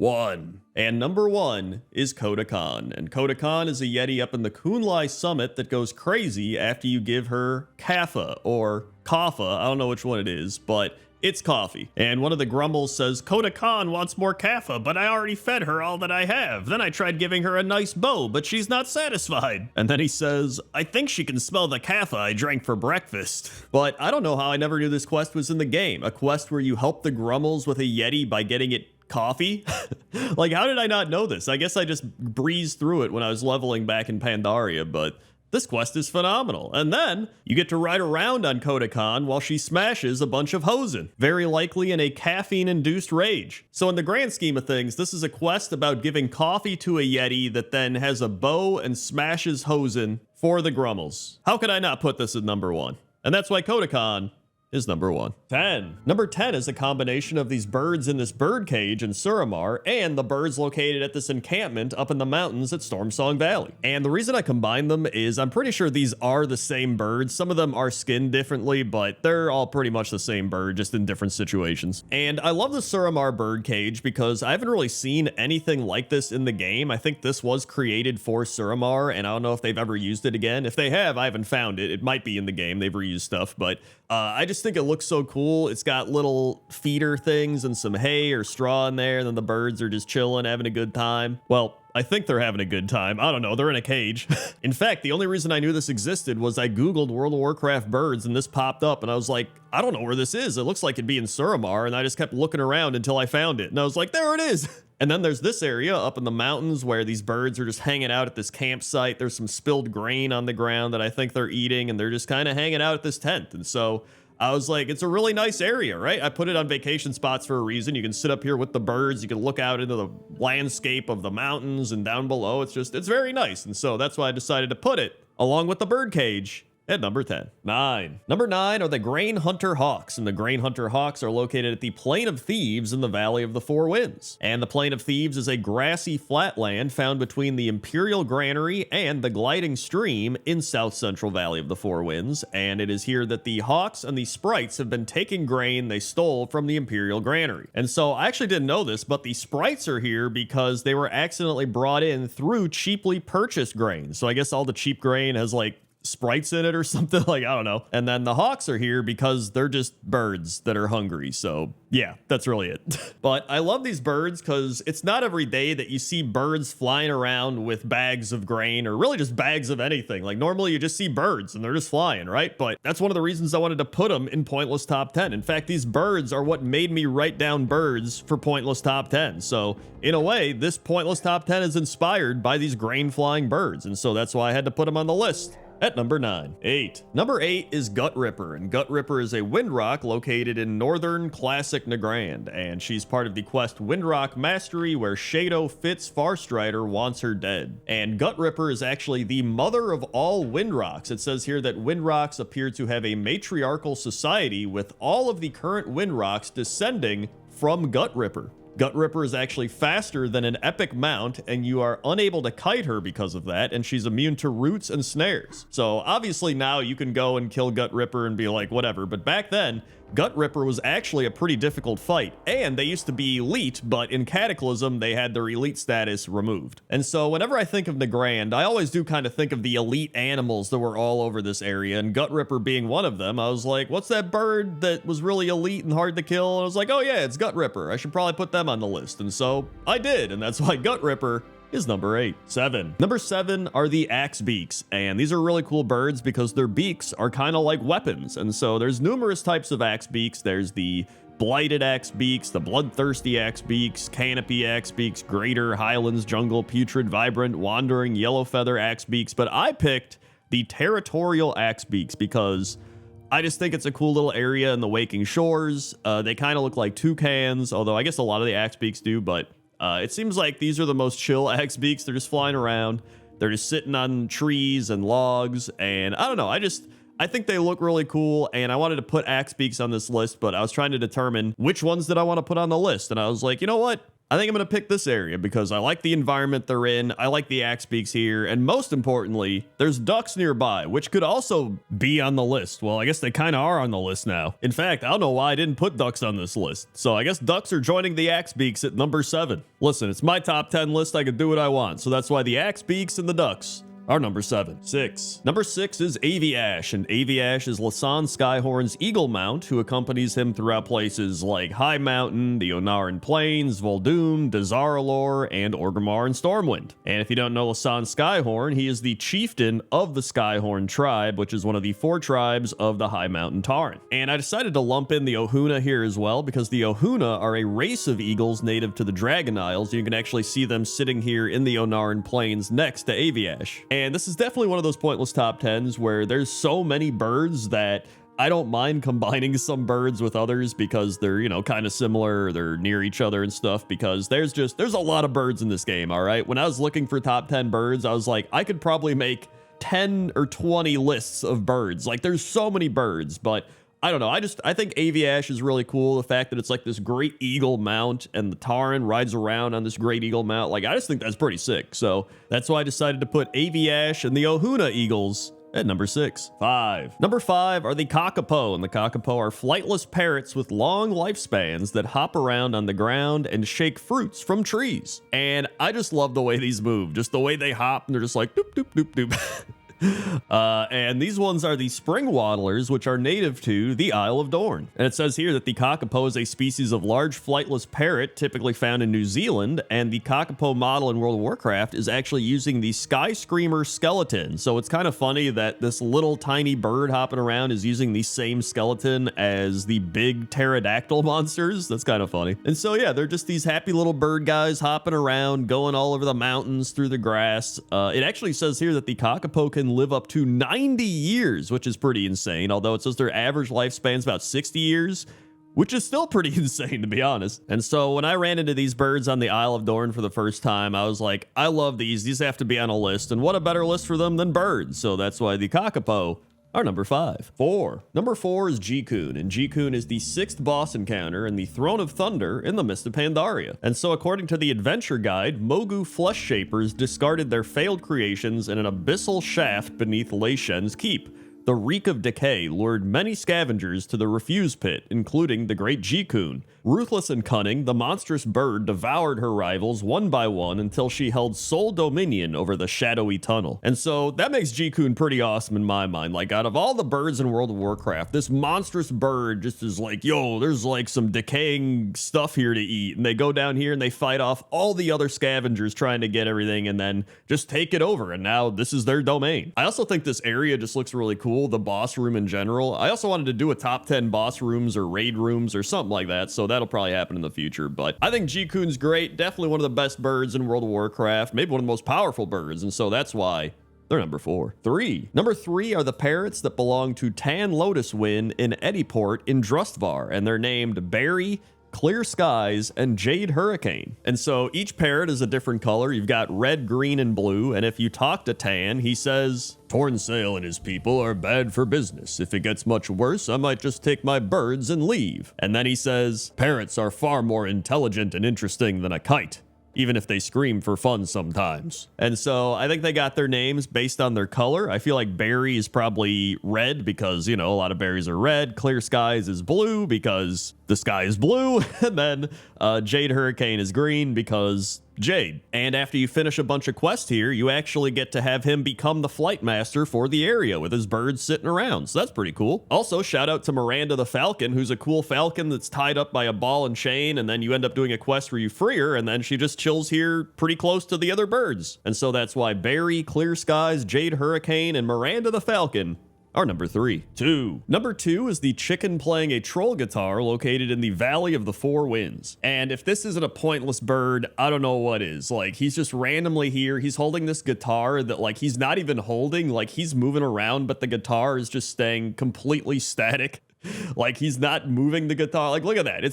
And number 1 is Koda, and Koda is a Yeti up in the Kunlai summit that goes crazy after you give her Kaffa, or Kaffa, I don't know which one it is, but it's coffee. And one of the Grumbles says, Koda wants more Kaffa, but I already fed her all that I have. Then I tried giving her a nice bow, but she's not satisfied. And then he says, I think she can smell the Kaffa I drank for breakfast. But I don't know how I never knew this quest was in the game. A quest where you help the Grumbles with a Yeti by getting it coffee? Like, how did I not know this? I guess I just breezed through it when I was leveling back in Pandaria, but this quest is phenomenal. And then you get to ride around on Koda while she smashes a bunch of Hosen, very likely in a caffeine-induced rage. So in the grand scheme of things, this is a quest about giving coffee to a Yeti that then has a bow and smashes Hosen for the Grummels. How could I not put this at number 1? And that's why Koda is number 1. 10. Number 10 is a combination of these birds in this bird cage in Suramar and the birds located at this encampment up in the mountains at Stormsong Valley. And the reason I combine them is I'm pretty sure these are the same birds. Some of them are skinned differently, but they're all pretty much the same bird, just in different situations. And I love the Suramar bird cage because I haven't really seen anything like this in the game. I think this was created for Suramar, and I don't know if they've ever used it again. If they have, I haven't found it. It might be in the game. They've reused stuff, but I just think it looks so cool. It's got little feeder things and some hay or straw in there, and then the birds are just chilling, having a good time. Well, I think they're having a good time. I don't know, they're in a cage. In fact, the only reason I knew this existed was I Googled World of Warcraft birds and this popped up and I was like, I don't know where this is. It looks like it'd be in Suramar, and I just kept looking around until I found it. And I was like, there it is. And then there's this area up in the mountains where these birds are just hanging out at this campsite. There's some spilled grain on the ground that I think they're eating, and they're just kind of hanging out at this tent. And so I was like, it's a really nice area, right? I put it on vacation spots for a reason. You can sit up here with the birds. You can look out into the landscape of the mountains and down below. It's very nice. And so that's why I decided to put it along with the bird cage at number 10. 9. Number 9 are the Grain Hunter Hawks, and the Grain Hunter Hawks are located at the Plain of Thieves in the Valley of the Four Winds. And the Plain of Thieves is a grassy flatland found between the Imperial Granary and the Gliding Stream in South Central Valley of the Four Winds, and it is here that the Hawks and the Sprites have been taking grain they stole from the Imperial Granary. And so I actually didn't know this, but the Sprites are here because they were accidentally brought in through cheaply purchased grain. So I guess all the cheap grain has like sprites in it or something, like, I don't know. And then the Hawks are here because they're just birds that are hungry. So yeah, that's really it. But I love these birds because it's not every day that you see birds flying around with bags of grain or really just bags of anything. Like normally you just see birds and they're just flying, right? But that's one of the reasons I wanted to put them in Pointless Top 10. In fact, these birds are what made me write down birds for Pointless Top 10. So in a way, this Pointless Top 10 is inspired by these grain flying birds. And so that's why I had to put them on the list. At number 9. 8. Number 8 is Gut Ripper, and Gut Ripper is a Windrock located in northern Classic Nagrand, and she's part of the quest Windrock Mastery, where Shadow Fitz Farstrider wants her dead. And Gut Ripper is actually the mother of all Windrocks. It says here that Windrocks appear to have a matriarchal society, with all of the current Windrocks descending from Gut Ripper. Gut Ripper is actually faster than an epic mount, and you are unable to kite her because of that, and she's immune to roots and snares. So obviously now you can go and kill Gut Ripper and be like, whatever, but back then, Gut Ripper was actually a pretty difficult fight, and they used to be elite, but in Cataclysm, they had their elite status removed. And so whenever I think of Nagrand, I always do kind of think of the elite animals that were all over this area, and Gut Ripper being one of them. I was like, what's that bird that was really elite and hard to kill? And I was like, oh yeah, it's Gut Ripper. I should probably put them on the list. And so I did, and that's why Gut Ripper is number 8. 7. Number 7 are the Axe Beaks, and these are really cool birds because their beaks are kind of like weapons. And so there's numerous types of Axe Beaks. There's the Blighted Axe Beaks, the Bloodthirsty Axe Beaks, Canopy Axe Beaks, Greater, Highlands, Jungle, Putrid, Vibrant, Wandering, Yellow Feather Axe Beaks, but I picked the Territorial Axe Beaks because I just think it's a cool little area in the Waking Shores. They kind of look like toucans, although I guess a lot of the Axe Beaks do, but it seems like these are the most chill Axe Beaks. They're just flying around. They're just sitting on trees and logs. And I don't know. I think they look really cool. And I wanted to put Axe Beaks on this list, but I was trying to determine which ones did I want to put on the list. And I was like, you know what? I think I'm going to pick this area because I like the environment they're in. I like the Axe Beaks here. And most importantly, there's ducks nearby, which could also be on the list. Well, I guess they kind of are on the list now. In fact, I don't know why I didn't put ducks on this list. So I guess ducks are joining the Axe Beaks at number 7. Listen, it's my top 10 list. I can do what I want. So that's why the Axe Beaks and the ducks are number 7. 6. Number 6 is Aviash, and Aviash is Lasan Skyhorn's eagle mount, who accompanies him throughout places like High Mountain, the Onaran Plains, Voldoom, Dazaralor, and Orgrimmar and Stormwind. And if you don't know Lasan Skyhorn, he is the chieftain of the Skyhorn tribe, which is one of the 4 tribes of the High Mountain Tauren. And I decided to lump in the Ohuna here as well, because the Ohuna are a race of eagles native to the Dragon Isles. You can actually see them sitting here in the Onaran Plains next to Aviash. And this is definitely one of those pointless top 10s where there's so many birds that I don't mind combining some birds with others because they're, you know, kind of similar, they're near each other and stuff, because there's a lot of birds in this game, all right? When I was looking for top 10 birds, I was like, I could probably make 10 or 20 lists of birds. Like, there's so many birds, but I don't know. I think Aviash is really cool. The fact that it's like this great eagle mount and the Tauren rides around on this great eagle mount. Like, I just think that's pretty sick. So that's why I decided to put Aviash and the Ohuna eagles at number 6. 5. Number 5 are the Kakapo, and the Kakapo are flightless parrots with long lifespans that hop around on the ground and shake fruits from trees. And I just love the way these move. Just the way they hop, and they're just like doop, doop, doop, doop. And these ones are the spring waddlers, which are native to the Isle of Dorne. And it says here that the Kakapo is a species of large flightless parrot typically found in New Zealand, and the Kakapo model in World of Warcraft is actually using the Sky Screamer skeleton. So it's kind of funny that this little tiny bird hopping around is using the same skeleton as the big pterodactyl monsters. That's kind of funny. And so yeah, they're just these happy little bird guys hopping around, going all over the mountains through the grass. It actually says here that the Kakapo can live up to 90 years, which is pretty insane, although it says their average lifespan is about 60 years, which is still pretty insane, to be honest. And so when I ran into these birds on the Isle of Dorne for the first time, I was like, I love these. These have to be on a list, and what a better list for them than birds. So that's why the Kakapo our number 5. 4. Number 4 is G-Kun, and G-Kun is the 6th boss encounter in the Throne of Thunder in the Mist of Pandaria. And so according to the adventure guide, Mogu Flesh Shapers discarded their failed creations in an abyssal shaft beneath Lei Shen's keep. The reek of decay lured many scavengers to the refuse pit, including the great G-Kun. Ruthless and cunning, the monstrous bird devoured her rivals one by one until she held sole dominion over the shadowy tunnel. And so that makes G-Kun pretty awesome in my mind. Like, out of all the birds in World of Warcraft, this monstrous bird just is like, yo, there's like some decaying stuff here to eat. And they go down here and they fight off all the other scavengers trying to get everything and then just take it over. And now this is their domain. I also think this area just looks really cool, the boss room in general. I also wanted to do a top 10 boss rooms or raid rooms or something like that, so that'll probably happen in the future. But I think G-Kun's great, definitely one of the best birds in World of Warcraft, maybe one of the most powerful birds, and so that's why they're number 4. 3. Number 3 are the parrots that belong to Tan Lotus Wind in Ediport in Drustvar, and they're named Berry, Clear Skies, and Jade Hurricane. And so each parrot is a different color. You've got red, green, and blue. And if you talk to Tan, he says, "Torn Sail and his people are bad for business. If it gets much worse, I might just take my birds and leave." And then he says, "Parrots are far more intelligent and interesting than a kite, even if they scream for fun sometimes." And so I think they got their names based on their color. I feel like Berry is probably red because, you know, a lot of berries are red. Clear Skies is blue because the sky is blue. And then Jade Hurricane is green because Jade. And after you finish a bunch of quests here, you actually get to have him become the flight master for the area with his birds sitting around. So that's pretty cool. Also, shout out to Miranda the Falcon, who's a cool falcon that's tied up by a ball and chain, and then you end up doing a quest where you free her, and then she just chills here pretty close to the other birds. And so that's why Berry, Clear Skies, Jade Hurricane, and Miranda the Falcon are number 3. 2. Number 2 is the chicken playing a troll guitar located in the Valley of the Four Winds. And if this isn't a pointless bird, I don't know what is. Like, he's just randomly here. He's holding this guitar that, like, he's not even holding. Like, he's moving around, but the guitar is just staying completely static. Like, he's not moving the guitar. Like, look at that.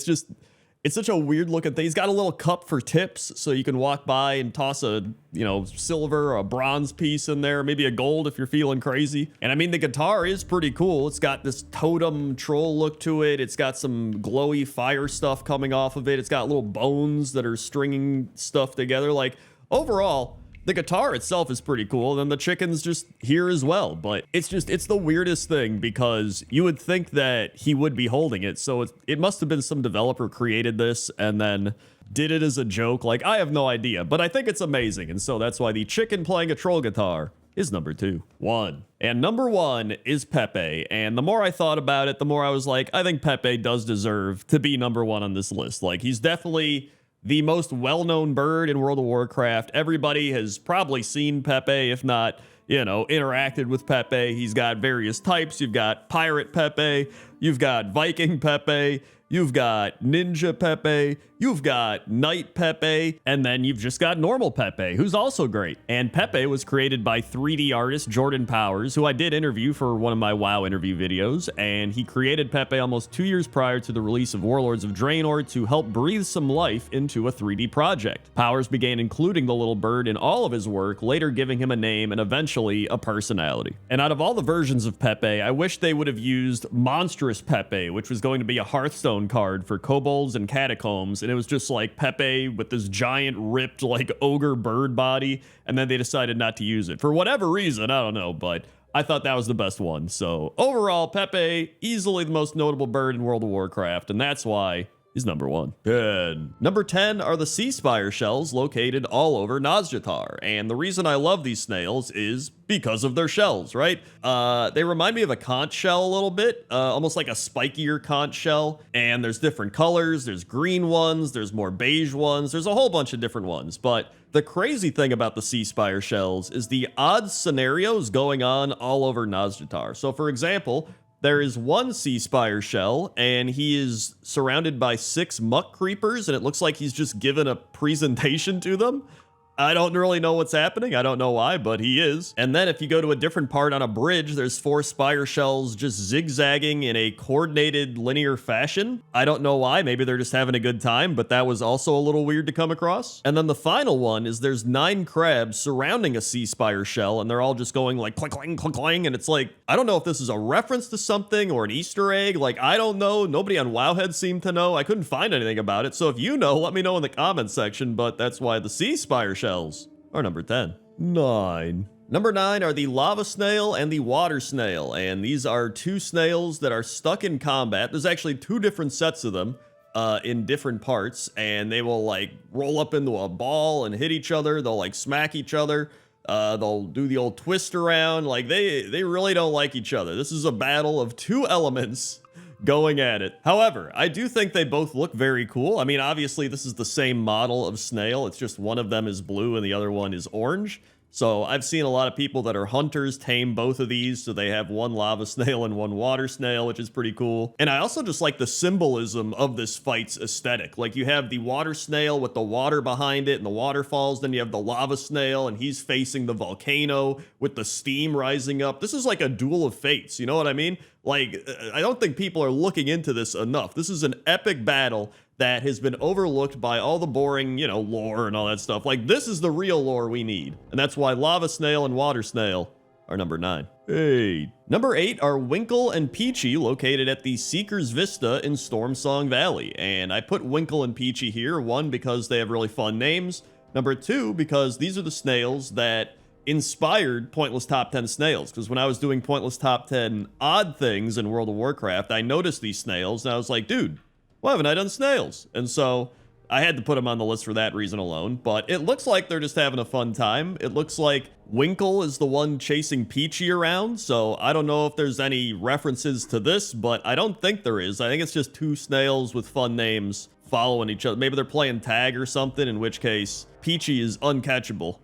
It's such a weird looking thing. He's got a little cup for tips, so you can walk by and toss a, you know, silver or a bronze piece in there, maybe a gold if you're feeling crazy. And I mean, the guitar is pretty cool. It's got this totem troll look to it. It's got some glowy fire stuff coming off of it. It's got little bones that are stringing stuff together. Like, overall, the guitar itself is pretty cool, and the chicken's just here as well. But it's the weirdest thing because you would think that he would be holding it. So it must have been some developer created this and then did it as a joke. Like, I have no idea, but I think it's amazing. And so that's why the chicken playing a troll guitar is number 2. 1. And number 1 is Pepe. And the more I thought about it, the more I was like, I think Pepe does deserve to be number 1 on this list. Like, he's definitely the most well-known bird in World of Warcraft. Everybody has probably seen Pepe, if not, you know, interacted with Pepe. He's got various types. You've got Pirate Pepe, you've got Viking Pepe, you've got Ninja Pepe, you've got Knight Pepe, and then you've just got normal Pepe, who's also great. And Pepe was created by 3D artist Jordan Powers, who I did interview for one of my WoW interview videos, and he created Pepe almost 2 years prior to the release of Warlords of Draenor to help breathe some life into a 3D project. Powers began including the little bird in all of his work, later giving him a name and eventually a personality. And out of all the versions of Pepe, I wish they would have used Monstrous Pepe, which was going to be a Hearthstone card for Kobolds and Catacombs, and it was just like Pepe with this giant ripped like ogre bird body, and then they decided not to use it for whatever reason. I don't know, but I thought that was the best one. So overall, Pepe, easily the most notable bird in World of Warcraft, and that's why he's number 1. 10. Number 10 are the sea spire shells located all over Nazjatar. And the reason I love these snails is because of their shells, right? They remind me of a conch shell a little bit, almost like a spikier conch shell. And there's different colors. There's green ones. There's more beige ones. There's a whole bunch of different ones. But the crazy thing about the sea spire shells is the odd scenarios going on all over Nazjatar. So for example, there is one sea spire shell, and he is surrounded by 6 muck creepers, and it looks like he's just given a presentation to them. I don't really know what's happening. I don't know why, but he is. And then if you go to a different part on a bridge, there's 4 spire shells just zigzagging in a coordinated linear fashion. I don't know why. Maybe they're just having a good time, but that was also a little weird to come across. And then the final one is there's 9 crabs surrounding a sea spire shell, and they're all just going like clink, clink, clink, clink. And it's like, I don't know if this is a reference to something or an Easter egg. Like, I don't know. Nobody on Wowhead seemed to know. I couldn't find anything about it. So if you know, let me know in the comments section, but that's why the sea spire shells are number 10. 9. Number 9 are the lava snail and the water snail, and these are 2 snails that are stuck in combat. There's actually 2 different sets of them in different parts, and they will like roll up into a ball and hit each other. They'll like smack each other. They'll do the old twist around. Like they really don't like each other. This is a battle of 2 elements going at it. However, I do think they both look very cool. I mean, obviously this is the same model of snail. It's just one of them is blue and the other one is orange. So I've seen a lot of people that are hunters tame both of these. So they have one lava snail and one water snail, which is pretty cool. And I also just like the symbolism of this fight's aesthetic. Like you have the water snail with the water behind it and the waterfalls. Then you have the lava snail and he's facing the volcano with the steam rising up. This is like a duel of fates. You know what I mean? Like, I don't think people are looking into this enough. This is an epic battle that has been overlooked by all the boring, you know, lore and all that stuff. Like, this is the real lore we need. And that's why lava snail and water snail are number 9. 8. Number 8 are Winkle and Peachy, located at the Seeker's Vista in Stormsong Valley. And I put Winkle and Peachy here, 1, because they have really fun names. Number 2, because these are the snails that inspired Pointless Top 10 Snails, because when I was doing Pointless Top 10 odd things in World of Warcraft, I noticed these snails, and I was like, dude, why haven't I done snails? And so I had to put them on the list for that reason alone, but it looks like they're just having a fun time. It looks like Winkle is the one chasing Peachy around, so I don't know if there's any references to this, but I don't think there is. I think it's just 2 snails with fun names following each other. Maybe they're playing tag or something, in which case Peachy is uncatchable.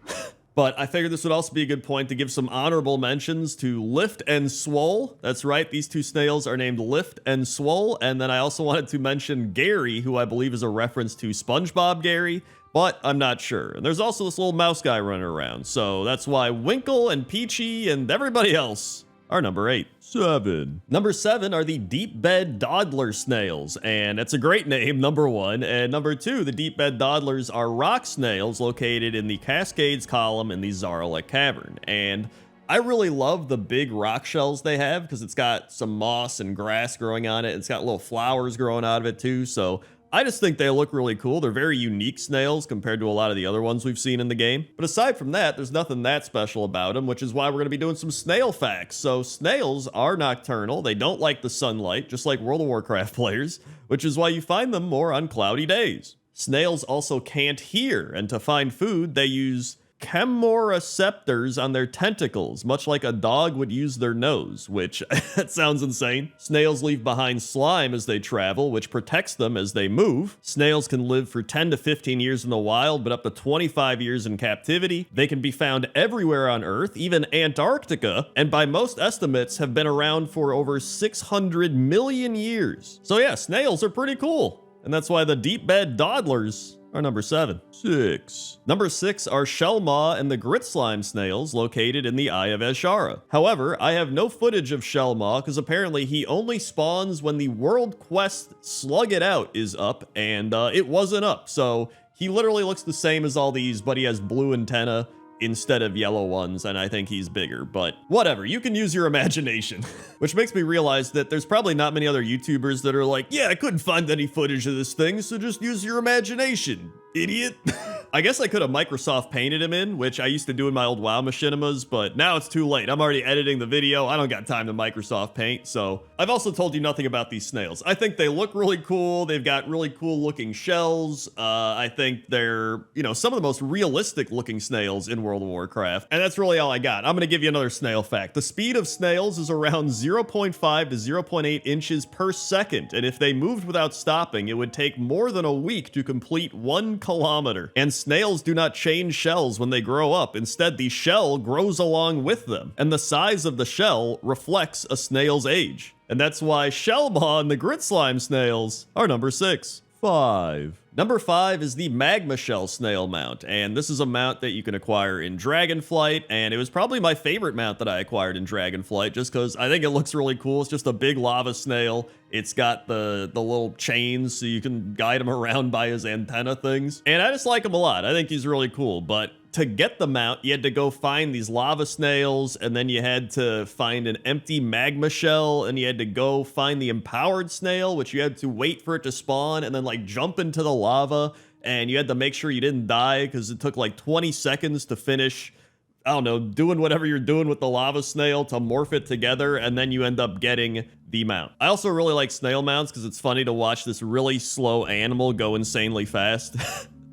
But I figured this would also be a good point to give some honorable mentions to Lift and Swole. That's right, these 2 snails are named Lift and Swole. And then I also wanted to mention Gary, who I believe is a reference to SpongeBob Gary, but I'm not sure. And there's also this little mouse guy running around. So that's why Winkle and Peachy and everybody else are number 8. 7. Number 7 are the deep bed dawdler snails, and it's a great name, number 1. And number 2, the deep bed dawdlers are rock snails located in the Cascades column in the Zaralek Cavern. And I really love the big rock shells they have because it's got some moss and grass growing on it. It's got little flowers growing out of it too. So I just think they look really cool. They're very unique snails compared to a lot of the other ones we've seen in the game. But aside from that, there's nothing that special about them, which is why we're going to be doing some snail facts. So snails are nocturnal. They don't like the sunlight, just like World of Warcraft players, which is why you find them more on cloudy days. Snails also can't hear, and to find food, they use chemoreceptors on their tentacles, much like a dog would use their nose, which that sounds insane. Snails leave behind slime as they travel, which protects them as they move. Snails can live for 10 to 15 years in the wild, but up to 25 years in captivity. They can be found everywhere on Earth, even Antarctica, and by most estimates have been around for over 600 million years. So yeah, snails are pretty cool. And that's why the deep bed dawdlers are number 7. 6. Number 6 are Shellmaw and the Grit Slime snails located in the Eye of Azshara. However, I have no footage of Shellmaw because apparently he only spawns when the World Quest Slug It Out is up, and it wasn't up. So he literally looks the same as all these, but he has blue antenna instead of yellow ones, and I think he's bigger, but whatever, you can use your imagination. Which makes me realize that there's probably not many other YouTubers that are like, yeah, I couldn't find any footage of this thing, so just use your imagination, idiot. I guess I could have Microsoft painted him in, which I used to do in my old WoW machinimas, but now it's too late. I'm already editing the video. I don't got time to Microsoft paint, so I've also told you nothing about these snails. I think they look really cool. They've got really cool looking shells. I think they're, you know, some of the most realistic looking snails in World of Warcraft, and that's really all I got. I'm gonna give you another snail fact. The speed of snails is around 0.5 to 0.8 inches per second, and if they moved without stopping, it would take more than a week to complete 1 kilometer. And snails do not change shells when they grow up. Instead, the shell grows along with them, and the size of the shell reflects a snail's age. And that's why Shellmaw and the Grit Slime snails are number 6. 5. Number 5 is the Magma Shell Snail mount, and this is a mount that you can acquire in Dragonflight, and it was probably my favorite mount that I acquired in Dragonflight, just because I think it looks really cool. It's just a big lava snail. It's got the little chains, so you can guide him around by his antenna things, and I just like him a lot. I think he's really cool, but to get the mount, you had to go find these lava snails, and then you had to find an empty magma shell, and you had to go find the empowered snail, which you had to wait for it to spawn, and then like jump into the lava, and you had to make sure you didn't die, because it took like 20 seconds to finish, I don't know, doing whatever you're doing with the lava snail to morph it together, and then you end up getting the mount. I also really like snail mounts, because it's funny to watch this really slow animal go insanely fast.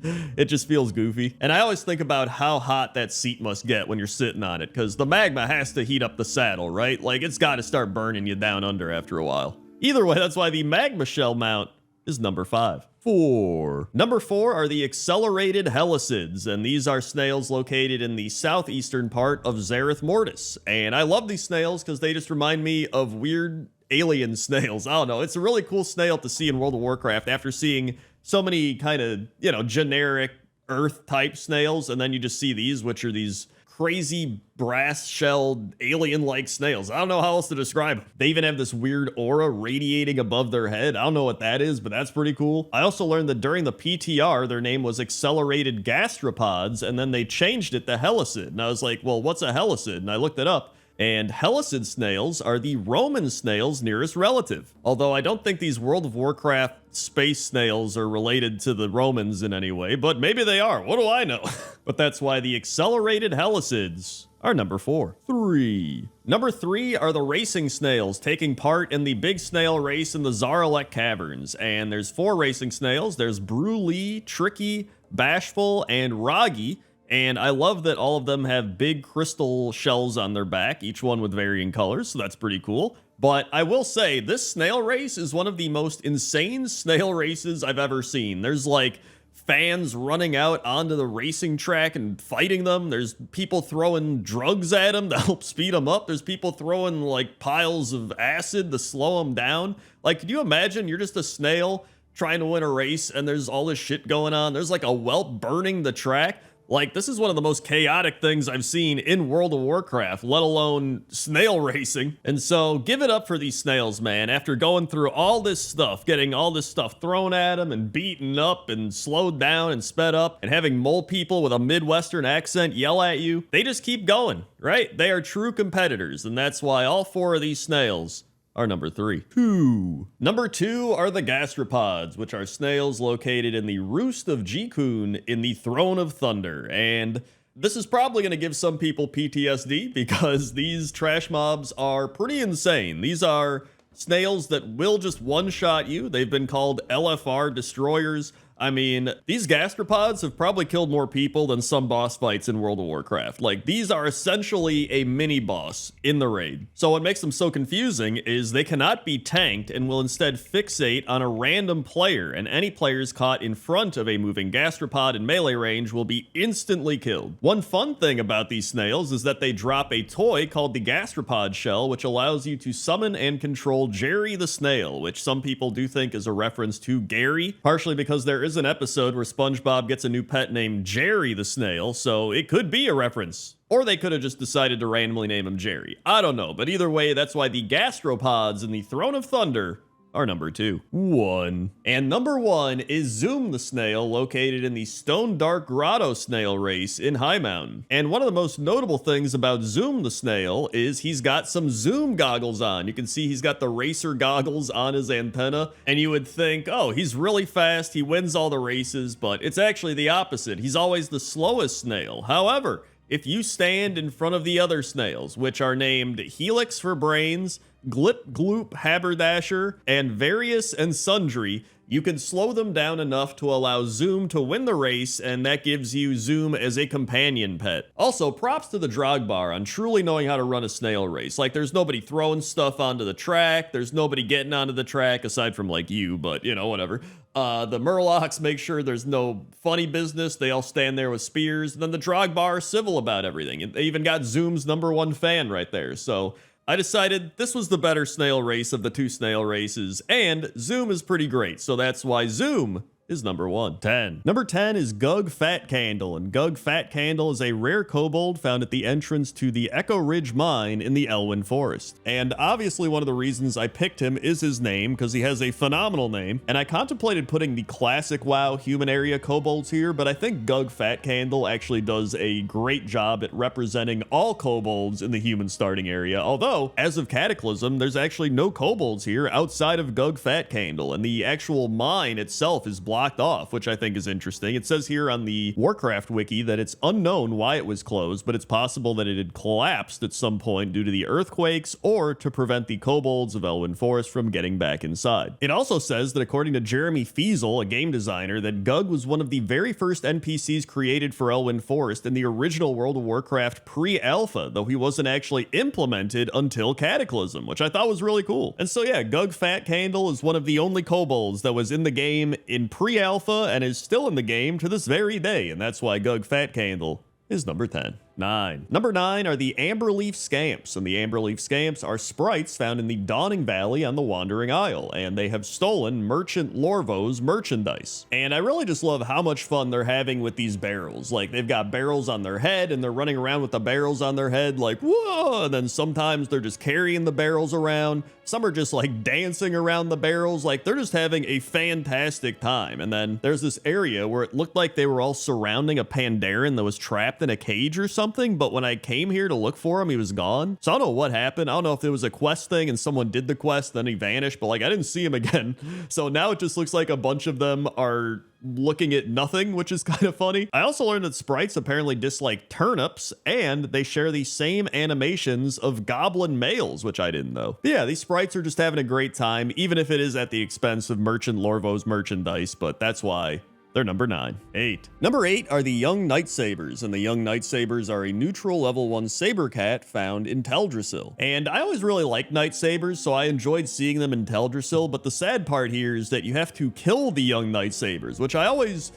It just feels goofy. And I always think about how hot that seat must get when you're sitting on it, because the magma has to heat up the saddle, right? Like, it's got to start burning you down under after a while. Either way, that's why the magma shell mount is number 5. 4. Number 4 are the accelerated helicids, and these are snails located in the southeastern part of Zareth Mortis. And I love these snails because they just remind me of weird alien snails. I don't know. It's a really cool snail to see in World of Warcraft after seeing so many kind of, you know, generic Earth type snails, and then you just see these, which are these crazy brass-shelled alien-like snails. I don't know how else to describe them. They even have this weird aura radiating above their head. I don't know what that is, but that's pretty cool. I also learned that during the PTR, their name was Accelerated Gastropods, and then they changed it to Helicid. And I was like, well, what's a Helicid? And I looked it up. And Helicid snails are the Roman snail's nearest relative. Although I don't think these World of Warcraft space snails are related to the Romans in any way, but maybe they are. What do I know? But that's why the accelerated Helicids are number 4. 3. Number 3 are the racing snails taking part in the big snail race in the Zaralek Caverns. And there's 4 racing snails. There's Bruley, Tricky, Bashful, and Roggy. And I love that all of them have big crystal shells on their back, each one with varying colors, so that's pretty cool. But I will say, this snail race is one of the most insane snail races I've ever seen. There's like fans running out onto the racing track and fighting them. There's people throwing drugs at them to help speed them up. There's people throwing like piles of acid to slow them down. Like, could you imagine you're just a snail trying to win a race and there's all this shit going on? There's like a whelp burning the track. Like, this is one of the most chaotic things I've seen in World of Warcraft, let alone snail racing. And so, give it up for these snails, man. After going through all this stuff, getting all this stuff thrown at them and beaten up and slowed down and sped up, and having mole people with a Midwestern accent yell at you, they just keep going, right? They are true competitors, and that's why all 4 of these snails are number 3. 2. Number 2 are the gastropods, which are snails located in the Roost of Jikun in the Throne of Thunder. And this is probably going to give some people PTSD because these trash mobs are pretty insane. These are snails that will just one-shot you. They've been called LFR destroyers. I mean, these gastropods have probably killed more people than some boss fights in World of Warcraft. Like, these are essentially a mini-boss in the raid. So what makes them so confusing is they cannot be tanked and will instead fixate on a random player, and any players caught in front of a moving gastropod in melee range will be instantly killed. One fun thing about these snails is that they drop a toy called the gastropod shell, which allows you to summon and control Jerry the Snail, which some people do think is a reference to Gary, partially because there is an episode where SpongeBob gets a new pet named Jerry the Snail, so it could be a reference. Or they could have just decided to randomly name him Jerry. I don't know, but either way, that's why the gastropods in the Throne of Thunder are number 2. 1. And number 1 is Zoom the Snail, located in the Stone Dark Grotto Snail race in High Mountain. And one of the most notable things about Zoom the Snail is he's got some zoom goggles on. You can see he's got the racer goggles on his antenna, and you would think, oh, he's really fast, he wins all the races, but it's actually the opposite. He's always the slowest snail. However, if you stand in front of the other snails, which are named Helix for Brains, Glip Gloop Haberdasher, and Various and Sundry, you can slow them down enough to allow Zoom to win the race, and that gives you Zoom as a companion pet. Also, props to the Drogbar on truly knowing how to run a snail race. Like, there's nobody throwing stuff onto the track, there's nobody getting onto the track, aside from, like, you, but, you know, whatever. The Murlocs make sure there's no funny business, they all stand there with spears, and then the Drogbar are civil about everything. They even got Zoom's #1 fan right there, so I decided this was the better snail race of the two snail races, and Zoom is pretty great, so that's why Zoom is number 1. 10. Number 10 is Gug Fat Candle, and Gug Fat Candle is a rare kobold found at the entrance to the Echo Ridge Mine in the Elwyn Forest. And obviously one of the reasons I picked him is his name, because he has a phenomenal name, and I contemplated putting the classic WoW human area kobolds here, but I think Gug Fat Candle actually does a great job at representing all kobolds in the human starting area, although, as of Cataclysm, there's actually no kobolds here outside of Gug Fat Candle, and the actual mine itself is blocked off, which I think is interesting. It says here on the Warcraft wiki that it's unknown why it was closed, but it's possible that it had collapsed at some point due to the earthquakes or to prevent the kobolds of Elwyn Forest from getting back inside. It also says that according to Jeremy Fiesel, a game designer, that Gug was one of the very first NPCs created for Elwyn Forest in the original World of Warcraft pre-alpha, though he wasn't actually implemented until Cataclysm, which I thought was really cool. And so yeah, Gug Fat Candle is one of the only kobolds that was in the game in pre-alpha and is still in the game to this very day, and that's why Gug Fat Candle is number 10. 9. Number 9 are the Amberleaf Scamps, and the Amberleaf Scamps are sprites found in the Dawning Valley on the Wandering Isle, and they have stolen Merchant Lorvo's merchandise. And I really just love how much fun they're having with these barrels. Like, they've got barrels on their head, and they're running around with the barrels on their head like, whoa, and then sometimes they're just carrying the barrels around. Some are just like dancing around the barrels, like they're just having a fantastic time. And then there's this area where it looked like they were all surrounding a Pandaren that was trapped in a cage or something, but when I came here to look for him, he was gone. So I don't know what happened. I don't know if it was a quest thing and someone did the quest, then he vanished, but like I didn't see him again. So now it just looks like a bunch of them are looking at nothing, which is kind of funny. I also learned that sprites apparently dislike turnips, and they share the same animations of goblin males, which I didn't know. But yeah, these sprites are just having a great time, even if it is at the expense of Merchant Lorvo's merchandise, but that's why they're number 9. 8. Number 8 are the Young Night Sabers, and the Young Night Sabers are a neutral level 1 saber cat found in Teldrassil. And I always really liked Night Sabers, so I enjoyed seeing them in Teldrassil, but the sad part here is that you have to kill the Young Night Sabers, which I always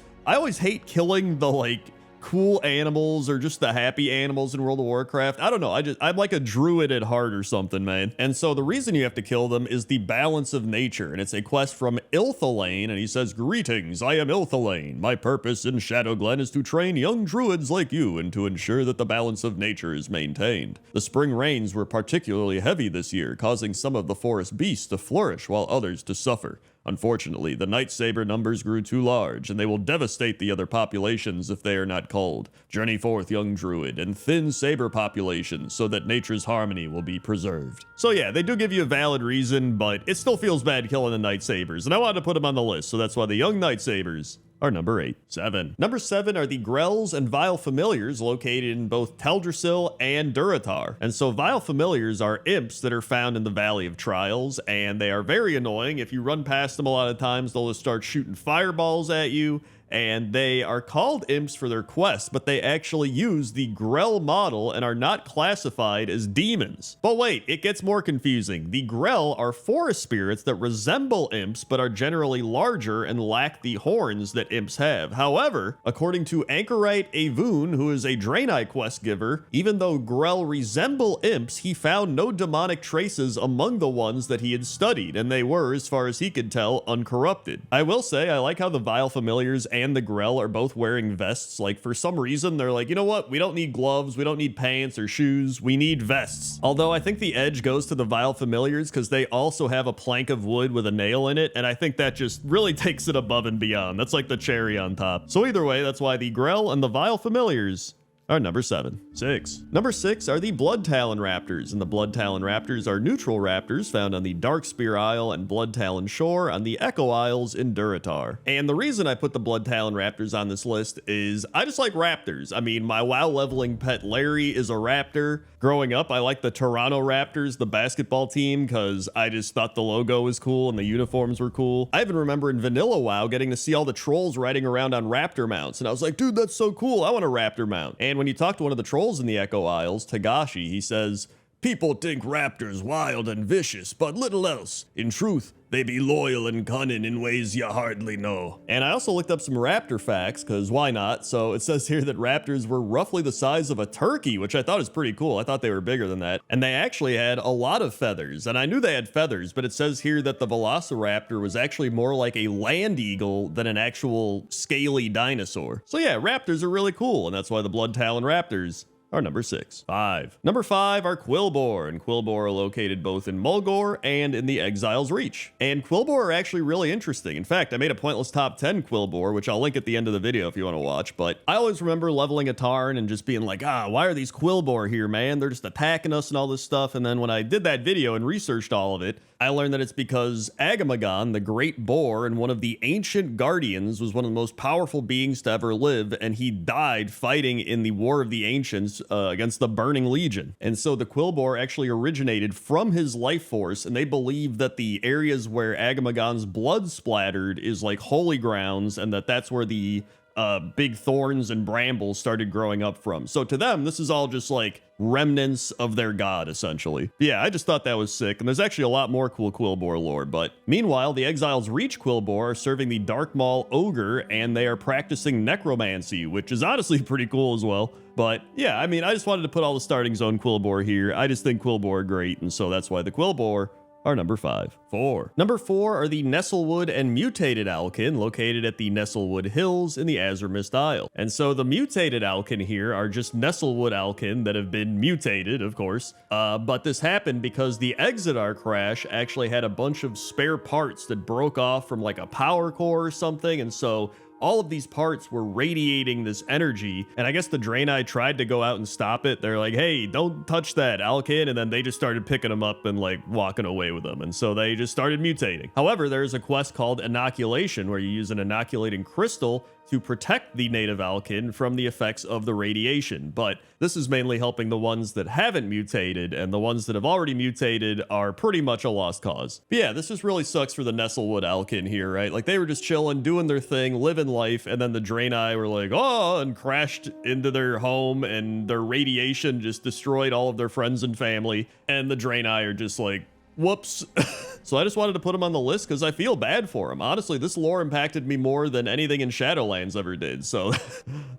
hate killing the like cool animals or just the happy animals in World of Warcraft. I don't know. I'm like a druid at heart or something, man. And so the reason you have to kill them is the balance of nature. And it's a quest from Ilthalane. And he says, "Greetings, I am Ilthalane. My purpose in Shadowglen is to train young druids like you and to ensure that the balance of nature is maintained. The spring rains were particularly heavy this year, causing some of the forest beasts to flourish while others to suffer. Unfortunately, the Night Saber numbers grew too large, and they will devastate the other populations if they are not culled. Journey forth, young druid, and thin saber populations so that nature's harmony will be preserved." So yeah, they do give you a valid reason, but it still feels bad killing the Night Sabers, and I wanted to put them on the list, so that's why the Young Night Sabers are number 8. 7. Number 7 are the Grells and Vile Familiars located in both Teldrassil and Durotar. And so Vile Familiars are imps that are found in the Valley of Trials, and they are very annoying. If you run past them a lot of times, they'll just start shooting fireballs at you. And they are called imps for their quest, but they actually use the Grell model and are not classified as demons. But wait, it gets more confusing. The Grell are forest spirits that resemble imps, but are generally larger and lack the horns that imps have. However, according to Anchorite Avun, who is a Draenei quest giver, even though Grell resemble imps, he found no demonic traces among the ones that he had studied, and they were, as far as he could tell, uncorrupted. I will say, I like how the Vile Familiars and the Grell are both wearing vests. Like, for some reason, they're like, you know what? We don't need gloves. We don't need pants or shoes. We need vests. Although I think the edge goes to the Vile Familiars because they also have a plank of wood with a nail in it. And I think that just really takes it above and beyond. That's like the cherry on top. So either way, that's why the Grell and the Vile Familiars are number 7. 6. Number 6 are the Blood Talon Raptors, and the Blood Talon Raptors are neutral raptors found on the Darkspear Isle and Blood Talon Shore on the Echo Isles in Durotar. And the reason I put the Blood Talon Raptors on this list is I just like raptors. I mean, my WoW leveling pet Larry is a raptor. Growing up, I liked the Toronto Raptors, the basketball team, because I just thought the logo was cool and the uniforms were cool. I even remember in Vanilla WoW getting to see all the trolls riding around on raptor mounts, and I was like, dude, that's so cool. I want a raptor mount. And when you talk to one of the trolls in the Echo Isles, Tagashi, he says, People think raptors wild and vicious, but little else. In truth, they be loyal and cunning in ways you hardly know. And I also looked up some raptor facts, because why not? So it says here that raptors were roughly the size of a turkey, which I thought is pretty cool. I thought they were bigger than that. And they actually had a lot of feathers. And I knew they had feathers, but it says here that the velociraptor was actually more like a land eagle than an actual scaly dinosaur. So yeah, raptors are really cool, and that's why the blood talon raptors are number 6. 5. Number 5 are Quilboar, and Quilboar are located both in Mulgore and in the Exile's Reach. And Quilboar are actually really interesting. In fact, I made a pointless top 10 Quilboar, which I'll link at the end of the video if you want to watch, but I always remember leveling a Tarn and just being like, why are these Quilboar here, man? They're just attacking us and all this stuff. And then when I did that video and researched all of it, I learned that it's because Agamagon, the great boar and one of the ancient guardians, was one of the most powerful beings to ever live, and he died fighting in the War of the Ancients against the Burning Legion. And so the Quilboar actually originated from his life force, and they believe that the areas where Agamagon's blood splattered is like holy grounds, and that's where the big thorns and brambles started growing up from. So to them, this is all just like remnants of their god, essentially. But yeah, I just thought that was sick, and there's actually a lot more cool Quilboar lore. But meanwhile, the Exile's Reach Quilboar are serving the Dark Maul Ogre, and they are practicing necromancy, which is honestly pretty cool as well. But yeah, I mean, I just wanted to put all the starting zone Quilboar here. I just think Quilboar are great, and so that's why the Quilboar are number 5. 4. Number 4 are the Nestlewood and Mutated Alkin, located at the Nestlewood Hills in the Azurmist Isle. And so the Mutated Alkin here are just Nestlewood Alkin that have been mutated, of course. But this happened because the Exitar crash actually had a bunch of spare parts that broke off from like a power core or something, and so all of these parts were radiating this energy, and I guess the Draenei tried to go out and stop it. They're like, hey, don't touch that, Alkin, and then they just started picking them up and like walking away with them, and so they just started mutating. However, there's a quest called Inoculation, where you use an inoculating crystal to protect the native Alkin from the effects of the radiation, but this is mainly helping the ones that haven't mutated, and the ones that have already mutated are pretty much a lost cause. But yeah, this just really sucks for the Nestlewood Alkin here, right? Like, they were just chilling, doing their thing, living life, and then the Draenei were like, and crashed into their home, and their radiation just destroyed all of their friends and family, and the Draenei are just like, whoops. So I just wanted to put him on the list because I feel bad for him. Honestly, this lore impacted me more than anything in Shadowlands ever did. So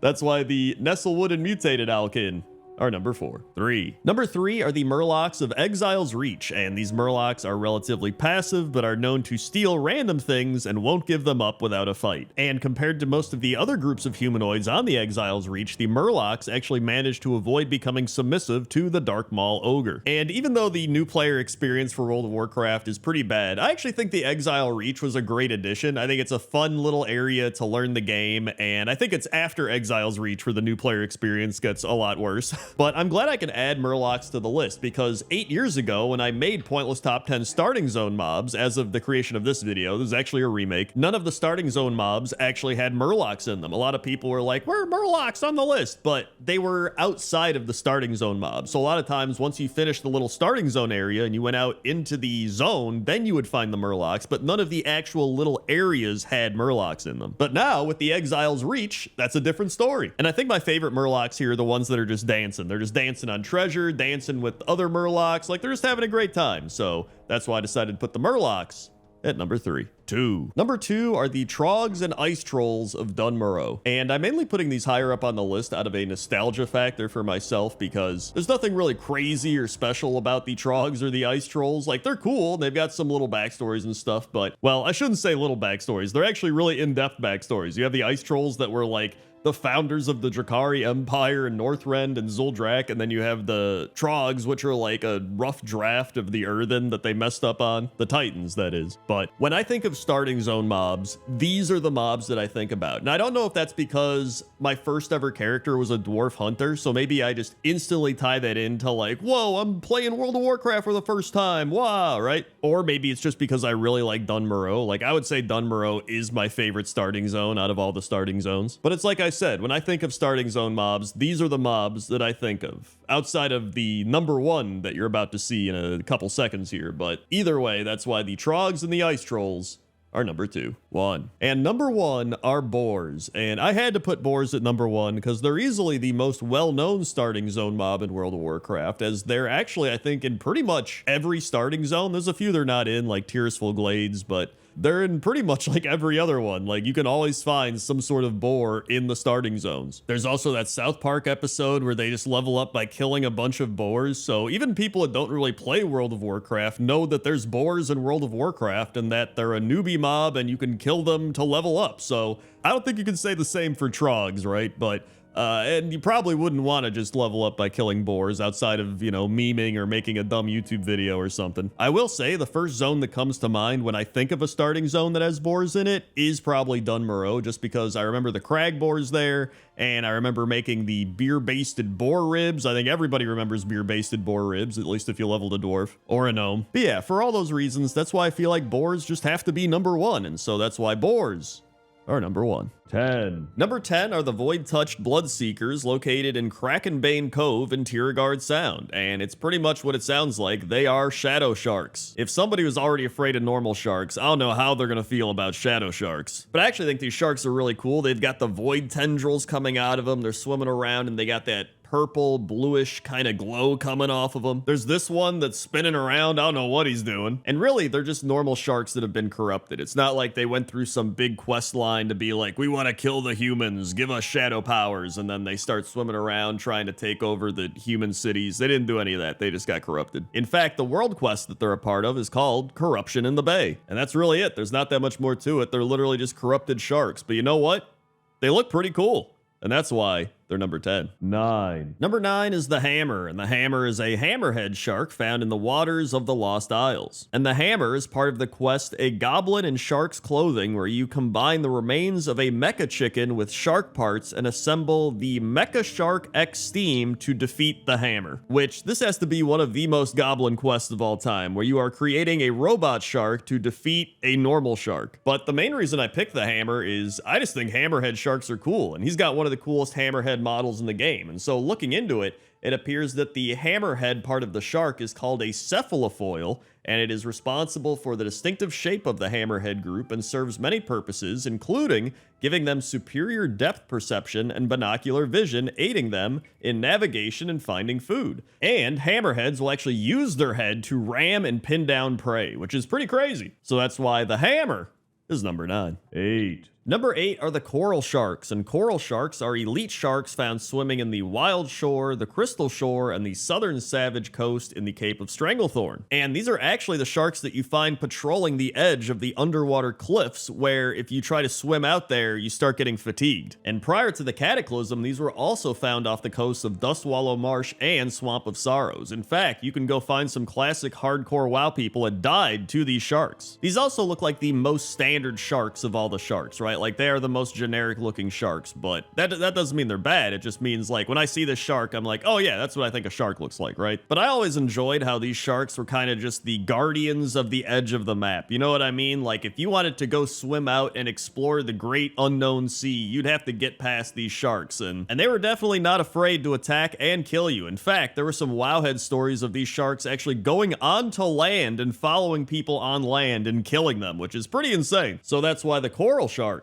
that's why the Nestlewood and Mutated Alkin are number 4. 3. Number 3 are the Murlocs of Exile's Reach, and these Murlocs are relatively passive, but are known to steal random things and won't give them up without a fight. And compared to most of the other groups of humanoids on the Exile's Reach, the Murlocs actually managed to avoid becoming submissive to the Dark Maul Ogre. And even though the new player experience for World of Warcraft is pretty bad, I actually think the Exile Reach was a great addition. I think it's a fun little area to learn the game, and I think it's after Exile's Reach where the new player experience gets a lot worse. But I'm glad I can add Murlocs to the list, because 8 years ago when I made pointless top 10 starting zone mobs, as of the creation of this video, this is actually a remake, none of the starting zone mobs actually had Murlocs in them. A lot of people were like, where are Murlocs on the list? But they were outside of the starting zone mobs. So a lot of times once you finished the little starting zone area and you went out into the zone, then you would find the Murlocs, but none of the actual little areas had Murlocs in them. But now with the Exile's Reach, that's a different story. And I think my favorite Murlocs here are the ones that are just dancing. They're just dancing on treasure, dancing with other Murlocs, like they're just having a great time. So that's why I decided to put the Murlocs at number 3. 2. Number 2 are the Trogs and Ice Trolls of Dunmurrow. And I'm mainly putting these higher up on the list out of a nostalgia factor for myself, because there's nothing really crazy or special about the Trogs or the Ice Trolls. Like, they're cool, and they've got some little backstories and stuff, but, well, I shouldn't say little backstories. They're actually really in-depth backstories. You have the Ice Trolls that were like the founders of the Drakari Empire and Northrend and Zuldrak, and then you have the Trogs, which are like a rough draft of the Earthen that they messed up on. The Titans, that is. But when I think of starting zone mobs, these are the mobs that I think about. And I don't know if that's because my first ever character was a dwarf hunter, so maybe I just instantly tie that into like, whoa, I'm playing World of Warcraft for the first time, wow, right? Or maybe it's just because I really like Dunmurrow. Like, I would say Dunmurrow is my favorite starting zone out of all the starting zones. But it's like I said, when I think of starting zone mobs, these are the mobs that I think of, outside of the number 1 that you're about to see in a couple seconds here. But either way, that's why the Trogs and the Ice Trolls are number 2. 1. And number 1 are boars. And I had to put boars at number 1 because they're easily the most well-known starting zone mob in World of Warcraft, as they're actually, I think, in pretty much every starting zone. There's a few they're not in, like Tearsful Glades, but they're in pretty much like every other one. Like, you can always find some sort of boar in the starting zones. There's also that South Park episode where they just level up by killing a bunch of boars. So even people that don't really play World of Warcraft know that there's boars in World of Warcraft and that they're a newbie mob and you can kill them to level up. So I don't think you can say the same for trogs, right? But and you probably wouldn't want to just level up by killing boars outside of, you know, memeing or making a dumb YouTube video or something. I will say the first zone that comes to mind when I think of a starting zone that has boars in it is probably Dunmurrow, just because I remember the crag boars there, and I remember making the beer-basted boar ribs. I think everybody remembers beer-basted boar ribs, at least if you leveled a dwarf or a gnome. But yeah, for all those reasons, that's why I feel like boars just have to be number 1, and so that's why boars are number 1. 10. Number 10 are the Void-Touched Bloodseekers located in Krakenbane Cove in Tiergard Sound, and it's pretty much what it sounds like. They are shadow sharks. If somebody was already afraid of normal sharks, I don't know how they're gonna feel about shadow sharks. But I actually think these sharks are really cool. They've got the void tendrils coming out of them, they're swimming around, and they got that purple, bluish kind of glow coming off of them. There's this one that's spinning around. I don't know what he's doing. And really, they're just normal sharks that have been corrupted. It's not like they went through some big quest line to be like, we want to kill the humans, give us shadow powers, and then they start swimming around trying to take over the human cities. They didn't do any of that. They just got corrupted. In fact, the world quest that they're a part of is called Corruption in the Bay. And that's really it. There's not that much more to it. They're literally just corrupted sharks. But you know what? They look pretty cool. And that's why they're number 10. 9. Number 9 is the Hammer, and the Hammer is a hammerhead shark found in the waters of the Lost Isles. And the Hammer is part of the quest A Goblin in Shark's Clothing, where you combine the remains of a mecha chicken with shark parts and assemble the Mecha Shark X Steam to defeat the Hammer. Which, this has to be one of the most goblin quests of all time, where you are creating a robot shark to defeat a normal shark. But the main reason I picked the Hammer is I just think hammerhead sharks are cool, and he's got one of the coolest hammerhead models in the game. And so looking into it, it appears that the hammerhead part of the shark is called a cephalofoil, and it is responsible for the distinctive shape of the hammerhead group and serves many purposes, including giving them superior depth perception and binocular vision, aiding them in navigation and finding food. And hammerheads will actually use their head to ram and pin down prey, which is pretty crazy. So that's why the Hammer is number 9. 8. Number 8 are the coral sharks, and coral sharks are elite sharks found swimming in the Wild Shore, the Crystal Shore, and the Southern Savage Coast in the Cape of Stranglethorn. And these are actually the sharks that you find patrolling the edge of the underwater cliffs, where if you try to swim out there, you start getting fatigued. And prior to the Cataclysm, these were also found off the coasts of Dustwallow Marsh and Swamp of Sorrows. In fact, you can go find some classic hardcore WoW people that died to these sharks. These also look like the most standard sharks of all the sharks, right? Like, they are the most generic looking sharks, but that doesn't mean they're bad. It just means, like, when I see this shark, I'm like, oh yeah, that's what I think a shark looks like, right? But I always enjoyed how these sharks were kind of just the guardians of the edge of the map. You know what I mean? Like, if you wanted to go swim out and explore the great unknown sea, you'd have to get past these sharks, and they were definitely not afraid to attack and kill you. In fact, there were some Wowhead stories of these sharks actually going onto land and following people on land and killing them, which is pretty insane. So that's why the coral sharks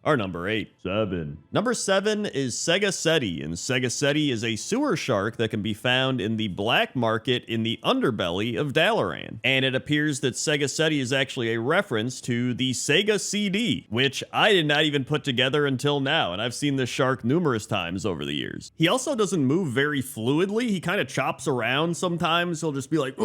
are number 8. 7. Number 7 is Segaseti, and Segaseti is a sewer shark that can be found in the black market in the underbelly of Dalaran. And it appears that Segaseti is actually a reference to the Sega CD, which I did not even put together until now, and I've seen this shark numerous times over the years. He also doesn't move very fluidly. He kind of chops around sometimes. He'll just be like,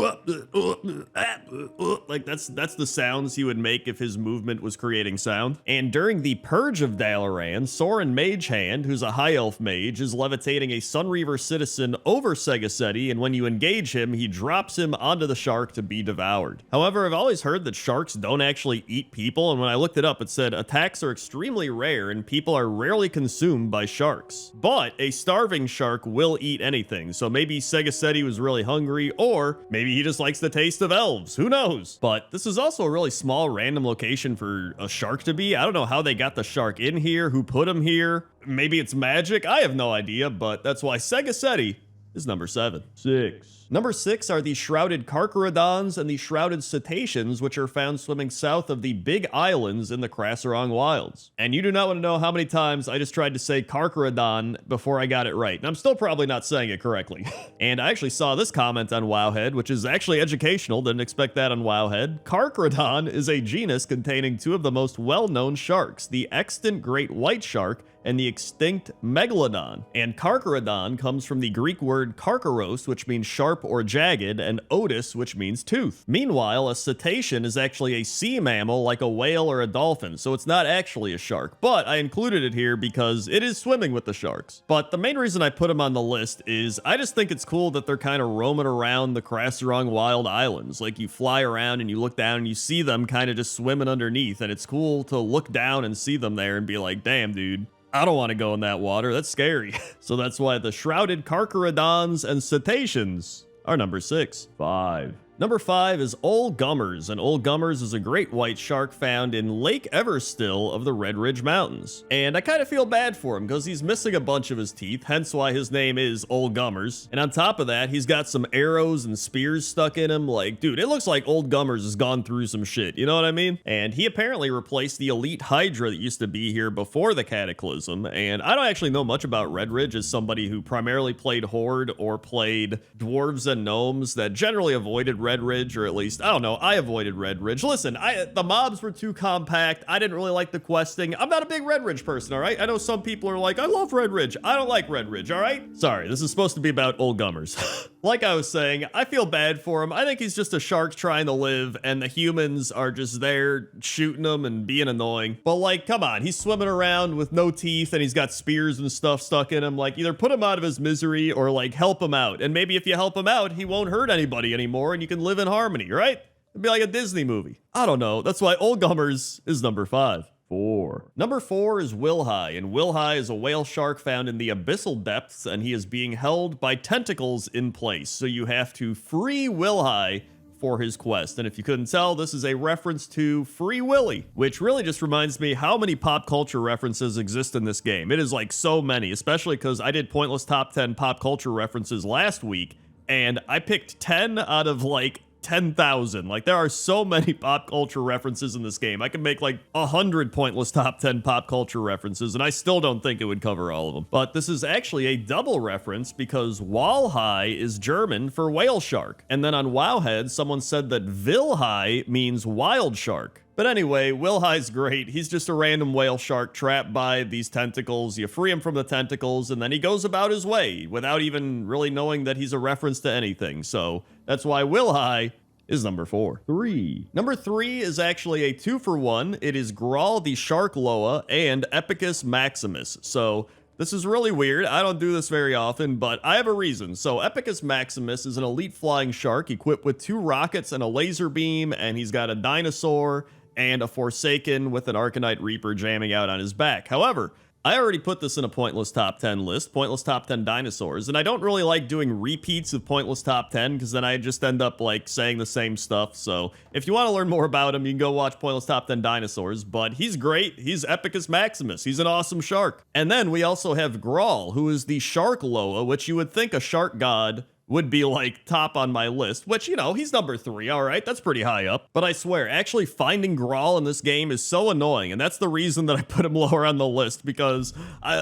like that's the sounds he would make if his movement was creating sound. And during the Purge of Dalaran, Soren Magehand, who's a high elf mage, is levitating a Sunreaver citizen over Segaseti, and when you engage him, he drops him onto the shark to be devoured. However, I've always heard that sharks don't actually eat people, and when I looked it up, it said attacks are extremely rare and people are rarely consumed by sharks. But a starving shark will eat anything, so maybe Segaseti was really hungry, or maybe he just likes the taste of elves. Who knows? But this is also a really small random location for a shark to be. I don't know how they got the shark in here, who put him here. Maybe it's magic, I have no idea, but that's why Segaseti is number 7. 6. Number 6 are the shrouded carcharodons and the shrouded cetaceans, which are found swimming south of the Big Islands in the Krasarong Wilds. And you do not want to know how many times I just tried to say carcharodon before I got it right. And I'm still probably not saying it correctly. And I actually saw this comment on Wowhead, which is actually educational. Didn't expect that on Wowhead. Carcharodon is a genus containing two of the most well-known sharks, the extant great white shark and the extinct megalodon. And carcharodon comes from the Greek word karkaros, which means sharp or jagged, and odous, which means tooth. Meanwhile, a cetacean is actually a sea mammal like a whale or a dolphin, so it's not actually a shark, but I included it here because it is swimming with the sharks. But the main reason I put them on the list is I just think it's cool that they're kind of roaming around the Krasarong Wild Islands. Like, you fly around and you look down and you see them kind of just swimming underneath, and it's cool to look down and see them there and be like, damn, dude, I don't want to go in that water. That's scary. So that's why the shrouded carcharodons and cetaceans are number 6. 5. Number 5 is Owlgummers, and Owlgummers is a great white shark found in Lake Everstill of the Red Ridge Mountains. And I kind of feel bad for him because he's missing a bunch of his teeth, hence why his name is Owlgummers. And on top of that, he's got some arrows and spears stuck in him. Like, dude, it looks like Owlgummers has gone through some shit, you know what I mean? And he apparently replaced the elite Hydra that used to be here before the Cataclysm. And I don't actually know much about Red Ridge as somebody who primarily played Horde or played Dwarves and Gnomes that generally avoided Red Ridge, or at least, I don't know, I avoided Red Ridge. Listen, the mobs were too compact. I didn't really like the questing. I'm not a big Red Ridge person, all right? I know some people are like, I love Red Ridge. I don't like Red Ridge, all right? Sorry, this is supposed to be about Owlgummers. Like I was saying, I feel bad for him. I think he's just a shark trying to live, and the humans are just there shooting him and being annoying. But like, come on, he's swimming around with no teeth, and he's got spears and stuff stuck in him. Like, either put him out of his misery or like help him out. And maybe if you help him out, he won't hurt anybody anymore, and you can live in harmony, right? It'd be like a Disney movie. I don't know. That's why Owlgummers is number 5. 4. Number 4 is Wilhai, and Wilhai is a whale shark found in the abyssal depths, and he is being held by tentacles in place. So you have to free Wilhai for his quest. And if you couldn't tell, this is a reference to Free Willy, which really just reminds me how many pop culture references exist in this game. It is like so many, especially because I did Pointless Top 10 pop culture references last week, and I picked 10 out of like 10,000. Like, there are so many pop culture references in this game. I could make like 100 Pointless Top 10 pop culture references, and I still don't think it would cover all of them. But this is actually a double reference because Walhai is German for whale shark. And then on Wowhead, someone said that Vilhai means wild shark. But anyway, Wilhai's great. He's just a random whale shark trapped by these tentacles. You free him from the tentacles, and then he goes about his way without even really knowing that he's a reference to anything. So that's why Wilhai is number 4. 3. Number 3 is actually a 2-for-1. It is Grawl the Shark Loa and Epicus Maximus. So this is really weird. I don't do this very often, but I have a reason. So Epicus Maximus is an elite flying shark equipped with 2 rockets and a laser beam, and he's got a dinosaur and a Forsaken with an Arcanite Reaper jamming out on his back. However, I already put this in a Pointless Top 10 list, Pointless Top 10 Dinosaurs, and I don't really like doing repeats of Pointless Top 10 because then I just end up like saying the same stuff. So if you want to learn more about him, you can go watch Pointless Top 10 Dinosaurs, but he's great. He's Epicus Maximus. He's an awesome shark. And then we also have Grawl, who is the Shark Loa, which you would think a shark god would be like top on my list, which, you know, he's number 3, all right, that's pretty high up. But I swear, actually finding Grawl in this game is so annoying, and that's the reason that I put him lower on the list, because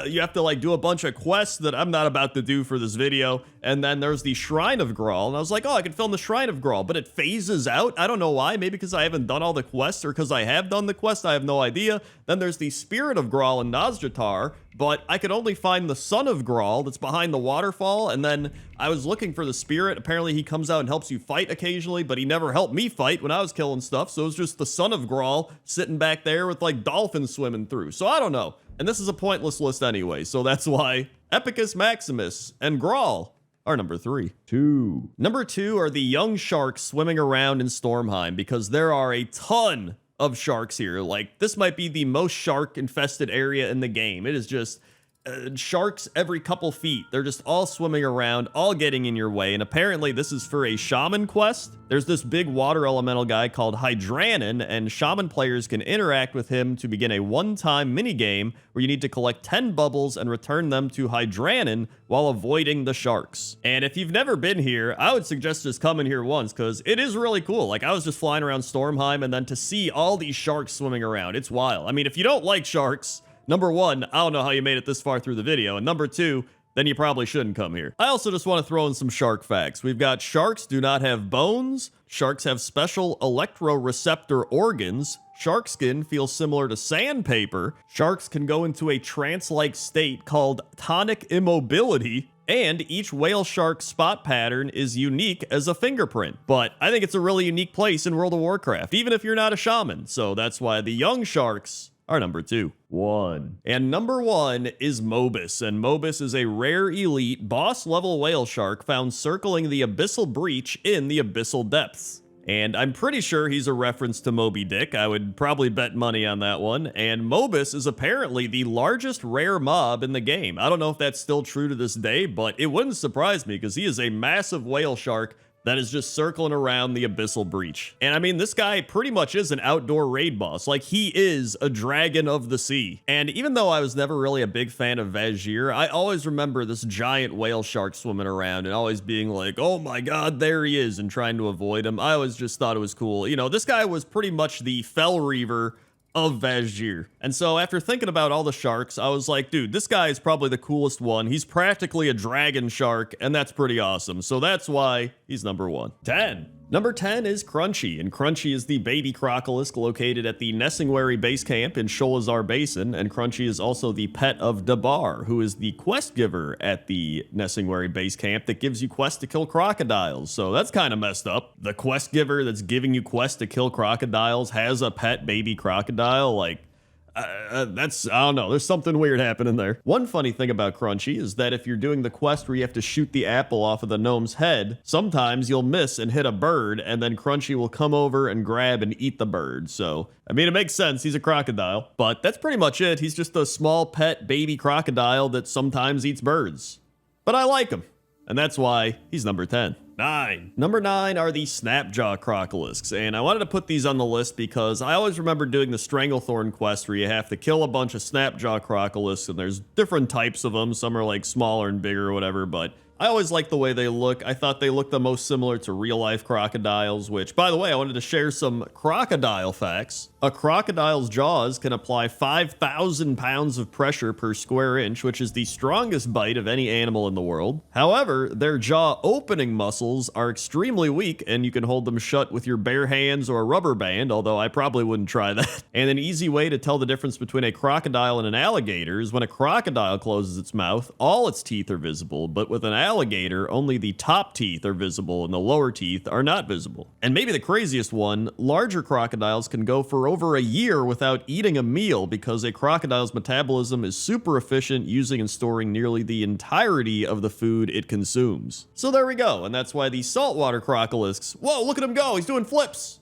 you have to like do a bunch of quests that I'm not about to do for this video, and then there's the Shrine of Grawl, and I was like, oh, I could film the Shrine of Grawl, but it phases out. I don't know why, maybe because I haven't done all the quests, or because I have done the quest, I have no idea. Then there's the Spirit of Grawl in Nosjatar, but I could only find the Son of Grawl that's behind the waterfall, and then I was looking for the Spirit. Apparently he comes out and helps you fight occasionally, but he never helped me fight when I was killing stuff, so it was just the Son of Grawl sitting back there with like dolphins swimming through. So I don't know. And this is a pointless list anyway, so that's why Epicus Maximus and Grawl are number 3. 2. Number 2 are the young sharks swimming around in Stormheim, because there are a ton of sharks here. Like, this might be the most shark infested area in the game. It is just sharks every couple feet. They're just all swimming around, all getting in your way. And apparently this is for a shaman quest. There's this big water elemental guy called Hydranin, and shaman players can interact with him to begin a one-time minigame where you need to collect 10 bubbles and return them to Hydranin while avoiding the sharks. And if you've never been here, I would suggest just coming here once, because it is really cool. Like, I was just flying around Stormheim, and then to see all these sharks swimming around, it's wild. I mean, if you don't like sharks, number one, I don't know how you made it this far through the video. And number two, then you probably shouldn't come here. I also just want to throw in some shark facts. We've got sharks do not have bones. Sharks have special electroreceptor organs. Shark skin feels similar to sandpaper. Sharks can go into a trance-like state called tonic immobility. And each whale shark spot pattern is unique as a fingerprint. But I think it's a really unique place in World of Warcraft, even if you're not a shaman. So that's why the young sharks are number 2. And number 1 is Mobus, and Mobus is a rare elite boss-level whale shark found circling the abyssal breach in the abyssal depths. And I'm pretty sure he's a reference to Moby Dick. I would probably bet money on that one. And Mobus is apparently the largest rare mob in the game. I don't know if that's still true to this day, but it wouldn't surprise me because he is a massive whale shark that is just circling around the abyssal breach. And I mean, this guy pretty much is an outdoor raid boss. Like, he is a dragon of the sea. And even though I was never really a big fan of Vazir, I always remember this giant whale shark swimming around and always being like, oh my god, there he is, and trying to avoid him. I always just thought it was cool. You know, this guy was pretty much the Fel Reaver of Vazir. And so after thinking about all the sharks, I was like, dude, this guy is probably the coolest one. He's practically a dragon shark, and that's pretty awesome. So that's why he's number 1. 10. Number 10 is Crunchy, and Crunchy is the baby crocolisk located at the Nessingwary base camp in Sholazar Basin, and Crunchy is also the pet of Dabar, who is the quest giver at the Nessingwary base camp that gives you quests to kill crocodiles. So that's kind of messed up. The quest giver that's giving you quests to kill crocodiles has a pet baby crocodile. Like, I don't know, there's something weird happening there. One funny thing about Crunchy is that if you're doing the quest where you have to shoot the apple off of the gnome's head, sometimes you'll miss and hit a bird, and then Crunchy will come over and grab and eat the bird. So, I mean, it makes sense, he's a crocodile, but that's pretty much it. He's just a small pet baby crocodile that sometimes eats birds. But I like him, and that's why he's number 10. 9. Number 9 are the Snapjaw Crocolisks, and I wanted to put these on the list because I always remember doing the Stranglethorn quest where you have to kill a bunch of Snapjaw Crocolisks, and there's different types of them. Some are like smaller and bigger or whatever, but I always liked the way they look. I thought they looked the most similar to real-life crocodiles, which, by the way, I wanted to share some crocodile facts. A crocodile's jaws can apply 5,000 pounds of pressure per square inch, which is the strongest bite of any animal in the world. However, their jaw opening muscles are extremely weak, and you can hold them shut with your bare hands or a rubber band, although I probably wouldn't try that. And an easy way to tell the difference between a crocodile and an alligator is when a crocodile closes its mouth, all its teeth are visible, but with an alligator, only the top teeth are visible and the lower teeth are not visible. And maybe the craziest one, larger crocodiles can go for over a year without eating a meal because a crocodile's metabolism is super efficient, using and storing nearly the entirety of the food it consumes. So there we go, and that's why the saltwater crocolisks, whoa, look at him go, he's doing flips,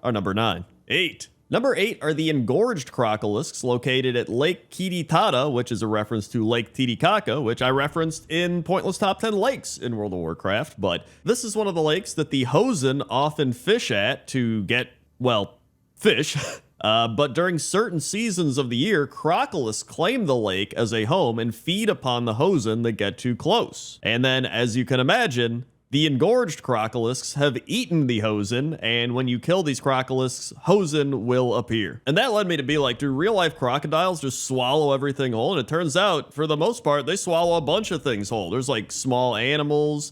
are number 9. 8. Number 8 are the engorged crocolisks located at Lake Kititata, which is a reference to Lake Titicaca, which I referenced in Pointless Top 10 Lakes in World of Warcraft. But this is one of the lakes that the Hosen often fish at to get, well, fish. But during certain seasons of the year, crocolisks claim the lake as a home and feed upon the Hosen that get too close. And then, as you can imagine, the engorged crocolisks have eaten the Hosen, and when you kill these crocolisks, Hosen will appear. And that led me to be like, do real-life crocodiles just swallow everything whole? And it turns out, for the most part, they swallow a bunch of things whole. There's like small animals,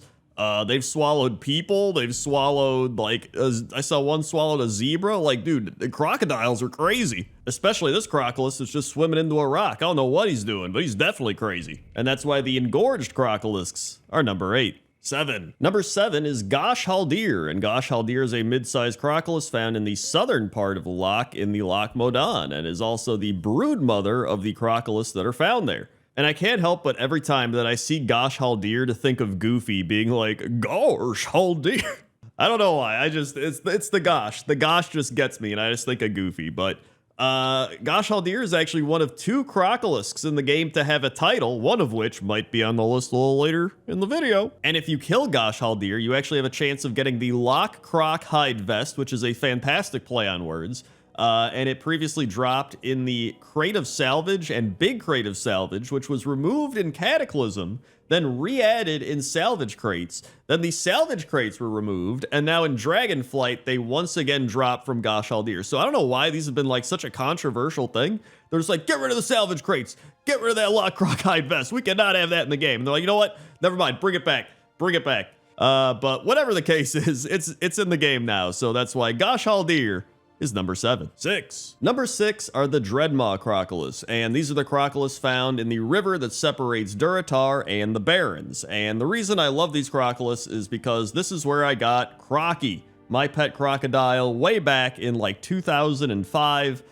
they've swallowed people, they've swallowed, like, I saw one swallowed a zebra. Like, dude, the crocodiles are crazy. Especially this crocolisk that's just swimming into a rock. I don't know what he's doing, but he's definitely crazy. And that's why the engorged crocolisks are number 8. 7. Number 7 is Gosh Haldir, and Gosh Haldir is a mid-sized crocolisk found in the southern part of the loch in the Loch Modan, and is also the brood mother of the crocolisks that are found there. And I can't help but every time that I see Gosh Haldir to think of Goofy being like, Gosh Haldir. I don't know why, it's the Gosh. The Gosh just gets me, and I just think of Goofy, but Gosh Haldir is actually one of 2 Crocolisks in the game to have a title, one of which might be on the list a little later in the video. And if you kill Gosh Haldir, you actually have a chance of getting the Lock Croc Hide Vest, which is a fantastic play on words. And it previously dropped in the Crate of Salvage and Big Crate of Salvage, which was removed in Cataclysm, then re-added in Salvage Crates. Then the Salvage Crates were removed, and now in Dragonflight, they once again dropped from Gosh Haldir. So I don't know why these have been like such a controversial thing. They're just like, get rid of the Salvage Crates, get rid of that Lock Croc Hide Vest. We cannot have that in the game. And they're like, you know what? Never mind, bring it back, bring it back. But whatever the case is, it's in the game now. So that's why Gosh Haldir is number 7. 6. Number 6 are the Dreadmaw Crocolis, and these are the Crocolis found in the river that separates Durotar and the Barrens. And the reason I love these Crocolis is because this is where I got Crocky, my pet crocodile, way back in like 2005,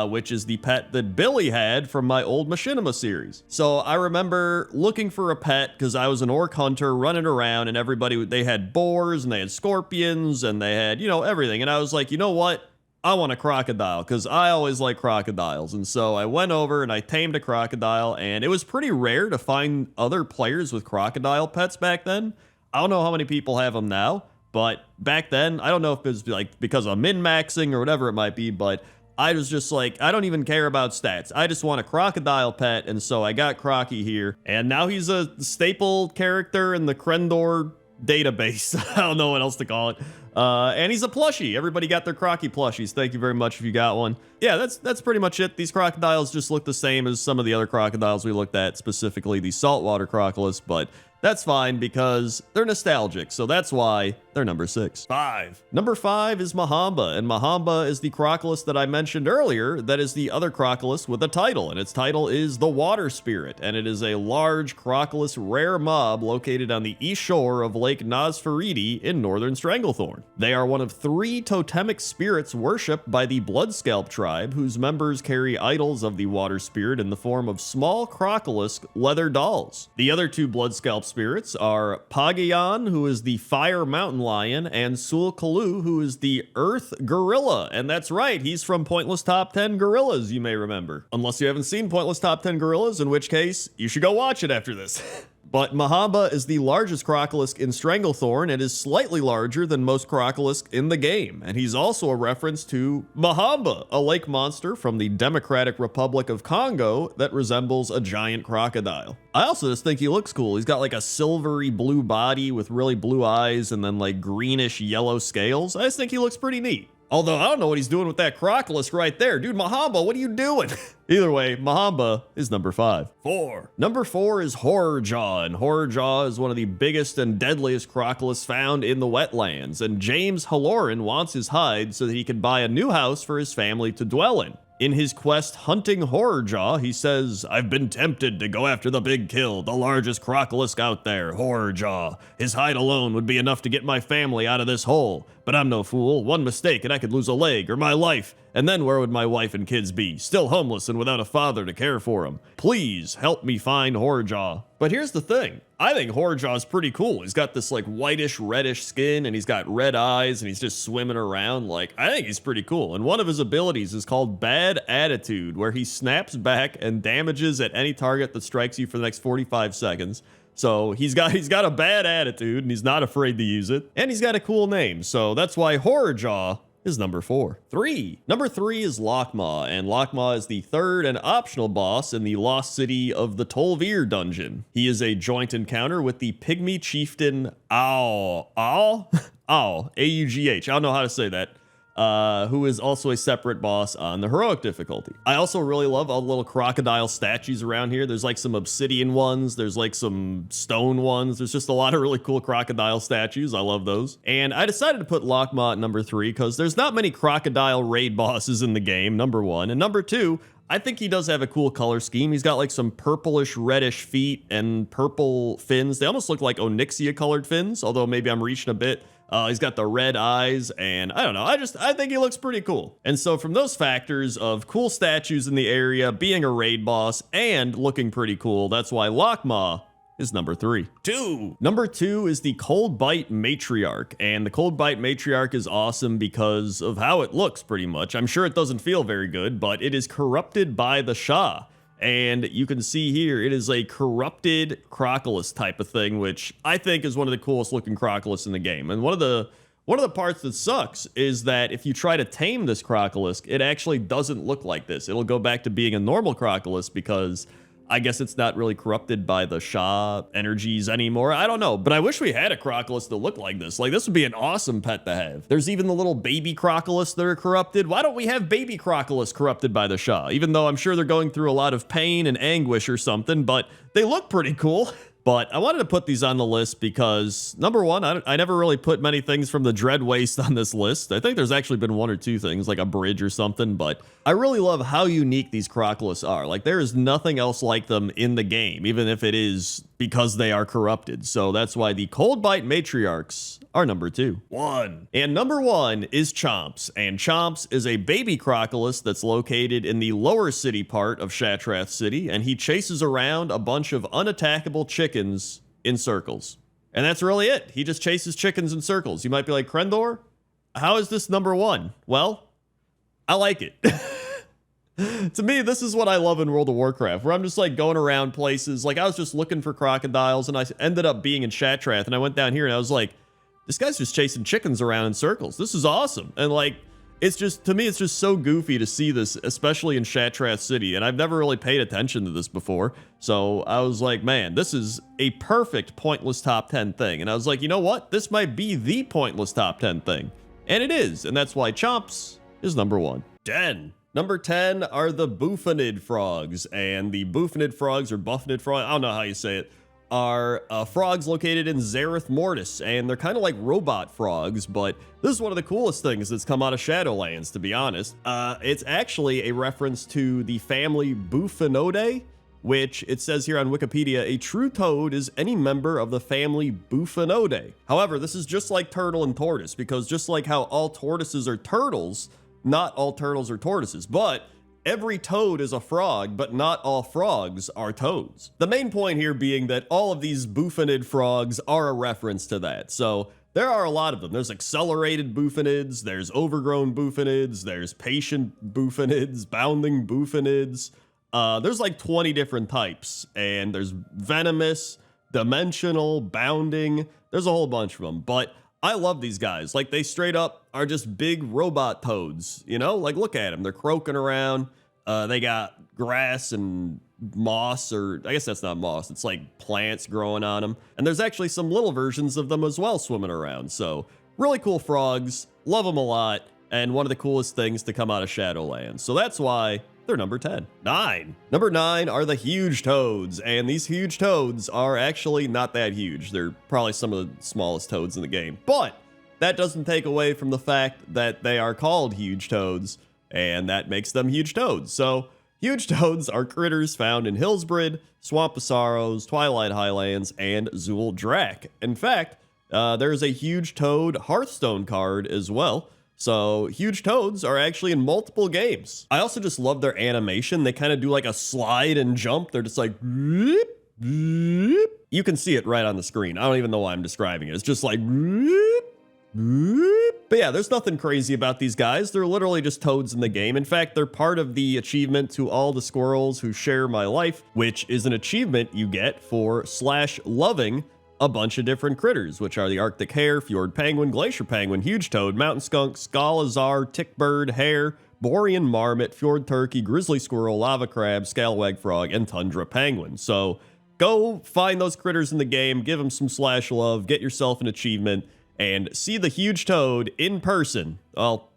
which is the pet that Billy had from my old Machinima series. So I remember looking for a pet because I was an orc hunter running around, and they had boars and they had scorpions and they had, everything. And I was like, you know what? I want a crocodile because I always like crocodiles. And so I went over and I tamed a crocodile, and it was pretty rare to find other players with crocodile pets back then. I don't know how many people have them now, but back then, I don't know if it's like because I'm min-maxing or whatever it might be, but I was just like, I don't even care about stats. I just want a crocodile pet, and so I got Crocky here. And now he's a staple character in the Crendor database. I don't know what else to call it. And he's a plushie. Everybody got their Crocky plushies. Thank you very much if you got one. Yeah, that's pretty much it. These crocodiles just look the same as some of the other crocodiles we looked at, specifically the saltwater Crocolis, but that's fine because they're nostalgic, so that's why they're number 6. 5. Number 5 is Mahamba, and Mahamba is the Crocolis that I mentioned earlier that is the other Crocolis with a title, and its title is the Water Spirit, and it is a large Crocolis rare mob located on the east shore of Lake Nosferiti in northern Stranglethorn. They are one of 3 totemic spirits worshipped by the Bloodscalp tribe, whose members carry idols of the Water Spirit in the form of small Crocolisk leather dolls. The other 2 Bloodscalp spirits are Pagayan, who is the Fire Mountain Lion, and Sul Kalu, who is the Earth Gorilla. And that's right, he's from Pointless Top 10 Gorillas, you may remember. Unless you haven't seen Pointless Top 10 Gorillas, in which case, you should go watch it after this. But Mahamba is the largest Crocolisk in Stranglethorn and is slightly larger than most Crocolisk in the game. And he's also a reference to Mahamba, a lake monster from the Democratic Republic of Congo that resembles a giant crocodile. I also just think he looks cool. He's got like a silvery blue body with really blue eyes and then like greenish yellow scales. I just think he looks pretty neat. Although I don't know what he's doing with that Crocolisk right there. Dude, Mahamba, what are you doing? Either way, Mahamba is number 5. 4. Number 4 is Horror Jaw, and Horror Jaw is one of the biggest and deadliest Crocolis found in the wetlands, and James Halloran wants his hide so that he can buy a new house for his family to dwell in. In his quest hunting Horror Jaw, he says, "I've been tempted to go after the big kill, the largest Crocolisk out there, Horror Jaw. His hide alone would be enough to get my family out of this hole. But I'm no fool. One mistake and I could lose a leg or my life. And then where would my wife and kids be? Still homeless and without a father to care for them. Please help me find Horror Jaw." But here's the thing. I think Horror Jaw is pretty cool. He's got this like whitish, reddish skin and he's got red eyes and he's just swimming around. Like, I think he's pretty cool. And one of his abilities is called Bad Attitude, where he snaps back and damages at any target that strikes you for the next 45 seconds. So he's got a bad attitude and he's not afraid to use it. And he's got a cool name. So that's why Horror Jaw is number 4. 3. Number 3 is Lockmaw, and Lockmaw is the third and optional boss in the Lost City of the Tolvir dungeon. He is a joint encounter with the Pygmy Chieftain Augh, A-U-G-H. I don't know how to say that. Who is also a separate boss on the heroic difficulty. I also really love all the little crocodile statues around here. There's like some obsidian ones. There's like some stone ones. There's just a lot of really cool crocodile statues. I love those. And I decided to put Lockmaw at number 3 because there's not many crocodile raid bosses in the game, number 1. And number 2, I think he does have a cool color scheme. He's got like some purplish reddish feet and purple fins. They almost look like Onyxia colored fins, although maybe I'm reaching a bit. He's got the red eyes, and I don't know, I think he looks pretty cool. And so from those factors of cool statues in the area, being a raid boss, and looking pretty cool, that's why Lockmaw is number 3. 2. Number 2 is the Cold Bite Matriarch, and the Cold Bite Matriarch is awesome because of how it looks, pretty much. I'm sure it doesn't feel very good, but it is corrupted by the Shah. And you can see here, it is a corrupted Crocolisk type of thing, which I think is one of the coolest looking Crocolisks in the game. And one of the parts that sucks is that if you try to tame this Crocolisk, it actually doesn't look like this. It'll go back to being a normal Crocolisk because I guess it's not really corrupted by the Shah energies anymore. I don't know, but I wish we had a Crocolisk that looked like this. Like, this would be an awesome pet to have. There's even the little baby Crocolisks that are corrupted. Why don't we have baby Crocolisks corrupted by the Shah? Even though I'm sure they're going through a lot of pain and anguish or something, but they look pretty cool. But I wanted to put these on the list because, number one, I never really put many things from the Dread Waste on this list. I think there's actually been 1 or 2 things, like a bridge or something, but I really love how unique these Crocolisks are. Like, there is nothing else like them in the game, even if it is because they are corrupted. So that's why the Cold Bite Matriarchs are number 2. 1. And number 1 is Chomps. And Chomps is a baby Crocolisk that's located in the lower city part of Shatrath City, and he chases around a bunch of unattackable chickens in circles. And that's really it. He just chases chickens in circles. You might be like, Crendor, how is this number 1? Well, I like it. To me, this is what I love in World of Warcraft, where I'm just like going around places. Like, I was just looking for crocodiles, and I ended up being in Shatrath, and I went down here and I was like, this guy's just chasing chickens around in circles. This is awesome. And like, it's just, to me, it's just so goofy to see this, especially in Shatrath City. And I've never really paid attention to this before. So I was like, man, this is a perfect pointless top 10 thing. And I was like, you know what? This might be the pointless top 10 thing. And it is. And that's why Chomps is number 1. 10. Number 10 are the Buffonid frogs, and the Buffonid frogs, or Buffonid frogs, I don't know how you say it, are frogs located in Zareth Mortis, and they're kind of like robot frogs, but this is one of the coolest things that's come out of Shadowlands, to be honest. It's actually a reference to the family Buffonidae, which it says here on Wikipedia, a true toad is any member of the family Buffonidae. However, this is just like turtle and tortoise, because just like how all tortoises are turtles, not all turtles are tortoises, but every toad is a frog, but not all frogs are toads. The main point here being that all of these Buffonid frogs are a reference to that. So there are a lot of them. There's accelerated Buffonids, there's overgrown Buffonids, there's patient Buffonids, bounding Buffonids. There's like 20 different types, and there's venomous, dimensional, bounding. There's a whole bunch of them, but I love these guys. Like, they straight up are just big robot toads, you know? Like, look at them. They're croaking around. They got grass and moss, or I guess that's not moss. It's like plants growing on them. And there's actually some little versions of them as well swimming around. So really cool frogs. Love them a lot. And one of the coolest things to come out of Shadowlands. So that's why they're number 10. 9. Number 9 are the huge toads, and these huge toads are actually not that huge. They're probably some of the smallest toads in the game, but that doesn't take away from the fact that they are called huge toads, and that makes them huge toads. So huge toads are critters found in Hillsbrad, Swamp of Sorrows, Twilight Highlands, and Zul Drak. In fact, there's a huge toad Hearthstone card as well. So huge toads are actually in multiple games. I also just love their animation. They kind of do like a slide and jump. They're just like, you can see it right on the screen. I don't even know why I'm describing it. It's just like, but yeah, there's nothing crazy about these guys. They're literally just toads in the game. In fact, they're part of the achievement to all the squirrels who share my life, which is an achievement you get for /loving a bunch of different critters, which are the Arctic hare, fjord penguin, glacier penguin, huge toad, mountain skunk, scalazar, tickbird, hare, borean marmot, fjord turkey, grizzly squirrel, lava crab, scalawag frog, and tundra penguin. So go find those critters in the game, give them some /love, get yourself an achievement, and see the huge toad in person. Well,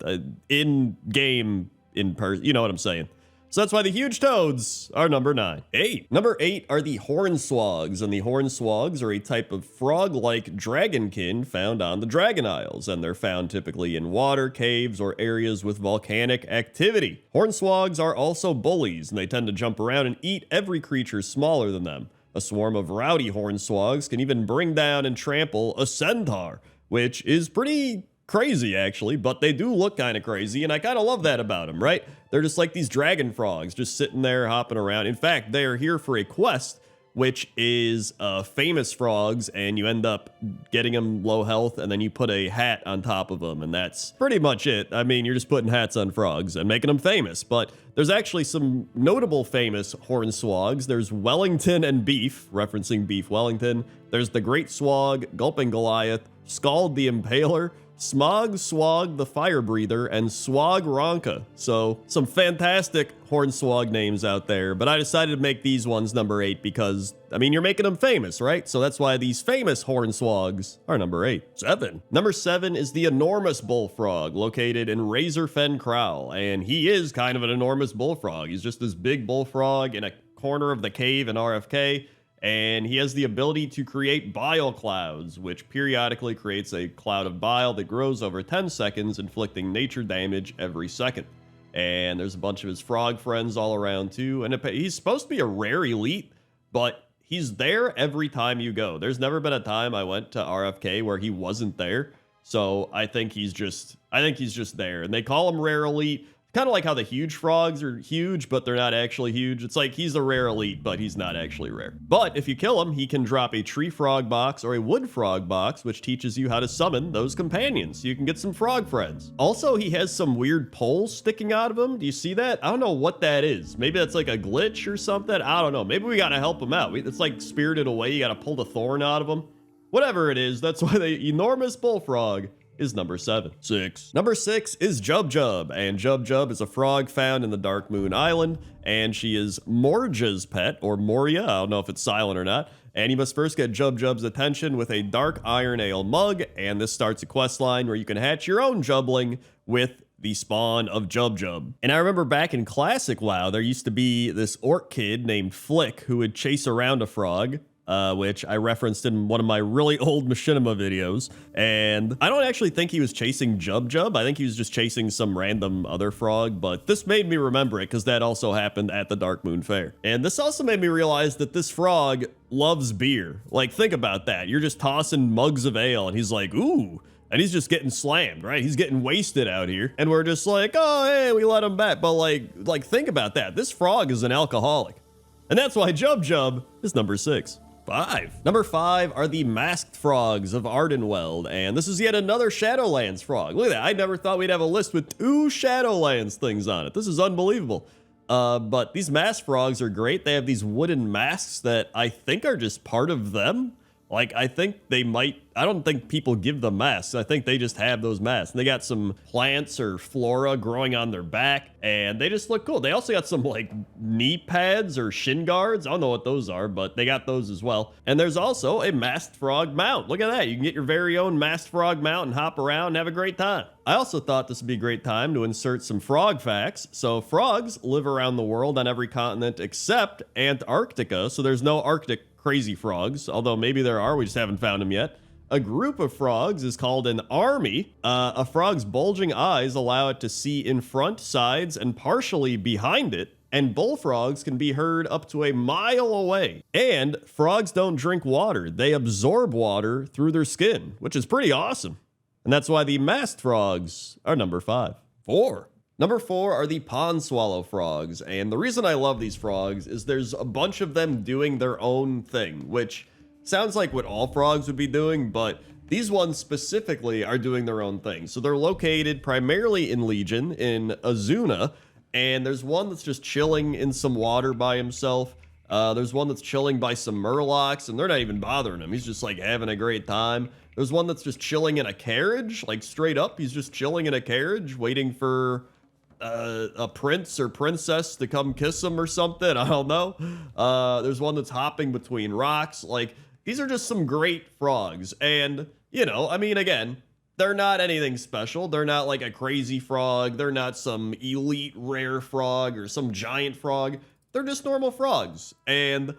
in game, in person, you know what I'm saying. So that's why the huge toads are number 9. 8. Number 8 are the hornswogs, and the hornswogs are a type of frog-like dragonkin found on the Dragon Isles, and they're found typically in water, caves, or areas with volcanic activity. Hornswogs are also bullies, and they tend to jump around and eat every creature smaller than them. A swarm of rowdy hornswogs can even bring down and trample a centaur, which is pretty crazy actually, but they do look kind of crazy, and I kind of love that about them, right? They're just like these dragon frogs just sitting there hopping around. In fact, they are here for a quest which is famous frogs, and you end up getting them low health, and then you put a hat on top of them, and that's pretty much it. I mean, you're just putting hats on frogs and making them famous, but there's actually some notable famous hornswogs. There's Wellington and Beef, referencing Beef Wellington. There's the Great Swag, Gulping Goliath, Scald the Impaler, Smog Swag the Fire Breather, and Swag Ronka. So some fantastic hornswog names out there, but I decided to make these ones number 8 because, I mean, you're making them famous, right? So that's why these famous hornswogs are number 8. 7. Number 7 is the enormous bullfrog, located in Razorfen Kraul, and he is kind of an enormous bullfrog. He's just this big bullfrog in a corner of the cave in RFK, and he has the ability to create bile clouds, which periodically creates a cloud of bile that grows over 10 seconds, inflicting nature damage every second. And there's a bunch of his frog friends all around too, and he's supposed to be a rare elite, but he's there every time you go. There's never been a time I went to RFK where he wasn't there, so I think he's just there. And they call him rare elite. Kind of like how the huge frogs are huge, but they're not actually huge. It's like he's a rare elite, but he's not actually rare. But if you kill him, he can drop a tree frog box or a wood frog box, which teaches you how to summon those companions, so you can get some frog friends. Also, he has some weird poles sticking out of him. Do you see that? I don't know what that is. Maybe that's like a glitch or something. I don't know. Maybe we gotta help him out. It's like Spirited Away. You gotta pull the thorn out of him. Whatever it is, that's why the enormous bullfrog is number 7. 6. Number 6 is Jub Jub, and Jub Jub is a frog found in the Dark Moon Island, and she is Morja's pet, or Moria, I don't know if it's silent or not, and you must first get Jub Jub's attention with a dark iron ale mug, and this starts a quest line where you can hatch your own Jubling with the spawn of Jub Jub. And I remember back in Classic WoW, there used to be this orc kid named Flick who would chase around a frog, which I referenced in one of my really old Machinima videos. And I don't actually think he was chasing Jub Jub. I think he was just chasing some random other frog, but this made me remember it because that also happened at the Dark Moon Fair. And this also made me realize that this frog loves beer. Like, think about that. You're just tossing mugs of ale and he's like, ooh. And he's just getting slammed, right? He's getting wasted out here. And we're just like, oh, hey, we let him back. But like think about that. This frog is an alcoholic. And that's why Jub Jub is number 6. 5. Number 5 are the masked frogs of Ardenweld, and this is yet another Shadowlands frog. Look at that. I never thought we'd have a list with 2 Shadowlands things on it. This is unbelievable. But these masked frogs are great. They have these wooden masks that I think are just part of them. Like, I think they might, I don't think people give them masks. I think they just have those masks. And they got some plants or flora growing on their back, and they just look cool. They also got some, like, knee pads or shin guards. I don't know what those are, but they got those as well. And there's also a masked frog mount. Look at that. You can get your very own masked frog mount and hop around and have a great time. I also thought this would be a great time to insert some frog facts. So frogs live around the world on every continent except Antarctica, so there's no Arctic crazy frogs, although maybe there are, we just haven't found them yet. A group of frogs is called an army. A frog's bulging eyes allow it to see in front, sides, and partially behind it, and bullfrogs can be heard up to a mile away. And frogs don't drink water. They absorb water through their skin, which is pretty awesome. And that's why the masked frogs are number 5. 4. Number 4 are the pond swallow frogs, and the reason I love these frogs is there's a bunch of them doing their own thing, which sounds like what all frogs would be doing, but these ones specifically are doing their own thing. So they're located primarily in Legion, in Azuna, and there's one that's just chilling in some water by himself. There's one that's chilling by some Murlocs, and they're not even bothering him. He's just like having a great time. There's one that's just chilling in a carriage, like straight up. He's just chilling in a carriage, waiting for a prince or princess to come kiss him or something. I don't know. There's one that's hopping between rocks. Like, these are just some great frogs. And, you know, I mean, again, they're not anything special. They're not like a crazy frog. They're not some elite rare frog or some giant frog. They're just normal frogs. And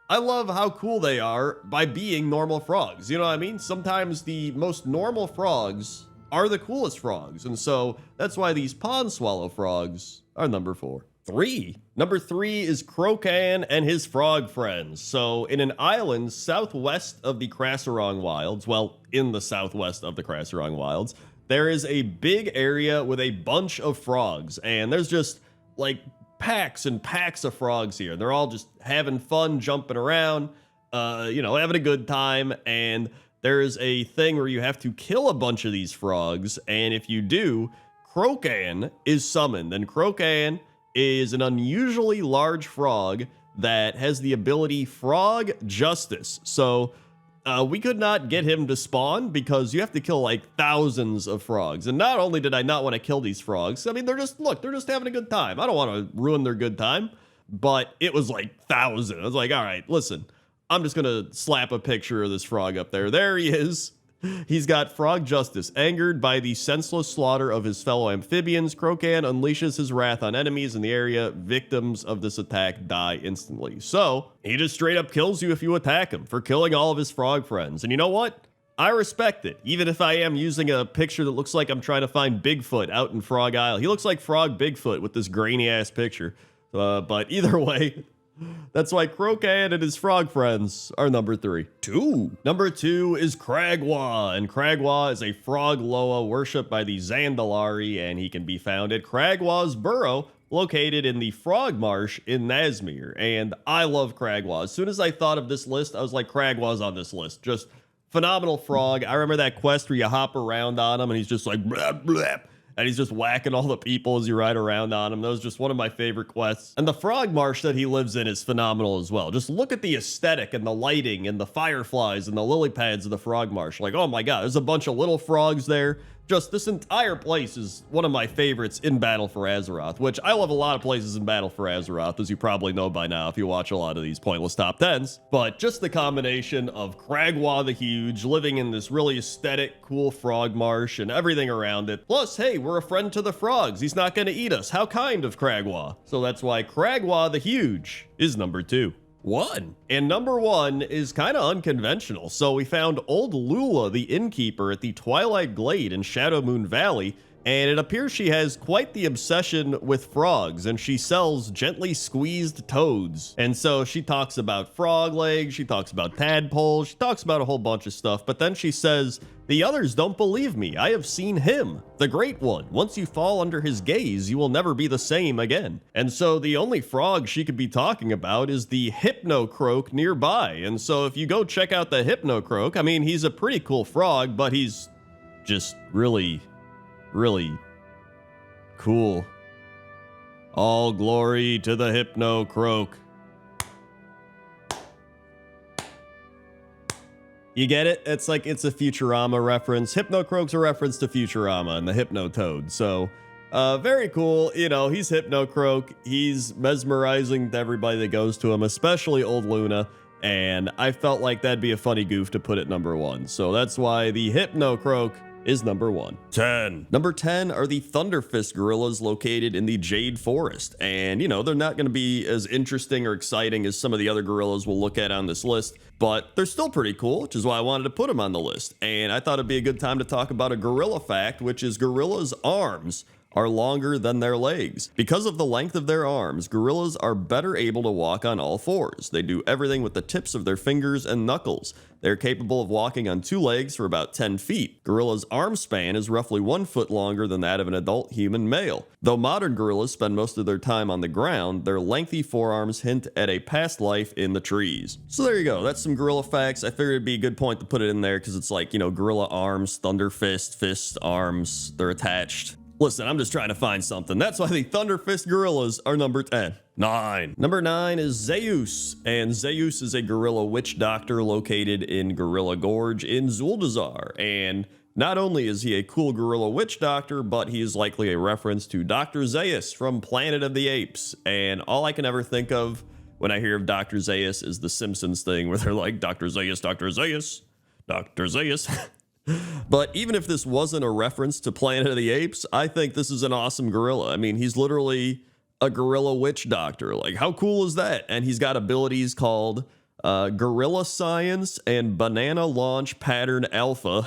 I love how cool they are by being normal frogs. You know what I mean? Sometimes the most normal frogs are the coolest frogs, and so that's why these pond swallow frogs are number 4. 3. Number 3 is Crocan and his frog friends. So in an island southwest of the Krasarong Wilds, well, in the southwest of the Krasarong Wilds, there is a big area with a bunch of frogs, and there's just like packs and packs of frogs here. They're all just having fun, jumping around, having a good time. And there's a thing where you have to kill a bunch of these frogs. And if you do, Crocan is summoned. And Crocan is an unusually large frog that has the ability Frog Justice. So we could not get him to spawn because you have to kill like thousands of frogs. And not only did I not want to kill these frogs, I mean, they're just having a good time. I don't want to ruin their good time, but it was like thousands. I was like, all right, listen, I'm just going to slap a picture of this frog up there. There he is. He's got Frog Justice. Angered by the senseless slaughter of his fellow amphibians, Crocan unleashes his wrath on enemies in the area. Victims of this attack die instantly. So, he just straight up kills you if you attack him for killing all of his frog friends. And you know what? I respect it. Even if I am using a picture that looks like I'm trying to find Bigfoot out in Frog Isle. He looks like Frog Bigfoot with this grainy ass picture. But either way, that's why Crocan and his frog friends are number 3. Number 2 is Cragwa, and Cragwa is a frog Loa worshipped by the Zandalari, and he can be found at Cragwa's Burrow, located in the Frog Marsh in Nazmir. And I love Cragwa. As soon as I thought of this list, I was like, Cragwa's on this list. Just phenomenal frog. I remember that quest where you hop around on him, and he's just like, blah, blah. And he's just whacking all the people as you ride around on him. That was just one of my favorite quests. And the frog marsh that he lives in is phenomenal as well. Just look at the aesthetic and the lighting and the fireflies and the lily pads of the frog marsh. Like, oh my God, there's a bunch of little frogs there. Just this entire place is one of my favorites in Battle for Azeroth, which I love a lot of places in Battle for Azeroth, as you probably know by now if you watch a lot of these pointless top 10s. But just the combination of Cragwa the Huge living in this really aesthetic, cool frog marsh and everything around it. Plus, hey, we're a friend to the frogs. He's not going to eat us. How kind of Cragwa. So that's why Cragwa the Huge is number 2. And number 1 is kind of unconventional. So we found old Lula, the innkeeper at the Twilight Glade in Shadowmoon Valley, and it appears she has quite the obsession with frogs, and she sells gently squeezed toads. And so she talks about frog legs, she talks about tadpoles, she talks about a whole bunch of stuff, but then she says, "The others don't believe me. I have seen him, the Great One. Once you fall under his gaze, you will never be the same again." And so the only frog she could be talking about is the Hypnocroak nearby. And so if you go check out the Hypnocroak, I mean, he's a pretty cool frog, but he's just really cool. All glory to the Hypnocroak. You get it? It's like it's a Futurama reference. Hypnocroak's a reference to Futurama and the Hypnotoad. So, very cool. You know, he's Hypnocroak. He's mesmerizing to everybody that goes to him, especially old Luna. And I felt like that'd be a funny goof to put at number 1. So that's why the Hypnocroak is number 1. 10. Number 10 are the Thunderfist gorillas located in the Jade Forest. And, you know, they're not going to be as interesting or exciting as some of the other gorillas we'll look at on this list, but they're still pretty cool, which is why I wanted to put them on the list. And I thought it'd be a good time to talk about a gorilla fact, which is gorillas' arms are longer than their legs. Because of the length of their arms, gorillas are better able to walk on all fours. They do everything with the tips of their fingers and knuckles. They're capable of walking on 2 legs for about 10 feet. Gorillas' arm span is roughly 1 foot longer than that of an adult human male. Though modern gorillas spend most of their time on the ground, their lengthy forearms hint at a past life in the trees. So there you go. That's some gorilla facts. I figured it'd be a good point to put it in there because it's like, you know, gorilla arms, Thunderfist, fist, arms, they're attached. Listen, I'm just trying to find something. That's why the Thunderfist gorillas are number 10. 9. Number 9 is Zeus, and Zeus is a gorilla witch doctor located in Gorilla Gorge in Zuldazar. And not only is he a cool gorilla witch doctor, but he is likely a reference to Dr. Zeus from Planet of the Apes. And all I can ever think of when I hear of Dr. Zeus is the Simpsons thing where they're like, Dr. Zeus, Dr. Zeus, Dr. Zeus. But even if this wasn't a reference to Planet of the Apes, I think this is an awesome gorilla. I mean, he's literally a gorilla witch doctor. Like, how cool is that? And he's got abilities called Gorilla Science and Banana Launch Pattern Alpha,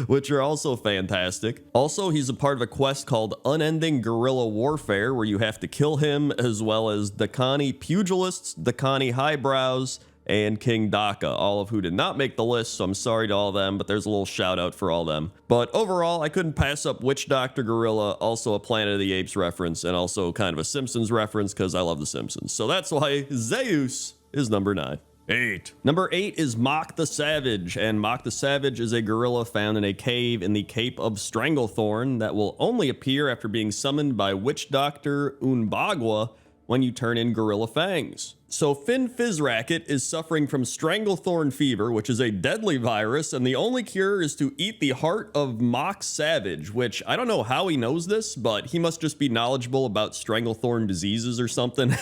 which are also fantastic. Also, he's a part of a quest called Unending Gorilla Warfare, where you have to kill him, as well as Dakani Pugilists, Dakani Highbrows, and King Daka, all of who did not make the list, so I'm sorry to all of them, but there's a little shout out for all them. But overall, I couldn't pass up Witch Doctor Gorilla, also a Planet of the Apes reference, and also kind of a Simpsons reference because I love the Simpsons. So that's why Zeus is number 9. 8. Number 8 is Mock the Savage, and Mock the Savage is a gorilla found in a cave in the Cape of Stranglethorn that will only appear after being summoned by Witch Doctor Unbagwa when you turn in Gorilla Fangs. So Finn Fizzracket is suffering from Stranglethorn fever, which is a deadly virus, and the only cure is to eat the heart of Mock Savage, which I don't know how he knows this, but he must just be knowledgeable about Stranglethorn diseases or something.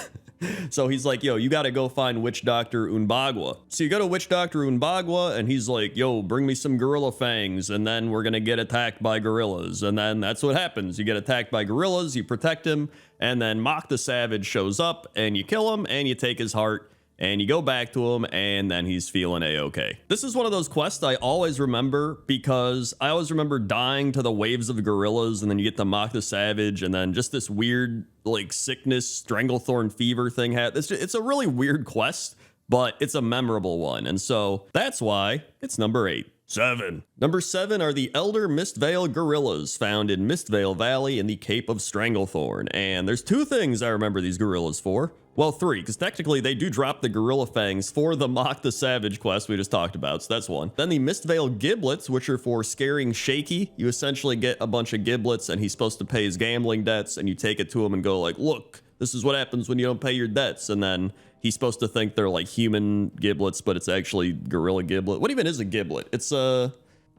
So he's like, yo, you gotta go find Witch Doctor Unbagwa. So you go to Witch Doctor Unbagwa, and he's like, yo, bring me some gorilla fangs, and then we're gonna get attacked by gorillas. And then that's what happens. You get attacked by gorillas, you protect him, and then Mock the Savage shows up, and you kill him, and you take his heart, and you go back to him, and then he's feeling a-okay. This is one of those quests I always remember because I always remember dying to the waves of gorillas, and then you get to Mock the Savage, and then just this weird, like, sickness, Stranglethorn fever thing. It's a really weird quest, but it's a memorable one, and so that's why it's number 8. 7. Number 7 are the Elder Mistvale Gorillas, found in Mistvale Valley in the Cape of Stranglethorn. And there's 2 things I remember these gorillas for. Well, 3, because technically they do drop the gorilla fangs for the Mock the Savage quest we just talked about, so that's 1. Then the Mistvale Giblets, which are for scaring Shaky. You essentially get a bunch of giblets, and he's supposed to pay his gambling debts, and you take it to him and go like, look, this is what happens when you don't pay your debts. And then he's supposed to think they're like human giblets, but it's actually gorilla giblet. What even is a giblet? It's the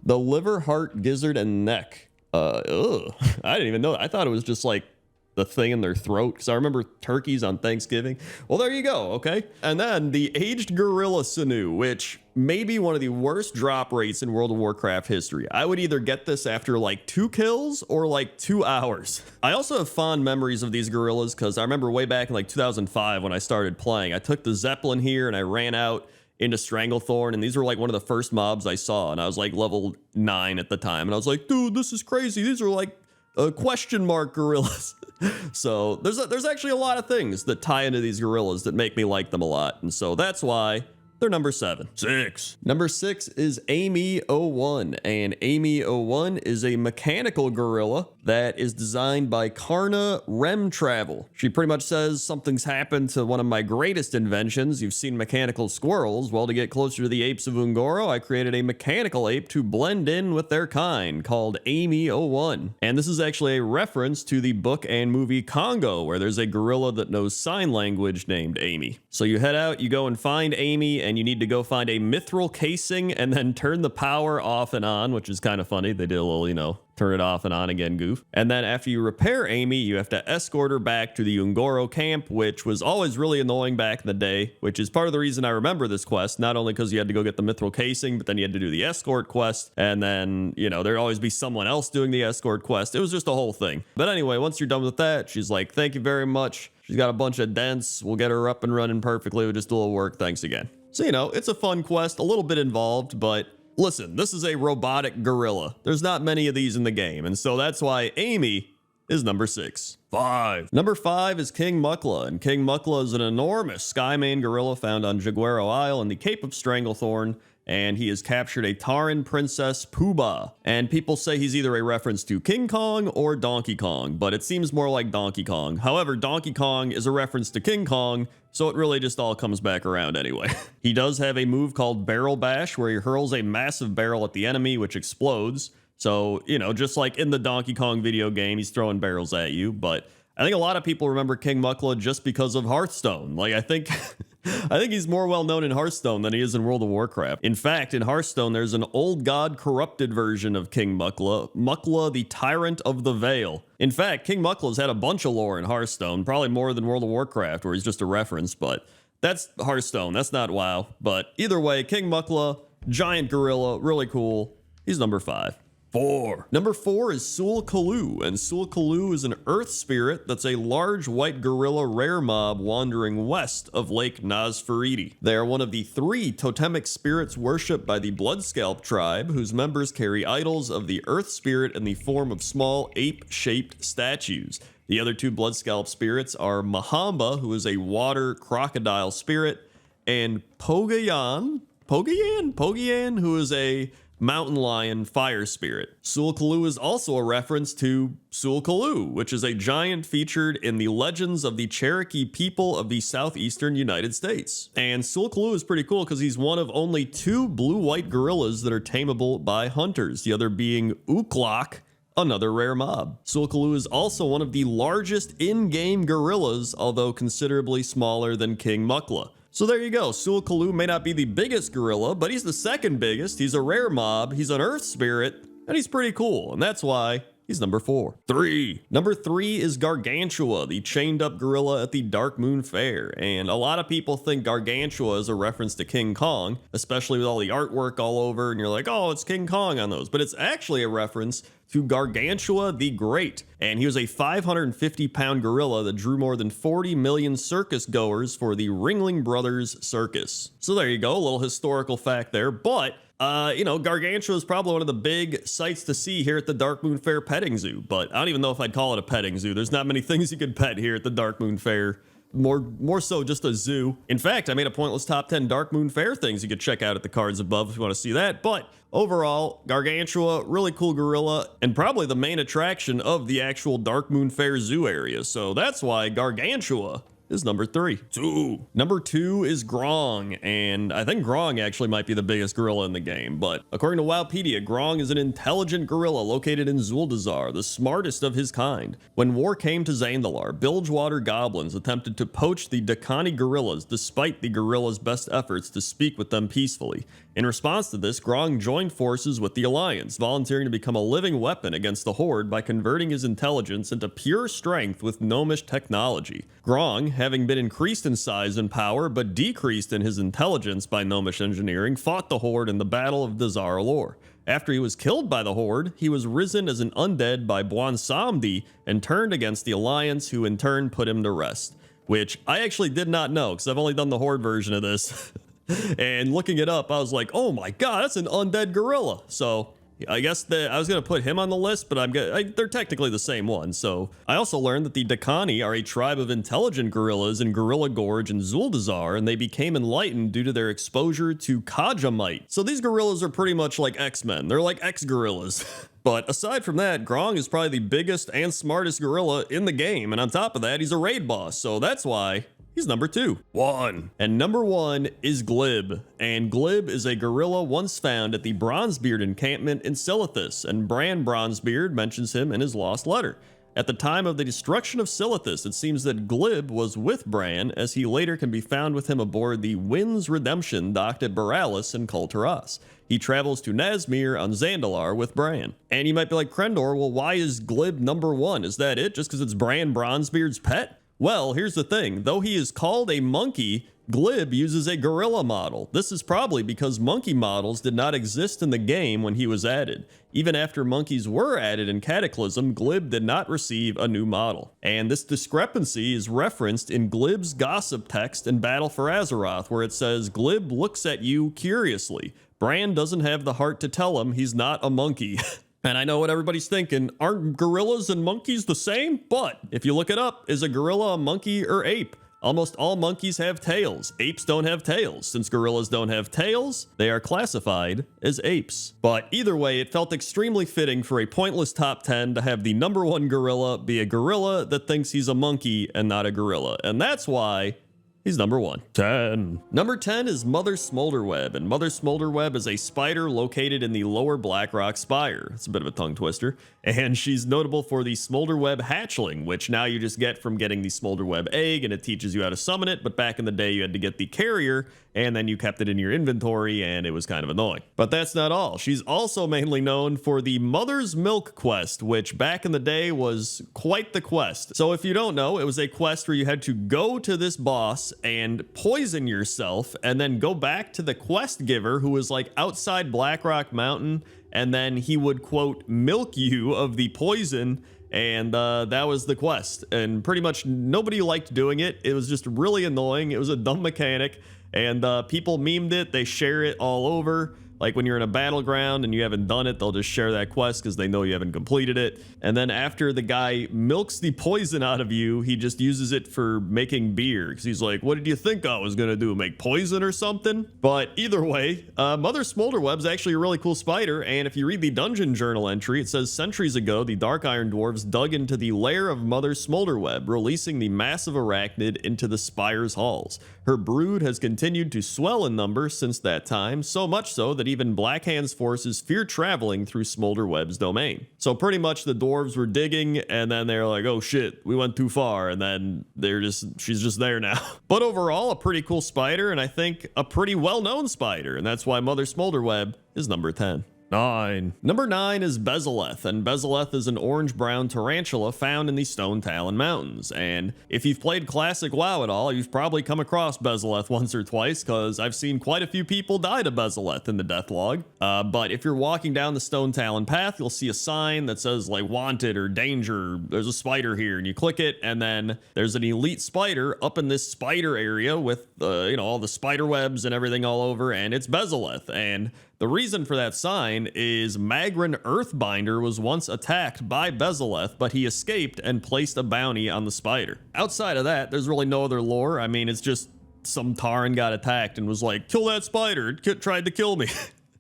liver, heart, gizzard, and neck. Ugh. I didn't even know that. I thought it was just like the thing in their throat, because I remember turkeys on Thanksgiving. Well, there you go, okay? And then the Aged Gorilla Sinew, which may be one of the worst drop rates in World of Warcraft history. I would either get this after like 2 kills or like 2 hours. I also have fond memories of these gorillas because I remember way back in like 2005 when I started playing, I took the Zeppelin here and I ran out into Stranglethorn, and these were like one of the first mobs I saw, and I was like level 9 at the time, and I was like, dude, this is crazy. These are like question mark gorillas. So there's actually a lot of things that tie into these gorillas that make me like them a lot, and so that's why they're number 7. 6. Number 6 is Amy 01, and Amy 01 is a mechanical gorilla that is designed by Karna Rem Travel. She pretty much says something's happened to one of my greatest inventions. You've seen mechanical squirrels. Well, to get closer to the apes of Ungoro, I created a mechanical ape to blend in with their kind called Amy 01. And this is actually a reference to the book and movie Congo, where there's a gorilla that knows sign language named Amy. So you head out, you go and find Amy, and you need to go find a mithril casing and then turn the power off and on, which is kind of funny. They did a little, turn it off and on again goof. And then after you repair Amy, you have to escort her back to the Ungoro camp, which was always really annoying back in the day, which is part of the reason I remember this quest, not only because you had to go get the mithril casing, but then you had to do the escort quest, and then, there'd always be someone else doing the escort quest. It was just a whole thing. But anyway, once you're done with that, she's like, thank you very much. She's got a bunch of dents. We'll get her up and running perfectly with just a little work. Thanks again. So, it's a fun quest, a little bit involved, but listen, this is a robotic gorilla. There's not many of these in the game, and so that's why Amy is number 6. 5. Number 5 is King Mukla, and King Mukla is an enormous Skymane gorilla found on Jaguaro Isle in the Cape of Stranglethorn, and he has captured a Taran princess, Pooba. And people say he's either a reference to King Kong or Donkey Kong, but it seems more like Donkey Kong. However, Donkey Kong is a reference to King Kong, so it really just all comes back around anyway. He does have a move called Barrel Bash, where he hurls a massive barrel at the enemy, which explodes. So, just like in the Donkey Kong video game, he's throwing barrels at you, but I think a lot of people remember King Mukla just because of Hearthstone. Like, I think he's more well known in Hearthstone than he is in World of Warcraft. In fact, in Hearthstone, there's an old god corrupted version of King Mukla, Mukla the Tyrant of the Vale. In fact, King Mukla's had a bunch of lore in Hearthstone, probably more than World of Warcraft, where he's just a reference, but that's Hearthstone, that's not WoW. But either way, King Mukla, giant gorilla, really cool. He's number 5. 4. Number 4 is Sul Kalu, and Sul Kalu is an earth spirit that's a large white gorilla rare mob wandering west of Lake Nazfaridi. They are one of the 3 totemic spirits worshipped by the Bloodscalp tribe, whose members carry idols of the earth spirit in the form of small ape-shaped statues. The other 2 Bloodscalp spirits are Mahamba, who is a water crocodile spirit, and Pogayan, who is a mountain lion fire spirit. Sul'Kalu is also a reference to Sul'Kalu, which is a giant featured in the legends of the Cherokee people of the southeastern United States. And Sul'Kalu is pretty cool because he's one of only 2 blue-white gorillas that are tameable by hunters, the other being Uklok, another rare mob. Sul'Kalu is also one of the largest in-game gorillas, although considerably smaller than King Mukla. So there you go. Sul'Kalu may not be the biggest gorilla, but he's the second biggest. He's a rare mob, he's an earth spirit, and he's pretty cool. And that's why he's number 4. Number 3 is Gargantua, the chained up gorilla at the Dark Moon Fair. And a lot of people think Gargantua is a reference to King Kong, especially with all the artwork all over. And you're like, oh, it's King Kong on those. But it's actually a reference to Gargantua the Great. And he was a 550-pound gorilla that drew more than 40 million circus goers for the Ringling Brothers Circus. So there you go, a little historical fact there. But Gargantua is probably one of the big sights to see here at the Dark Moon Fair petting zoo. But I don't even know if I'd call it a petting zoo. There's not many things you could pet here at the Dark Moon Fair. More so just a zoo. In fact, I made a pointless top 10 Dark Moon Fair things you could check out at the cards above if you want to see that. But overall, Gargantua, really cool gorilla, and probably the main attraction of the actual Dark Moon Fair zoo area. So that's why Gargantua is number 3. Number 2 is Grong, and I think Grong actually might be the biggest gorilla in the game, but according to Wowpedia, Grong is an intelligent gorilla located in Zuldazar, the smartest of his kind. When war came to Zandalar, Bilgewater goblins attempted to poach the Dakani gorillas despite the gorillas' best efforts to speak with them peacefully. In response to this, Grong joined forces with the Alliance, volunteering to become a living weapon against the Horde by converting his intelligence into pure strength with gnomish technology. Grong, having been increased in size and power but decreased in his intelligence by gnomish engineering, fought the Horde in the Battle of Dazar Alor. After he was killed by the Horde, he was risen as an undead by Bwansamdi and turned against the Alliance, who in turn put him to rest. Which I actually did not know, because I've only done the Horde version of this. And looking it up, I was like, oh my god, that's an undead gorilla. So I guess I was going to put him on the list, but they're technically the same one. So I also learned that the Dakani are a tribe of intelligent gorillas in Gorilla Gorge and Zuldazar, and they became enlightened due to their exposure to Kajamite. So these gorillas are pretty much like X-Men. They're like X-gorillas. But aside from that, Grong is probably the biggest and smartest gorilla in the game. And on top of that, he's a raid boss. So that's why he's number 2. And number 1 is Glib. And Glib is a gorilla once found at the Bronzebeard encampment in Silithus, and Bran Bronzebeard mentions him in his lost letter. At the time of the destruction of Silithus, it seems that Glib was with Bran, as he later can be found with him aboard the Wind's Redemption docked at Boralis in Kul Tiras. He travels to Nazmir on Zandalar with Bran. And you might be like, Crendor, well, why is Glib number 1? Is that it? Just because it's Bran Bronzebeard's pet? Well, here's the thing. Though he is called a monkey, Glib uses a gorilla model. This is probably because monkey models did not exist in the game when he was added. Even after monkeys were added in Cataclysm, Glib did not receive a new model. And this discrepancy is referenced in Glib's gossip text in Battle for Azeroth, where it says, Glib looks at you curiously. Bran doesn't have the heart to tell him he's not a monkey. And I know what everybody's thinking, aren't gorillas and monkeys the same? But if you look it up, is a gorilla a monkey or ape? Almost all monkeys have tails. Apes don't have tails. Since gorillas don't have tails, they are classified as apes. But either way, it felt extremely fitting for a pointless top 10 to have the number 1 gorilla be a gorilla that thinks he's a monkey and not a gorilla. And that's why he's number 1. Number 10 is Mother Smolderweb, and Mother Smolderweb is a spider located in the lower Blackrock Spire. It's a bit of a tongue twister. And she's notable for the Smolderweb hatchling, which now you just get from getting the Smolderweb egg, and it teaches you how to summon it, but back in the day you had to get the carrier, and then you kept it in your inventory, and it was kind of annoying. But that's not all. She's also mainly known for the Mother's Milk quest, which back in the day was quite the quest. So if you don't know, it was a quest where you had to go to this boss and poison yourself, and then go back to the quest giver who was like outside Blackrock Mountain, and then he would, quote, milk you of the poison, and that was the quest. And pretty much nobody liked doing it. It was just really annoying. It was a dumb mechanic, and people memed it. They share it all over. Like when you're in a battleground and you haven't done it, they'll just share that quest because they know you haven't completed it. And then after the guy milks the poison out of you, he just uses it for making beer. Because he's like, what did you think I was going to do? Make poison or something? But either way, Mother Smolderweb's actually a really cool spider. And if you read the dungeon journal entry, it says centuries ago, the Dark Iron Dwarves dug into the lair of Mother Smolderweb, releasing the massive arachnid into the spire's halls. Her brood has continued to swell in number since that time, so much so that even Blackhand's forces fear traveling through Smolderweb's domain. So pretty much the dwarves were digging, and then they're like, oh shit, we went too far, and then she's just there now. But overall, a pretty cool spider, and I think a pretty well-known spider, and that's why Mother Smolderweb is number 10. 9. Number 9 is Bezaleth, and Bezaleth is an orange-brown tarantula found in the Stone Talon Mountains. And if you've played Classic WoW at all, you've probably come across Bezaleth once or twice, because I've seen quite a few people die to Bezaleth in the Deathlog. But if you're walking down the Stone Talon path, you'll see a sign that says, like, wanted or danger, there's a spider here, and you click it, and then there's an elite spider up in this spider area with, all the spider webs and everything all over, and it's Bezaleth. And the reason for that sign is Magran Earthbinder was once attacked by Bezaleth, but he escaped and placed a bounty on the spider. Outside of that, there's really no other lore. I mean, it's just some Tauren got attacked and was like, kill that spider, it tried to kill me.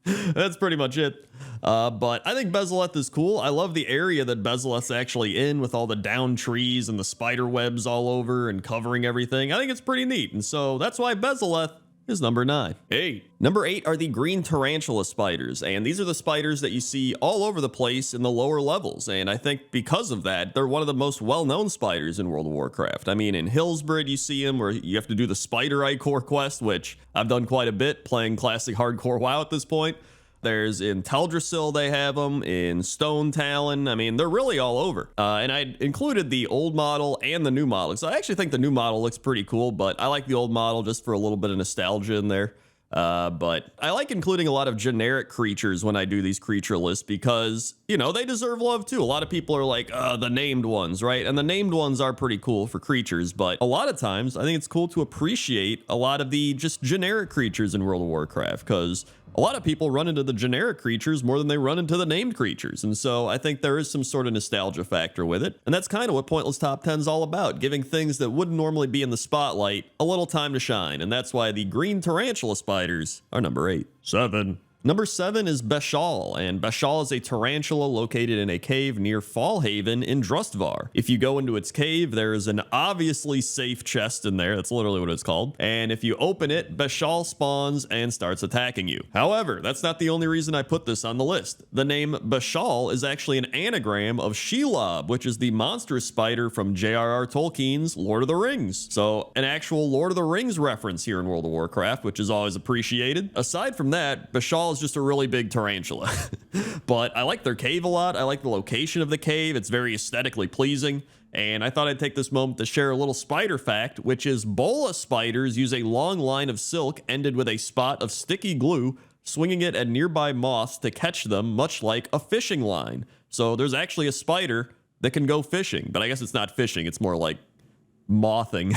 That's pretty much it. But I think Bezaleth is cool. I love the area that Bezaleth's actually in with all the down trees and the spider webs all over and covering everything. I think it's pretty neat. And so that's why Bezaleth is number 9. 8. Number 8 are the green tarantula spiders, and these are the spiders that you see all over the place in the lower levels, and I think because of that, they're one of the most well-known spiders in World of Warcraft. I mean, in Hillsbrad, you see them where you have to do the Spider Icor quest, which I've done quite a bit playing classic hardcore WoW at this point. There's in Teldrassil, they have them, in Stone Talon. I mean, they're really all over. And I included the old model and the new model. So I actually think the new model looks pretty cool, but I like the old model just for a little bit of nostalgia in there. But I like including a lot of generic creatures when I do these creature lists because, they deserve love too. A lot of people are like, the named ones, right? And the named ones are pretty cool for creatures, but a lot of times I think it's cool to appreciate a lot of the just generic creatures in World of Warcraft because a lot of people run into the generic creatures more than they run into the named creatures. And so I think there is some sort of nostalgia factor with it. And that's kind of what Pointless Top 10 is all about, giving things that wouldn't normally be in the spotlight a little time to shine. And that's why the green tarantula spiders are number 8. 7. Number 7 is Beshal, and Beshal is a tarantula located in a cave near Fallhaven in Drustvar. If you go into its cave, there is an obviously safe chest in there. That's literally what it's called. And if you open it, Beshal spawns and starts attacking you. However, that's not the only reason I put this on the list. The name Beshal is actually an anagram of Shelob, which is the monstrous spider from J.R.R. Tolkien's Lord of the Rings. So an actual Lord of the Rings reference here in World of Warcraft, which is always appreciated. Aside from that, Beshal is just a really big tarantula. But I like their cave a lot. I like the location of the cave. It's very aesthetically pleasing. And I thought I'd take this moment to share a little spider fact, which is bola spiders use a long line of silk ended with a spot of sticky glue, swinging it at nearby moths to catch them, much like a fishing line. So there's actually a spider that can go fishing, but I guess it's not fishing. It's more like mothing.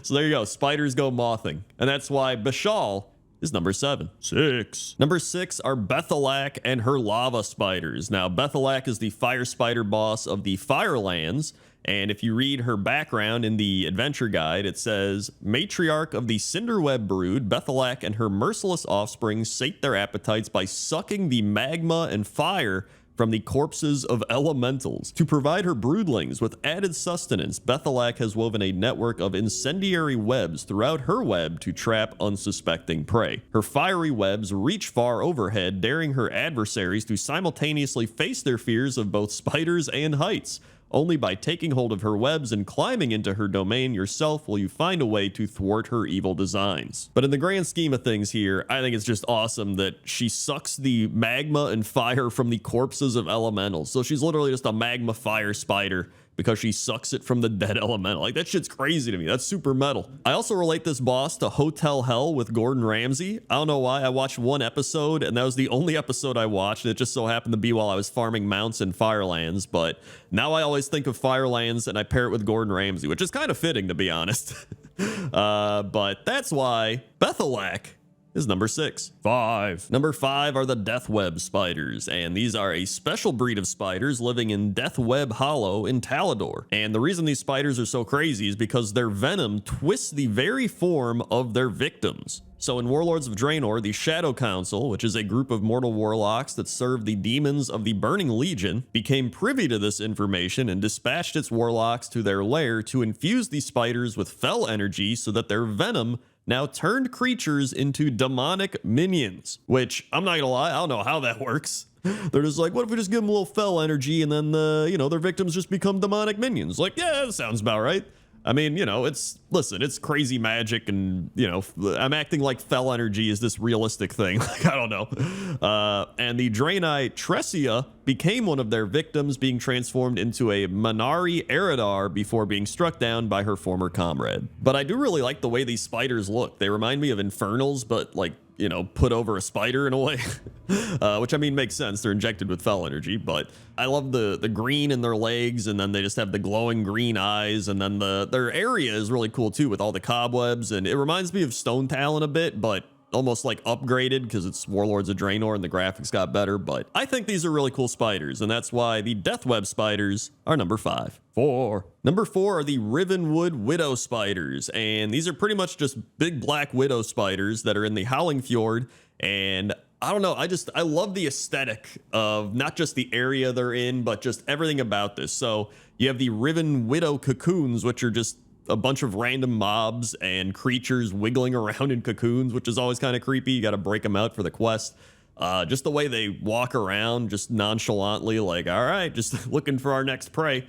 So there you go. Spiders go mothing. And that's why Beshal is number 7. 6. Number 6 are Bethelak and her lava spiders. Now, Bethelak is the fire spider boss of the Firelands, and if you read her background in the adventure guide, it says, matriarch of the Cinderweb brood, Bethelak and her merciless offspring sate their appetites by sucking the magma and fire from the corpses of elementals. To provide her broodlings with added sustenance, Bethelak has woven a network of incendiary webs throughout her web to trap unsuspecting prey. Her fiery webs reach far overhead, daring her adversaries to simultaneously face their fears of both spiders and heights. Only by taking hold of her webs and climbing into her domain yourself will you find a way to thwart her evil designs. But in the grand scheme of things here, I think it's just awesome that she sucks the magma and fire from the corpses of elementals. So she's literally just a magma fire spider because she sucks it from the dead elemental. Like, that shit's crazy to me. That's super metal. I also relate this boss to Hotel Hell with Gordon Ramsay. I don't know why. I watched one episode, and that was the only episode I watched, and it just so happened to be while I was farming mounts in Firelands, but now I always think of Firelands, and I pair it with Gordon Ramsay, which is kind of fitting, to be honest. But that's why Bethelak is number 6. 5. Number 5 are the death web spiders, and these are a special breed of spiders living in Death Web Hollow in Talador. And the reason these spiders are so crazy is because their venom twists the very form of their victims. So in Warlords of Draenor, the Shadow Council, which is a group of mortal warlocks that serve the demons of the Burning Legion, became privy to this information and dispatched its warlocks to their lair to infuse these spiders with fel energy so that their venom now turned creatures into demonic minions. Which, I'm not gonna lie, I don't know how that works. They're just like, what if we just give them a little fel energy and then, their victims just become demonic minions? Like, yeah, that sounds about right. I mean, it's crazy magic and, I'm acting like fel energy is this realistic thing. Like, I don't know. And the Draenei Tressia became one of their victims, being transformed into a Manari Eridar before being struck down by her former comrade. But I do really like the way these spiders look. They remind me of Infernals, but like, put over a spider in a way, which I mean makes sense. They're injected with fel energy, but I love the green in their legs, and then they just have the glowing green eyes, and then their area is really cool too with all the cobwebs, and it reminds me of Stone Talon a bit, but almost like upgraded because it's Warlords of Draenor and the graphics got better. But I think these are really cool spiders, and that's why the death web spiders are number 5. 4. Number 4 are the Rivenwood Widow spiders, and these are pretty much just big black widow spiders that are in the Howling Fjord. And I don't know, I love the aesthetic of not just the area they're in, but just everything about this. So you have the Riven Widow cocoons, which are just a bunch of random mobs and creatures wiggling around in cocoons, which is always kind of creepy. You got to break them out for the quest. Just the way they walk around just nonchalantly, like, all right, just looking for our next prey.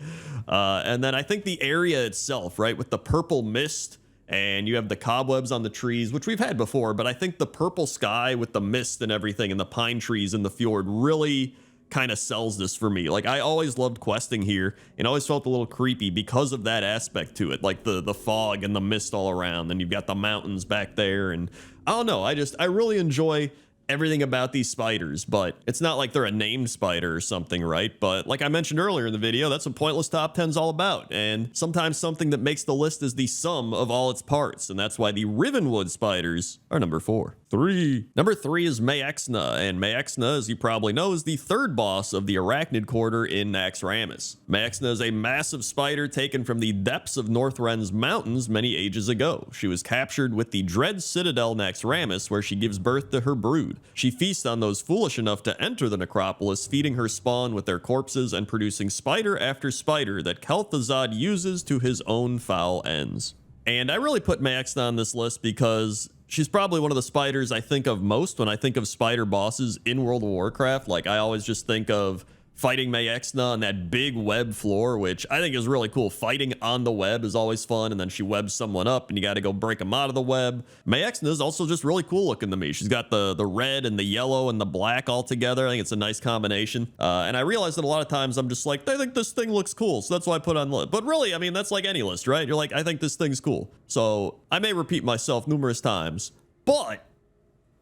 And then I think the area itself, right, with the purple mist, and you have the cobwebs on the trees, which we've had before, but I think the purple sky with the mist and everything and the pine trees in the fjord really kind of sells this for me. Like, I always loved questing here and always felt a little creepy because of that aspect to it, like the fog and the mist all around, and you've got the mountains back there, and I don't know, I really enjoy everything about these spiders. But it's not like they're a named spider or something, right? But like I mentioned earlier in the video, that's what Pointless Top 10's all about. And sometimes something that makes the list is the sum of all its parts, and that's why the Rivenwood spiders are number 4. 3. Number 3 is Maexna, and Maexna, as you probably know, is the third boss of the Arachnid Quarter in Naxxramas. Maexna is a massive spider taken from the depths of Northren's mountains many ages ago. She was captured with the Dread Citadel Naxxramas, where she gives birth to her brood. She feasts on those foolish enough to enter the necropolis, feeding her spawn with their corpses and producing spider after spider that Kel'Thuzad uses to his own foul ends. And I really put Maexna on this list because she's probably one of the spiders I think of most when I think of spider bosses in World of Warcraft. Like, I always just think of fighting Maexna on that big web floor, which I think is really cool. Fighting on the web is always fun, and then she webs someone up and you got to go break them out of the web. Maexna is also just really cool looking to me. She's got the red and the yellow and the black all together. I think it's a nice combination. And I realize that a lot of times I'm just like, I think this thing looks cool, so that's why I put it on the list. But really, I mean, that's like any list, right? You're like, I think this thing's cool. So I may repeat myself numerous times, but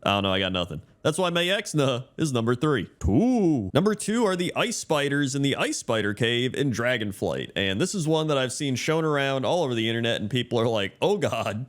I don't know, I got nothing. That's why Maexna is number 3. Ooh. Number 2 are the ice spiders in the Ice Spider Cave in Dragonflight. And this is one that I've seen shown around all over the internet, and people are like, oh god,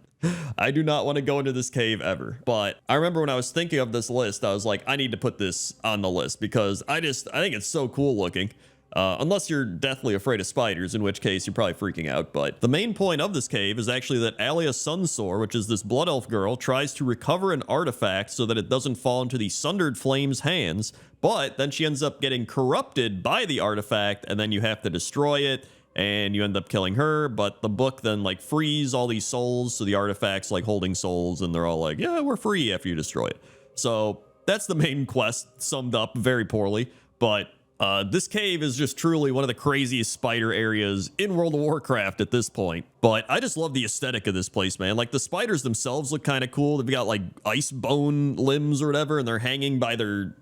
I do not want to go into this cave ever. But I remember when I was thinking of this list, I was like, I need to put this on the list because I think it's so cool looking. Unless you're deathly afraid of spiders, in which case you're probably freaking out. But the main point of this cave is actually that Alia Sunsore, which is this blood elf girl, tries to recover an artifact so that it doesn't fall into the Sundered Flame's hands, but then she ends up getting corrupted by the artifact, and then you have to destroy it, and you end up killing her. But the book then like frees all these souls, so the artifact's like holding souls, and they're all like, yeah, we're free after you destroy it. So that's the main quest, summed up very poorly. But this cave is just truly one of the craziest spider areas in World of Warcraft at this point. But I just love the aesthetic of this place, man. Like, the spiders themselves look kind of cool. They've got like ice bone limbs or whatever, and they're hanging by their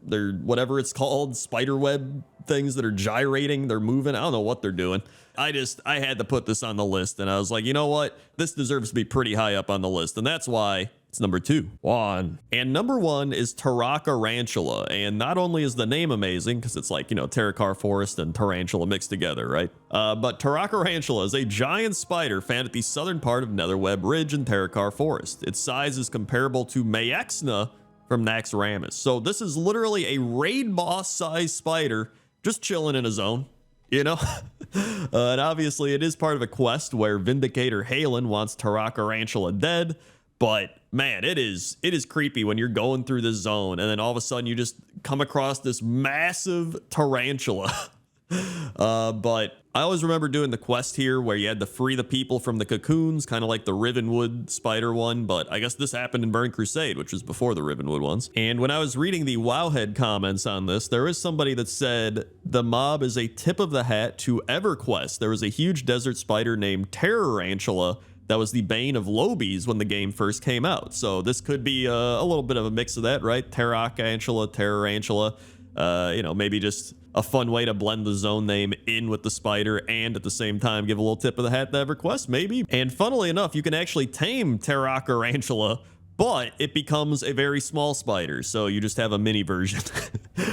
whatever it's called, spider web things that are gyrating. They're moving. I don't know what they're doing. I had to put this on the list, and I was like, you know what? This deserves to be pretty high up on the list, and that's why It's number 2. 1. And number 1 is Tarantula. And not only is the name amazing, because it's like, you know, Terracar Forest and Tarantula mixed together, right? But Tarantula is a giant spider found at the southern part of Netherweb Ridge in Terracar Forest. Its size is comparable to Mayexna from Naxxramas. So this is literally a raid boss sized spider just chilling in a zone, you know? And obviously it is part of a quest where Vindicator Halen wants Tarantula dead. But man, it is creepy when you're going through this zone and then all of a sudden you just come across this massive tarantula. But I always remember doing the quest here where you had to free the people from the cocoons, kind of like the Rivenwood spider one. But I guess this happened in Burn Crusade, which was before the Rivenwood ones. And when I was reading the Wowhead comments on this, there is somebody that said the mob is a tip of the hat to EverQuest. There was a huge desert spider named Terrorantula that was the bane of Lobies when the game first came out. So this could be a little bit of a mix of that, right? Terrorantula, you know, maybe just a fun way to blend the zone name in with the spider and at the same time give a little tip of the hat to EverQuest, maybe. And funnily enough, you can actually tame Tarantula, but it becomes a very small spider. So you just have a mini version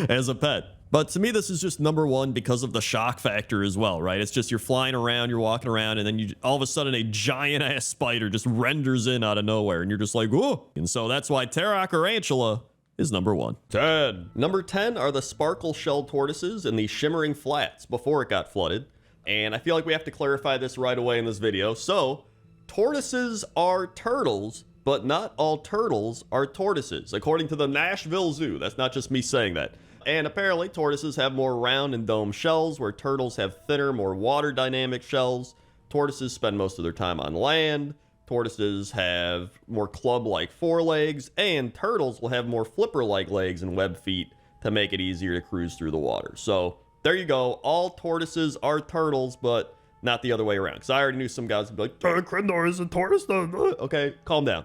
as a pet. But to me, this is just number 1 because of the shock factor as well, right? It's just you're flying around, you're walking around, and then you all of a sudden a giant ass spider just renders in out of nowhere, and you're just like, whoa. And so that's why Tarantula is number 1. 10. Number 10 are the sparkle shell tortoises in the Shimmering Flats before it got flooded. And I feel like we have to clarify this right away in this video. So, tortoises are turtles, but not all turtles are tortoises, according to the Nashville Zoo. That's not just me saying that. And apparently tortoises have more round and dome shells, where turtles have thinner, more water dynamic shells. Tortoises spend most of their time on land. Tortoises have more club-like forelegs, and turtles will have more flipper-like legs and web feet to make it easier to cruise through the water. So there you go. All tortoises are turtles, but not the other way around. Because I already knew some guys would be like, Crendor is a tortoise. Okay, calm down.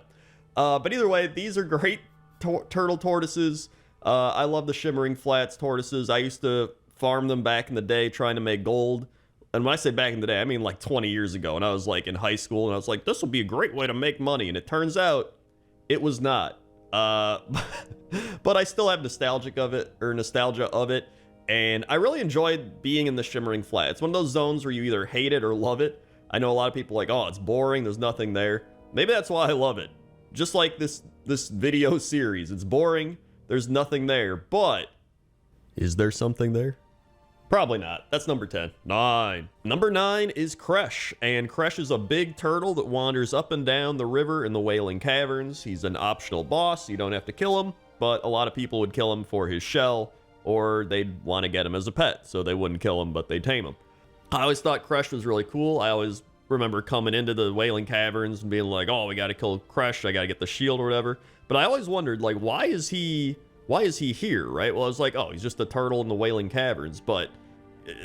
But either way, these are great turtle tortoises. I love the Shimmering Flats tortoises. I used to farm them back in the day trying to make gold. And when I say back in the day, I mean like 20 years ago. And I was like in high school and I was like, this will be a great way to make money. And it turns out it was not. But I still have nostalgia of it. And I really enjoyed being in the Shimmering Flat. It's one of those zones where you either hate it or love it. I know a lot of people are like, oh, it's boring. There's nothing there. Maybe that's why I love it. Just like this video series. It's boring. There's nothing there, but is there something there? Probably not. That's number 10. 9. Number 9 is Kresh, and Kresh is a big turtle that wanders up and down the river in the Wailing Caverns. He's an optional boss. You don't have to kill him, but a lot of people would kill him for his shell, or they'd want to get him as a pet, so they wouldn't kill him, but they'd tame him. I always thought Kresh was really cool. I always remember coming into the Wailing Caverns and being like, oh, we got to kill Kresh. I got to get the shield or whatever. But I always wondered, like, why is he here, right? Well, I was like, oh, he's just a turtle in the Wailing Caverns, but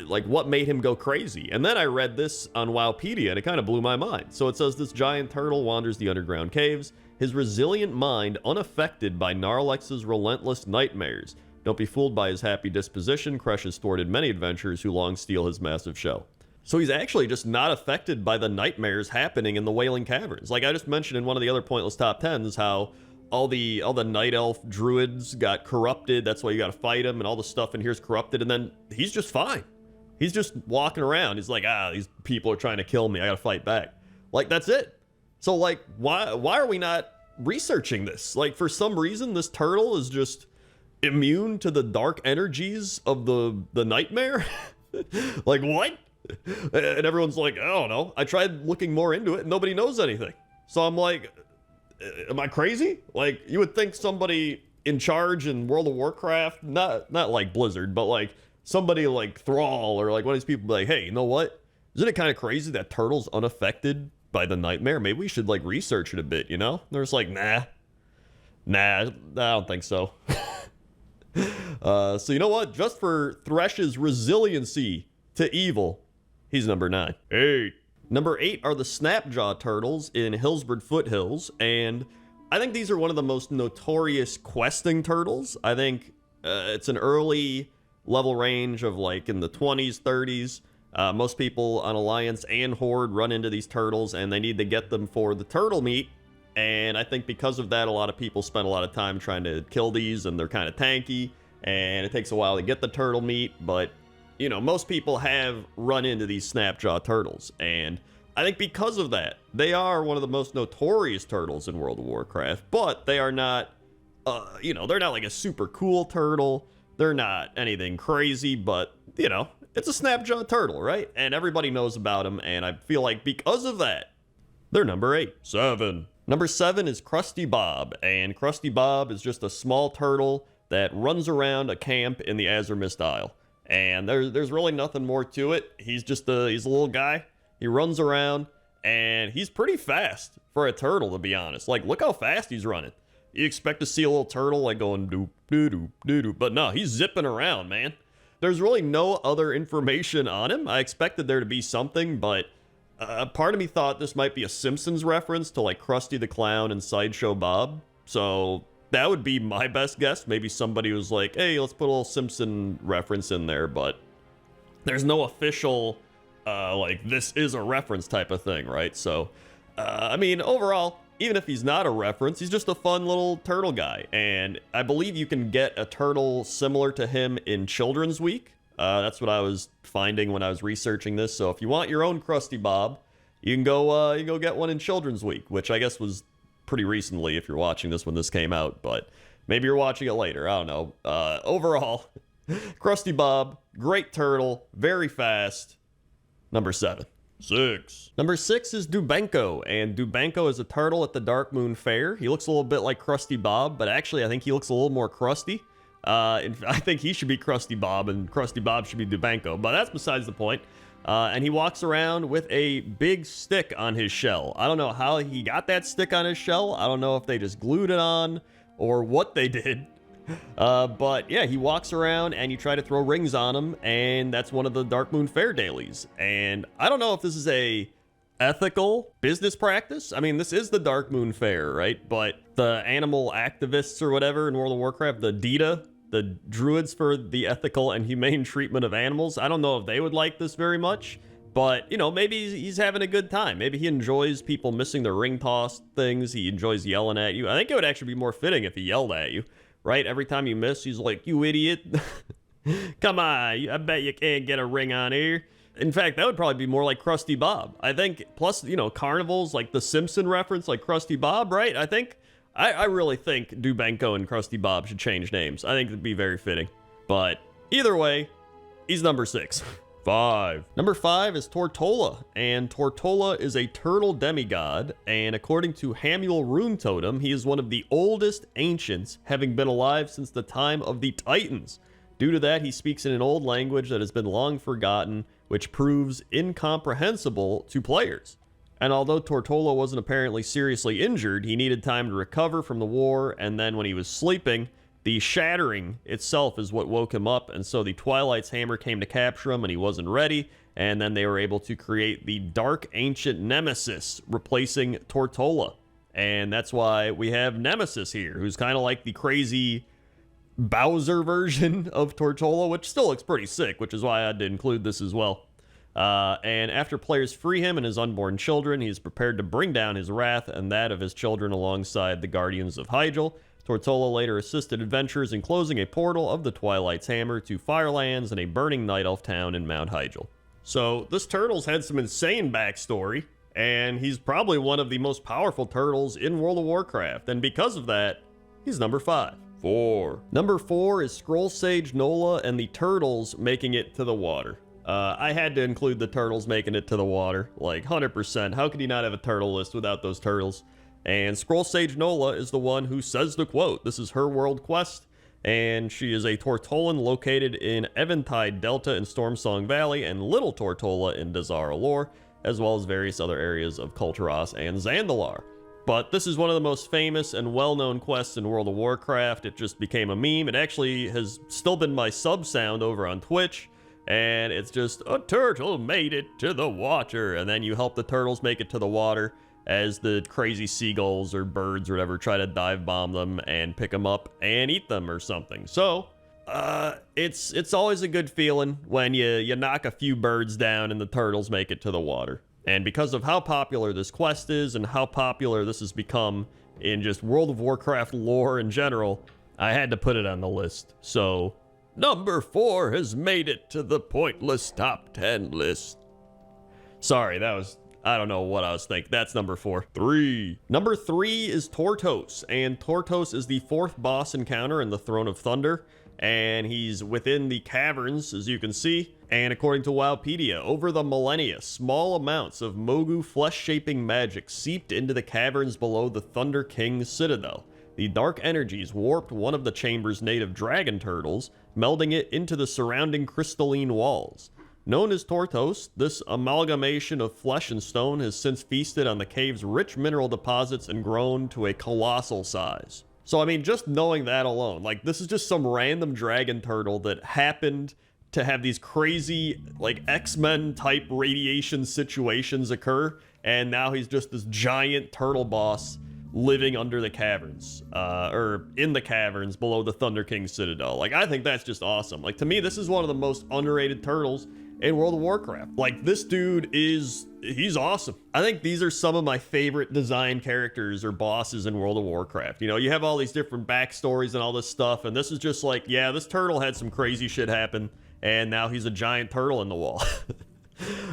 like, what made him go crazy? And then I read this on Wowpedia, and it kind of blew my mind. So it says this giant turtle wanders the underground caves, his resilient mind unaffected by Gnarlex's relentless nightmares. Don't be fooled by his happy disposition. Kresh has thwarted many adventurers who long steal his massive shell. So he's actually just not affected by the nightmares happening in the Wailing Caverns. Like I just mentioned in one of the other pointless top 10s, how all the night elf druids got corrupted. That's why you got to fight him, and all the stuff in here's corrupted. And then he's just fine. He's just walking around. He's like, these people are trying to kill me. I got to fight back. Like, that's it. So like, why are we not researching this? Like, for some reason, this turtle is just immune to the dark energies of the nightmare. Like, what? And everyone's like, I don't know. I tried looking more into it and nobody knows anything. So I'm like, am I crazy? Like, you would think somebody in charge in World of Warcraft, not like Blizzard, but like somebody like Thrall or like one of these people be like, hey, you know what? Isn't it kind of crazy that turtle's unaffected by the nightmare? Maybe we should like research it a bit, you know? They're just like, nah, I don't think so. So you know what? Just for Thresh's resiliency to evil, he's number 9. 8. Number 8 are the Snapjaw turtles in Hillsborough Foothills, and I think these are one of the most notorious questing turtles. I think it's an early level range of like in the 20s, 30s. Most people on Alliance and Horde run into these turtles, and they need to get them for the turtle meat, And I think because of that, a lot of people spend a lot of time trying to kill these, and they're kind of tanky, and it takes a while to get the turtle meat. But, you know, most people have run into these snapjaw turtles, and I think because of that, they are one of the most notorious turtles in World of Warcraft, but they are not, you know, they're not like a super cool turtle. They're not anything crazy, but, you know, it's a snapjaw turtle, right? And everybody knows about them, and I feel like because of that, they're number 8. 7. Number 7 is Krusty Bob, and Krusty Bob is just a small turtle that runs around a camp in the Azuremist Isle. And there's really nothing more to it. He's just he's a little guy. He runs around, and he's pretty fast for a turtle, to be honest. Like, look how fast he's running. You expect to see a little turtle, like, going doop, doop, doop, doop, doop. But no, he's zipping around, man. There's really no other information on him. I expected there to be something, but part of me thought this might be a Simpsons reference to, like, Krusty the Clown and Sideshow Bob. So that would be my best guess. Maybe somebody was like, hey, let's put a little Simpson reference in there, but there's no official... like, this is a reference type of thing, right? So, I mean, overall, even if he's not a reference, he's just a fun little turtle guy. And I believe you can get a turtle similar to him in Children's Week. That's what I was finding when I was researching this. So if you want your own Krusty Bob, you can go get one in Children's Week, which I guess was pretty recently if you're watching this when this came out. But maybe you're watching it later. I don't know. Overall, Krusty Bob, great turtle, very fast. Number 7. 6. Number 6 is Dubenko, and Dubenko is a turtle at the Dark Moon Fair. He looks a little bit like Krusty Bob, but actually I think he looks a little more crusty. I think he should be Krusty Bob, and Krusty Bob should be Dubenko, but that's besides the point. And he walks around with a big stick on his shell. I don't know how he got that stick on his shell. I don't know if they just glued it on or what they did. But yeah, he walks around and you try to throw rings on him, and that's one of the Dark Moon Fair dailies. And I don't know if this is a ethical business practice. I mean, this is the Dark Moon Fair, right? But the animal activists or whatever in World of Warcraft, the DITA, the druids for the ethical and humane treatment of animals, I don't know if they would like this very much. But, you know, maybe he's having a good time. Maybe he enjoys people missing the ring toss things. He enjoys yelling at you. I think it would actually be more fitting if he yelled at you. Right? Every time you miss, he's like, you idiot. Come on, I bet you can't get a ring on here. In fact, that would probably be more like Krusty Bob. I think, plus, you know, carnivals, like the Simpson reference, like Krusty Bob, right? I really think Dubenko and Krusty Bob should change names. I think it'd be very fitting. But either way, he's number 6. 5. Number 5 is Tortola, and Tortola is a turtle demigod, and according to Hamuel Rune Totem, he is one of the oldest ancients, having been alive since the time of the Titans. Due to that, he speaks in an old language that has been long forgotten, which proves incomprehensible to players. And although Tortola wasn't apparently seriously injured, he needed time to recover from the war, and then when he was sleeping, the shattering itself is what woke him up, and so the Twilight's hammer came to capture him, and he wasn't ready, and then they were able to create the Dark Ancient Nemesis, replacing Tortola. And that's why we have Nemesis here, who's kind of like the crazy Bowser version of Tortola, which still looks pretty sick, which is why I had to include this as well. And after players free him and his unborn children, he's prepared to bring down his wrath and that of his children alongside the Guardians of Hydras. Tortola later assisted adventurers in closing a portal of the Twilight's Hammer to Firelands and a burning Night Elf town in Mount Hydral. So this turtle's had some insane backstory, and he's probably one of the most powerful turtles in World of Warcraft, and because of that, he's number 5. 4. Number 4 is Scroll Sage Nola and the turtles making it to the water. I had to include the turtles making it to the water, like 100%. How could you not have a turtle list without those turtles? And Scroll Sage Nola is the one who says the quote. This is her world quest, and she is a Tortolan located in Eventide Delta in Stormsong Valley and Little Tortola in Dazara Lore, as well as various other areas of Kulturas and Zandalar. But this is one of the most famous and well-known quests in World of Warcraft. It just became a meme. It actually has still been my sub sound over on Twitch, and it's just, a turtle made it to the water, and then you help the turtles make it to the water as the crazy seagulls or birds or whatever try to dive bomb them and pick them up and eat them or something. So, it's always a good feeling when you knock a few birds down and the turtles make it to the water. And because of how popular this quest is and how popular this has become in just World of Warcraft lore in general, I had to put it on the list. So, number 4 has made it to the Pointless Top 10 list. Sorry, that was... I don't know what I was thinking. That's number 4. 3. Number 3 is Tortos, and Tortos is the 4th boss encounter in the Throne of Thunder, and he's within the caverns, as you can see. And according to Wowpedia, over the millennia, small amounts of Mogu flesh-shaping magic seeped into the caverns below the Thunder King's citadel. The dark energies warped one of the chamber's native dragon turtles, melding it into the surrounding crystalline walls. Known as Tortos, this amalgamation of flesh and stone has since feasted on the cave's rich mineral deposits and grown to a colossal size. So I mean, just knowing that alone, like this is just some random dragon turtle that happened to have these crazy, like X-Men type radiation situations occur, and now he's just this giant turtle boss living under the caverns, or in the caverns below the Thunder King Citadel. Like, I think that's just awesome. Like, to me, this is one of the most underrated turtles in World of Warcraft. Like, this dude he's awesome. I think these are some of my favorite design characters or bosses in World of Warcraft. You know, you have all these different backstories and all this stuff, and this is just like, yeah, this turtle had some crazy shit happen, and now he's a giant turtle in the wall.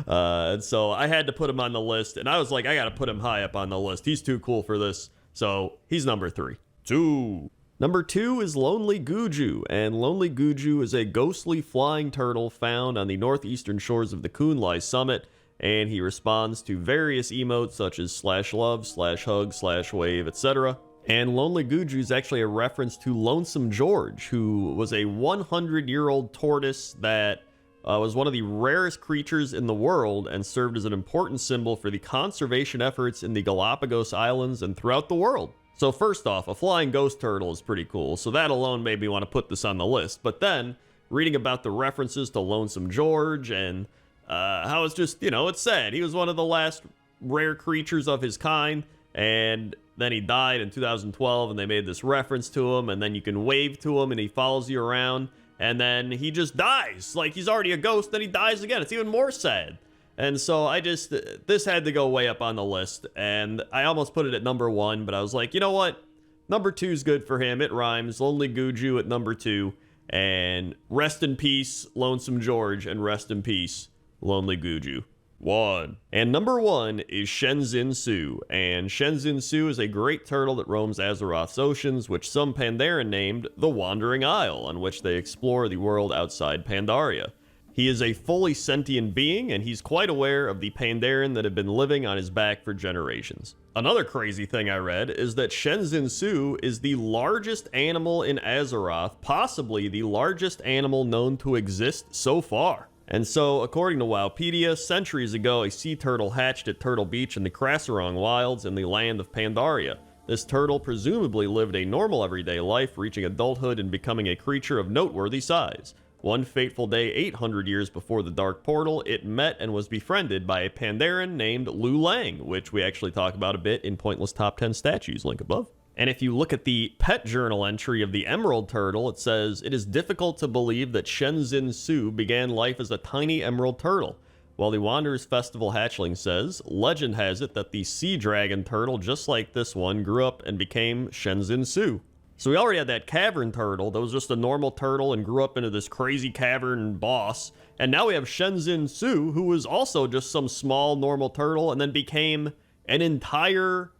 And so I had to put him on the list, and I was like, I gotta put him high up on the list. He's too cool for this. So he's number 3. 2. Number 2 is Lonely Guju, and Lonely Guju is a ghostly flying turtle found on the northeastern shores of the Kunlai Summit, and he responds to various emotes such as /love, /hug, /wave, etc. And Lonely Guju is actually a reference to Lonesome George, who was a 100-year-old tortoise that was one of the rarest creatures in the world and served as an important symbol for the conservation efforts in the Galapagos Islands and throughout the world. So first off, a flying ghost turtle is pretty cool, so that alone made me want to put this on the list. But then, reading about the references to Lonesome George and how it's just, you know, it's sad. He was one of the last rare creatures of his kind, and then he died in 2012, and they made this reference to him, and then you can wave to him, and he follows you around, and then he just dies. Like, he's already a ghost, then he dies again. It's even more sad. And so this had to go way up on the list, and I almost put it at number 1, but I was like, you know what? Number 2 is good for him. It rhymes. Lonely Guju at number 2, and rest in peace, Lonesome George, and rest in peace, Lonely Guju. 1. And number 1 is Shenzin Su, and Shenzin Su is a great turtle that roams Azeroth's oceans, which some Pandaren named the Wandering Isle, on which they explore the world outside Pandaria. He is a fully sentient being, and he's quite aware of the Pandaren that have been living on his back for generations. Another crazy thing I read is that Shenzin Su is the largest animal in Azeroth, possibly the largest animal known to exist so far. And so, according to Wowpedia, centuries ago, a sea turtle hatched at Turtle Beach in the Krasarong Wilds in the land of Pandaria. This turtle presumably lived a normal everyday life, reaching adulthood and becoming a creature of noteworthy size. One fateful day 800 years before the Dark Portal, it met and was befriended by a Pandaren named Lu Lang, which we actually talk about a bit in Pointless Top 10 Statues, link above. And if you look at the pet journal entry of the Emerald Turtle, it says, "It is difficult to believe that Shenzin Su began life as a tiny emerald turtle." While the Wanderer's Festival hatchling says, legend has it that the Sea Dragon Turtle, just like this one, grew up and became Shenzin Su. So we already had that cavern turtle that was just a normal turtle and grew up into this crazy cavern boss. And now we have Shenzin Su, who was also just some small normal turtle and then became an entire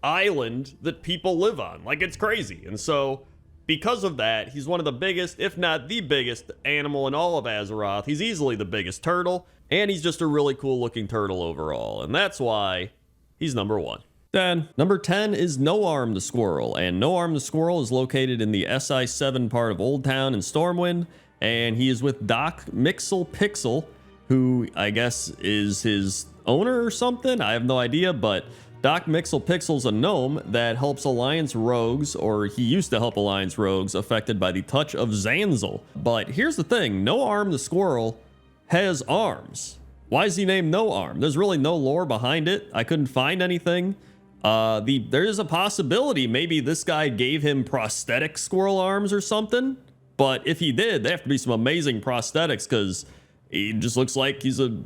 island that people live on. Like, it's crazy. And so because of that, he's one of the biggest, if not the biggest, animal in all of Azeroth. He's easily the biggest turtle, and he's just a really cool looking turtle overall. And that's why he's number 1. Then, number 10 is No Arm the Squirrel, and No Arm the Squirrel is located in the SI7 part of Old Town in Stormwind, and he is with Doc Mixel, who I guess is his owner or something? I have no idea, but Doc Mixel's a gnome that helps Alliance rogues, or he used to help Alliance rogues affected by the touch of Zanzil. But here's the thing, No Arm the Squirrel has arms. Why is he named No Arm? There's really no lore behind it. I couldn't find anything. There is a possibility maybe this guy gave him prosthetic squirrel arms or something. But if he did, they have to be some amazing prosthetics because he just looks like he's a,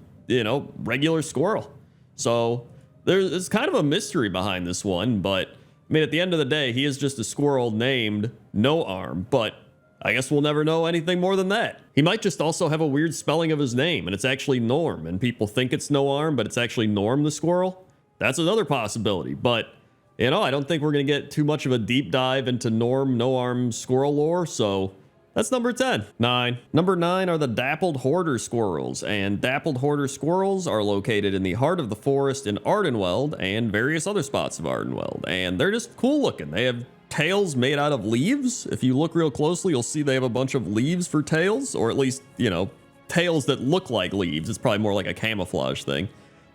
regular squirrel. So there's kind of a mystery behind this one, but I mean, at the end of the day, he is just a squirrel named No Arm, but I guess we'll never know anything more than that. He might just also have a weird spelling of his name, and it's actually Norm, and people think it's No Arm, but it's actually Norm the squirrel. That's another possibility, but you know, I don't think we're going to get too much of a deep dive into Norm No Arm squirrel lore, so that's number 10. 9. Number 9 are the Dappled Hoarder Squirrels, and Dappled Hoarder Squirrels are located in the heart of the forest in Ardenweld and various other spots of Ardenweld, and they're just cool looking. They have tails made out of leaves. If you look real closely, you'll see they have a bunch of leaves for tails, or at least, you know, tails that look like leaves. It's probably more like a camouflage thing.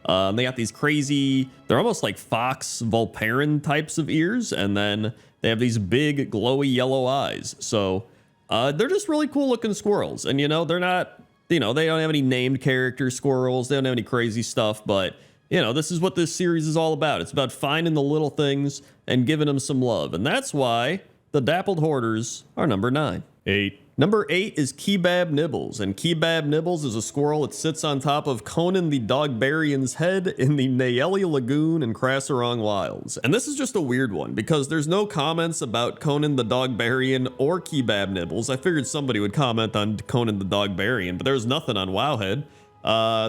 They got these crazy, they're almost like fox Volparen types of ears, and then they have these big glowy yellow eyes. So they're just really cool looking squirrels. And you know, they're not, you know, they don't have any named character squirrels. They don't have any crazy stuff, but you know, this is what this series is all about. It's about finding the little things and giving them some love. And that's why the Dappled Hoarders are number 9. 8. Number 8 is Kebab Nibbles, and Kebab Nibbles is a squirrel that sits on top of Conan the Dogbarian's head in the Nayeli Lagoon in Krasarong Wilds. And this is just a weird one, because there's no comments about Conan the Dogbarian or Kebab Nibbles. I figured somebody would comment on Conan the Dogbarian, but there's nothing on Wowhead.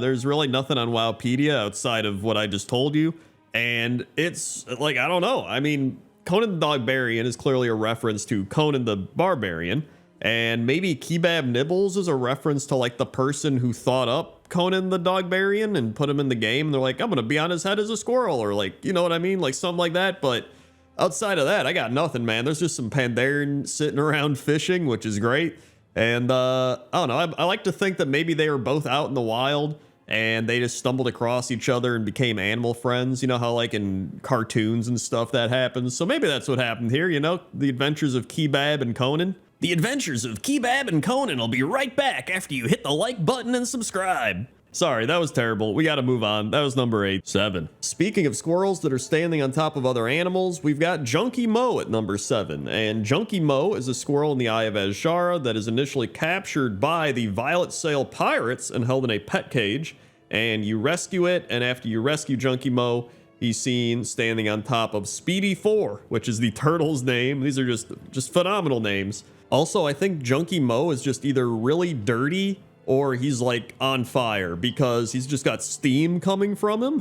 There's really nothing on Wowpedia outside of what I just told you, and it's, like, I don't know. I mean, Conan the Dogbarian is clearly a reference to Conan the Barbarian, and maybe Kebab Nibbles is a reference to like the person who thought up Conan the Dogbarian and put him in the game. And they're like, I'm going to be on his head as a squirrel, or like, you know what I mean? Like something like that. But outside of that, I got nothing, man. There's just some Pandaren sitting around fishing, which is great. And I don't know. I like to think that maybe they were both out in the wild and they just stumbled across each other and became animal friends. You know how like in cartoons and stuff that happens. So maybe that's what happened here. You know, the adventures of Kebab and Conan. The Adventures of Kebab and Conan will be right back after you hit the like button and subscribe. Sorry, that was terrible. We gotta move on. That was number 8. 7. Speaking of squirrels that are standing on top of other animals, we've got Junkie Mo at number 7. And Junkie Mo is a squirrel in the Eye of Azshara that is initially captured by the Violet Sail pirates and held in a pet cage. And you rescue it, and after you rescue Junkie Mo, he's seen standing on top of Speedy 4, which is the turtle's name. These are just phenomenal names. Also, I think Junkie Mo is just either really dirty or he's like on fire because he's just got steam coming from him.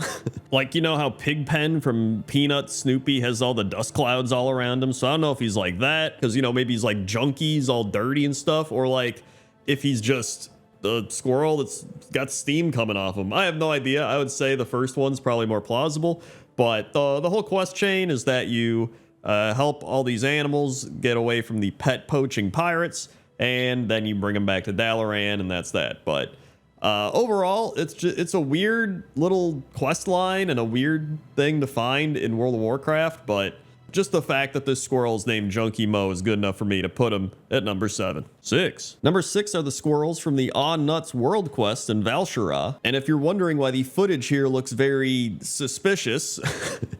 Like, you know how Pigpen from Peanuts Snoopy has all the dust clouds all around him? So I don't know if he's like that because, you know, maybe he's like junkies all dirty and stuff, or like if he's just the squirrel that's got steam coming off him. I have no idea. I would say the first one's probably more plausible, but the whole quest chain is that you help all these animals get away from the pet poaching pirates, and then you bring them back to Dalaran, and that's that. But overall, it's a weird little quest line and a weird thing to find in World of Warcraft, but just the fact that this squirrel is named Junkie Mo is good enough for me to put him at number 7. 6. Number 6 are the squirrels from the Aw Nuts World Quest in Val'Shara. And if you're wondering why the footage here looks very suspicious,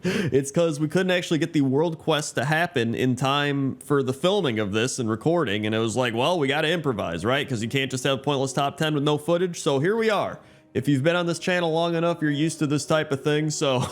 it's because we couldn't actually get the world quest to happen in time for the filming of this and recording. And it was like, well, we got to improvise, right? Because you can't just have pointless top 10 with no footage. So here we are. If you've been on this channel long enough, you're used to this type of thing. So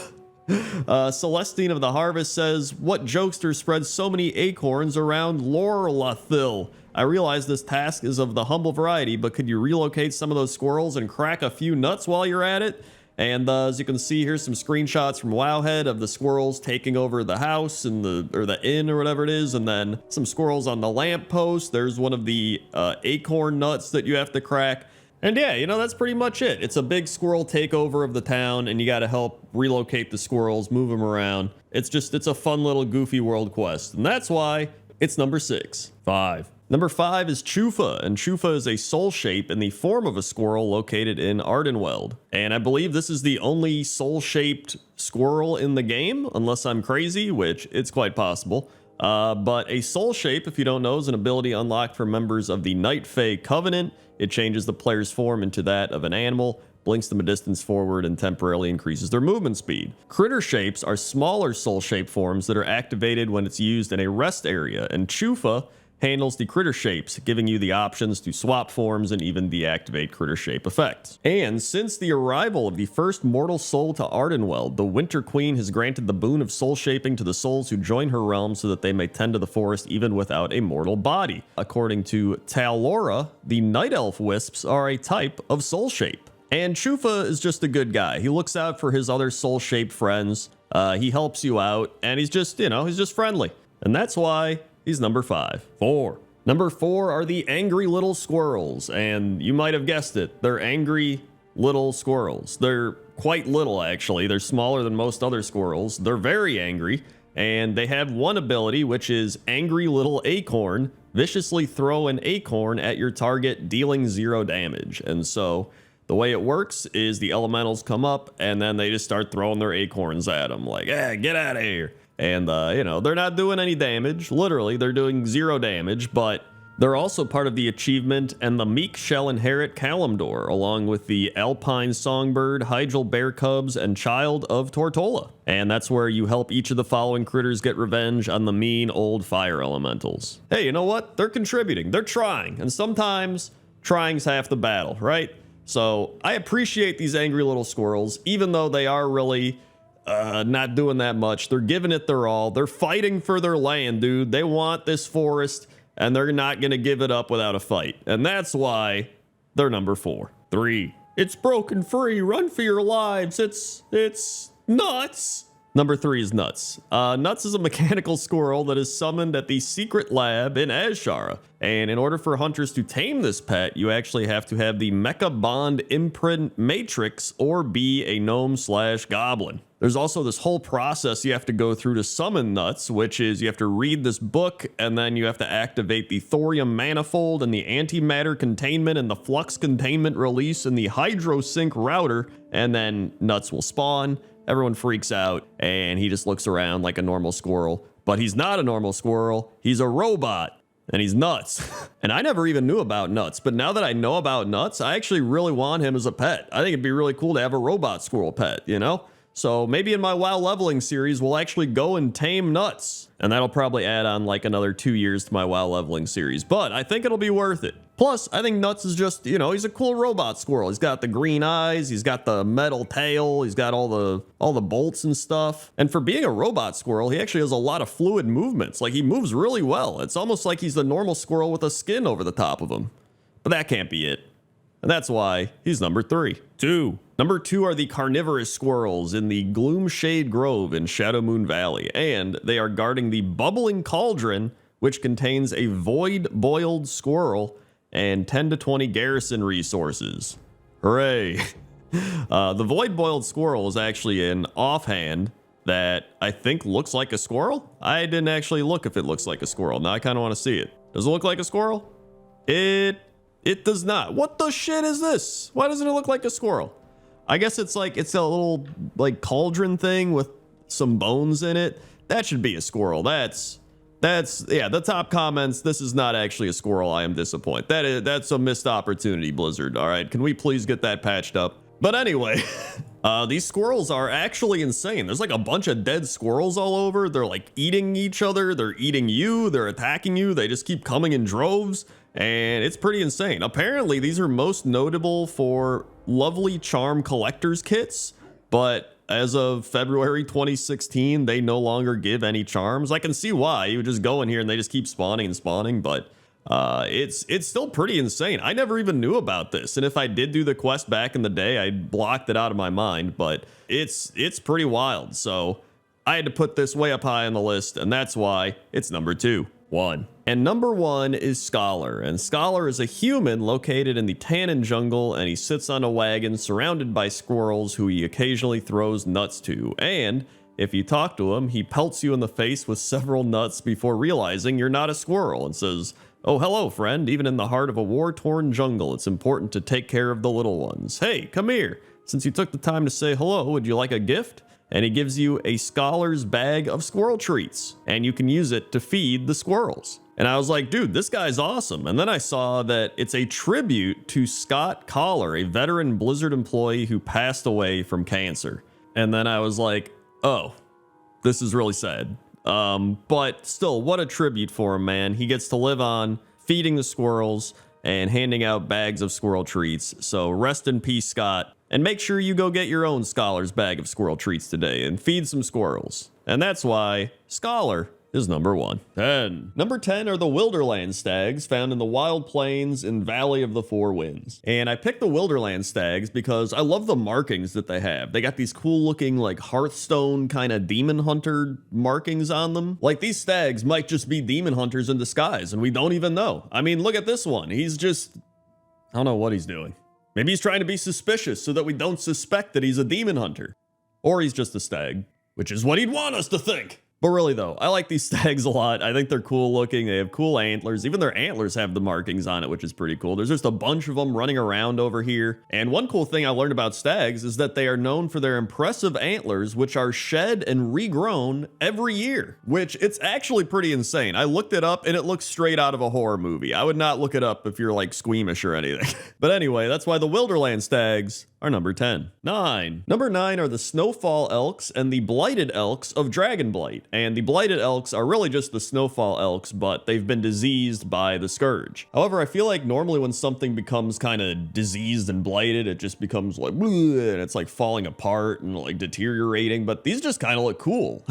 Celestine of the Harvest says, what jokester spreads so many acorns around Lorlathil? I realize this task is of the humble variety, but could you relocate some of those squirrels and crack a few nuts while you're at it? And as you can see, here's some screenshots from Wowhead of the squirrels taking over the house and the inn or whatever it is, and then some squirrels on the lamppost. There's one of the acorn nuts that you have to crack. And yeah, you know, that's pretty much it. It's a big squirrel takeover of the town, and you got to help relocate the squirrels, move them around. It's a fun little goofy world quest, and that's why it's number 6. 5. Number 5 is Chufa, and Chufa is a soul shape in the form of a squirrel located in Ardenweld. And I believe this is the only soul-shaped squirrel in the game, unless I'm crazy, which it's quite possible. But a soul shape, if you don't know, is an ability unlocked for members of the Night Fae Covenant. It changes the player's form into that of an animal, blinks them a distance forward, and temporarily increases their movement speed. Critter shapes are smaller soul shape forms that are activated when it's used in a rest area, and Chufa handles the critter shapes, giving you the options to swap forms and even deactivate critter shape effects. And since the arrival of the first mortal soul to Ardenweld, the Winter Queen has granted the boon of soul shaping to the souls who join her realm so that they may tend to the forest even without a mortal body. According to Talora, the Night Elf Wisps are a type of soul shape. And Chufa is just a good guy. He looks out for his other soul-shaped friends. He helps you out, and he's just, he's just friendly. And that's why he's number 5. 4. Number 4 are the angry little squirrels, and you might have guessed it. They're angry little squirrels. They're quite little, actually. They're smaller than most other squirrels. They're very angry, and they have one ability, which is Angry Little Acorn. Viciously throw an acorn at your target, dealing 0 damage. And so the way it works is the elementals come up and then they just start throwing their acorns at them like, hey, get out of here. And, they're not doing any damage. Literally, they're doing 0 damage, but they're also part of the achievement, and the meek shall inherit Kalimdor, along with the Alpine Songbird, Hydral Bear Cubs, and Child of Tortola. And that's where you help each of the following critters get revenge on the mean old fire elementals. Hey, you know what? They're contributing. They're trying. And sometimes trying's half the battle, right? So I appreciate these angry little squirrels, even though they are really not doing that much. They're giving it their all. They're fighting for their land, dude. They want this forest, and they're not going to give it up without a fight. And that's why they're number 4. 3. It's broken free. Run for your lives. It's nuts. Number 3 is Nuts. Nuts is a mechanical squirrel that is summoned at the secret lab in Azshara. And in order for hunters to tame this pet, you actually have to have the Mecha Bond Imprint Matrix or be a gnome/goblin. There's also this whole process you have to go through to summon Nuts, which is you have to read this book, and then you have to activate the Thorium Manifold and the Antimatter Containment and the Flux Containment Release and the Hydrosync Router, and then Nuts will spawn. Everyone freaks out, and he just looks around like a normal squirrel. But he's not a normal squirrel. He's a robot, and he's Nuts. And I never even knew about Nuts, but now that I know about Nuts, I actually really want him as a pet. I think it'd be really cool to have a robot squirrel pet, So maybe in my WoW leveling series, we'll actually go and tame Nuts. And that'll probably add on like another 2 years to my WoW leveling series. But I think it'll be worth it. Plus, I think Nuts is just, he's a cool robot squirrel. He's got the green eyes, he's got the metal tail, he's got all the bolts and stuff. And for being a robot squirrel, he actually has a lot of fluid movements. Like, he moves really well. It's almost like he's the normal squirrel with a skin over the top of him. But that can't be it. And that's why he's number 3. 2. Number 2 are the carnivorous squirrels in the Gloomshade Grove in Shadowmoon Valley, and they are guarding the Bubbling Cauldron, which contains a void-boiled squirrel and 10 to 20 garrison resources. Hooray! The void-boiled squirrel is actually an offhand that I think looks like a squirrel. I didn't actually look if it looks like a squirrel. Now I kind of want to see it. Does it look like a squirrel? It does not. What the shit is this? Why doesn't it look like a squirrel? I guess it's a little like cauldron thing with some bones in it. That should be a squirrel. That's the top comments. This is not actually a squirrel. I am disappointed. That's a missed opportunity, Blizzard. All right, can we please get that patched up? But anyway, these squirrels are actually insane. There's like a bunch of dead squirrels all over. They're like eating each other. They're eating you. They're attacking you. They just keep coming in droves. And it's pretty insane. Apparently, these are most notable for lovely charm collector's kits, but as of February 2016, they no longer give any charms. I can see why. You would just go in here and they just keep spawning and spawning, but it's still pretty insane. I never even knew about this, and if I did do the quest back in the day, I blocked it out of my mind, but it's pretty wild. So I had to put this way up high on the list, and that's why it's number 2. 1. And number 1 is Scholar, and Scholar is a human located in the Tannin jungle, and he sits on a wagon surrounded by squirrels who he occasionally throws nuts to, and if you talk to him, he pelts you in the face with several nuts before realizing you're not a squirrel and says, "Oh, hello, friend. Even in the heart of a war-torn jungle, it's important to take care of the little ones. Hey, come here. Since you took the time to say hello, would you like a gift?" And he gives you a Scholar's bag of squirrel treats, and you can use it to feed the squirrels. And I was like, dude, this guy's awesome. And then I saw that it's a tribute to Scott Collar, a veteran Blizzard employee who passed away from cancer. And then I was like, oh, this is really sad. But still, what a tribute for him, man. He gets to live on feeding the squirrels and handing out bags of squirrel treats. So rest in peace, Scott. And make sure you go get your own Scholar's bag of squirrel treats today and feed some squirrels. And that's why Scholar is number 1. 10. Number 10 are the Wilderland stags found in the wild plains in Valley of the Four Winds. And I picked the Wilderland stags because I love the markings that they have. They got these cool looking like Hearthstone kind of demon hunter markings on them. Like these stags might just be demon hunters in disguise and we don't even know. I mean, look at this one. He's just, I don't know what he's doing. Maybe he's trying to be suspicious so that we don't suspect that he's a demon hunter. Or he's just a stag, which is what he'd want us to think. But really though, I like these stags a lot. I think they're cool looking. They have cool antlers. Even their antlers have the markings on it, which is pretty cool. There's just a bunch of them running around over here. And one cool thing I learned about stags is that they are known for their impressive antlers, which are shed and regrown every year, which it's actually pretty insane. I looked it up and it looks straight out of a horror movie. I would not look it up if you're like squeamish or anything. But anyway, that's why the Wilderland stags are number 10. 9. Number 9 are the Snowfall Elks and the Blighted Elks of Dragonblight. And the Blighted Elks are really just the Snowfall Elks, but they've been diseased by the Scourge. However, I feel like normally when something becomes kind of diseased and blighted, it just becomes like, bleh, and it's like falling apart and like deteriorating, but these just kind of look cool.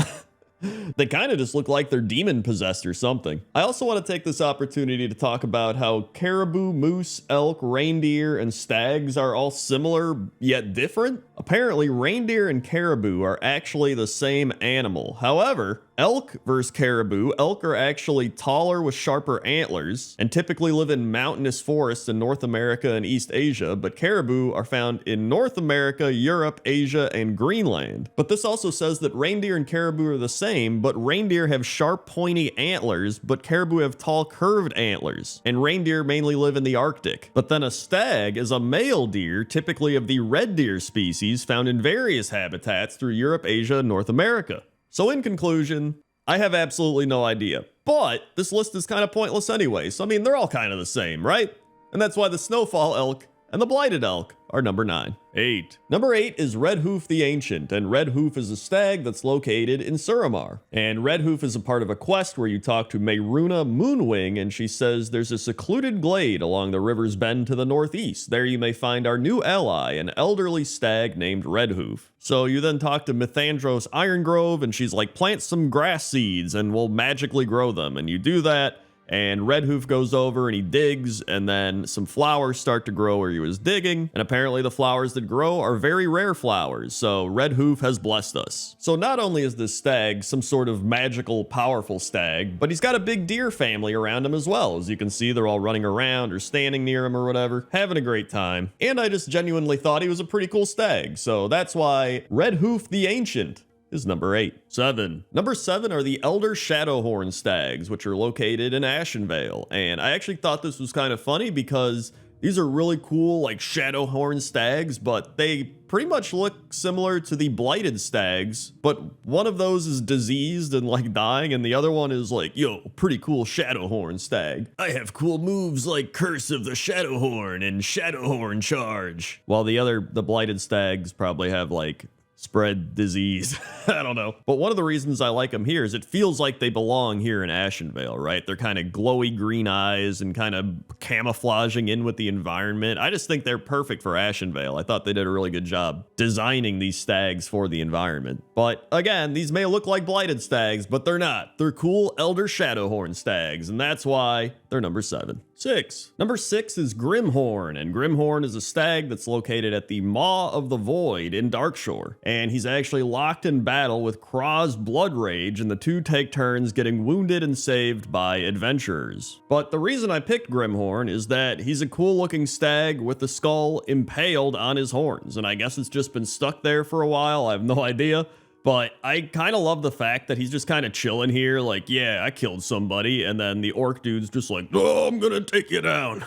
They kind of just look like they're demon possessed or something. I also want to take this opportunity to talk about how caribou, moose, elk, reindeer, and stags are all similar yet different. Apparently, reindeer and caribou are actually the same animal. However, elk versus caribou, elk are actually taller with sharper antlers and typically live in mountainous forests in North America and East Asia, but caribou are found in North America, Europe, Asia, and Greenland. But this also says that reindeer and caribou are the same, but reindeer have sharp pointy antlers, but caribou have tall curved antlers, and reindeer mainly live in the Arctic. But then a stag is a male deer, typically of the red deer species, found in various habitats through Europe, Asia, and North America. So in conclusion, I have absolutely no idea. But this list is kind of pointless anyway, so I mean, they're all kind of the same, right? And that's why the Snowfall Elk and the Blighted Elk are number 9. 8. Number 8 is Redhoof the Ancient, and Redhoof is a stag that's located in Suramar. And Redhoof is a part of a quest where you talk to Mayruna Moonwing, and she says there's a secluded glade along the river's bend to the northeast. There you may find our new ally, an elderly stag named Redhoof. So you then talk to Mythandros Irongrove, and she's like, plant some grass seeds and we'll magically grow them. And you do that, and Redhoof goes over and he digs, and then some flowers start to grow where he was digging, and apparently the flowers that grow are very rare flowers, so Redhoof has blessed us. So not only is this stag some sort of magical, powerful stag, but he's got a big deer family around him as well. As you can see, they're all running around or standing near him or whatever, having a great time. And I just genuinely thought he was a pretty cool stag, so that's why Redhoof the Ancient is number 8. 7. Number 7 are the Elder Shadowhorn stags, which are located in Ashenvale. And I actually thought this was kind of funny because these are really cool, like Shadowhorn stags, but they pretty much look similar to the Blighted stags, but one of those is diseased and like dying, and the other one is like, yo, pretty cool Shadowhorn stag. I have cool moves like Curse of the Shadowhorn and Shadowhorn Charge. While the Blighted stags probably have like spread disease. I don't know. But one of the reasons I like them here is it feels like they belong here in Ashenvale, right? They're kind of glowy green eyes and kind of camouflaging in with the environment. I just think they're perfect for Ashenvale. I thought they did a really good job designing these stags for the environment. But again, these may look like Blighted stags, but they're not. They're cool Elder Shadowhorn stags, and that's why they're number 7. 6. Number 6 is Grimhorn, and Grimhorn is a stag that's located at the Maw of the Void in Darkshore. And he's actually locked in battle with Kraw's Blood Rage, and the two take turns getting wounded and saved by adventurers. But the reason I picked Grimhorn is that he's a cool looking stag with the skull impaled on his horns, and I guess it's just been stuck there for a while. I have no idea. But I kind of love the fact that he's just kind of chilling here, like, yeah, I killed somebody, and then the orc dude's just like, oh, I'm gonna take you down.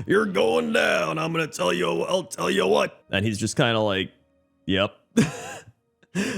You're going down. I'll tell you what. And he's just kind of like, yep.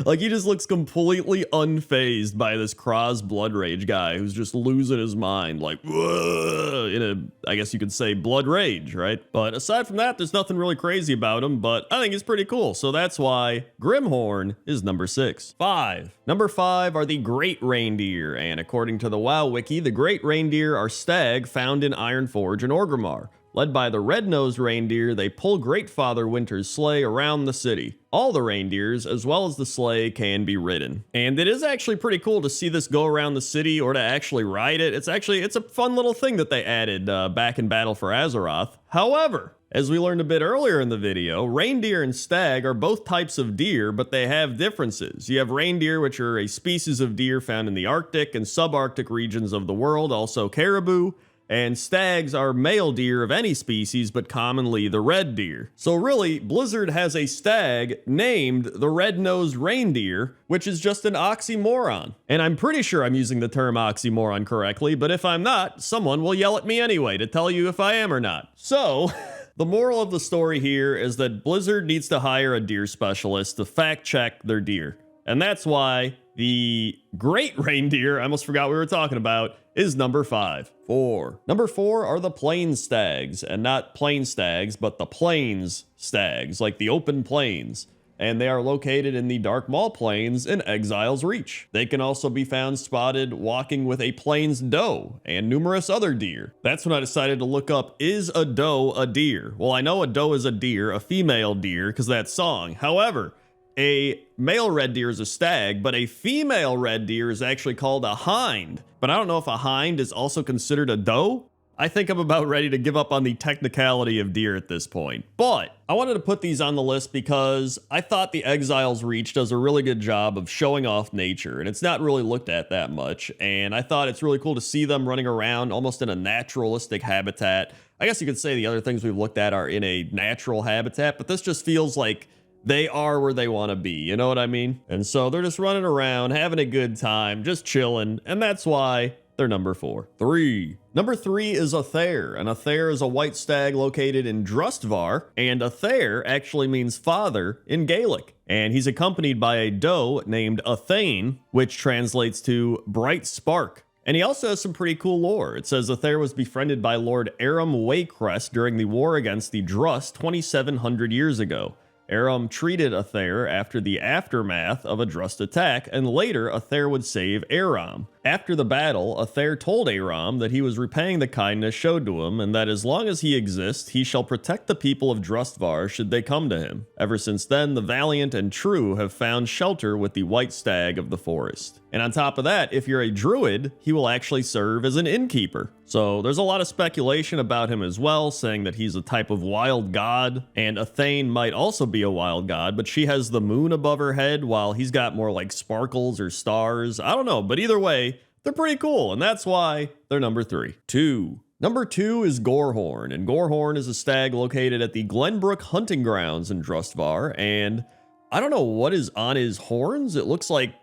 Like, he just looks completely unfazed by this Cross Blood Rage guy who's just losing his mind, like, "Whoa," in a, I guess you could say, blood rage, right? But aside from that, there's nothing really crazy about him, but I think he's pretty cool. So that's why Grimhorn is number 6. 5. Number 5 are the Great Reindeer, and according to the WoW Wiki, the Great Reindeer are stag found in Ironforge and Orgrimmar. Led by the red-nosed reindeer, they pull Great Father Winter's sleigh around the city. All the reindeers, as well as the sleigh, can be ridden. And it is actually pretty cool to see this go around the city or to actually ride it. It's a fun little thing that they added back in Battle for Azeroth. However, as we learned a bit earlier in the video, reindeer and stag are both types of deer, but they have differences. You have reindeer, which are a species of deer found in the Arctic and subarctic regions of the world, also caribou. And stags are male deer of any species, but commonly the red deer. So really, Blizzard has a stag named the red-nosed reindeer, which is just an oxymoron. And I'm pretty sure I'm using the term oxymoron correctly, but if I'm not, someone will yell at me anyway to tell you if I am or not. So, the moral of the story here is that Blizzard needs to hire a deer specialist to fact-check their deer. And that's why the Great Reindeer, I almost forgot we were talking about, is number 5. 4. Number 4 are the plains stags, and not plain stags, but the plains stags, like the open plains. And they are located in the Dark Maul Plains in Exile's Reach. They can also be found spotted walking with a plains doe and numerous other deer. That's when I decided to look up, is a doe a deer? Well, I know a doe is a deer, a female deer, because that song. However, a male red deer is a stag, but a female red deer is actually called a hind. But I don't know if a hind is also considered a doe. I think I'm about ready to give up on the technicality of deer at this point. But I wanted to put these on the list because I thought the Exile's Reach does a really good job of showing off nature, and it's not really looked at that much. And I thought it's really cool to see them running around almost in a naturalistic habitat. I guess you could say the other things we've looked at are in a natural habitat, but this just feels like they are where they want to be, you know what I mean? And so they're just running around, having a good time, just chilling, and that's why they're number 4. 3. Number 3 is a Thair, and a Thair is a white stag located in Drustvar, and a Thair actually means father in Gaelic. And he's accompanied by a doe named Athane, which translates to bright spark. And he also has some pretty cool lore. It says Thair was befriended by Lord Aram Waycrest during the war against the Drust 2,700 years ago. Aram treated Thair after the aftermath of a Drust attack, and later Thair would save Aram. After the battle, Thair told Aram that he was repaying the kindness showed to him, and that as long as he exists, he shall protect the people of Drustvar should they come to him. Ever since then, the valiant and true have found shelter with the white stag of the forest. And on top of that, if you're a druid, he will actually serve as an innkeeper. So there's a lot of speculation about him as well, saying that he's a type of wild god, and Athane might also be a wild god, but she has the moon above her head while he's got more like sparkles or stars. I don't know, but either way, they're pretty cool, and that's why they're number 3. 2. Number 2 is Gorehorn, and Gorehorn is a stag located at the Glenbrook Hunting Grounds in Drustvar, and I don't know what is on his horns. It looks like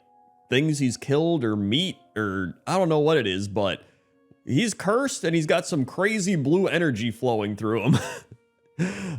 things he's killed or meat, or I don't know what it is, but he's cursed and he's got some crazy blue energy flowing through him.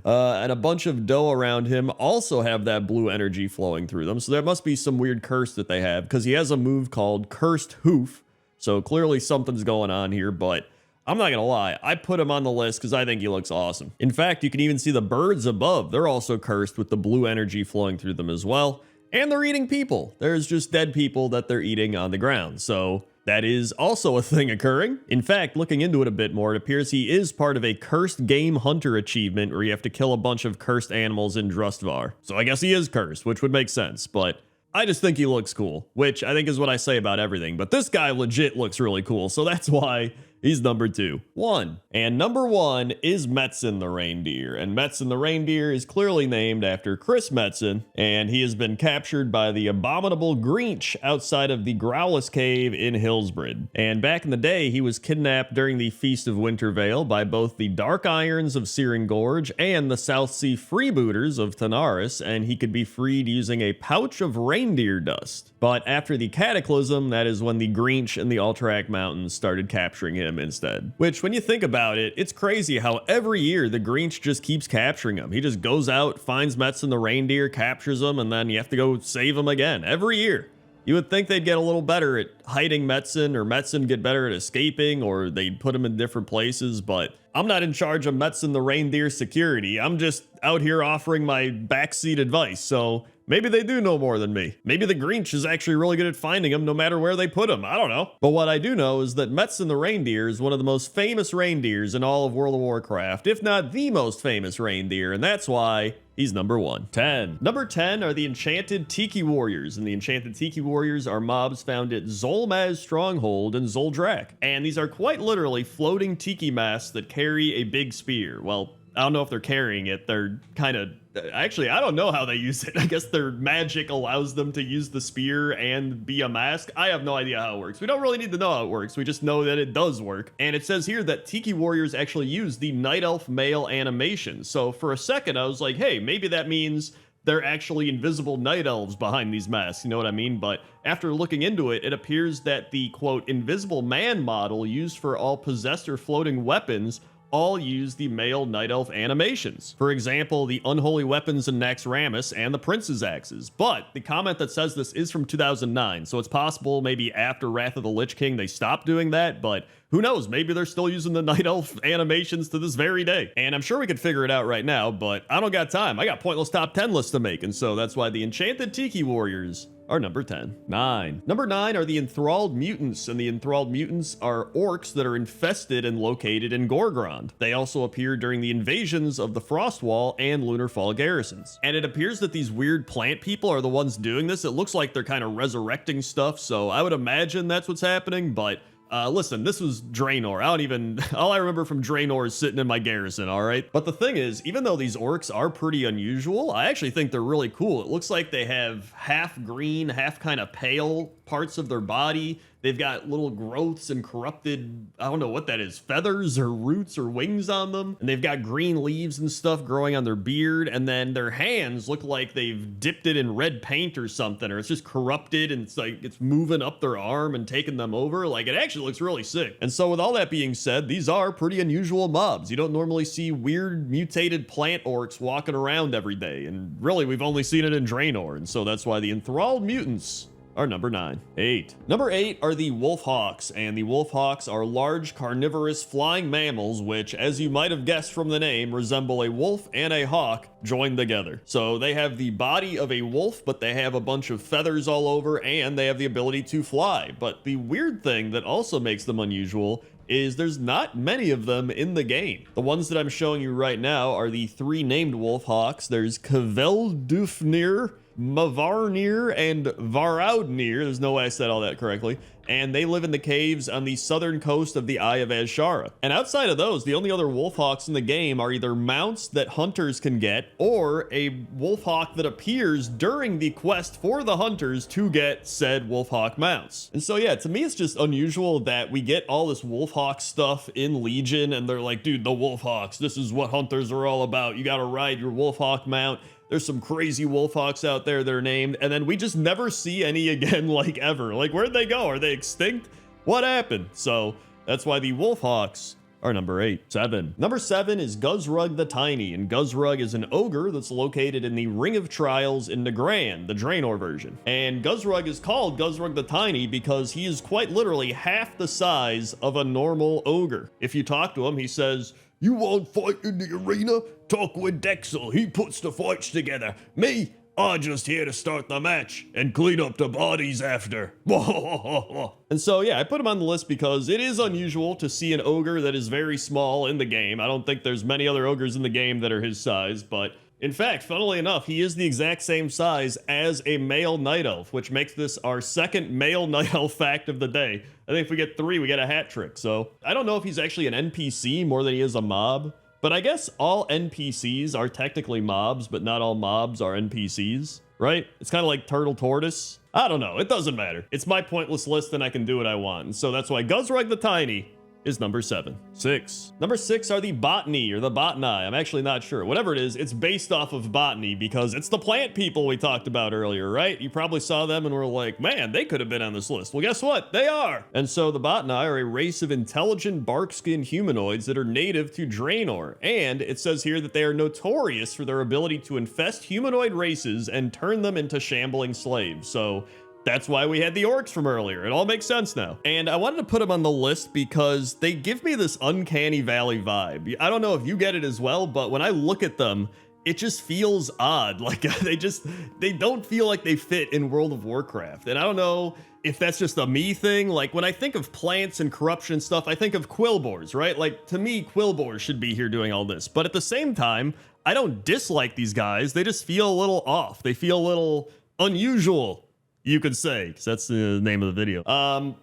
And a bunch of doe around him also have that blue energy flowing through them. So there must be some weird curse that they have, because he has a move called Cursed Hoof. So clearly something's going on here, but I'm not going to lie. I put him on the list because I think he looks awesome. In fact, you can even see the birds above. They're also cursed with the blue energy flowing through them as well. And they're eating people. There's just dead people that they're eating on the ground. So that is also a thing occurring. In fact, looking into it a bit more, it appears he is part of a cursed game hunter achievement where you have to kill a bunch of cursed animals in Drustvar. So I guess he is cursed, which would make sense, but I just think he looks cool, which I think is what I say about everything. But this guy legit looks really cool, so that's why he's number 2. 1. And number 1 is Metzen the Reindeer. And Metzen the Reindeer is clearly named after Chris Metzen, and he has been captured by the abominable Grinch outside of the Growlus Cave in Hillsbrad. And back in the day, he was kidnapped during the Feast of Wintervale by both the Dark Irons of Searing Gorge and the South Sea Freebooters of Tanaris, and he could be freed using a pouch of reindeer dust. But after the Cataclysm, that is when the Grinch and the Alterac Mountains started capturing him him instead. Which, when you think about it, it's crazy how every year the Grinch just keeps capturing him. He just goes out, finds Metzen the reindeer, captures him, and then you have to go save him again every year. You would think they'd get a little better at hiding Metzen, or Metzen get better at escaping, or they'd put him in different places, but I'm not in charge of Metzen the reindeer security. I'm just out here offering my backseat advice, so maybe they do know more than me. Maybe the Grinch is actually really good at finding him no matter where they put him. I don't know. But what I do know is that Metzen the reindeer is one of the most famous reindeers in all of World of Warcraft, if not the most famous reindeer, and that's why he's number 1. 10. Number 10 are the Enchanted Tiki Warriors, and the Enchanted Tiki Warriors are mobs found at Zolmaz Stronghold and Zoldrak. And these are quite literally floating tiki masks that carry a big spear. Well, I don't know if they're carrying it. They're kind of... Actually, I don't know how they use it. I guess their magic allows them to use the spear and be a mask. I have no idea how it works. We don't really need to know how it works. We just know that it does work. And it says here that Tiki Warriors actually use the Night Elf male animation. So for a second, I was like, hey, maybe that means they're actually invisible night elves behind these masks, you know what I mean? But after looking into it, it appears that the, quote, invisible man model used for all possessed or floating weapons all use the male night elf animations. For example, the unholy weapons in Naxxramas and the prince's axes. But the comment that says this is from 2009, so it's possible maybe after Wrath of the Lich King they stopped doing that, but who knows, maybe they're still using the night elf animations to this very day. And I'm sure we could figure it out right now, but I don't got time. I got pointless top 10 lists to make, and so that's why the Enchanted Tiki Warriors are number 10. 9. Number 9 are the Enthralled Mutants, and the Enthralled Mutants are orcs that are infested and located in Gorgrond. They also appear during the invasions of the Frostwall and Lunarfall garrisons. And it appears that these weird plant people are the ones doing this. It looks like they're kind of resurrecting stuff, so I would imagine that's what's happening, but listen, this was Draenor. All I remember from Draenor is sitting in my garrison, all right? But the thing is, even though these orcs are pretty unusual, I actually think they're really cool. It looks like they have half green, half kind of pale parts of their body. They've got little growths and corrupted, I don't know what that is, feathers or roots or wings on them. And they've got green leaves and stuff growing on their beard. And then their hands look like they've dipped it in red paint or something, or it's just corrupted and it's like it's moving up their arm and taking them over. Like, it actually looks really sick. And so with all that being said, these are pretty unusual mobs. You don't normally see weird mutated plant orcs walking around every day. And really, we've only seen it in Draenor. And so that's why the Enthralled Mutants are number 9. 8. Number 8 are the Wolfhawks, and the Wolfhawks are large carnivorous flying mammals which, as you might have guessed from the name, resemble a wolf and a hawk joined together. So they have the body of a wolf, but they have a bunch of feathers all over, and they have the ability to fly. But the weird thing that also makes them unusual is there's not many of them in the game. The ones that I'm showing you right now are the 3 named Wolfhawks. There's Kveldufnir, Mavarnir, and Varaudnir. There's no way I said all that correctly. And they live in the caves on the southern coast of the Eye of Azshara. And outside of those, the only other Wolfhawks in the game are either mounts that hunters can get, or a Wolfhawk that appears during the quest for the hunters to get said Wolfhawk mounts. And so yeah, to me it's just unusual that we get all this Wolfhawk stuff in Legion, and they're like, dude, the Wolfhawks, this is what hunters are all about. You gotta ride your Wolfhawk mount. There's some crazy Wolfhawks out there that are named, and then we just never see any again, like, ever. Like, where'd they go? Are they extinct? What happened? So that's why the Wolfhawks are number 8. 7. Number 7 is Guzrug the Tiny, and Guzrug is an ogre that's located in the Ring of Trials in Nagrand, the Draenor version. And Guzrug is called Guzrug the Tiny because he is quite literally half the size of a normal ogre. If you talk to him, he says, "You want fight in the arena? Talk with Dexel, he puts the fights together. Me, I'm just here to start the match and clean up the bodies after." And so yeah, I put him on the list because it is unusual to see an ogre that is very small in the game. I don't think there's many other ogres in the game that are his size, but in fact, funnily enough, he is the exact same size as a male night elf, which makes this our second male night elf fact of the day. I think if we get 3, we get a hat trick. So I don't know if he's actually an NPC more than he is a mob, but I guess all NPCs are technically mobs, but not all mobs are NPCs, right? It's kind of like Turtle Tortoise. I don't know. It doesn't matter. It's my pointless list and I can do what I want. And so that's why Guzrug the Tiny is number 7. 6. Number 6 are the botany or the botany. I'm actually not sure. Whatever it is, it's based off of botany because it's the plant people we talked about earlier, right? You probably saw them and were like, man, they could have been on this list. Well, guess what? They are. And so the botany are a race of intelligent bark-skinned humanoids that are native to Draenor. And it says here that they are notorious for their ability to infest humanoid races and turn them into shambling slaves. So that's why we had the orcs from earlier. It all makes sense now. And I wanted to put them on the list because they give me this uncanny valley vibe. I don't know if you get it as well, but when I look at them, it just feels odd. Like they don't feel like they fit in World of Warcraft. And I don't know if that's just a me thing. Like when I think of plants and corruption stuff, I think of Quilboars, right? Like to me, Quilboars should be here doing all this. But at the same time, I don't dislike these guys. They just feel a little off. They feel a little unusual, you could say, because that's the name of the video.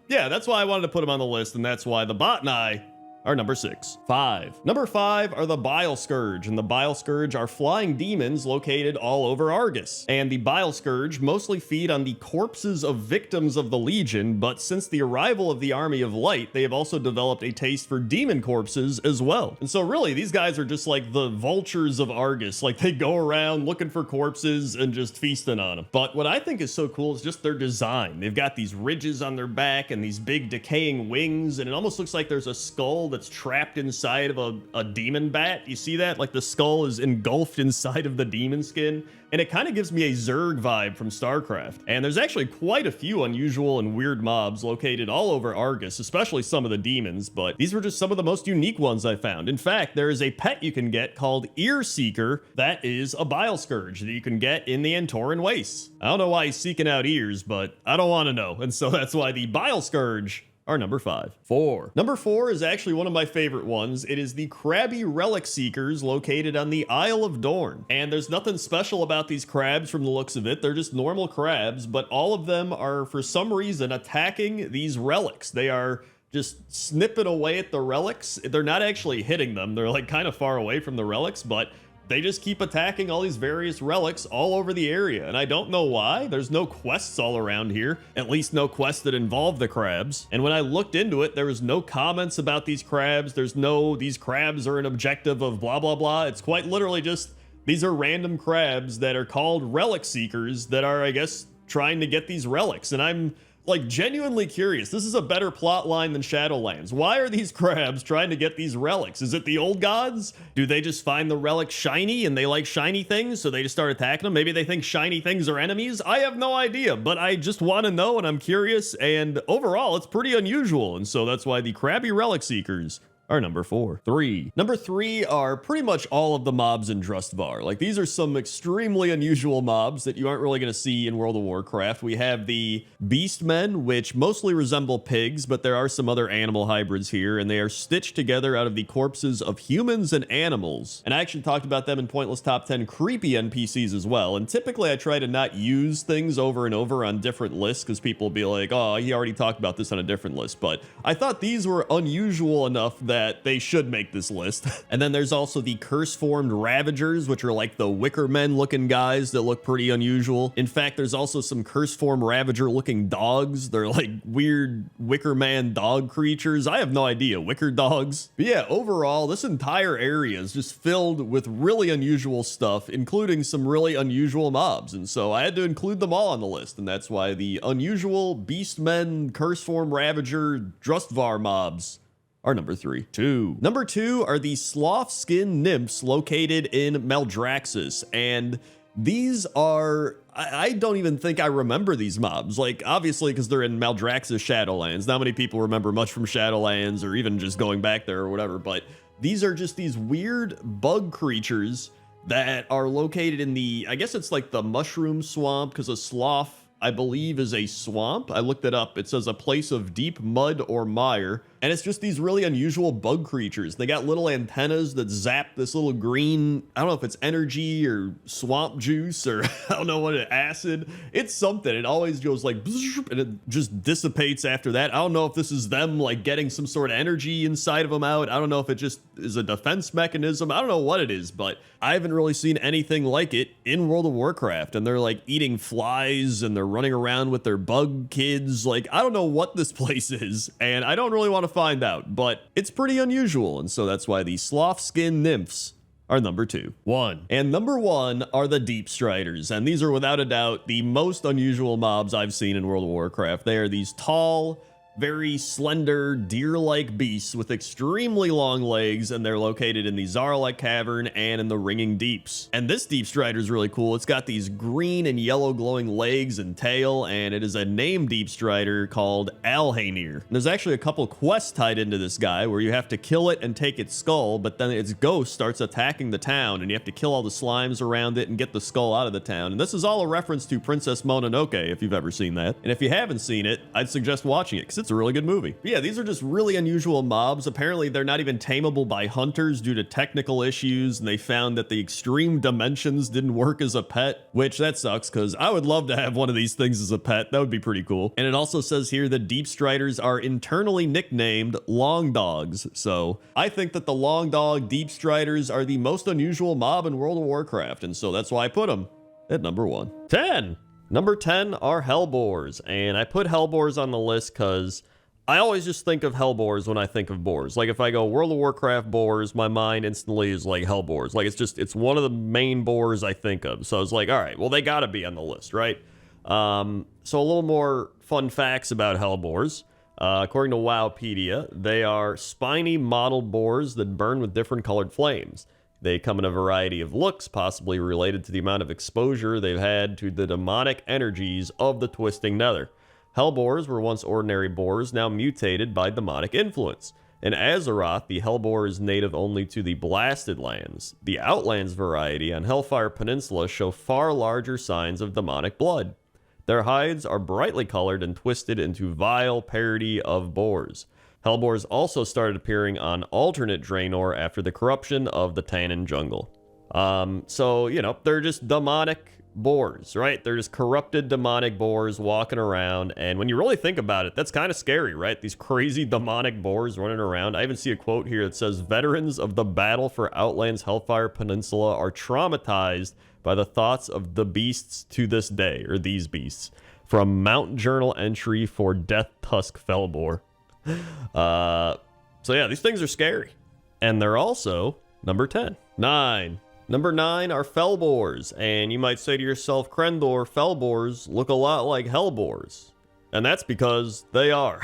Yeah, that's why I wanted to put them on the list, and that's why the botany are number 6. 5. Number 5 are the Bile Scourge, and the Bile Scourge are flying demons located all over Argus. And the Bile Scourge mostly feed on the corpses of victims of the Legion, but since the arrival of the Army of Light, they have also developed a taste for demon corpses as well. And so really, these guys are just like the vultures of Argus. Like they go around looking for corpses and just feasting on them. But what I think is so cool is just their design. They've got these ridges on their back and these big decaying wings, and it almost looks like there's a skull that's trapped inside of a demon bat. You see that? Like the skull is engulfed inside of the demon skin. And it kind of gives me a Zerg vibe from StarCraft. And there's actually quite a few unusual and weird mobs located all over Argus, especially some of the demons, but these were just some of the most unique ones I found. In fact, there is a pet you can get called Ear Seeker that is a Bile Scourge that you can get in the Antoran Wastes. I don't know why he's seeking out ears, but I don't want to know. And so that's why the Bile Scourge are number 5. 4. Number 4 is actually one of my favorite ones. It is the Crabby Relic Seekers located on the Isle of Dorn. And there's nothing special about these crabs from the looks of it. They're just normal crabs, but all of them are for some reason attacking these relics. They are just snipping away at the relics. They're not actually hitting them. They're like kind of far away from the relics, but they just keep attacking all these various relics all over the area, and I don't know why. There's no quests all around here, at least no quests that involve the crabs. And when I looked into it, there was no comments about these crabs. There's no, these crabs are an objective of blah, blah, blah. It's quite literally just, these are random crabs that are called relic seekers that are, I guess, trying to get these relics. And I'm like genuinely curious. This is a better plot line than Shadowlands. Why are these crabs trying to get these relics? Is it the old gods? Do they just find the relic shiny and they like shiny things, so they just start attacking them? Maybe they think shiny things are enemies? I have no idea, but I just want to know and I'm curious, and overall it's pretty unusual, and so that's why the Crabby Relic Seekers are number 4. 3. Number 3 are pretty much all of the mobs in Drustvar. Like, these are some extremely unusual mobs that you aren't really going to see in World of Warcraft. We have the Beastmen, which mostly resemble pigs, but there are some other animal hybrids here, and they are stitched together out of the corpses of humans and animals. And I actually talked about them in Pointless Top 10 creepy NPCs as well, and typically I try to not use things over and over on different lists, because people will be like, oh, he already talked about this on a different list, but I thought these were unusual enough that they should make this list. And then there's also the curse-formed Ravagers, which are like the Wicker Men looking guys that look pretty unusual. In fact, there's also some curse-formed Ravager looking dogs. They're like weird Wicker Man dog creatures. I have no idea, Wicker dogs. But yeah, overall, this entire area is just filled with really unusual stuff, including some really unusual mobs. And so I had to include them all on the list. And that's why the unusual Beastmen, curse-formed Ravager, Drustvar mobs are number 3. 2. Number 2 are the sloth skin nymphs located in Maldraxxus, and these are, I don't even think I remember these mobs. Like, obviously, because they're in Maldraxxus Shadowlands. Not many people remember much from Shadowlands or even just going back there or whatever, but these are just these weird bug creatures that are located in the, I guess it's like the mushroom swamp, because a sloth, I believe, is a swamp. I looked it up. It says a place of deep mud or mire. And it's just these really unusual bug creatures. They got little antennas that zap this little green, I don't know if it's energy or swamp juice or I don't know what acid. It's something. It always goes like, and it just dissipates after that. I don't know if this is them like getting some sort of energy inside of them out. I don't know if it just is a defense mechanism. I don't know what it is, but I haven't really seen anything like it in World of Warcraft. And they're like eating flies and they're running around with their bug kids. Like, I don't know what this place is. And I don't really want to find out, but it's pretty unusual, and so that's why the sloth skin nymphs are number 2. 1. And number 1 are the Deep Striders, and these are without a doubt the most unusual mobs I've seen in World of Warcraft. They are these tall, very slender, deer-like beasts with extremely long legs, and they're located in the Zarlek Cavern and in the Ringing Deeps. And this Deep Strider is really cool. It's got these green and yellow glowing legs and tail, and it is a named Deep Strider called Alhaenir. There's actually a couple quests tied into this guy where you have to kill it and take its skull, but then its ghost starts attacking the town, and you have to kill all the slimes around it and get the skull out of the town. And this is all a reference to Princess Mononoke, if you've ever seen that. And if you haven't seen it, I'd suggest watching it, because it's a really good movie. But yeah, these are just really unusual mobs. Apparently, they're not even tameable by hunters due to technical issues, and they found that the extreme dimensions didn't work as a pet, which that sucks, because I would love to have one of these things as a pet. That would be pretty cool. And it also says here that Deep Striders are internally nicknamed Long Dogs. So I think that the Long Dog Deep Striders are the most unusual mob in World of Warcraft, and so that's why I put them at number 1. 10. Number 10 are Hellboars, and I put Hellboars on the list because I always just think of Hellboars when I think of boars. Like if I go World of Warcraft boars, my mind instantly is like Hellboars. Like it's one of the main boars I think of. So I was like, all right, well, they gotta be on the list, right? So a little more fun facts about Hellboars. According to Wowpedia, they are spiny mottled boars that burn with different colored flames. They come in a variety of looks, possibly related to the amount of exposure they've had to the demonic energies of the twisting nether. Hellboars were once ordinary boars, now mutated by demonic influence. In Azeroth, the Hellboar is native only to the Blasted Lands. The Outlands variety on Hellfire Peninsula show far larger signs of demonic blood. Their hides are brightly colored and twisted into vile parody of boars. Hellboars also started appearing on alternate Draenor after the corruption of the Tannin jungle. So, you know, they're just demonic boars, right? They're just corrupted demonic boars walking around, and when you really think about it, that's kind of scary, right? These crazy demonic boars running around. I even see a quote here that says, "Veterans of the battle for Outland's Hellfire Peninsula are traumatized by the thoughts of the beasts to this day," or these beasts. From Mount Journal entry for Death Tusk Fellboar. So yeah, these things are scary. And they're also number 10. 9. Number 9 are Fellboars, and you might say to yourself, Crendor, Fellboars look a lot like Hellboars. And that's because they are.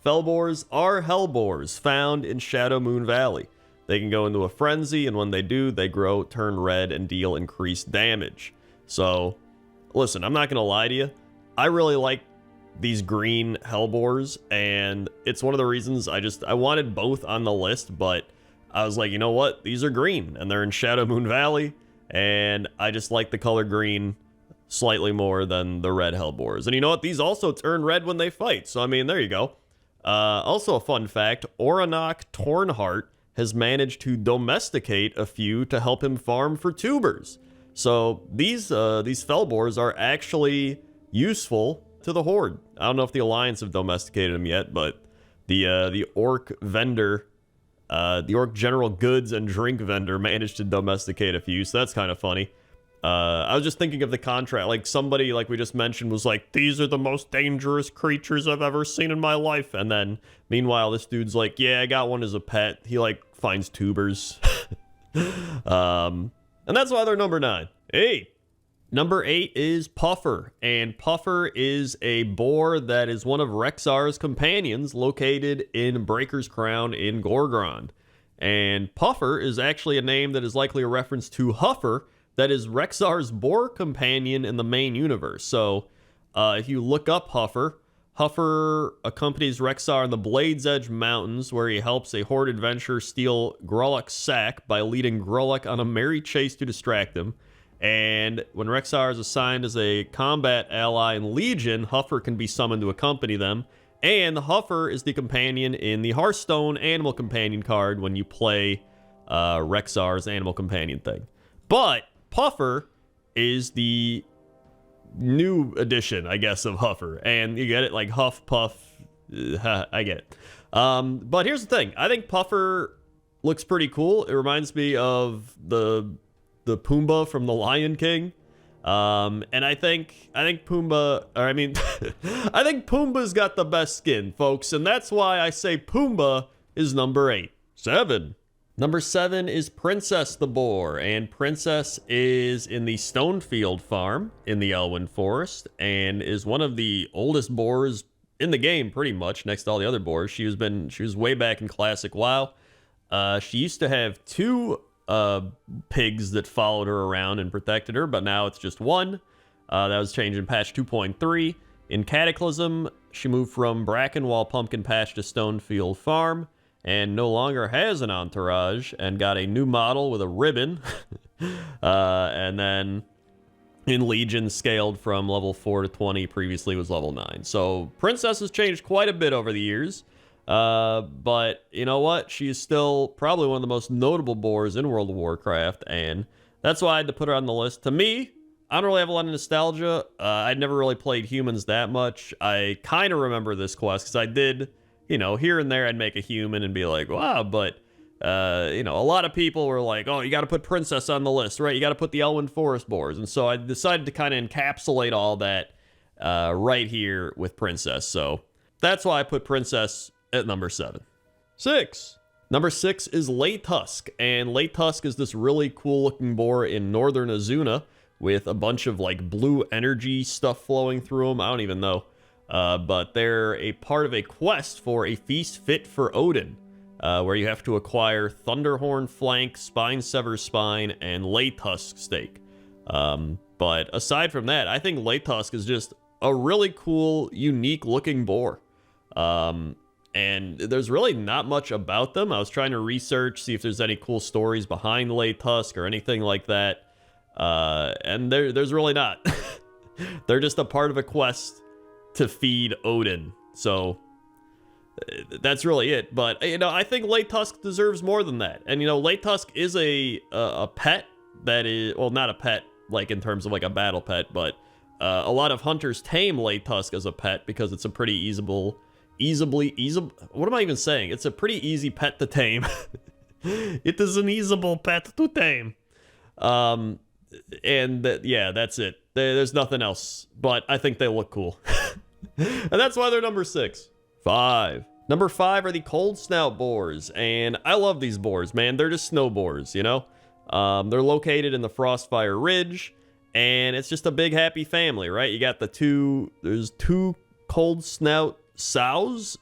Fellboars are Hellboars found in Shadow Moon Valley. They can go into a frenzy, and when they do, they grow, turn red, and deal increased damage. So, listen, I'm not going to lie to you. I really like these green Hellboars, and it's one of the reasons I wanted both on the list, but I was like, you know what? These are green, and they're in Shadow Moon Valley, and I just like the color green slightly more than the red Hellboars. And you know what? These also turn red when they fight, so I mean, there you go. Also a fun fact, Oranok Tornheart has managed to domesticate a few to help him farm for tubers. So these Fellboars are actually useful to the Horde. I don't know if the Alliance have domesticated them yet, but the Orc vendor, the Orc General Goods and Drink vendor managed to domesticate a few, so that's kind of funny. I was just thinking of the contrast, like somebody, like we just mentioned, was like, these are the most dangerous creatures I've ever seen in my life, and then meanwhile this dude's like, yeah, I got one as a pet. He like finds tubers. And that's why they're number 9. 8. Number 8 is Puffer, and Puffer is a boar that is one of Rexxar's companions located in Breaker's Crown in Gorgrond. And Puffer is actually a name that is likely a reference to Huffer, that is Rexxar's boar companion in the main universe. So if you look up Huffer, Huffer accompanies Rexxar in the Blade's Edge Mountains, where he helps a Horde adventurer steal Grolok's sack by leading Grolok on a merry chase to distract him. And when Rexxar is assigned as a combat ally in Legion, Huffer can be summoned to accompany them. And Huffer is the companion in the Hearthstone Animal Companion card when you play Rexxar's Animal Companion thing. But Puffer is the new edition, I guess, of Huffer. And you get it, like Huff, Puff. I get it. But here's the thing. I think Puffer looks pretty cool. It reminds me of the Pumbaa from The Lion King. And I think Pumbaa, or I mean, I think Pumbaa's got the best skin, folks, and that's why I say Pumbaa is number 8. 7. Number 7 is Princess the Boar, and Princess is in the Stonefield farm in the Elwyn Forest, and is one of the oldest boars in the game, pretty much, next to all the other boars. She was way back in Classic WoW. She used to have 2 pigs that followed her around and protected her, but now it's just 1. That was changed in patch 2.3. In Cataclysm, she moved from Brackenwall Pumpkin Patch to Stonefield Farm, and no longer has an entourage, and got a new model with a ribbon. And then in Legion, scaled from level 4 to 20, previously was level 9. So Princess has changed quite a bit over the years. But you know what? She is still probably one of the most notable boars in World of Warcraft, and that's why I had to put her on the list. To me, I don't really have a lot of nostalgia. I'd never really played humans that much. I kind of remember this quest because I did, here and there I'd make a human and be like, wow, but, a lot of people were like, oh, you got to put Princess on the list, right? You got to put the Elwyn Forest boars. And so I decided to kind of encapsulate all that right here with Princess. So that's why I put Princess at number 7. 6. Number 6 is Leytusk, and Leytusk is this really cool looking boar in northern Azuna with a bunch of like blue energy stuff flowing through them. I don't even know. But they're a part of a quest for a feast fit for Odin, where you have to acquire Thunderhorn Flank, Spine Sever Spine, and Leytusk Steak. But aside from that, I think Leytusk is just a really cool, unique looking boar. And there's really not much about them. I was trying to research, see if there's any cool stories behind Leytusk or anything like that. And there's really not. They're just a part of a quest to feed Odin. So that's really it. But, I think Leytusk deserves more than that. And, Leytusk is a pet that is, well, not a pet, like in terms of like a battle pet, but a lot of hunters tame Leytusk as a pet because it's a pretty easy, what am I even saying? It's a pretty easy pet to tame. It is an easable pet to tame. Yeah, that's it. There's nothing else, but I think they look cool. And that's why they're number 6. 5. Number 5 are the Cold Snout Boars, and I love these boars, man. They're just snow boars, They're located in the Frostfire Ridge, and it's just a big happy family, right? You got there's 2 Cold Snout sows?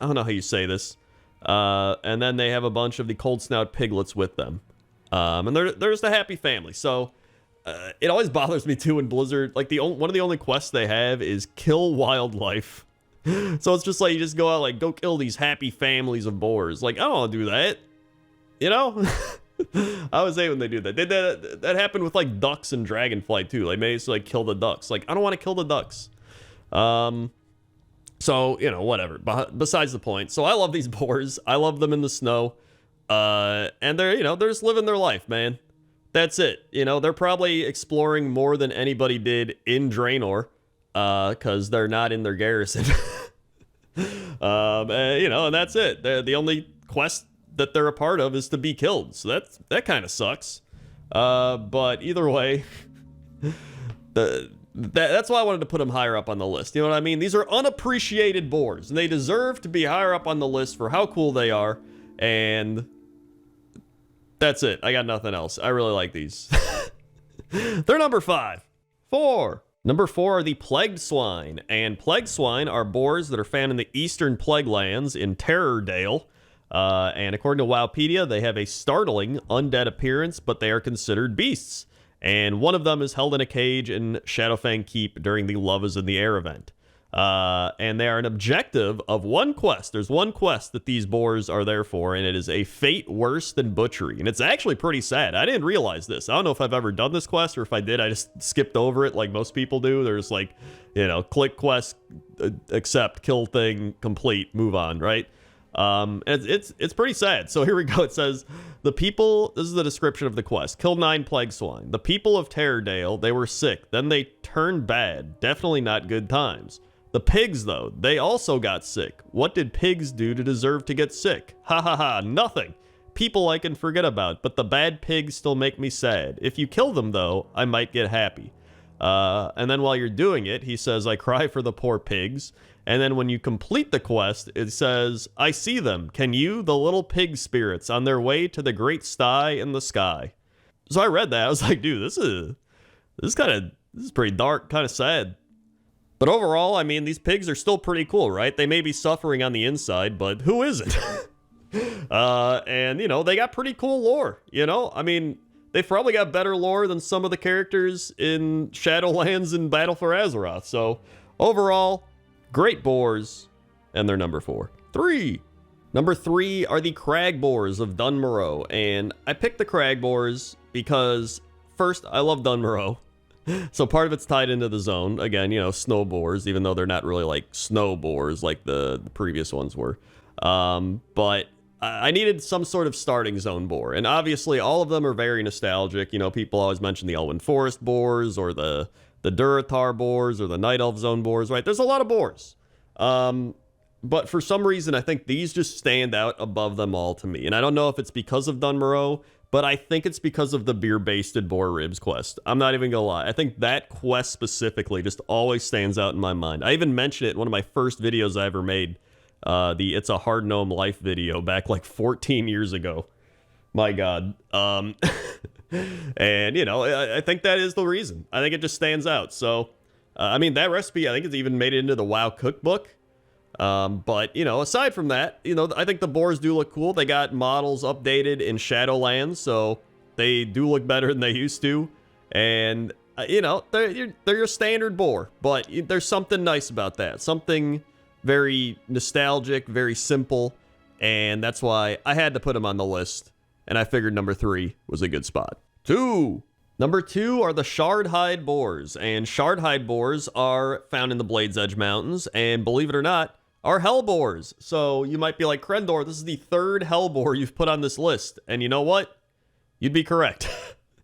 I don't know how you say this. And then they have a bunch of the Cold Snout piglets with them. And they're just a happy family. So it always bothers me too in Blizzard. Like one of the only quests they have is kill wildlife. So it's just like you just go out, like, go kill these happy families of boars. Like, I don't want to do that. I always hate when they do that. That happened with like ducks and Dragonflight too. Like, maybe it's like kill the ducks. Like, I don't want to kill the ducks. So, whatever. Besides the point. So I love these boars. I love them in the snow. And they're just living their life, man. That's it. They're probably exploring more than anybody did in Draenor, because they're not in their garrison. And that's it. The only quest that they're a part of is to be killed. So that kind of sucks. But either way, that's why I wanted to put them higher up on the list. You know what I mean? These are unappreciated boars, and they deserve to be higher up on the list for how cool they are. And that's it. I got nothing else. I really like these. They're number 5. 4. Number 4 are the Plagued Swine, and Plagued Swine are boars that are found in the Eastern Plague Lands in Terrordale. And according to Wowpedia, they have a startling undead appearance, but they are considered beasts. And one of them is held in a cage in Shadowfang Keep during the Love is in the Air event. And they are an objective of one quest. There's one quest that these boars are there for, and it is a fate worse than butchery. And it's actually pretty sad. I didn't realize this. I don't know if I've ever done this quest, or if I did, I just skipped over it like most people do. There's like, click quest, accept, kill thing, complete, move on, right? It's pretty sad. So here we go. It says, the people, this is the description of the quest. Kill 9 plague swine. The people of Terrordale, they were sick. Then they turned bad. Definitely not good times. The pigs, though, they also got sick. What did pigs do to deserve to get sick? Ha ha ha, nothing. People I can forget about, but the bad pigs still make me sad. If you kill them, though, I might get happy. And then while you're doing it, he says, I cry for the poor pigs. And then when you complete the quest, it says, I see them. Can you, the little pig spirits, on their way to the great sty in the sky? So I read that. I was like, dude, this is pretty dark, kind of sad. But overall, I mean, these pigs are still pretty cool, right? They may be suffering on the inside, but who isn't? And, you know, they got pretty cool lore, you know? I mean, they've probably got better lore than some of the characters in Shadowlands and Battle for Azeroth. So, overall, great boars, and they're number 4. 3. Number 3 are the Cragboars of Dunmorrow, and I picked the Cragboars because, first, I love Dunmorrow. So part of it's tied into the zone. Again, you know, snow boars, even though they're not really like snow boars like the previous ones were. But I needed some sort of starting zone boar. And obviously all of them are very nostalgic. You know, people always mention the Elven Forest boars or the Durotar boars or the Night Elf zone boars, right? There's a lot of boars. But for some reason, I think these just stand out above them all to me. And I don't know if it's because of Dunmorrow, but I think it's because of the beer-basted boar ribs quest. I'm not even gonna lie. I think that quest specifically just always stands out in my mind. I even mentioned it in one of my first videos I ever made, the It's a Hard Gnome Life video back like 14 years ago. My God. And, you know, I think that is the reason. I think it just stands out. So, I mean, that recipe, I think it's even made it into the WoW cookbook. But, you know, aside from that, you know, I think the boars do look cool. They got models updated in Shadowlands, so they do look better than they used to. And, you know, they're your standard boar, but there's something nice about that. Something very nostalgic, very simple, and that's why I had to put them on the list, and I figured number 3 was a good spot. 2. Number 2 are the Shardhide Boars, and Shardhide Boars are found in the Blade's Edge Mountains, and believe it or not, are Hellboars. So you might be like, Crendor, this is the 3rd Hellboar you've put on this list. And you know what? You'd be correct.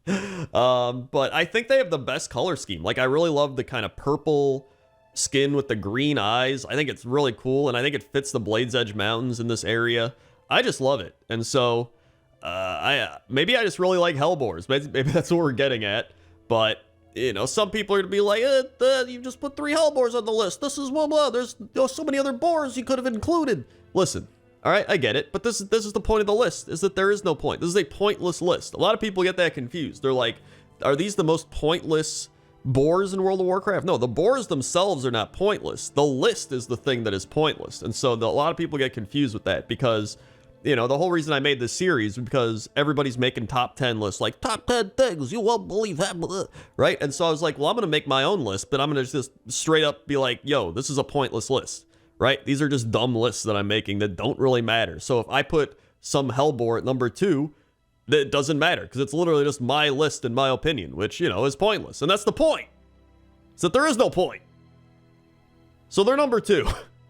But I think they have the best color scheme. Like, I really love the kind of purple skin with the green eyes. I think it's really cool, and I think it fits the Blade's Edge Mountains in this area. I just love it. And so, maybe I just really like Hellboars. Maybe that's what we're getting at. But you know, some people are gonna be like, you just put 3 Hellboars on the list. This is blah blah. There's so many other boars you could have included. Listen, all right, I get it, but this is the point of the list, is that there is no point. This is a pointless list. A lot of people get that confused. They're like, are these the most pointless boars in World of Warcraft? No, the boars themselves are not pointless. The list is the thing that is pointless, and so a lot of people get confused with that because, you know, the whole reason I made this series is because everybody's making top 10 lists, like top 10 things you won't believe that, right? And so I was like, well, I'm going to make my own list, but I'm going to just straight up be like, yo, this is a pointless list, right? These are just dumb lists that I'm making that don't really matter. So if I put some Hellboar at number 2, it doesn't matter because it's literally just my list in my opinion, which, you know, is pointless. And that's the point, is that there is no point. So they're number 2.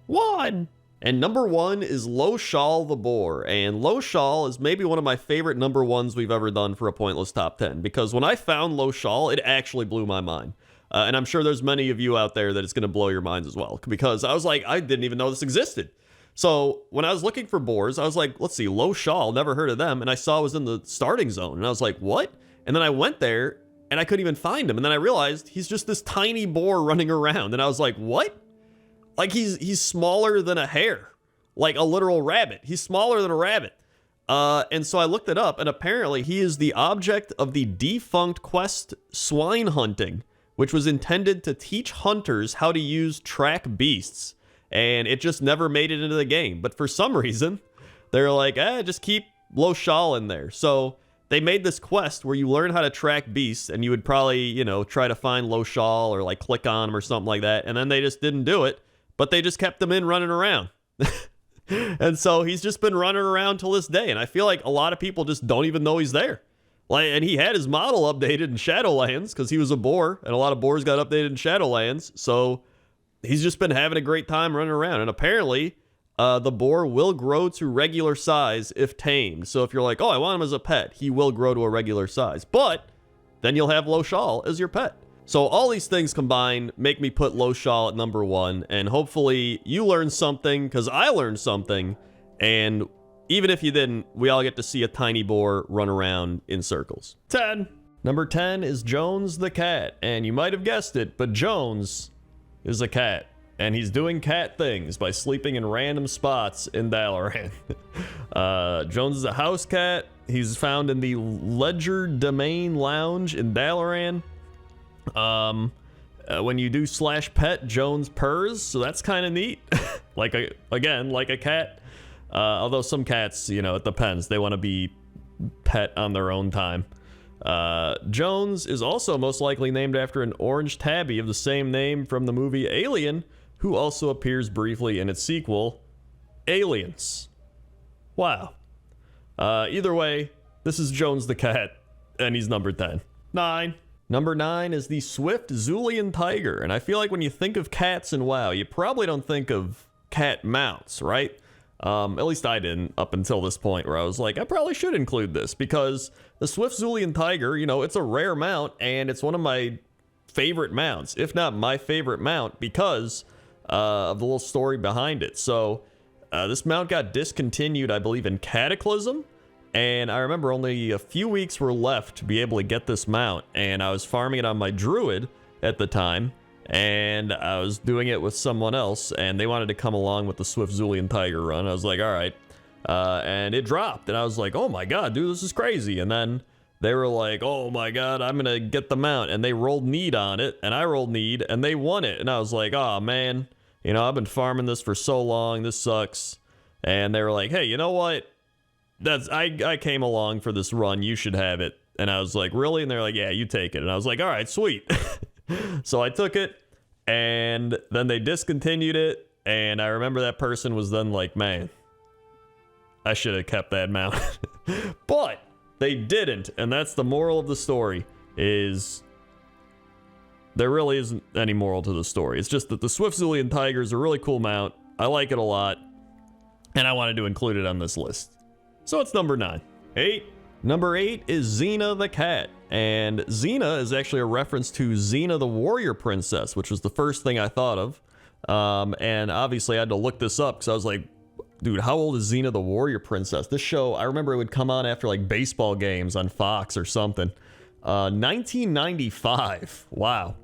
1. And number 1 is Loshal the Boar. And Loshal is maybe one of my favorite number 1s we've ever done for a pointless top 10. Because when I found Loshal, it actually blew my mind. And I'm sure there's many of you out there that it's going to blow your minds as well. Because I was like, I didn't even know this existed. So when I was looking for boars, I was like, let's see, Loshal, never heard of them. And I saw it was in the starting zone. And I was like, what? And then I went there and I couldn't even find him. And then I realized he's just this tiny boar running around. And I was like, what? Like, he's smaller than a hare, like a literal rabbit. He's smaller than a rabbit. And so I looked it up, and apparently he is the object of the defunct quest Swine Hunting, which was intended to teach hunters how to use track beasts. And it just never made it into the game. But for some reason, they're like, just keep Loshal in there. So they made this quest where you learn how to track beasts, and you would probably, you know, try to find Loshal or like click on him or something like that. And then they just didn't do it. But they just kept him in running around. And so he's just been running around till this day. And I feel like a lot of people just don't even know he's there. Like, and he had his model updated in Shadowlands because he was a boar. And a lot of boars got updated in Shadowlands. So he's just been having a great time running around. And apparently, the boar will grow to regular size if tamed. So if you're like, oh, I want him as a pet, he will grow to a regular size. But then you'll have Loshal as your pet. So all these things combined make me put Loshal at number 1, and hopefully you learned something, because I learned something, and even if you didn't, we all get to see a tiny boar run around in circles. 10. Number 10 is Jones the cat. And you might have guessed it, but Jones is a cat. And he's doing cat things by sleeping in random spots in Dalaran. Jones is a house cat. He's found in the Ledger Domain Lounge in Dalaran. When you do /pet, Jones purrs, so that's kind of neat. like a cat. Although some cats, you know, it depends. They want to be pet on their own time. Jones is also most likely named after an orange tabby of the same name from the movie Alien, who also appears briefly in its sequel, Aliens. Wow. Either way, this is Jones the cat, and he's number 10. 9. Number 9 is the Swift Zulian Tiger, and I feel like when you think of cats in WoW, you probably don't think of cat mounts, right? At least I didn't up until this point where I was like, I probably should include this because the Swift Zulian Tiger, you know, it's a rare mount and it's one of my favorite mounts, if not my favorite mount, because of the little story behind it. So this mount got discontinued, I believe, in Cataclysm. And I remember only a few weeks were left to be able to get this mount, and I was farming it on my druid at the time, and I was doing it with someone else, and they wanted to come along with the Swift Zulian Tiger run. I was like, all right. And it dropped, and I was like, oh my god, dude, this is crazy. And then they were like, oh my god, I'm gonna get the mount, and they rolled need on it, and I rolled need, and they won it. And I was like, oh man, you know, I've been farming this for so long, this sucks. And they were like, hey, you know what? I came along for this run, you should have it. And I was like, really? And they're like, yeah, you take it. And I was like, all right, sweet. So I took it, and then they discontinued it, and I remember that person was then like, man, I should have kept that mount. But they didn't, and that's the moral of the story, is there really isn't any moral to the story. It's just that the Swift Zulian Tiger is a really cool mount. I like it a lot, and I wanted to include it on this list. So it's number 9. 8. Number 8 is Xena the cat. And Xena is actually a reference to Xena the warrior princess, which was the first thing I thought of. And obviously I had to look this up because I was like, dude, how old is Xena the warrior princess? This show, I remember it would come on after like baseball games on Fox or something. 1995. Wow.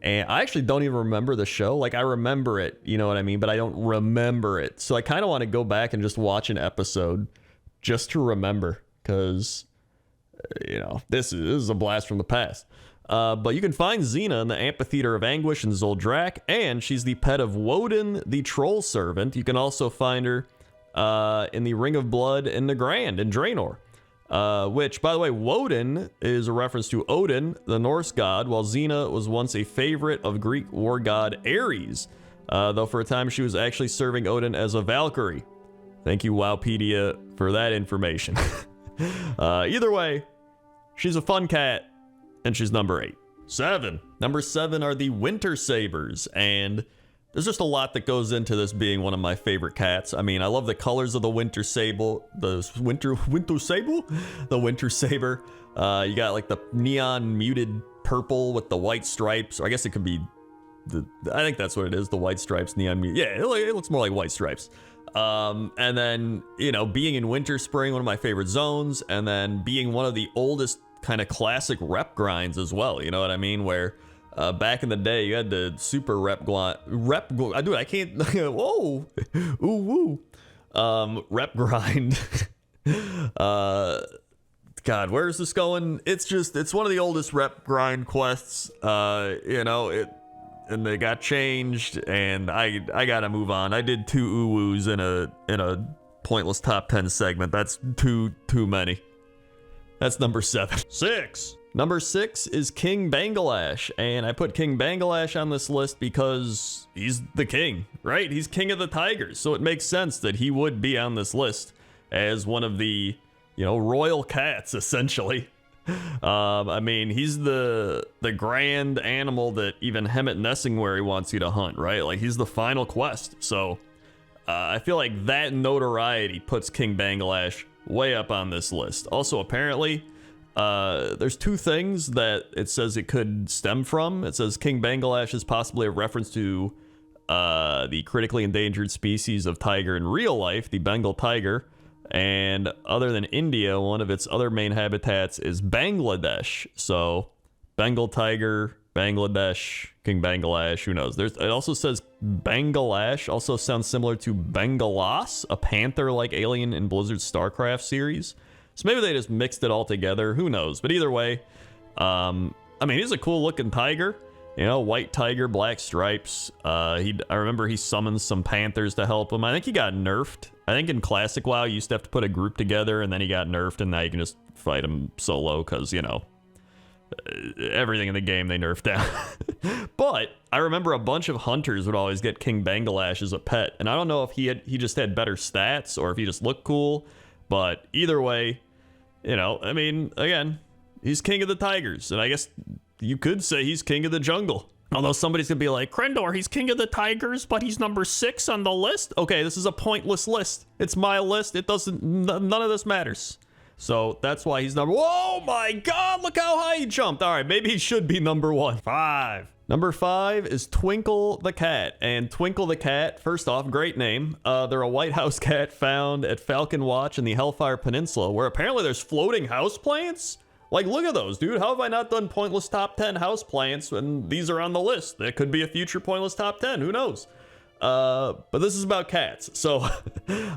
And I actually don't even remember the show. Like, I remember it, you know what I mean? But I don't remember it. So I kind of want to go back and just watch an episode just to remember, because, you know, this is a blast from the past. But you can find Xena in the Amphitheater of Anguish in Zoldrak, and she's the pet of Woden, the Troll Servant. You can also find her in the Ring of Blood in Nagrand in Draenor. Which, by the way, Woden is a reference to Odin, the Norse god, while Xena was once a favorite of Greek war god Ares, though for a time she was actually serving Odin as a Valkyrie. Thank you, Wowpedia, for that information. Either way, she's a fun cat, and she's number 8. 7. Number 7 are the Winter Sabers, and there's just a lot that goes into this being one of my favorite cats. I mean, I love the colors of the Winter Sable, the Winter Saber. You got like the neon muted purple with the white stripes, or I guess it could be I think that's what it is, the white stripes, neon muted. Yeah, it looks more like white stripes. And then, you know, being in Winter Spring, one of my favorite zones, and then being one of the oldest kind of classic rep grinds as well, you know what I mean? Where back in the day, you had to super dude, I can't, whoa, ooh, woo, rep grind. God, where is this going? It's one of the oldest rep grind quests, you know, and they got changed, and I gotta move on. I did 2 ooh-woos in a pointless top 10 segment. That's too many. That's number 7. 6. Number 6 is King Bangalash, and I put King Bangalash on this list because he's the king, right? He's king of the tigers, so it makes sense that he would be on this list as one of the, you know, royal cats, essentially. I mean, he's the grand animal that even Hemet Nessingwary wants you to hunt, right? Like, he's the final quest. So I feel like that notoriety puts King Bangalash way up on this list. Also, apparently, there's 2 things that it says it could stem from. It says King Bangalash is possibly a reference to the critically endangered species of tiger in real life, the Bengal tiger. And other than India, one of its other main habitats is Bangladesh. So Bengal tiger, Bangladesh, King Bangladesh, who knows? It also says Bangladesh, also sounds similar to Bengalas, a panther-like alien in Blizzard's StarCraft series. So maybe they just mixed it all together, who knows? But either way, I mean, he's a cool-looking tiger. You know, white tiger, black stripes. I remember he summoned some panthers to help him. I think he got nerfed. I think in Classic WoW, you used to have to put a group together, and then he got nerfed, and now you can just fight him solo, because, you know, everything in the game they nerfed down. But I remember a bunch of hunters would always get King Bangladesh as a pet, and I don't know if he just had better stats, or if he just looked cool, but either way, you know, I mean, again, he's king of the tigers, and I guess you could say he's king of the jungle. Although somebody's gonna be like, Crendor, he's king of the tigers, but he's number 6 on the list. Okay, this is a pointless list. It's my list. It doesn't, none of this matters. So that's why he's number, oh my God, look how high he jumped. All right, maybe he should be number 1. 5. Number 5 is Twinkle the cat. And Twinkle the cat, first off, great name. They're a white house cat found at Falcon Watch in the Hellfire Peninsula, where apparently there's floating houseplants. Like, look at those, dude. How have I not done pointless top 10 houseplants when these are on the list? There could be a future pointless top 10. Who knows? But this is about cats. So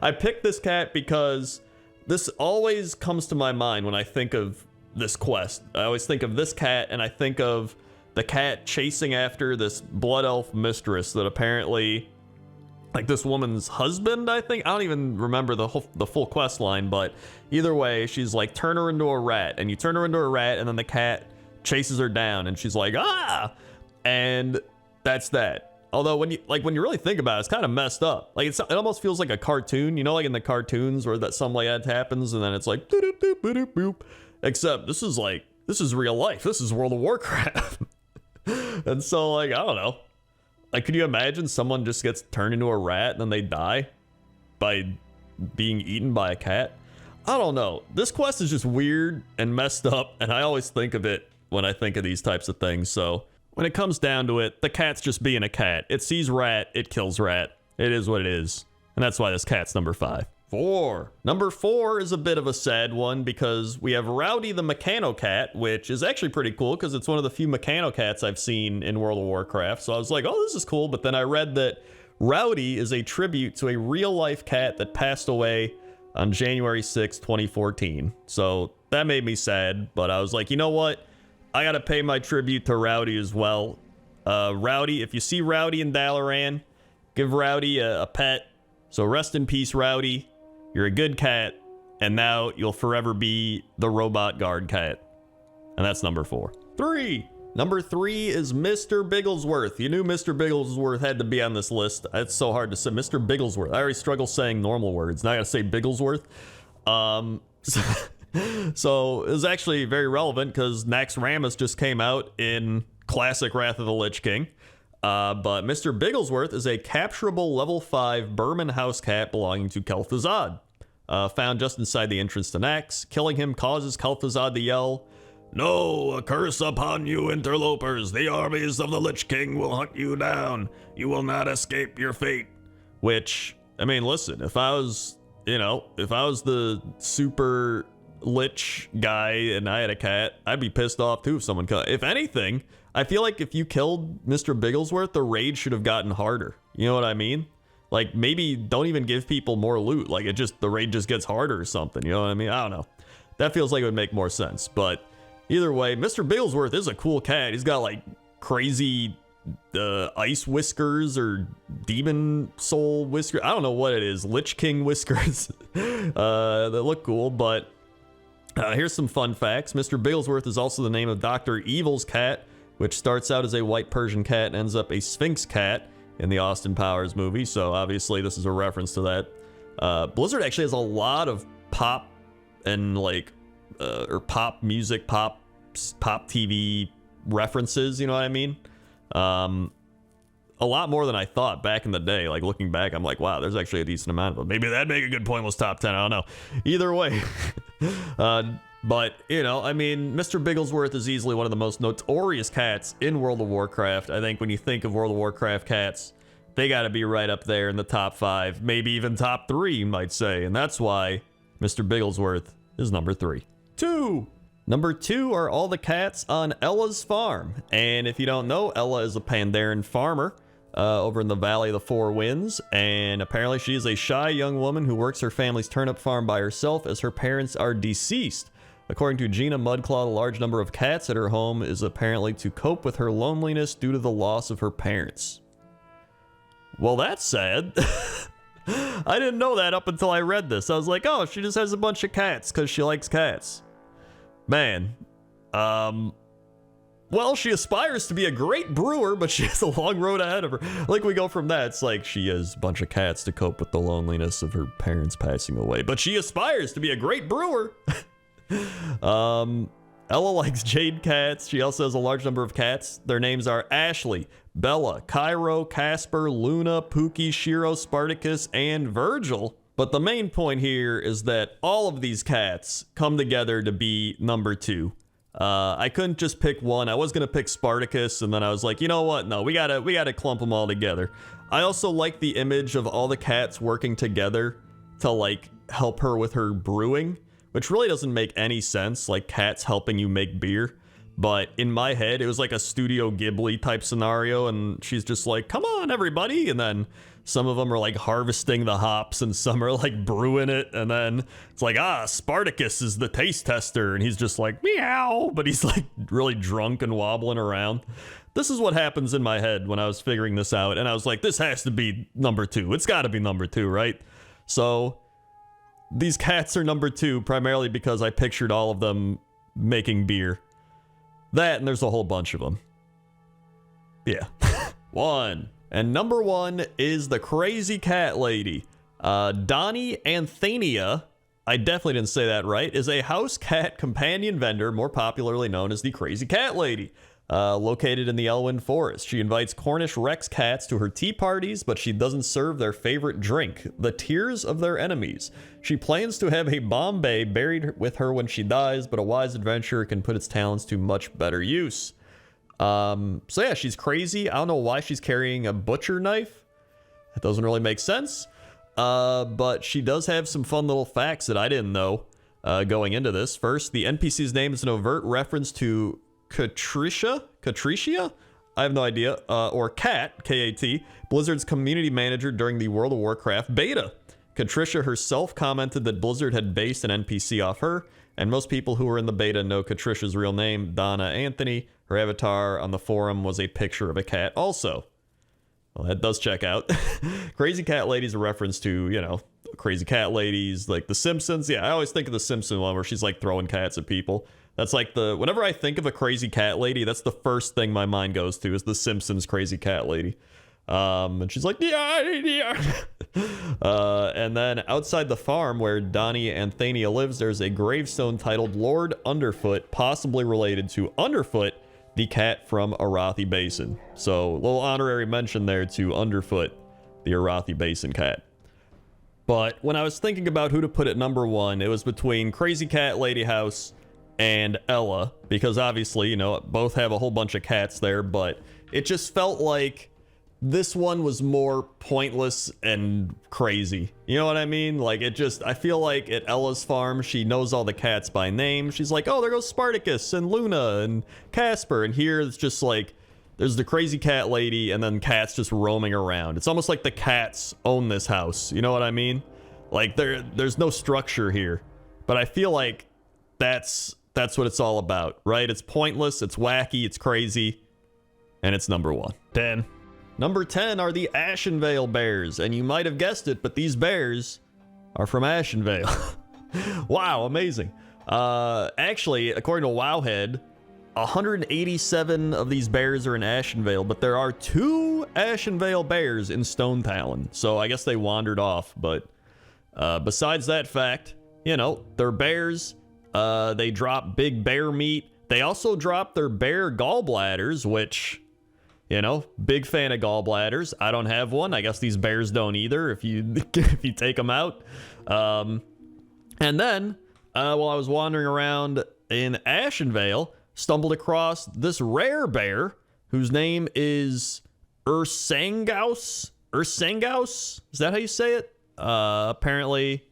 I picked this cat because this always comes to my mind when I think of this quest. I always think of this cat, and I think of the cat chasing after this blood elf mistress that apparently, like, this woman's husband, I think. I don't even remember the full quest line, but either way, she's like, turn her into a rat, and you turn her into a rat, and then the cat chases her down, and she's like, ah, and that's that. Although when you really think about it, it's kind of messed up. Like, it almost feels like a cartoon, you know, like in the cartoons where that something like that happens, and then it's like, doop doop doop boop. Except this is real life. This is World of Warcraft. And so, like, I don't know. Like, could you imagine someone just gets turned into a rat and then they die by being eaten by a cat? I don't know. This quest is just weird and messed up, and I always think of it when I think of these types of things. So when it comes down to it, the cat's just being a cat. It sees rat, it kills rat. It is what it is. And that's why this cat's number 5. 4. Number 4 is a bit of a sad one because we have Rowdy the Mechanocat, which is actually pretty cool because it's one of the few Mechanocats I've seen in World of Warcraft. So I was like, oh, this is cool. But then I read that Rowdy is a tribute to a real-life cat that passed away on January 6, 2014. So that made me sad, but I was like, you know what? I gotta pay my tribute to Rowdy as well. Rowdy, if you see Rowdy in Dalaran, give Rowdy a pet. So rest in peace, Rowdy. You're a good cat, and now you'll forever be the robot guard cat. And that's number 4. 3. Number 3 is Mr. Bigglesworth. You knew Mr. Bigglesworth had to be on this list. It's so hard to say. Mr. Bigglesworth. I already struggle saying normal words. Now I gotta say Bigglesworth. So it was actually very relevant because Naxxramas just came out in Classic Wrath of the Lich King. But Mr. Bigglesworth is a capturable level 5 Burman house cat belonging to Kel'Thuzad. Found just inside the entrance to Nax. Killing him causes Kel'Thuzad to yell, "No, a curse upon you interlopers! The armies of the Lich King will hunt you down! You will not escape your fate!" Which, I mean, listen, if I was the super Lich guy and I had a cat, I'd be pissed off too if someone killed. If anything, I feel like if you killed Mr. Bigglesworth, the raid should have gotten harder. You know what I mean? Like, maybe don't even give people more loot. Like, the raid just gets harder or something. You know what I mean? I don't know. That feels like it would make more sense. But either way, Mr. Bigglesworth is a cool cat. He's got, like, crazy ice whiskers or demon soul whiskers. I don't know what it is. Lich King whiskers. That look cool, but here's some fun facts. Mr. Bigglesworth is also the name of Dr. Evil's cat, which starts out as a white Persian cat and ends up a Sphinx cat in the Austin Powers movie. So obviously this is a reference to that. Blizzard actually has a lot of pop and or pop music, pop TV references. You know what I mean? A lot more than I thought back in the day. Like, looking back, I'm like, wow, there's actually a decent amount of them. Maybe that'd make a good pointless top 10. I don't know. Either way. But, you know, I mean, Mr. Bigglesworth is easily one of the most notorious cats in World of Warcraft. I think when you think of World of Warcraft cats, they got to be right up there in the top 5, maybe even top 3, you might say. And that's why Mr. Bigglesworth is number 3. 2. Number 2 are all the cats on Ella's farm. And if you don't know, Ella is a Pandaren farmer over in the Valley of the Four Winds. And apparently she is a shy young woman who works her family's turnip farm by herself as her parents are deceased. According to Gina Mudclaw, the large number of cats at her home is apparently to cope with her loneliness due to the loss of her parents. Well, that's sad. I didn't know that up until I read this. I was like, oh, she just has a bunch of cats because she likes cats. Man. Well, she aspires to be a great brewer, but she has a long road ahead of her. Like, we go from that. It's like she has a bunch of cats to cope with the loneliness of her parents passing away. But she aspires to be a great brewer. Ella likes jade cats. She also has a large number of cats. Their names are Ashley, Bella, Cairo, Casper, Luna, Pookie, Shiro, Spartacus, and Virgil. But the main point here is that all of these cats come together to be number 2. I couldn't just pick one. I was gonna pick Spartacus, and then I was like, you know what? No, we gotta clump them all together. I also like the image of all the cats working together to like help her with her brewing, which really doesn't make any sense, like cats helping you make beer. But in my head, it was like a Studio Ghibli type scenario, and she's just like, come on, everybody. And then some of them are like harvesting the hops, and some are like brewing it. And then it's like, Spartacus is the taste tester. And he's just like, meow. But he's like really drunk and wobbling around. This is what happens in my head when I was figuring this out. And I was like, this has to be number 2. It's got to be number 2, right? So these cats are number 2 primarily because I pictured all of them making beer. That, and there's a whole bunch of them. Yeah. 1. And number 1 is the Crazy Cat Lady. Donnie Anthenia, I definitely didn't say that right, is a house cat companion vendor, more popularly known as the Crazy Cat Lady. Located in the Elwyn Forest. She invites Cornish Rex cats to her tea parties, but she doesn't serve their favorite drink, the tears of their enemies. She plans to have a Bombay buried with her when she dies, but a wise adventurer can put its talents to much better use. So yeah, she's crazy. I don't know why she's carrying a butcher knife. That doesn't really make sense. But she does have some fun little facts that I didn't know going into this. First, the NPC's name is an overt reference to Catricia? I have no idea. Or Cat, K-A-T, Blizzard's community manager during the World of Warcraft beta. Catricia herself commented that Blizzard had based an NPC off her, and most people who were in the beta know Catricia's real name, Donna Anthony. Her avatar on the forum was a picture of a cat also. Well, that does check out. Crazy Cat Lady's a reference to, you know, Crazy Cat Ladies, like The Simpsons. Yeah, I always think of the Simpsons one where she's like throwing cats at people. That's like whenever I think of a Crazy Cat Lady, that's the first thing my mind goes to is The Simpsons Crazy Cat Lady. And she's like, yeah. And then outside the farm where Donnie Anthenia lives, there's a gravestone titled Lord Underfoot, possibly related to Underfoot, the cat from Arathi Basin. So, a little honorary mention there to Underfoot, the Arathi Basin cat. But when I was thinking about who to put at number 1, it was between Crazy Cat Lady House and Ella, because obviously, you know, both have a whole bunch of cats there, but it just felt like this one was more pointless and crazy. You know what I mean? Like, I feel like at Ella's farm, she knows all the cats by name. She's like, oh, there goes Spartacus and Luna and Casper. And here it's just like, there's the Crazy Cat Lady and then cats just roaming around. It's almost like the cats own this house. You know what I mean? Like, there's no structure here. But I feel like that's what it's all about, right? It's pointless, it's wacky, it's crazy, and it's number 1. 10. Number 10 are the Ashenvale Bears, and you might have guessed it, but these bears are from Ashenvale. Wow, amazing. Actually, according to Wowhead, 187 of these bears are in Ashenvale, but there are 2 Ashenvale bears in Stone Talon, so I guess they wandered off, but besides that fact, you know, they're bears. They drop big bear meat. They also drop their bear gallbladders, which, you know, big fan of gallbladders. I don't have one. I guess these bears don't either if you if you take them out. And then, while I was wandering around in Ashenvale, stumbled across this rare bear whose name is Ursangaus. Ursangaus? Is that how you say it? Apparently,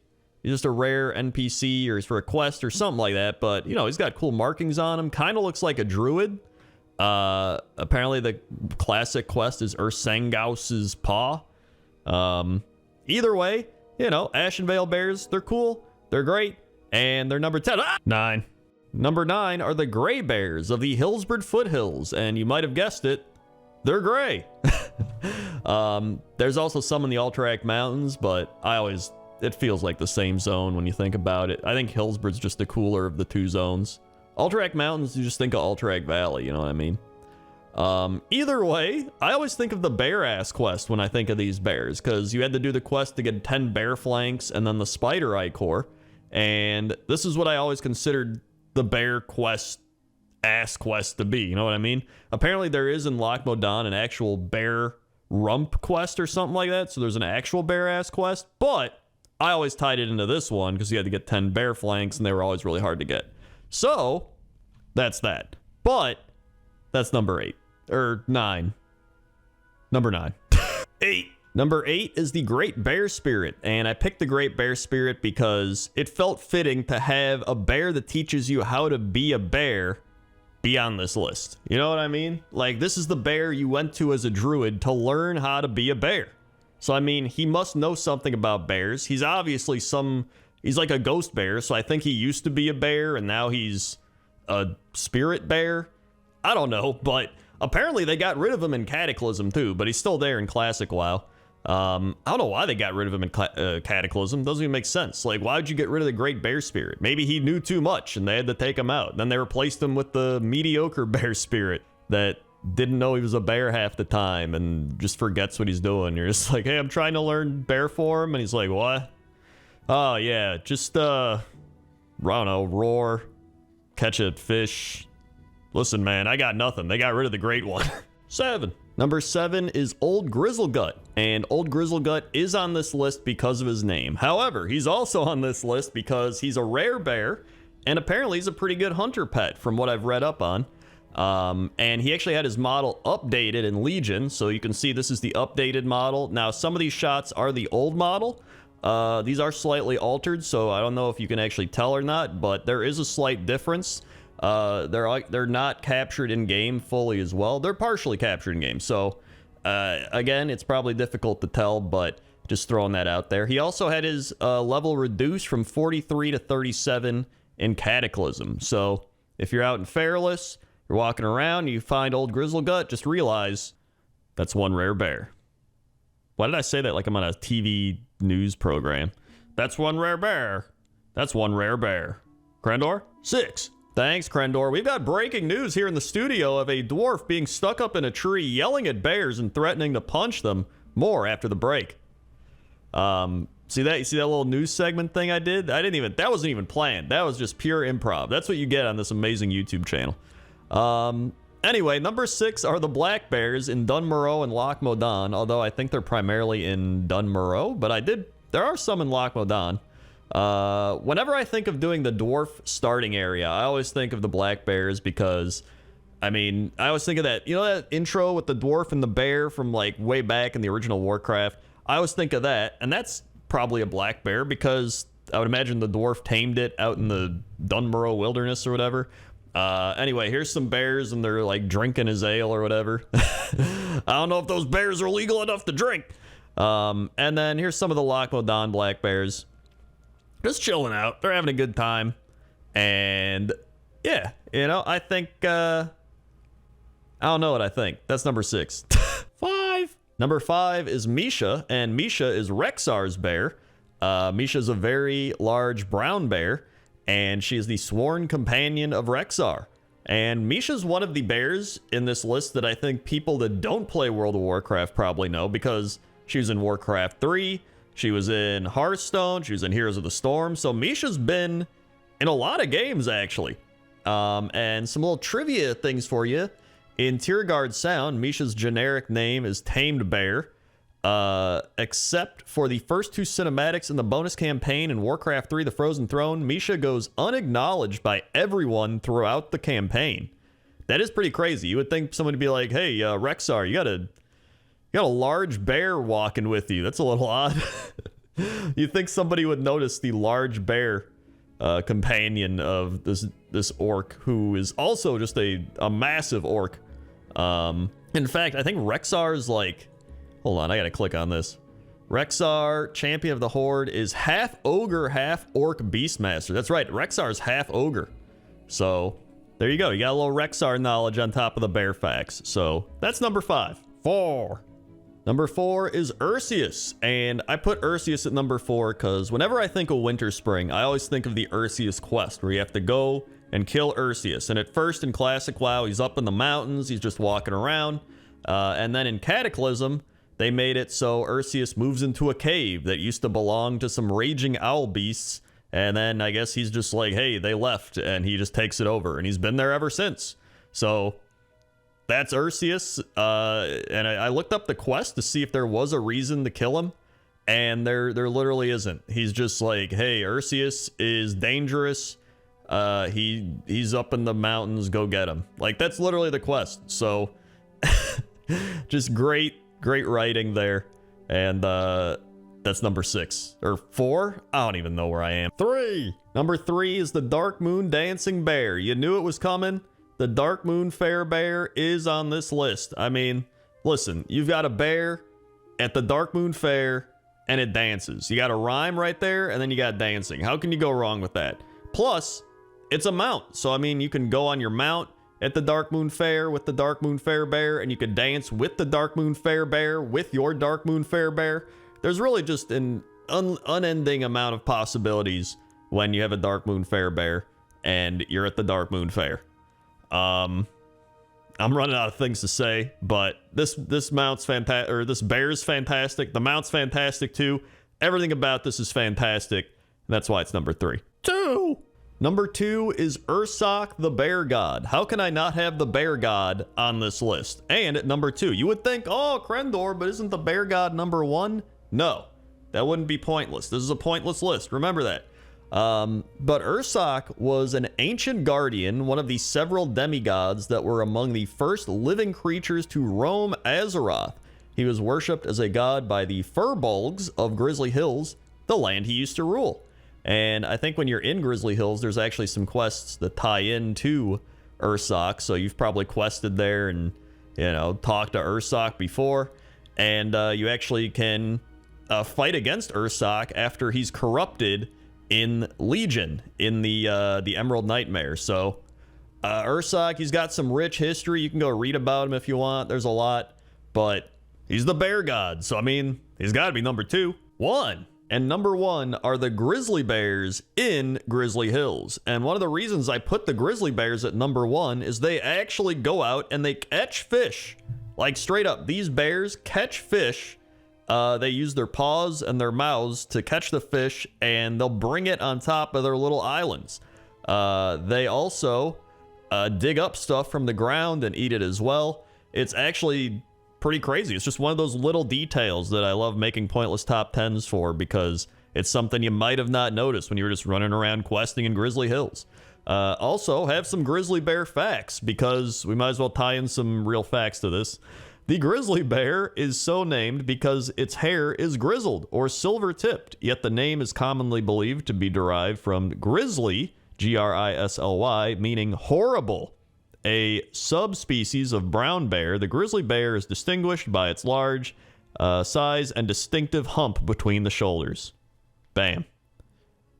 He's just a rare NPC or he's for a quest or something like that. But, you know, he's got cool markings on him. Kind of looks like a druid. Apparently the classic quest is Ursangaus's Paw. Either way, you know, Ashenvale bears, they're cool. They're great. And they're number 10. 9. Number 9 are the gray bears of the Hillsborough Foothills. And you might have guessed it, they're gray. There's also some in the Alterac Mountains, but it feels like the same zone when you think about it. I think Hillsborough's just the cooler of the two zones. Alterac Mountains, you just think of Alterac Valley, you know what I mean? Either way, I always think of the bear ass quest when I think of these bears, because you had to do the quest to get 10 bear flanks and then the spider eye core. And this is what I always considered the bear quest ass quest to be, you know what I mean? Apparently there is in Loch Modan an actual bear rump quest or something like that, so there's an actual bear ass quest, but I always tied it into this one because you had to get 10 bear flanks and they were always really hard to get. So that's that. But that's number 8 or 9. Number 9. 8. Number 8 is the Great Bear Spirit, and I picked the Great Bear Spirit because it felt fitting to have a bear that teaches you how to be a bear be on this list. You know what I mean? Like, this is the bear you went to as a druid to learn how to be a bear. So, I mean, he must know something about bears. He's obviously he's like a ghost bear, so I think he used to be a bear, and now he's a spirit bear. I don't know, but apparently they got rid of him in Cataclysm, too, but he's still there in Classic WoW. I don't know why they got rid of him in Cataclysm. Doesn't even make sense. Like, why would you get rid of the Great Bear Spirit? Maybe he knew too much and they had to take him out. Then they replaced him with the mediocre Bear Spirit that didn't know he was a bear half the time and just forgets what he's doing. You're just like, hey, I'm trying to learn bear form. And he's like, what? Oh, yeah, just, I don't know, roar, catch a fish. Listen, man, I got nothing. They got rid of the great one. 7. Number 7 is Old Grizzlegut, and Old Grizzlegut is on this list because of his name. However, he's also on this list because he's a rare bear, and apparently he's a pretty good hunter pet from what I've read up on. And he actually had his model updated in Legion, so you can see this is the updated model. Now, some of these shots are the old model. These are slightly altered, so I don't know if you can actually tell or not, but there is a slight difference. They're not captured in game fully as well. They're partially captured in game. So, again, it's probably difficult to tell, but just throwing that out there. He also had his level reduced from 43 to 37 in Cataclysm. So, if you're out in Fairless, you're walking around, you find Old Grizzlegut, just realize that's one rare bear. Why did I say that like I'm on a TV news program? That's one rare bear. That's one rare bear. Crendor? 6. Thanks, Crendor. We've got breaking news here in the studio of a dwarf being stuck up in a tree, yelling at bears and threatening to punch them. More after the break. See that? You see that little news segment thing I did? That wasn't even planned. That was just pure improv. That's what you get on this amazing YouTube channel. Anyway, number 6 are the black bears in Dunmorrow and Loch Modan, although I think they're primarily in Dunmorrow, but there are some in Loch Modan. Whenever I think of doing the dwarf starting area, I always think of the black bears because, I mean, I always think of that, you know, that intro with the dwarf and the bear from like way back in the original Warcraft. I always think of that, and that's probably a black bear because I would imagine the dwarf tamed it out in the Dunmorrow wilderness or whatever. Anyway, here's some bears and they're like drinking his ale or whatever. I don't know if those bears are legal enough to drink. And then here's some of the Loch Modan black bears. Just chilling out. They're having a good time. And yeah, you know, I think, I don't know what I think. That's number 6. 5. Number 5 is Misha, and Misha is Rexar's bear. Misha's a very large brown bear, and she is the sworn companion of Rexar. And Misha's one of the bears in this list that I think people that don't play World of Warcraft probably know, because she was in Warcraft 3, she was in Hearthstone, she was in Heroes of the Storm, so Misha's been in a lot of games, actually. And some little trivia things for you. In Tierguard Sound, Misha's generic name is Tamed Bear, except for the first 2 cinematics in the bonus campaign in Warcraft 3, The Frozen Throne. Misha goes unacknowledged by everyone throughout the campaign. That is pretty crazy. You would think someone would be like, hey, Rexar, you got a large bear walking with you. That's a little odd. You'd think somebody would notice the large bear companion of this orc, who is also just a massive orc. In fact, I think Rexar's like... Hold on, I gotta click on this. Rexar, champion of the horde, is half ogre, half orc beastmaster. That's right, Rexar's half ogre. So, there you go. You got a little Rexar knowledge on top of the bear facts. So, that's number 5. 4. Number 4 is Ursius, and I put Ursius at number 4 because whenever I think of Winter Spring, I always think of the Ursius quest, where you have to go and kill Ursius. And at first in Classic WoW, he's up in the mountains, he's just walking around. And then in Cataclysm, they made it so Ursius moves into a cave that used to belong to some raging Owlbeasts. And then I guess he's just like, hey, they left, and he just takes it over. And he's been there ever since. So that's Ursius. And I looked up the quest to see if there was a reason to kill him. And there literally isn't. He's just like, hey, Ursius is dangerous. He's up in the mountains, go get him. Like, that's literally the quest. So just great writing there. And that's number 6 or 4. I don't even know where I am. 3. Number 3 is the Dark Moon Dancing Bear. You knew it was coming. The Dark Moon Fair Bear is on this list. I mean, listen, you've got a bear at the Dark Moon Fair and it dances. You got a rhyme right there, and then you got dancing. How can you go wrong with that? Plus, it's a mount. So, I mean, you can go on your mount at the Dark Moon Fair with the Dark Moon Fair Bear, and you can dance with the Dark Moon Fair Bear with your Dark Moon Fair Bear. There's really just an unending amount of possibilities when you have a Dark Moon Fair Bear and you're at the Dark Moon Fair. I'm running out of things to say, but this mount's fantastic, or this bear's fantastic. The mount's fantastic too. Everything about this is fantastic. And that's why it's number 3. 2. Number 2 is Ursoc the Bear God. How can I not have the Bear God on this list? And at number 2, you would think, oh, Crendor, but isn't the Bear God number 1? No, that wouldn't be pointless. This is a pointless list. Remember that. But Ursoc was an ancient guardian, one of the several demigods that were among the first living creatures to roam Azeroth. He was worshipped as a god by the Furbolgs of Grizzly Hills, the land he used to rule. And I think when you're in Grizzly Hills, there's actually some quests that tie into Ursoc. So you've probably quested there and, you know, talked to Ursoc before. And you actually can fight against Ursoc after he's corrupted in Legion, in the Emerald Nightmare. So Ursoc, he's got some rich history. You can go read about him if you want. There's a lot. But he's the bear god. So, I mean, he's got to be number 2. 1. And number 1 are the grizzly bears in Grizzly Hills. And one of the reasons I put the grizzly bears at number 1 is they actually go out and they catch fish. Like, straight up, these bears catch fish. They use their paws and their mouths to catch the fish, and they'll bring it on top of their little islands. They also dig up stuff from the ground and eat it as well. It's actually pretty crazy. It's just one of those little details that I love making pointless top 10s for, because it's something you might have not noticed when you were just running around questing in Grizzly Hills. Also, have some grizzly bear facts, because we might as well tie in some real facts to this. The grizzly bear is so named because its hair is grizzled or silver-tipped, yet the name is commonly believed to be derived from grizzly, G-R-I-S-L-Y, meaning horrible. A subspecies of brown bear, the grizzly bear is distinguished by its large size and distinctive hump between the shoulders. Bam.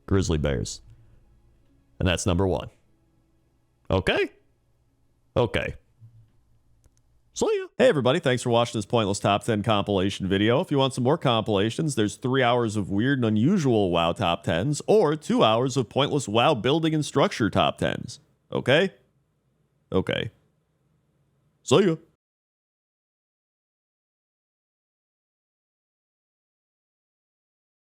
Grizzly bears. And that's number 1. Okay? Okay. See ya. Hey everybody, thanks for watching this Pointless Top 10 compilation video. If you want some more compilations, there's 3 hours of weird and unusual WoW top 10s, or 2 hours of pointless WoW building and structure top 10s. Okay? Okay. See ya.